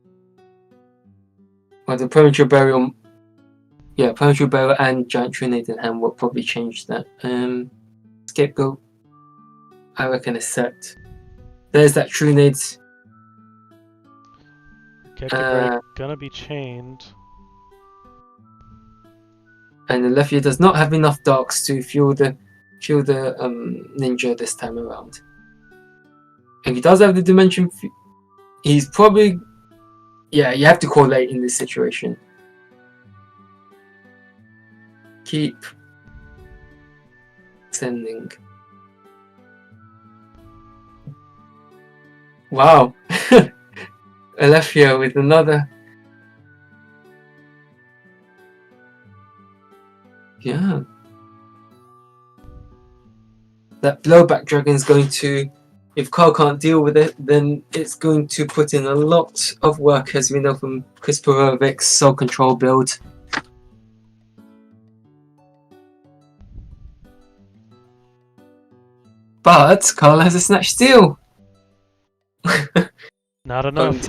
Well, the Premature Burial, yeah, Premature Burial and Giant Trinade in hand will probably change that. Scapegoat, I reckon a set. There's that Trinade. Gonna be chained. And Alethea does not have enough darks to fuel the ninja this time around. If he does have the dimension, he's probably, yeah, you have to call late in this situation. Keep sending. Wow. Alethea with another. Yeah. That blowback dragon's going to, if Carl can't deal with it, then it's going to put in a lot of work, as we know from Chris Perovic's Soul Control build. But Carl has a Snatch Steal! Not enough.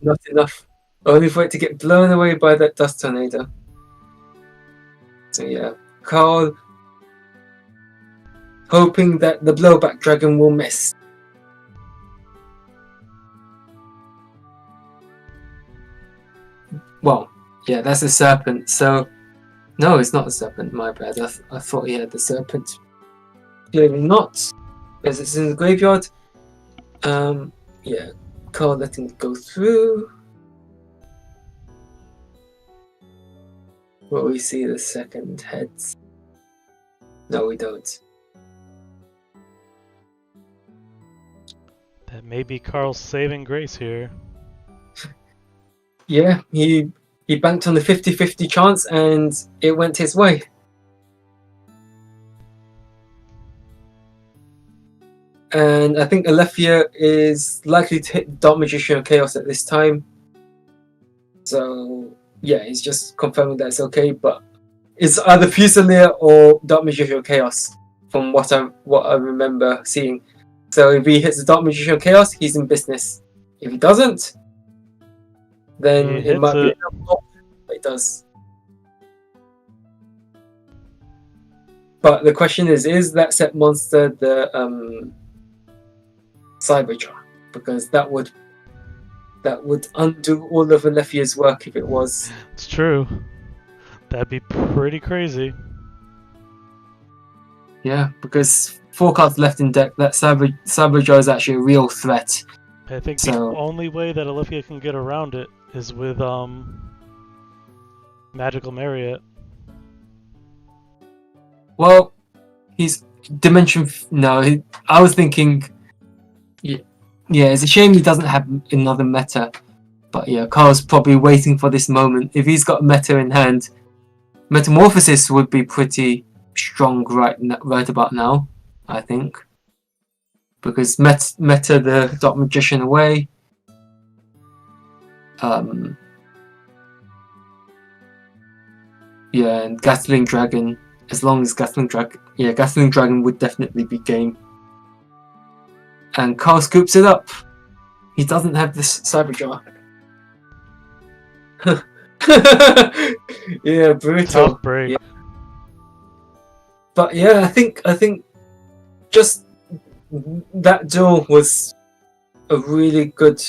Not enough. Only for it to get blown away by that dust tornado. So yeah, Carl hoping that the blowback dragon will miss. Well, yeah, that's a serpent. So no, it's not a serpent. My bad. I thought he had the serpent. Clearly not, because it's in the graveyard. Yeah, Carl letting it go through. Will we see the second heads? No, we don't. That may be Carl's saving grace here. Yeah, he banked on the 50-50 chance and it went his way. And I think Alethea is likely to hit Dark Magician of Chaos at this time. So yeah, he's just confirming that it's okay, but it's either Fusilier or Dark Magician of Chaos from what I remember seeing. So if he hits the Dark Magician of Chaos, he's in business. If he doesn't, then it might be enough option, but it does. But the question is that set monster the Cyberjar? Because that would undo all of Alethea's work if it was. It's true. That'd be pretty crazy. Yeah, because 4 cards left in deck, that Cyberjar is actually a real threat. I think the only way that Alethea can get around it is with Magical Marriott. Well, he's Dimension. No, I was thinking. Yeah, it's a shame he doesn't have another meta. But yeah, Carl's probably waiting for this moment. If he's got meta in hand, Metamorphosis would be pretty strong right about now, I think. Because meta the Dark Magician away. Yeah, and Gatling Dragon. As long as Gatling Dragon would definitely be game. And Carl scoops it up. He doesn't have this Cyberjar. Yeah, brutal. Tough break. Yeah. But yeah, I think just that duel was a really good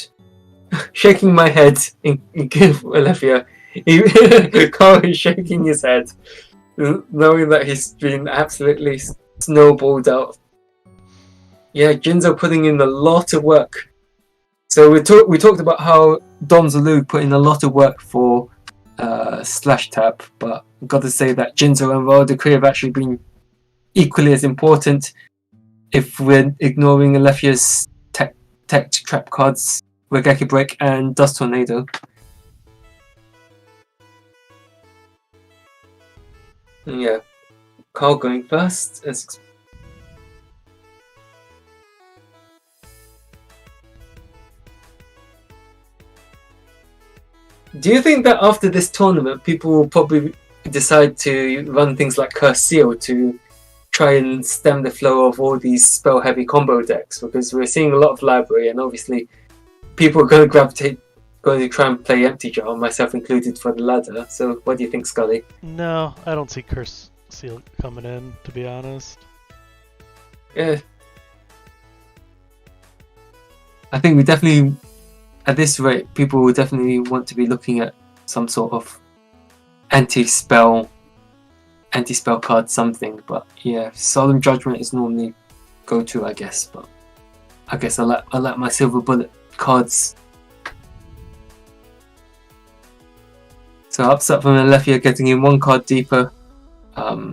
shaking my head in Olivia. Carl is shaking his head, knowing that he's been absolutely snowballed out. Yeah, Jinzo putting in a lot of work. So we talked about how Dom Zulu put in a lot of work for Slash Tap, but I've got to say that Jinzo and Royal Decree have actually been equally as important if we're ignoring Alefia's tech trap cards, Regeki Break and Dust Tornado. And yeah, Carl going first. Do you think that after this tournament, people will probably decide to run things like Curse Seal to try and stem the flow of all these spell-heavy combo decks? Because we're seeing a lot of library, and obviously people are going to try and play Empty Jar, myself included, for the ladder. So what do you think, Scully? No, I don't see Curse Seal coming in, to be honest. Yeah. I think we definitely, at this rate, people will definitely want to be looking at some sort of anti-spell card something. But yeah, Solemn Judgment is normally go-to, I guess. But I guess I like my Silver Bullet cards. So upset from Alethea getting in one card deeper. Yeah,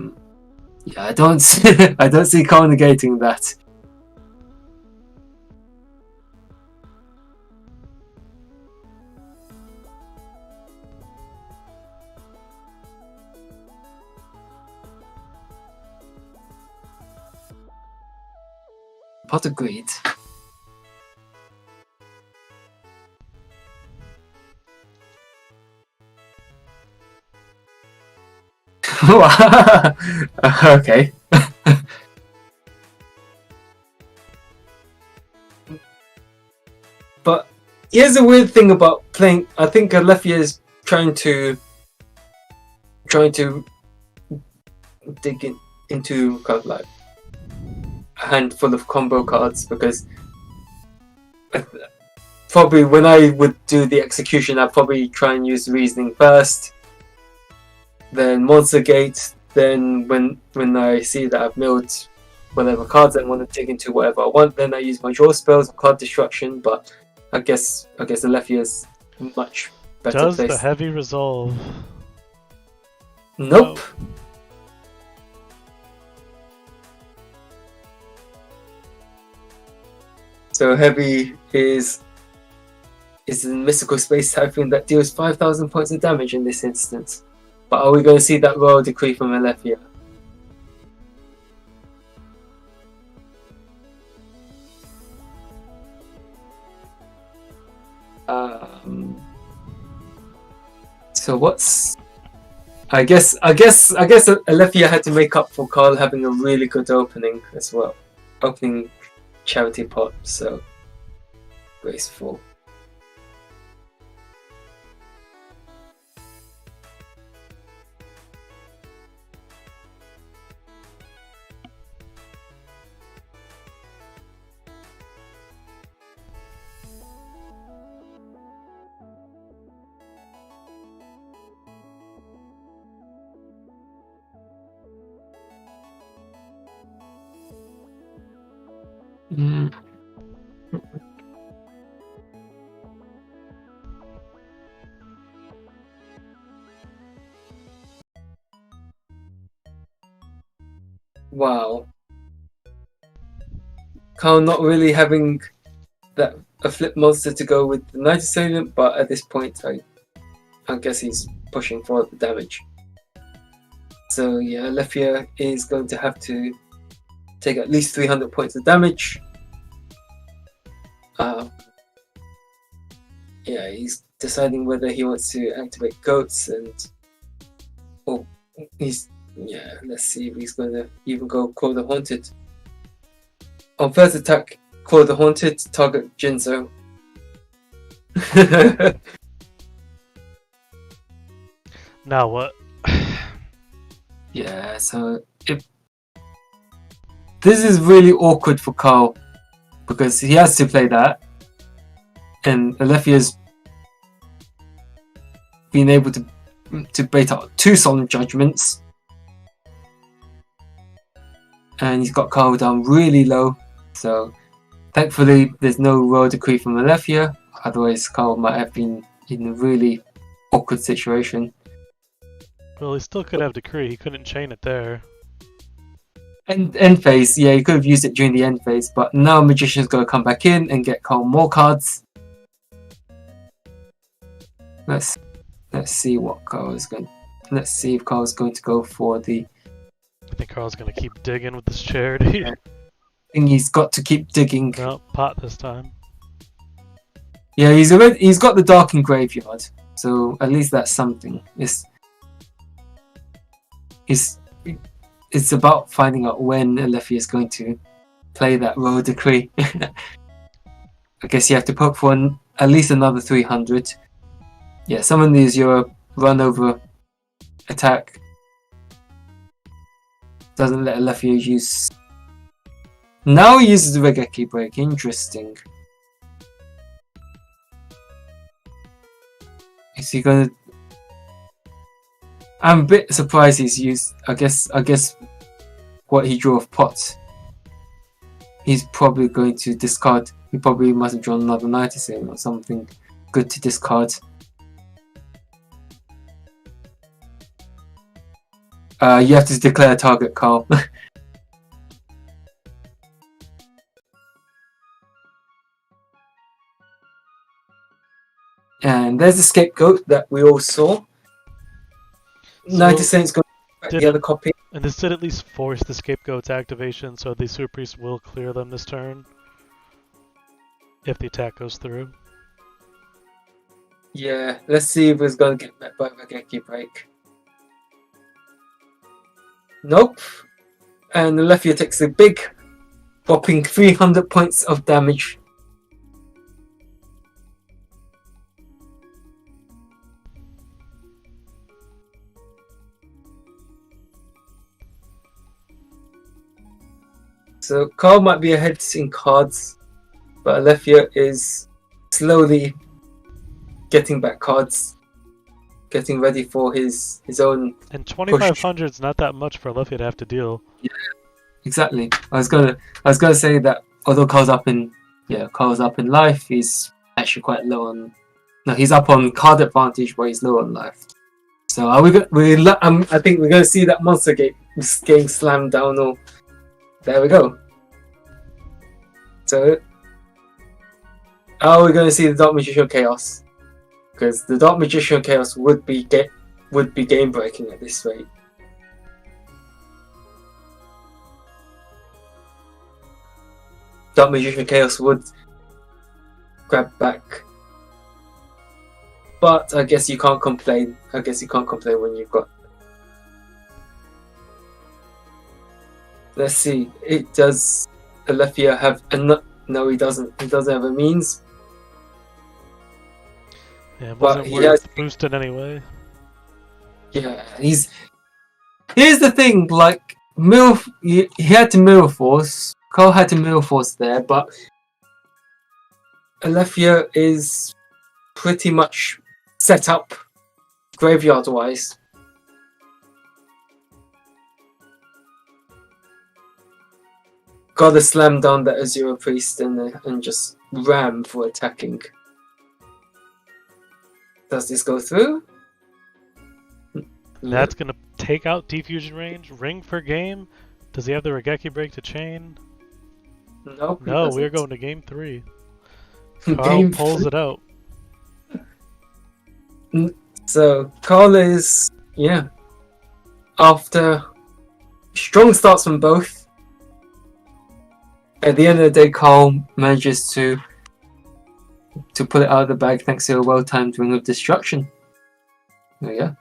I don't see Carl negating that. Pot of Greed. Okay. But here's a weird thing about playing. I think Alethea is trying to dig into kind of like a handful of combo cards, because probably when I would do the execution, I'd probably try and use Reasoning first, then Monster Gate, then when I see that I've milled whatever cards I want to dig into whatever I want, then I use my draw spells, card destruction. But I guess Alethea is much better Does placed. the heavy resolve? Nope. No. So heavy is a mystical space typing that deals 5,000 points of damage in this instance. But are we going to see that Royal Decree from Alethea? So what's? I guess Alethea had to make up for Carl having a really good opening as well, opening charity pot. So graceful. Wow. Carl not really having a flip monster to go with the Night Assailant, but at this point I guess he's pushing for the damage. So yeah, Alethea is going to have to take at least 300 points of damage. Yeah, he's deciding whether he wants to activate goats let's see if he's going to even go Call the Haunted. On first attack, Call the Haunted, target Jinzo. Now what? Yeah, so this is really awkward for Carl, because he has to play that, and Alefia's been able to bait out 2 solemn judgments, and he's got Carl down really low. So thankfully, there's no royal decree from Alefia. Otherwise, Carl might have been in a really awkward situation. Well, he still could have decree. He couldn't chain it there. End phase, yeah, you could have used it during the end phase, but now Magician's going to come back in and get Carl more cards. Let's see what Carl is going. Let's see if Carl's going to go for the. I think Carl's gonna keep digging with this charity. I think he's got to keep digging. No, pot this time. Yeah, he's got the darkened graveyard, so at least that's something. It's about finding out when Alefia is going to play that royal decree. I guess you have to poke for at least another 300. Yeah, summon these your run over attack. Doesn't let Alefia use. Now he uses the Regeki break. Interesting. Is he gonna? I'm a bit surprised he's used. I guess what he drew of pots. He's probably going to discard. He probably must have drawn another 97 or something good to discard. You have to declare a target, Carl. And there's the scapegoat that we all saw. 90 is going to get the other copy. And this did at least force the scapegoat's activation, so the Super Priest will clear them this turn. If the attack goes through. Yeah, let's see if it's going to get met by Regeki break. Nope. And Alefia takes a big, whopping 300 points of damage. So Carl might be ahead in cards, but Alefia is slowly getting back cards. Getting ready for his own. And 2,500 is not that much for Alefia to have to deal. Yeah, exactly. I was gonna say that although Carl's up in life, he's actually quite low on. No, he's up on card advantage, but he's low on life. So I think we're gonna see that monster gate getting slammed down. Or there we go. So are we gonna see the Dark Magician Chaos? Because the Dark Magician Chaos would be game breaking at this rate. Dark Magician Chaos would grab back, but I guess you can't complain. When you've got. Let's see. Does Alefia have a? No, he doesn't. He doesn't have a means. Yeah, it wasn't worth boosting anyway. Yeah, here's the thing. Like he had to mirror force. Carl had to mirror force there, but Alefia is pretty much set up graveyard wise. Gotta slam down that Azura Priest and just ram for attacking. Does this go through? That's gonna take out Defusion range. Ring for game. Does he have the Regeki break to chain? Nope, No, we're going to game 3. Carl pulls it out. So Carl is after strong starts from both. At the end of the day, Carl manages to pull it out of the bag thanks to a well-timed Ring of Destruction. There we go.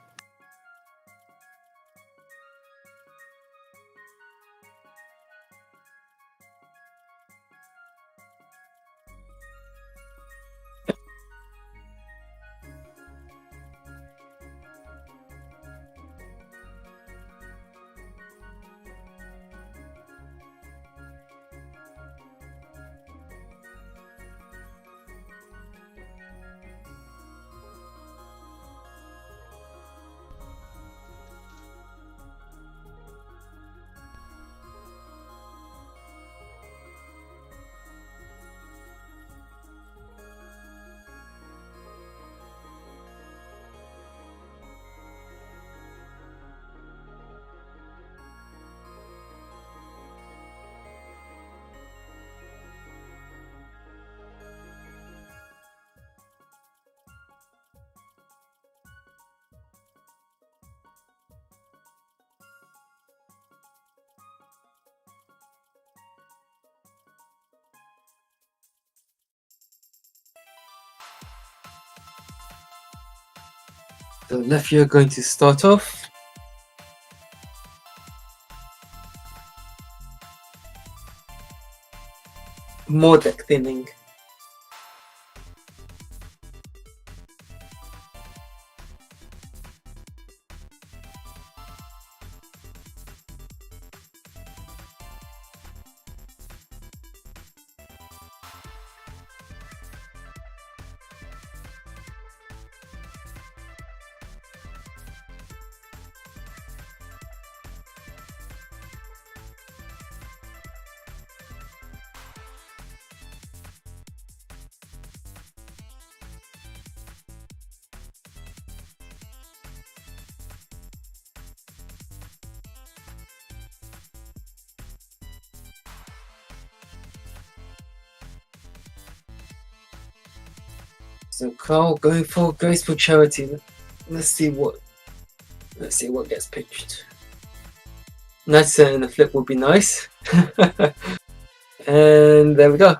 So Lefia going to start off. More deck thinning. So Carl going for graceful charity. Let's see what gets pitched. Nice in the flip would be nice. And there we go.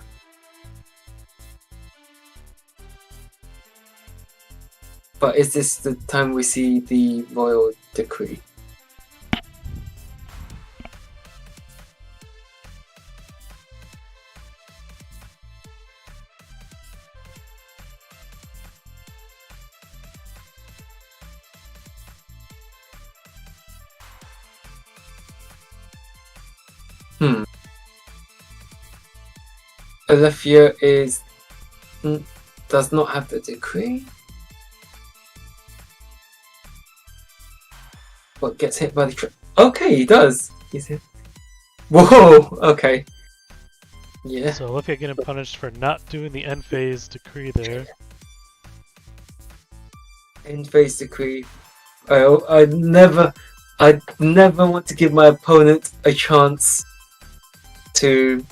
But is this the time we see the royal decree? Alethea does not have the decree, but gets hit by the trip. Okay, he does. He's hit. Whoa. Okay. Yeah. So Olia getting punished for not doing the end phase decree there. End phase decree. I never want to give my opponent a chance to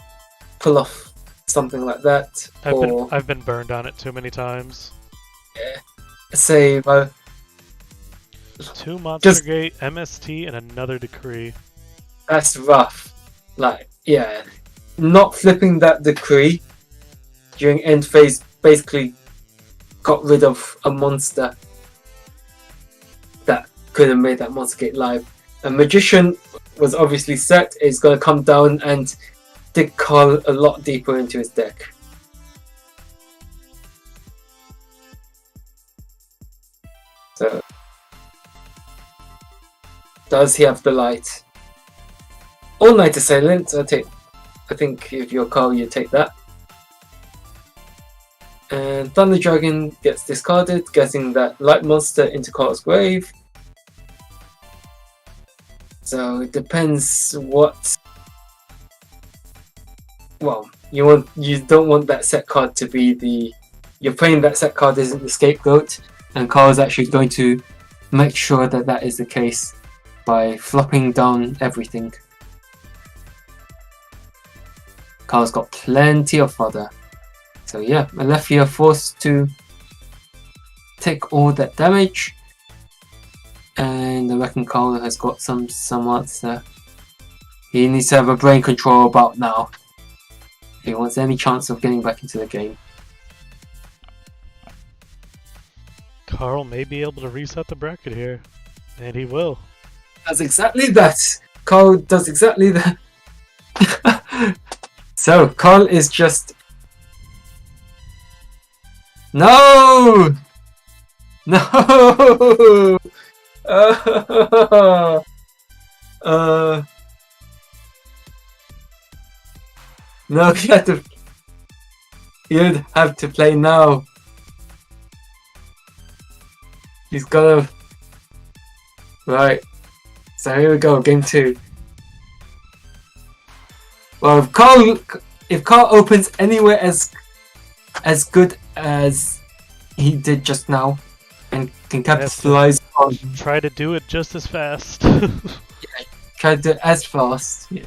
pull off something like that. I've been burned on it too many times. Yeah. Say 2 Monster Gate, MST, and another decree. That's rough. Like, yeah. Not flipping that decree during end phase basically got rid of a monster that could have made that Monster Gate live. A Magician was obviously set, is going to come down and dig Carl a lot deeper into his deck. So, does he have the light? All Night Assailant, I think if you're Carl, you take that. And Thunder Dragon gets discarded, getting that light monster into Carl's grave. So it depends what. Well, you don't want that set card to be the. You're playing that set card isn't the scapegoat, and Carl's actually going to make sure that that is the case by flopping down everything. Carl's got plenty of fodder. So yeah, Alethea forced to take all that damage. And I reckon Carl has got some answer. He needs to have a brain control about now. If he wants any chance of getting back into the game. Carl may be able to reset the bracket here. And he will. Does exactly that. Carl does exactly that. So, Carl is just... No! No! No, you'd have to play now. He's gotta... Right. So here we go, game 2. Well, if Carl opens anywhere as good as he did just now, and can capitalize on... Try to do it just as fast. Yeah, try to do it as fast. Yeah.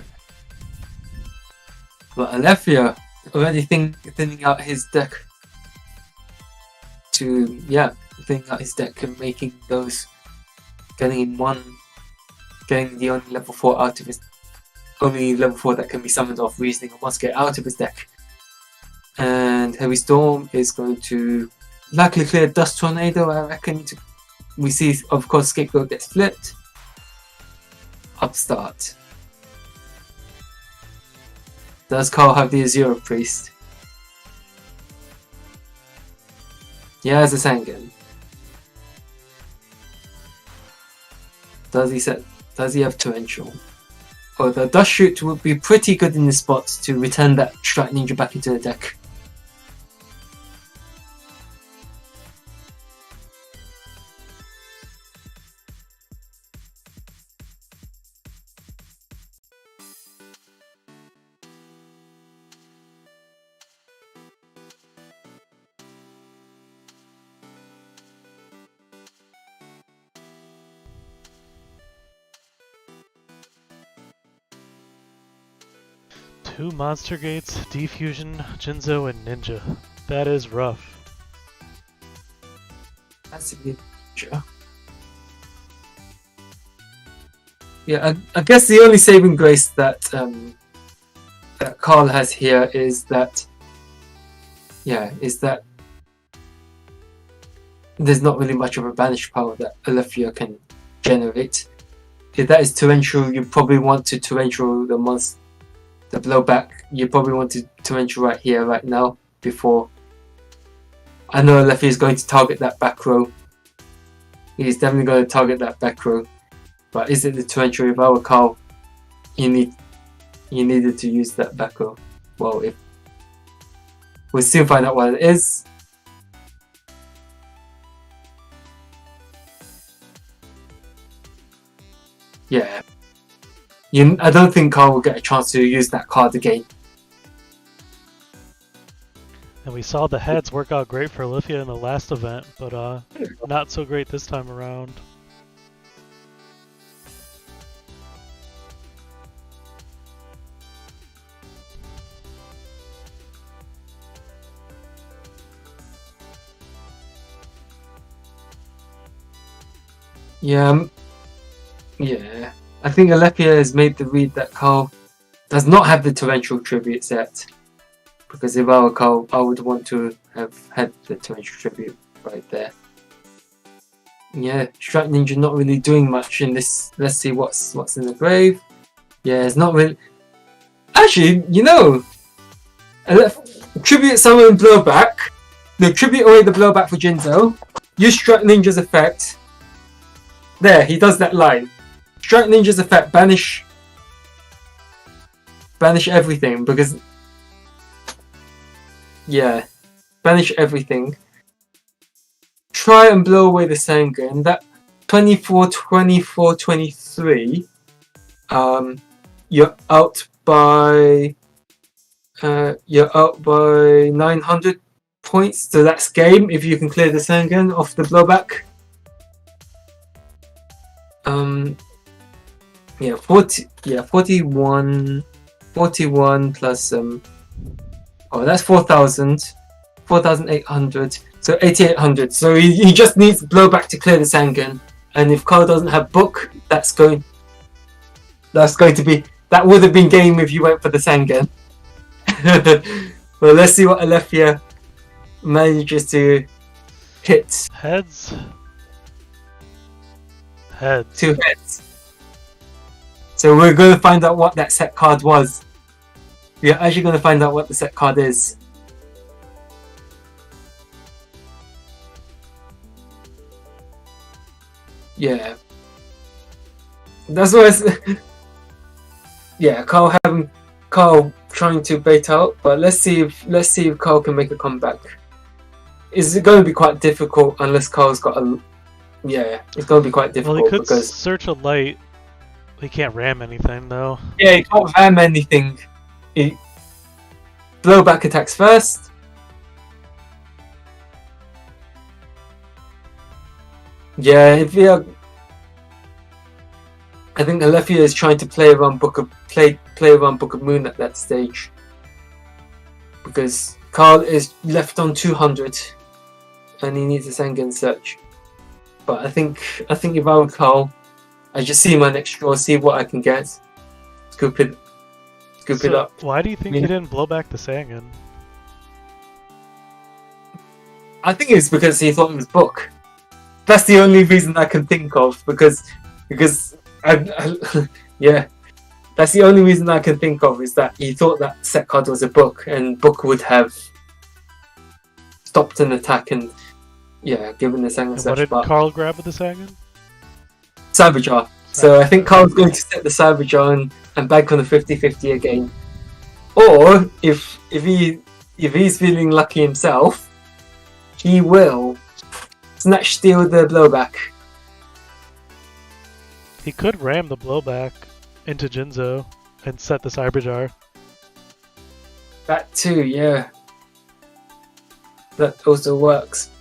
But Alethea already thinning out his deck to, yeah, thinning out his deck and making those, getting the only level 4 out of his, only level 4 that can be summoned off Reasoning or Musket out of his deck. And Heavy Storm is going to likely clear Dust Tornado, I reckon, to we see, of course, Scapegoat gets flipped. Upstart. Does Carl have the Azure Priest? Yeah, as a Sangan. Does he have Torrential? Oh, the Dust Shoot would be pretty good in this spot to return that Strike Ninja back into the deck. Two Monster Gates, Defusion, Jinzo, and Ninja. That is rough. That's a good picture. Yeah, I guess the only saving grace that that Carl has here is that, there's not really much of a banish power that Alethea can generate. If that is torrential, you probably want to torrential the monster. The blowback, you probably want to torrential right here, right now, before. I know Alethea is going to target that back row. He's definitely going to target that back row. But is it the torrential? If I were Carl, you needed to use that back row. Well, we'll soon find out what it is. Yeah. I don't think Carl will get a chance to use that card again. And we saw the heads work out great for Alethea in the last event, but not so great this time around. Yeah. I think Alethea has made the read that Carl does not have the torrential tribute set. Because if I were Carl, I would want to have had the torrential tribute right there. Yeah, Strike Ninja not really doing much in this. Let's see what's in the grave. Yeah, it's not really. Actually, tribute summon blowback. No, tribute away the blowback for Jinzo. Use Strike Ninja's effect. There, he does that line. Strike Ninja's effect, banish everything, because banish everything. Try and blow away the Sangan. That 24, 24, 23. You're out by 900 points, so that's game if you can clear the Sangan off the blowback. 41 plus that's 4,800, so 8,800. So he just needs blowback to clear the Sangan, and if Carl doesn't have book, that would have been game if you went for the Sangan. Well, let's see what Alethea manages to hit. Heads. 2 heads. So we're going to find out what that set card was. We are actually going to find out what the set card is. Yeah. That's what Carl trying to bait out, but let's see if Carl can make a comeback. Is it going to be quite difficult unless Carl's got a... Yeah, it's going to be quite difficult. Well, he could because... search a light. He can't ram anything, though. Yeah, he can't ram anything. Blowback attacks first. Yeah, I think Alethea is trying to play around Book of Moon at that stage, because Carl is left on 200, and he needs a Sangan search. But I think if I were Carl, I just see my next draw, see what I can get, scoop it up. Why do you think he didn't blow back the Sangan? I think it's because he thought it was book. that's the only reason I can think of because yeah, that's the only reason I can think of is that he thought that set card was a book and book would have stopped an attack and given the Sangan And Slash. what did But Carl grab with the Sangan? Cyberjar. So I think Carl's going to set the Cyberjar and bank on the 50-50 again. Or if he's feeling lucky himself, he will snatch steal the blowback. He could ram the blowback into Jinzo and set the Cyberjar. That too, yeah. That also works.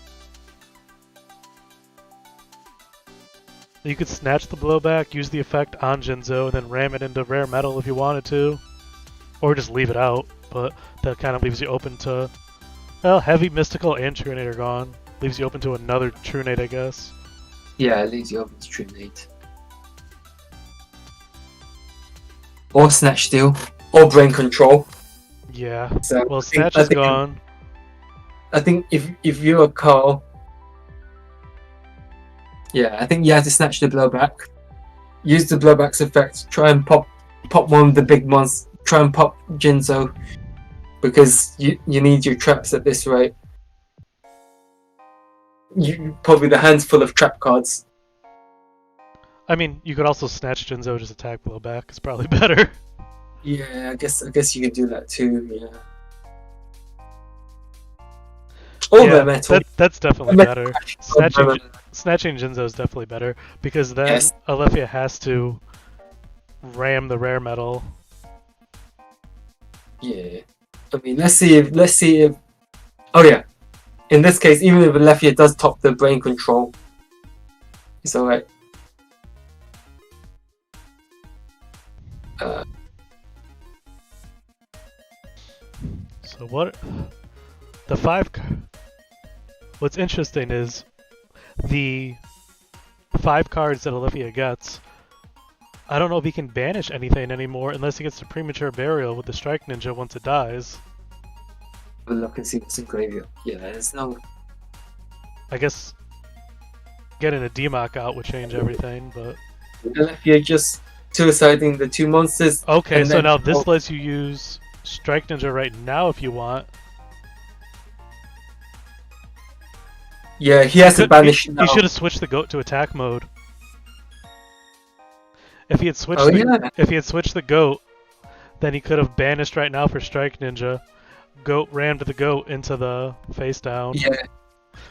You could snatch the blowback, use the effect on Jinzo, and then ram it into rare metal if you wanted to. Or just leave it out, but that kind of leaves you open to... Well, Heavy, Mystical, and True Nade are gone. Leaves you open to another True Nade, I guess. Yeah, it leaves you open to True Nade. Or Snatch Steal. Or Brain Control. Yeah. So Well, Snatch is gone. I think if you're a Carl... Yeah, I think you have to snatch the blowback. Use the blowback's effect. Try and pop one of the big ones. Try and pop Jinzo. Because you need your traps at this rate. Probably the hands full of trap cards. I mean, you could also snatch Jinzo, just attack blowback. It's probably better. Yeah, I guess you could do that too, yeah. Or Yeah, the metal. that's definitely Metal better. Crash. Snatching Jinzo is definitely better because then Yes. Alethea has to ram the rare metal. Yeah. I mean, let's see if. Oh yeah. In this case, even if Alethea does top the brain control, it's alright. So what? The What's interesting is the 5 cards that Alethea gets. I don't know if he can banish anything anymore unless he gets the premature burial with the Strike Ninja once it dies. We'll look and see what's in graveyard. Yeah, there's no. I guess getting a Demock out would change everything, but... Alethea just suiciding the 2 monsters. Okay, so now this lets you use Strike Ninja right now if you want. Yeah, he has to banish now. He should have switched the goat to attack mode. If he had switched if he had switched the goat, then he could have banished right now for Strike Ninja. Goat rammed the goat into the face down. Yeah.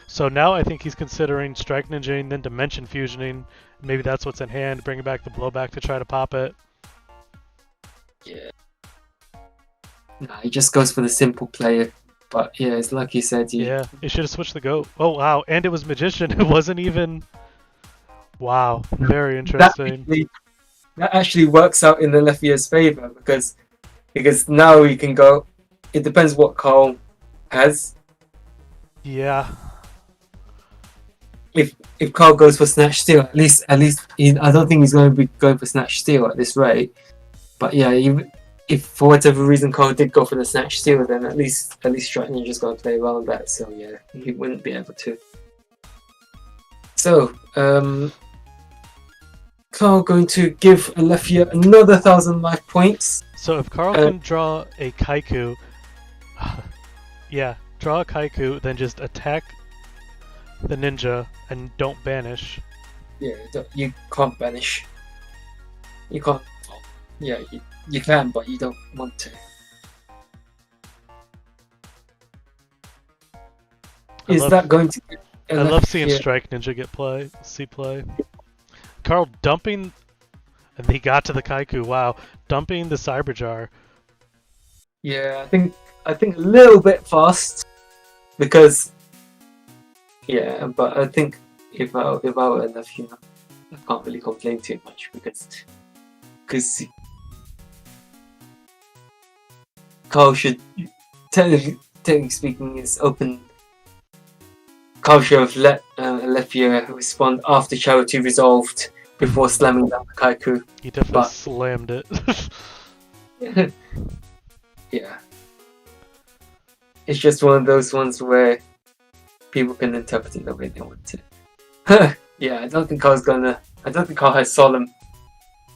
So now I think he's considering Strike Ninjaing, then Dimension Fusioning. Maybe that's what's in hand, bringing back the blowback to try to pop it. Yeah. Nah, he just goes for the simple player. But yeah, it's like you said. Yeah, he should have switched the goat. Oh wow, and it was Magician. It wasn't even... Wow, very interesting. That actually works out in Alethea's favor because now he can go. It depends what Carl has. Yeah. If Carl goes for Snatch Steal, at least I don't think he's going to be going for Snatch Steal at this rate. But yeah, if for whatever reason Carl did go for the Snatch Steal, then at least Strike Ninja's going to play well on that. So yeah, he wouldn't be able to. So Carl going to give Alethea another 1,000 life points. So if Carl can draw a Kaiku, yeah, draw a Kaiku, then just attack the ninja and don't banish. Yeah, you can't banish. You can't. Yeah, you can, but you don't want to. I love seeing Strike Ninja get play. Carl dumping, and he got to the Kaiku. Wow, dumping the Cyberjar. Yeah, I think a little bit fast because. Yeah, but I think if I were Alethea, I can't really complain too much because Carl should, technically speaking, is open. Carl should have let Alethea respond after Charo 2 resolved before slamming down the Kaiku. He definitely slammed it. Yeah. It's just one of those ones where people can interpret it the way they want to. Yeah, I don't think I was gonna. I don't think I had Solemn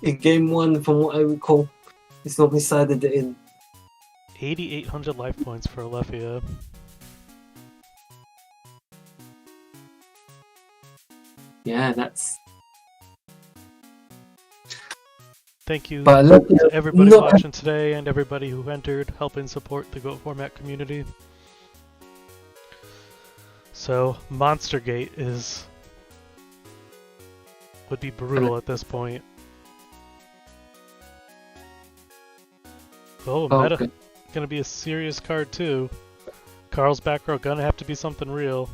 in game one, from what I recall. It's not decided it in. 8,800 life points for Alethea. Yeah, that's. Thank you But to everybody not. watching today and everybody who entered, helping support the GOAT format community. So, Monster Gate would be brutal at this point. Oh, meta. Okay. Gonna be a serious card too. Carl's back row gonna have to be something real.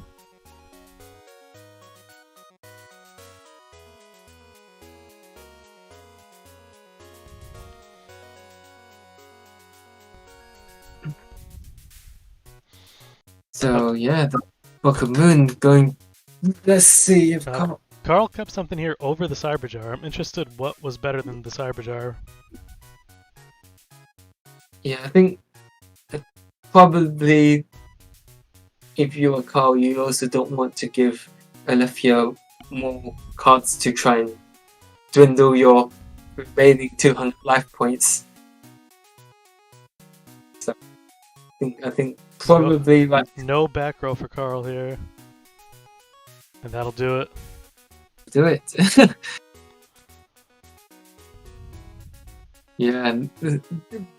So yeah, the Book of Moon going. Let's see if Carl kept something here over the Cyberjar. I'm interested what was better than the Cyberjar. Yeah, I think probably if you are Carl, you also don't want to give Alethea more cards to try and dwindle your remaining 200 life points. So I think probably like no back row for Carl here, and that'll do it. Do it. Yeah,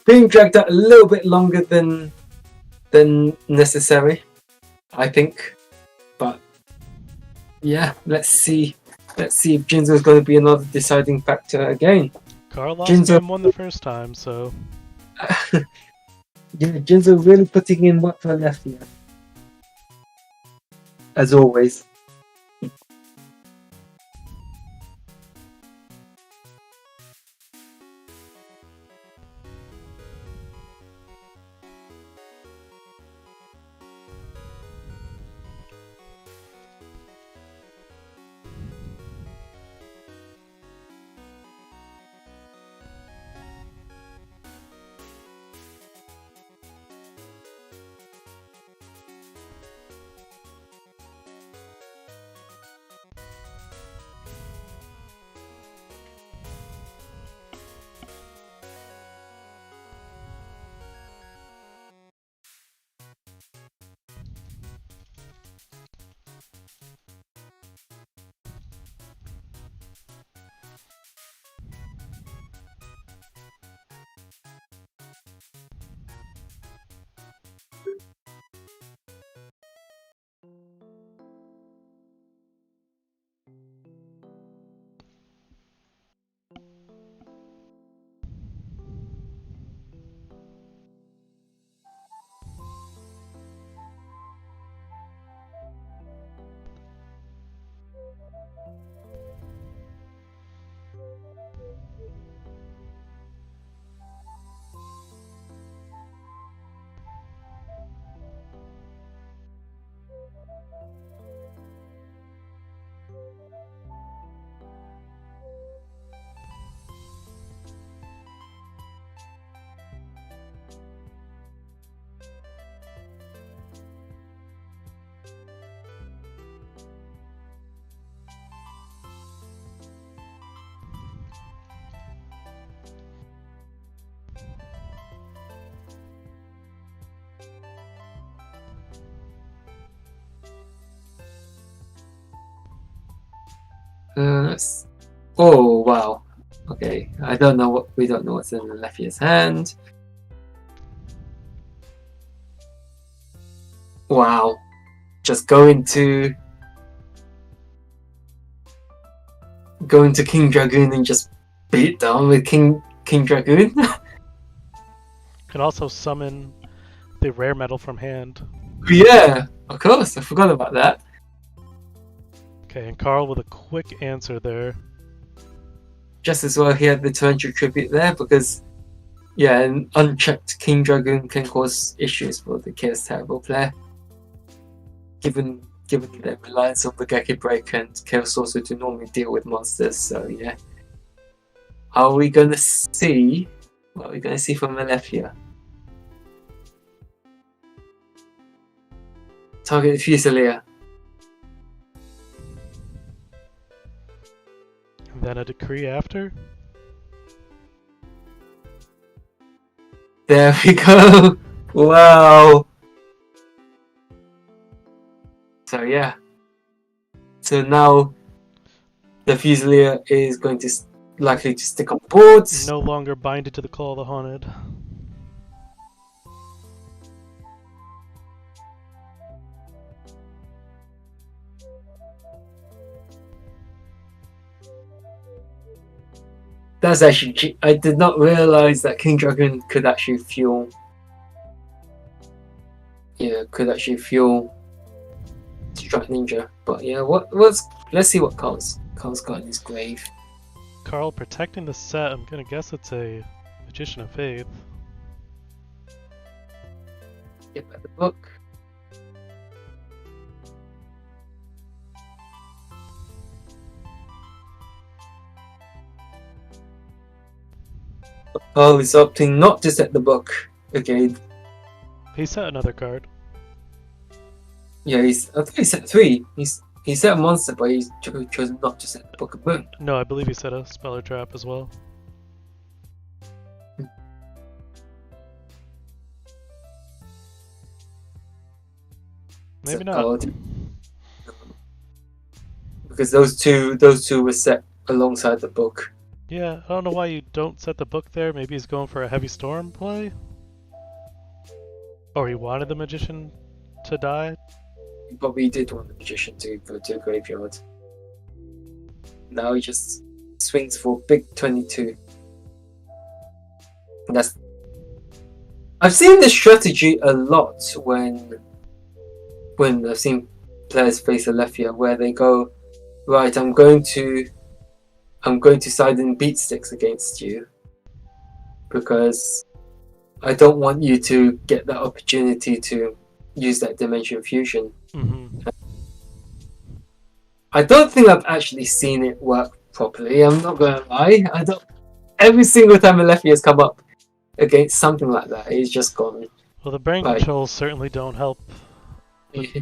being dragged out a little bit longer than necessary, I think. But yeah, let's see if Jinzo is going to be another deciding factor again. Carl lost game one the first time, so yeah, Jinzo really putting in work for Alethea, as always. Oh wow. Okay, we don't know what's in Alethea's hand. Wow. Just going to King Dragoon and just beat down with King Dragoon. can also summon the rare metal from hand. Yeah, of course, I forgot about that. Okay, and Carl with a quick answer there. Just as well he had the torrential tribute there, because yeah, an unchecked King Dragoon can cause issues for the Chaos Terrible player. Given their reliance on the Geki Break and Chaos Sorcerer to normally deal with monsters, so yeah. What are we gonna see from Alethea? Target Fusilia. decree after? There we go. Wow. So yeah. So now the Fusilier is going to likely to stick on boards. No longer binded to the Call of the Haunted. That's actually, I did not realize that King Dragon could actually fuel. Yeah, could actually fuel Strike Ninja. But yeah, let's see what Carl's got in his grave. Carl protecting the set. I'm gonna guess it's a Magician of Faith. Get back the book. Carl is opting not to set the book again. He set another card. Yeah, I thought he set 3. He set a monster, but he chose not to set the Book of Moon. No, I believe he set a Speller Trap as well. Maybe not. Card. Because those two were set alongside the book. Yeah, I don't know why you don't set the book there. Maybe he's going for a Heavy Storm play? Or he wanted the Magician to die? He probably did want the Magician to go to a graveyard. Now he just swings for big 22. I've seen this strategy a lot when I've seen players face Alephia, where they go, right, I'm going to side in beat sticks against you because I don't want you to get that opportunity to use that Dimension Fusion. Mm-hmm. I don't think I've actually seen it work properly. I'm not going to lie. Every single time Alephia has come up against something like that, he's just gone. Well, the brain controls certainly don't help. Yeah.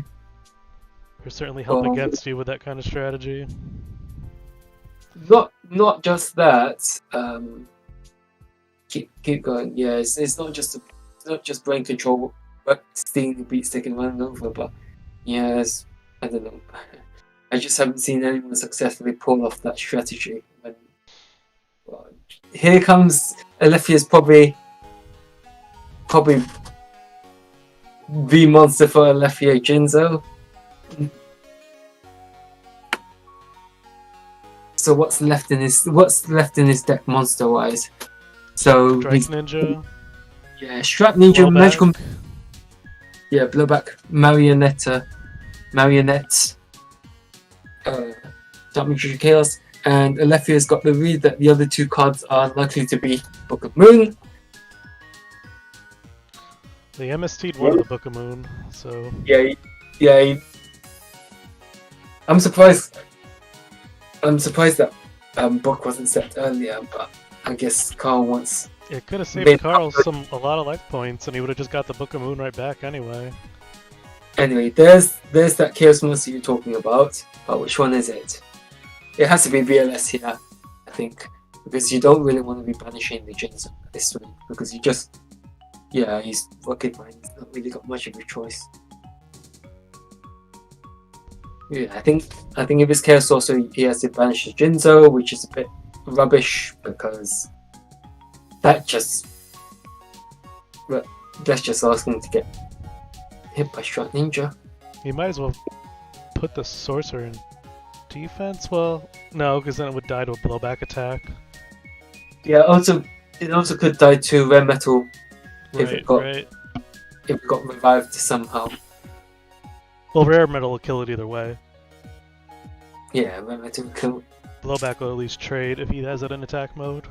Or certainly help against you with that kind of strategy. Not just that. Keep going. Yeah, it's not just brain control, but stealing the beat stick and running over. But yes, I don't know. I just haven't seen anyone successfully pull off that strategy. Well, here comes Alephia's probably the monster for Alephia Jinzo. So what's left in his deck monster wise? So Strike Ninja. Yeah, Strike Ninja, Blowback. Magical. Yeah, Blowback, Marionette, Dark Magician Chaos, and Alephia's got the read that the other two cards are likely to be Book of Moon. They MST'd one of the Book of Moon, so... Yeah. I'm surprised that book wasn't set earlier, but I guess Carl wants... It could have saved Carl a lot of life points, and he would have just got the Book of Moon right back anyway. Anyway, there's that Chaos Monster you're talking about, but which one is it? It has to be VLS here, I think, because you don't really want to be banishing the Jinzo this way, because you just... Yeah, he's Rocket Mine, he's not really got much of a choice. Yeah, I think if it's Chaos Sorcerer, he has to banish the Jinzo, which is a bit rubbish because that's just asking to get hit by Strike Ninja. He might as well put the Sorcerer in defense. Well, no, because then it would die to a blowback attack. Yeah, it also could die to Rare Metal if it got revived somehow. Well, Rare Metal will kill it either way. Yeah, Rare Metal will kill. Blowback will at least trade if he has it in attack mode.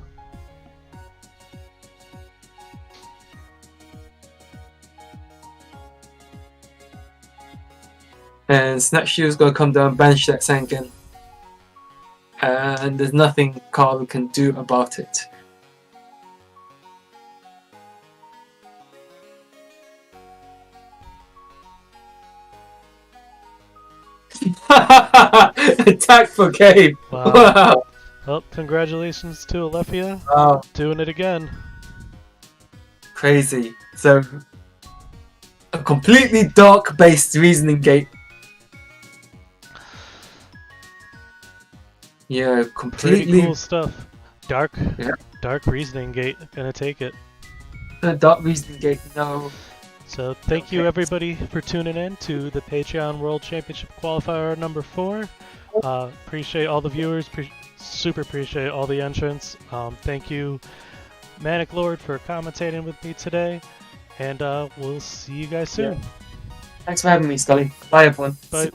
And Snatch Shield's gonna come down, banish that Sangan. And there's nothing Carl can do about it. Attack for game. Wow. Well, congratulations to Alethea. Oh, Doing it again. crazy. So, a completely dark-based reasoning gate. Yeah, Pretty completely cool stuff. Dark, Yeah. dark reasoning gate. Gonna take it. dark reasoning gate. No. So thank you Okay. everybody for tuning in to the Patreon World Championship Qualifier number 4. Appreciate all the viewers. Super appreciate all the entrants. Thank you, Manic Lord, for commentating with me today. And we'll see you guys soon. Thanks for having me, Scully. Bye, everyone. Bye.